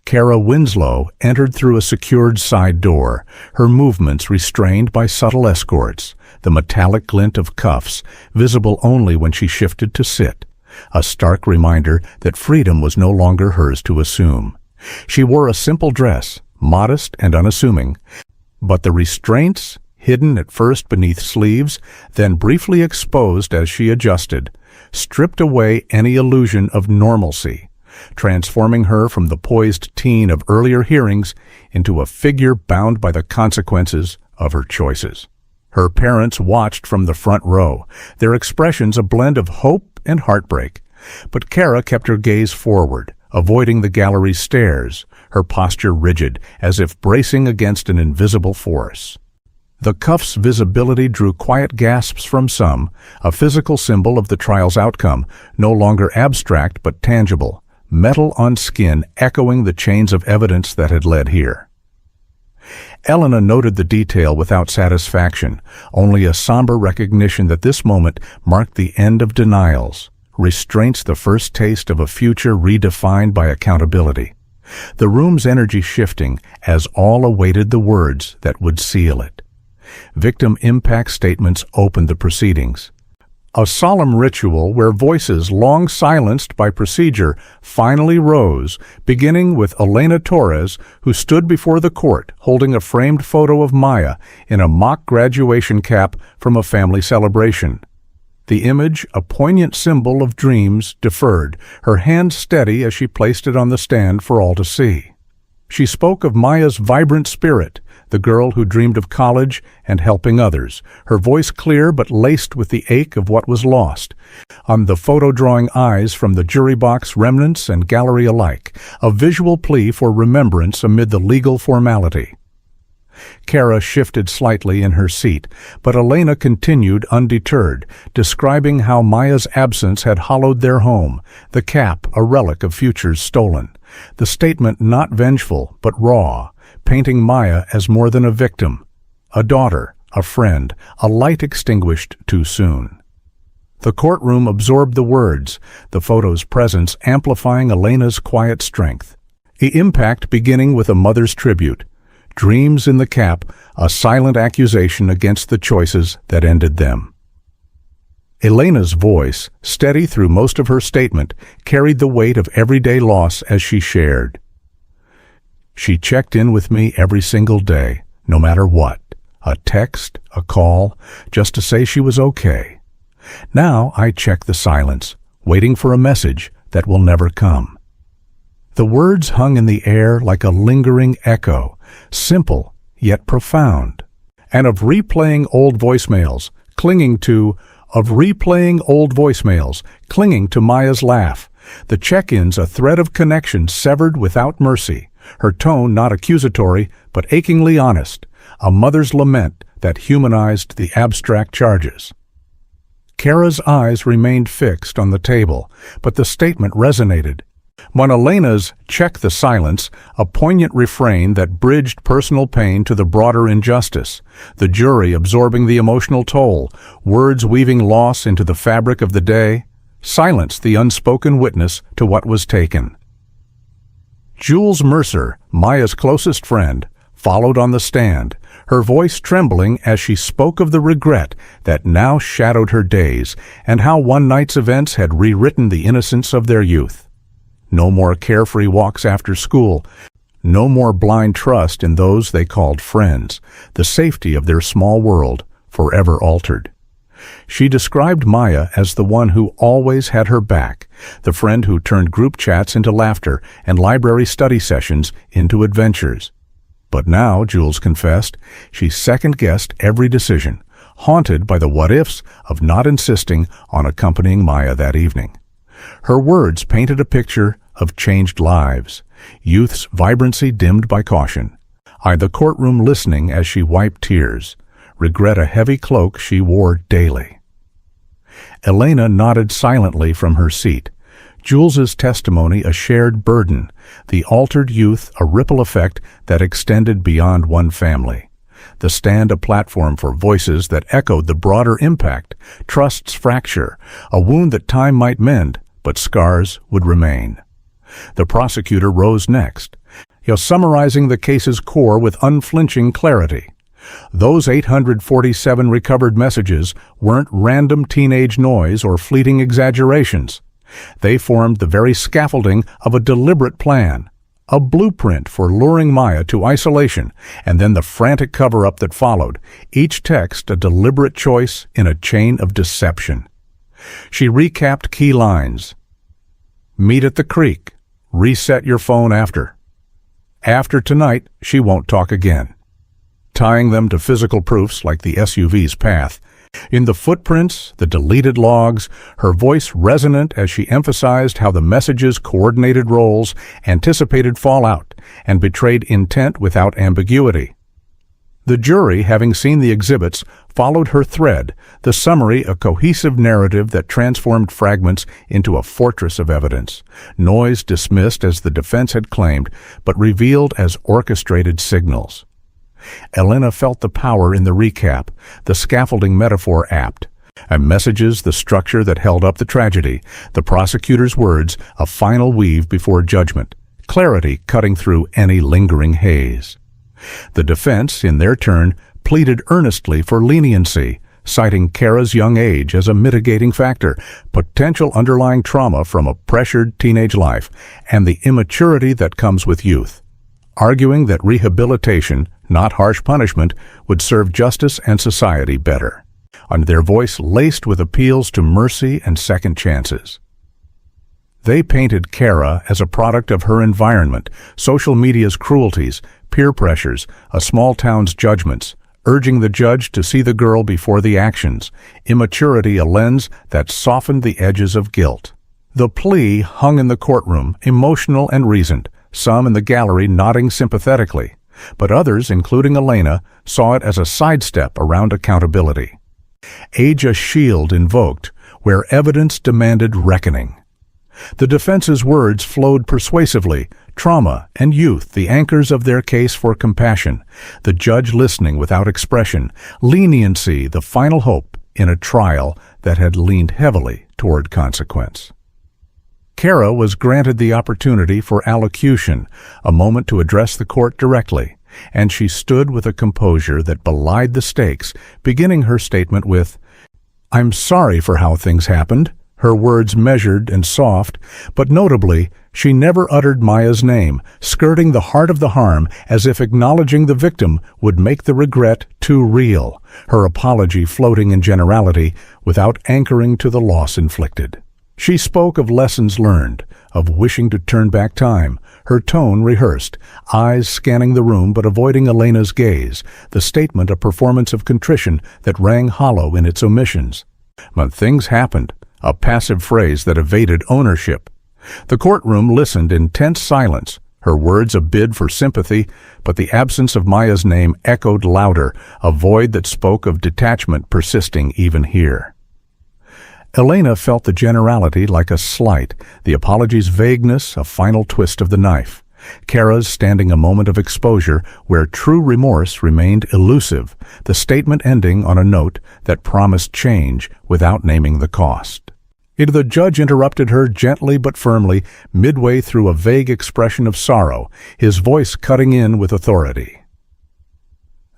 Kara Winslow entered through a secured side door, her movements restrained by subtle escorts, the metallic glint of cuffs, visible only when she shifted to sit, a stark reminder that freedom was no longer hers to assume. She wore a simple dress, modest and unassuming, but the restraints, hidden at first beneath sleeves, then briefly exposed as she adjusted, stripped away any illusion of normalcy, transforming her from the poised teen of earlier hearings into a figure bound by the consequences of her choices. Her parents watched from the front row, their expressions a blend of hope and heartbreak. But Kara kept her gaze forward, avoiding the gallery's stares, her posture rigid, as if bracing against an invisible force. The cuff's visibility drew quiet gasps from some, a physical symbol of the trial's outcome, no longer abstract but tangible, metal on skin echoing the chains of evidence that had led here. Elena noted the detail without satisfaction, only a somber recognition that this moment marked the end of denials, restraints the first taste of a future redefined by accountability. The room's energy shifting as all awaited the words that would seal it. Victim impact statements opened the proceedings. A solemn ritual where voices long silenced by procedure finally rose, beginning with Elena Torres, who stood before the court holding a framed photo of Maya in a mock graduation cap from a family celebration. The image, a poignant symbol of dreams deferred, her hand steady as she placed it on the stand for all to see. She spoke of Maya's vibrant spirit, the girl who dreamed of college and helping others, her voice clear but laced with the ache of what was lost. On the photo-drawing eyes from the jury box, remnants and gallery alike, a visual plea for remembrance amid the legal formality. Kara shifted slightly in her seat, but Elena continued undeterred, describing how Maya's absence had hollowed their home, the cap a relic of futures stolen, the statement not vengeful but raw, painting Maya as more than a victim, a daughter, a friend, a light extinguished too soon. The courtroom absorbed the words, the photo's presence amplifying Elena's quiet strength. The impact beginning with a mother's tribute, dreams in the cap, a silent accusation against the choices that ended them. Elena's voice, steady through most of her statement, carried the weight of everyday loss as she shared. She checked in with me every single day, no matter what. A text, a call, just to say she was okay. Now I check the silence, waiting for a message that will never come. The words hung in the air like a lingering echo, simple yet profound. And of replaying old voicemails, clinging to Maya's laugh. The check-ins a thread of connection severed without mercy, her tone not accusatory but achingly honest, a mother's lament that humanized the abstract charges. Kara's eyes remained fixed on the table, but the statement resonated. When Elena's "check the silence," a poignant refrain that bridged personal pain to the broader injustice, the jury absorbing the emotional toll, words weaving loss into the fabric of the day, silenced the unspoken witness to what was taken. Jules Mercer, Maya's closest friend, followed on the stand, her voice trembling as she spoke of the regret that now shadowed her days and how one night's events had rewritten the innocence of their youth. No more carefree walks after school, no more blind trust in those they called friends, the safety of their small world forever altered. She described Maya as the one who always had her back, the friend who turned group chats into laughter and library study sessions into adventures. But now, Jules confessed, she second-guessed every decision, haunted by the what-ifs of not insisting on accompanying Maya that evening. Her words painted a picture of changed lives, youth's vibrancy dimmed by caution. The courtroom listening as she wiped tears, regret a heavy cloak she wore daily. Elena nodded silently from her seat, Jules's testimony a shared burden, the altered youth a ripple effect that extended beyond one family. The stand a platform for voices that echoed the broader impact, trust's fracture, a wound that time might mend, but scars would remain. The prosecutor rose next, summarizing the case's core with unflinching clarity. Those 847 recovered messages weren't random teenage noise or fleeting exaggerations. They formed the very scaffolding of a deliberate plan, a blueprint for luring Maya to isolation, and then the frantic cover-up that followed, each text a deliberate choice in a chain of deception. She recapped key lines. Meet at the creek. Reset your phone after. After tonight, she won't talk again. tying them to physical proofs like the SUV's path. In the footprints, the deleted logs, her voice resonant as she emphasized how the messages coordinated roles, anticipated fallout, and betrayed intent without ambiguity. The jury, having seen the exhibits, followed her thread, the summary a cohesive narrative that transformed fragments into a fortress of evidence. Noise dismissed as the defense had claimed, but revealed as orchestrated signals. Elena felt the power in the recap, the scaffolding metaphor apt. And messages, the structure that held up the tragedy, the prosecutor's words, a final weave before judgment, clarity cutting through any lingering haze. The defense, in their turn, pleaded earnestly for leniency, citing Kara's young age as a mitigating factor, potential underlying trauma from a pressured teenage life, and the immaturity that comes with youth, arguing that rehabilitation, not harsh punishment, would serve justice and society better, and their voice laced with appeals to mercy and second chances. They painted Kara as a product of her environment, social media's cruelties, peer pressures, a small town's judgments, urging the judge to see the girl before the actions, immaturity a lens that softened the edges of guilt. The plea hung in the courtroom, emotional and reasoned, some in the gallery nodding sympathetically, but others, including Elena, saw it as a sidestep around accountability. Age a shield invoked, where evidence demanded reckoning. The defense's words flowed persuasively, trauma and youth the anchors of their case for compassion, the judge listening without expression, leniency the final hope in a trial that had leaned heavily toward consequence. Kara was granted the opportunity for allocution, a moment to address the court directly, and she stood with a composure that belied the stakes, beginning her statement with, "I'm sorry for how things happened," her words measured and soft, but notably, she never uttered Maya's name, skirting the heart of the harm as if acknowledging the victim would make the regret too real, her apology floating in generality without anchoring to the loss inflicted. She spoke of lessons learned, of wishing to turn back time, her tone rehearsed, eyes scanning the room but avoiding Elena's gaze, the statement a performance of contrition that rang hollow in its omissions. But things happened, a passive phrase that evaded ownership. The courtroom listened in tense silence, her words a bid for sympathy, but the absence of Maya's name echoed louder, a void that spoke of detachment persisting even here. Elena felt the generality like a slight, the apology's vagueness a final twist of the knife. Kara's standing a moment of exposure where true remorse remained elusive, the statement ending on a note that promised change without naming the cost. The judge interrupted her gently but firmly, midway through a vague expression of sorrow, his voice cutting in with authority.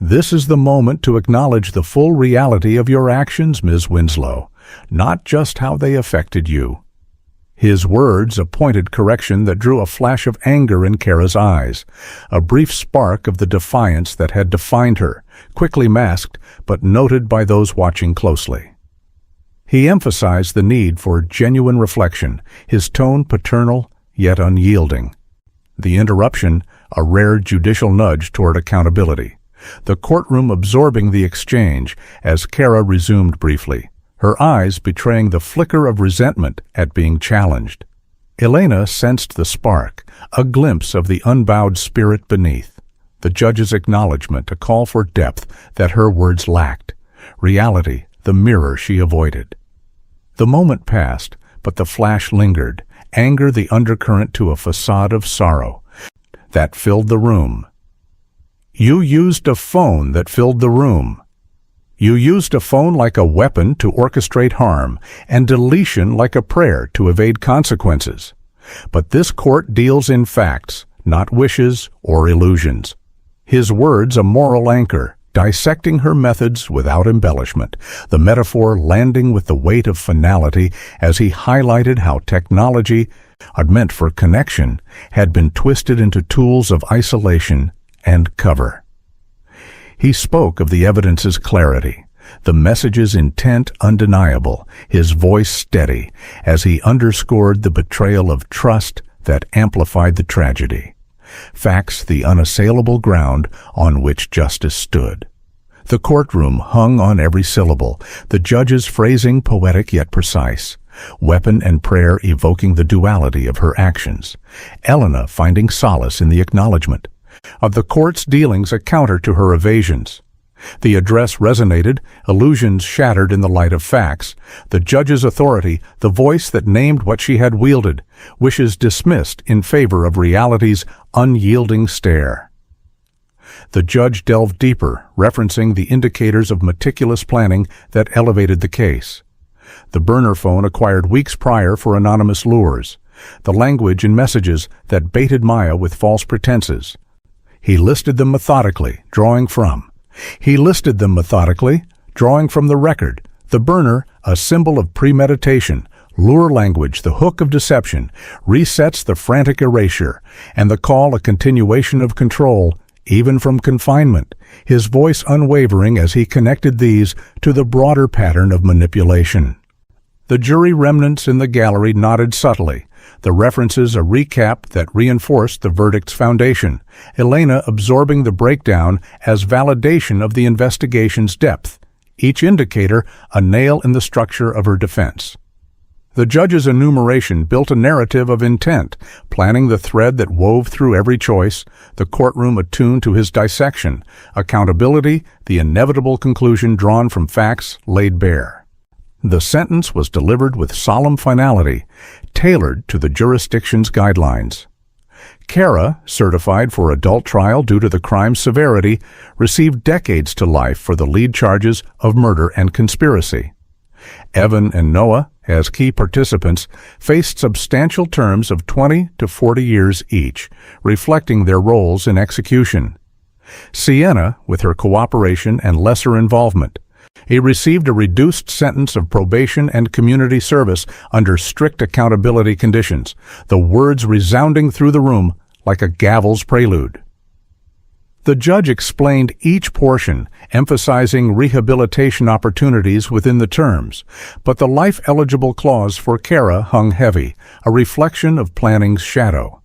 "This is the moment to acknowledge the full reality of your actions, Ms. Winslow, not just how they affected you." His words a pointed correction that drew a flash of anger in Kara's eyes, a brief spark of the defiance that had defined her, quickly masked but noted by those watching closely. He emphasized the need for genuine reflection, his tone paternal yet unyielding. The interruption, a rare judicial nudge toward accountability. The courtroom absorbing the exchange as Kara resumed briefly, her eyes betraying the flicker of resentment at being challenged. Elena sensed the spark, a glimpse of the unbowed spirit beneath. The judge's acknowledgement, a call for depth that her words lacked. Reality, the mirror she avoided. The moment passed, but the flash lingered, anger the undercurrent to a facade of sorrow that filled the room. "You used a phone that filled the room. You used a phone like a weapon to orchestrate harm, and deletion like a prayer to evade consequences. But this court deals in facts, not wishes or illusions." His words a moral anchor, dissecting her methods without embellishment, the metaphor landing with the weight of finality as he highlighted how technology, meant for connection, had been twisted into tools of isolation and cover. He spoke of the evidence's clarity, the message's intent undeniable, his voice steady, as he underscored the betrayal of trust that amplified the tragedy. Facts the unassailable ground on which justice stood. The courtroom hung on every syllable, the judge's phrasing poetic yet precise, weapon and prayer evoking the duality of her actions, Elena finding solace in the acknowledgement of the court's dealings a counter to her evasions. The address resonated, illusions shattered in the light of facts, the judge's authority, the voice that named what she had wielded, wishes dismissed in favor of reality's unyielding stare. The judge delved deeper, referencing the indicators of meticulous planning that elevated the case. The burner phone acquired weeks prior for anonymous lures, the language in messages that baited Maya with false pretenses. He listed them methodically, drawing from the record. The burner, a symbol of premeditation, lure language, the hook of deception, resets the frantic erasure, and the call a continuation of control, even from confinement, his voice unwavering as he connected these to the broader pattern of manipulation. The jury remnants in the gallery nodded subtly, the references a recap that reinforced the verdict's foundation, Elena absorbing the breakdown as validation of the investigation's depth, each indicator a nail in the structure of her defense. The judge's enumeration built a narrative of intent, planning the thread that wove through every choice, the courtroom attuned to his dissection, accountability, the inevitable conclusion drawn from facts laid bare. The sentence was delivered with solemn finality, tailored to the jurisdiction's guidelines. Kara, certified for adult trial due to the crime's severity, received decades to life for the lead charges of murder and conspiracy. Evan and Noah, as key participants, faced substantial terms of 20 to 40 years each, reflecting their roles in execution. Sienna, with her cooperation and lesser involvement, he received a reduced sentence of probation and community service under strict accountability conditions, the words resounding through the room like a gavel's prelude. The judge explained each portion, emphasizing rehabilitation opportunities within the terms, but the life-eligible clause for Kara hung heavy, a reflection of planning's shadow.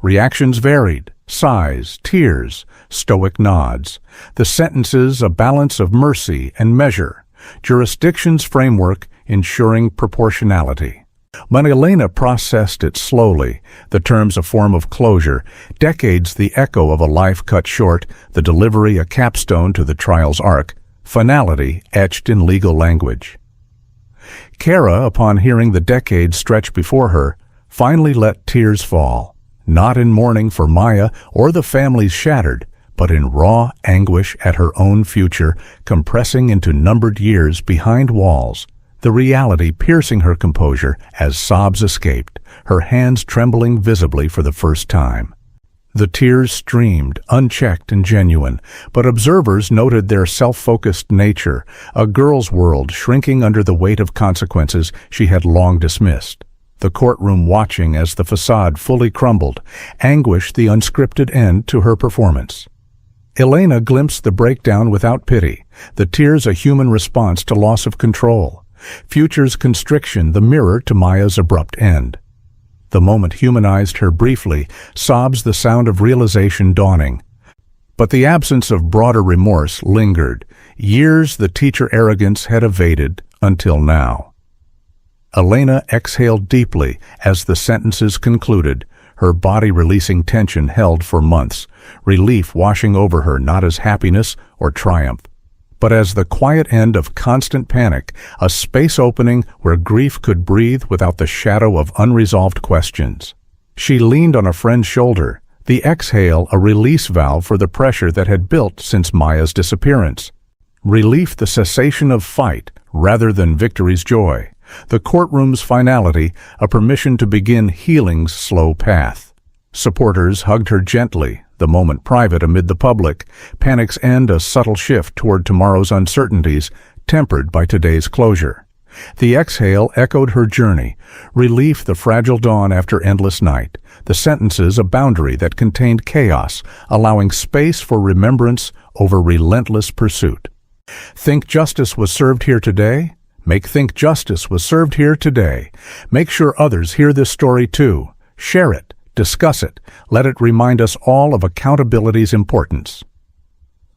Reactions varied, sighs, tears, stoic nods. The sentences a balance of mercy and measure, jurisdiction's framework ensuring proportionality. When Elena processed it slowly, the terms a form of closure, decades the echo of a life cut short, the delivery a capstone to the trial's arc, finality etched in legal language. Kara, upon hearing the decades stretch before her, finally let tears fall, not in mourning for Maya or the families shattered, but in raw anguish at her own future, compressing into numbered years behind walls, the reality piercing her composure as sobs escaped, her hands trembling visibly for the first time. The tears streamed, unchecked and genuine, but observers noted their self-focused nature, a girl's world shrinking under the weight of consequences she had long dismissed. The courtroom watching as the facade fully crumbled, anguish the unscripted end to her performance. Elena glimpsed the breakdown without pity, the tears a human response to loss of control. Future's constriction the mirror to Maya's abrupt end. The moment humanized her briefly, sobs the sound of realization dawning. But the absence of broader remorse lingered, years the teacher arrogance had evaded until now. Elena exhaled deeply as the sentences concluded, her body releasing tension held for months, relief washing over her not as happiness or triumph, but as the quiet end of constant panic, a space opening where grief could breathe without the shadow of unresolved questions. She leaned on a friend's shoulder, the exhale a release valve for the pressure that had built since Maya's disappearance. Relief the cessation of fight rather than victory's joy. The courtroom's finality, a permission to begin healing's slow path. Supporters hugged her gently, the moment private amid the public, panic's end a subtle shift toward tomorrow's uncertainties, tempered by today's closure. The exhale echoed her journey, relief the fragile dawn after endless night, the sentences a boundary that contained chaos, allowing space for remembrance over relentless pursuit. Think justice was served here today? Think justice was served here today. Make sure others hear this story too. Share it. Discuss it. Let it remind us all of accountability's importance.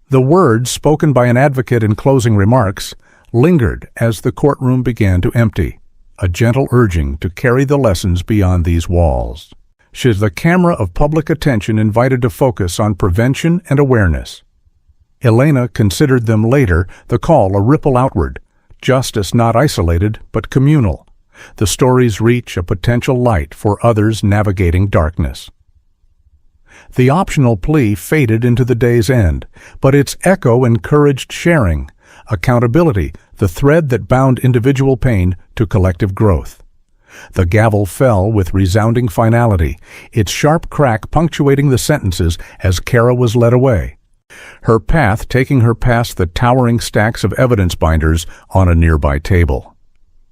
The words spoken by an advocate in closing remarks lingered as the courtroom began to empty, a gentle urging to carry the lessons beyond these walls. She's the camera of public attention invited to focus on prevention and awareness. Elena considered them later, the call a ripple outward, justice not isolated but communal. The stories reach a potential light for others navigating darkness. The optional plea faded into the day's end, but its echo encouraged sharing, accountability, the thread that bound individual pain to collective growth. The gavel fell with resounding finality, its sharp crack punctuating the sentences as Kara was led away, her path taking her past the towering stacks of evidence binders on a nearby table.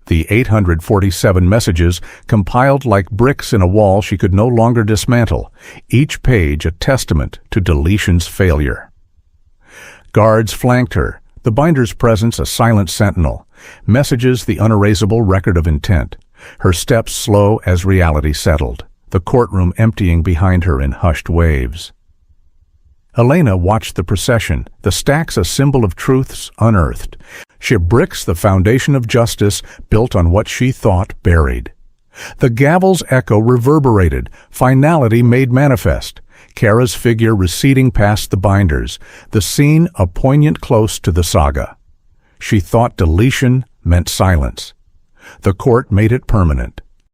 The 847 messages compiled like bricks in a wall she could no longer dismantle, each page a testament to deletion's failure. Guards flanked her, the binder's presence a silent sentinel, messages the unerasable record of intent, her steps slow as reality settled, the courtroom emptying behind her in hushed waves. Elena watched the procession, the stacks a symbol of truths unearthed. She bricks the foundation of justice built on what she thought buried. The gavel's echo reverberated, finality made manifest, Kara's figure receding past the binders, the scene a poignant close to the saga. She thought deletion meant silence. The court made it permanent.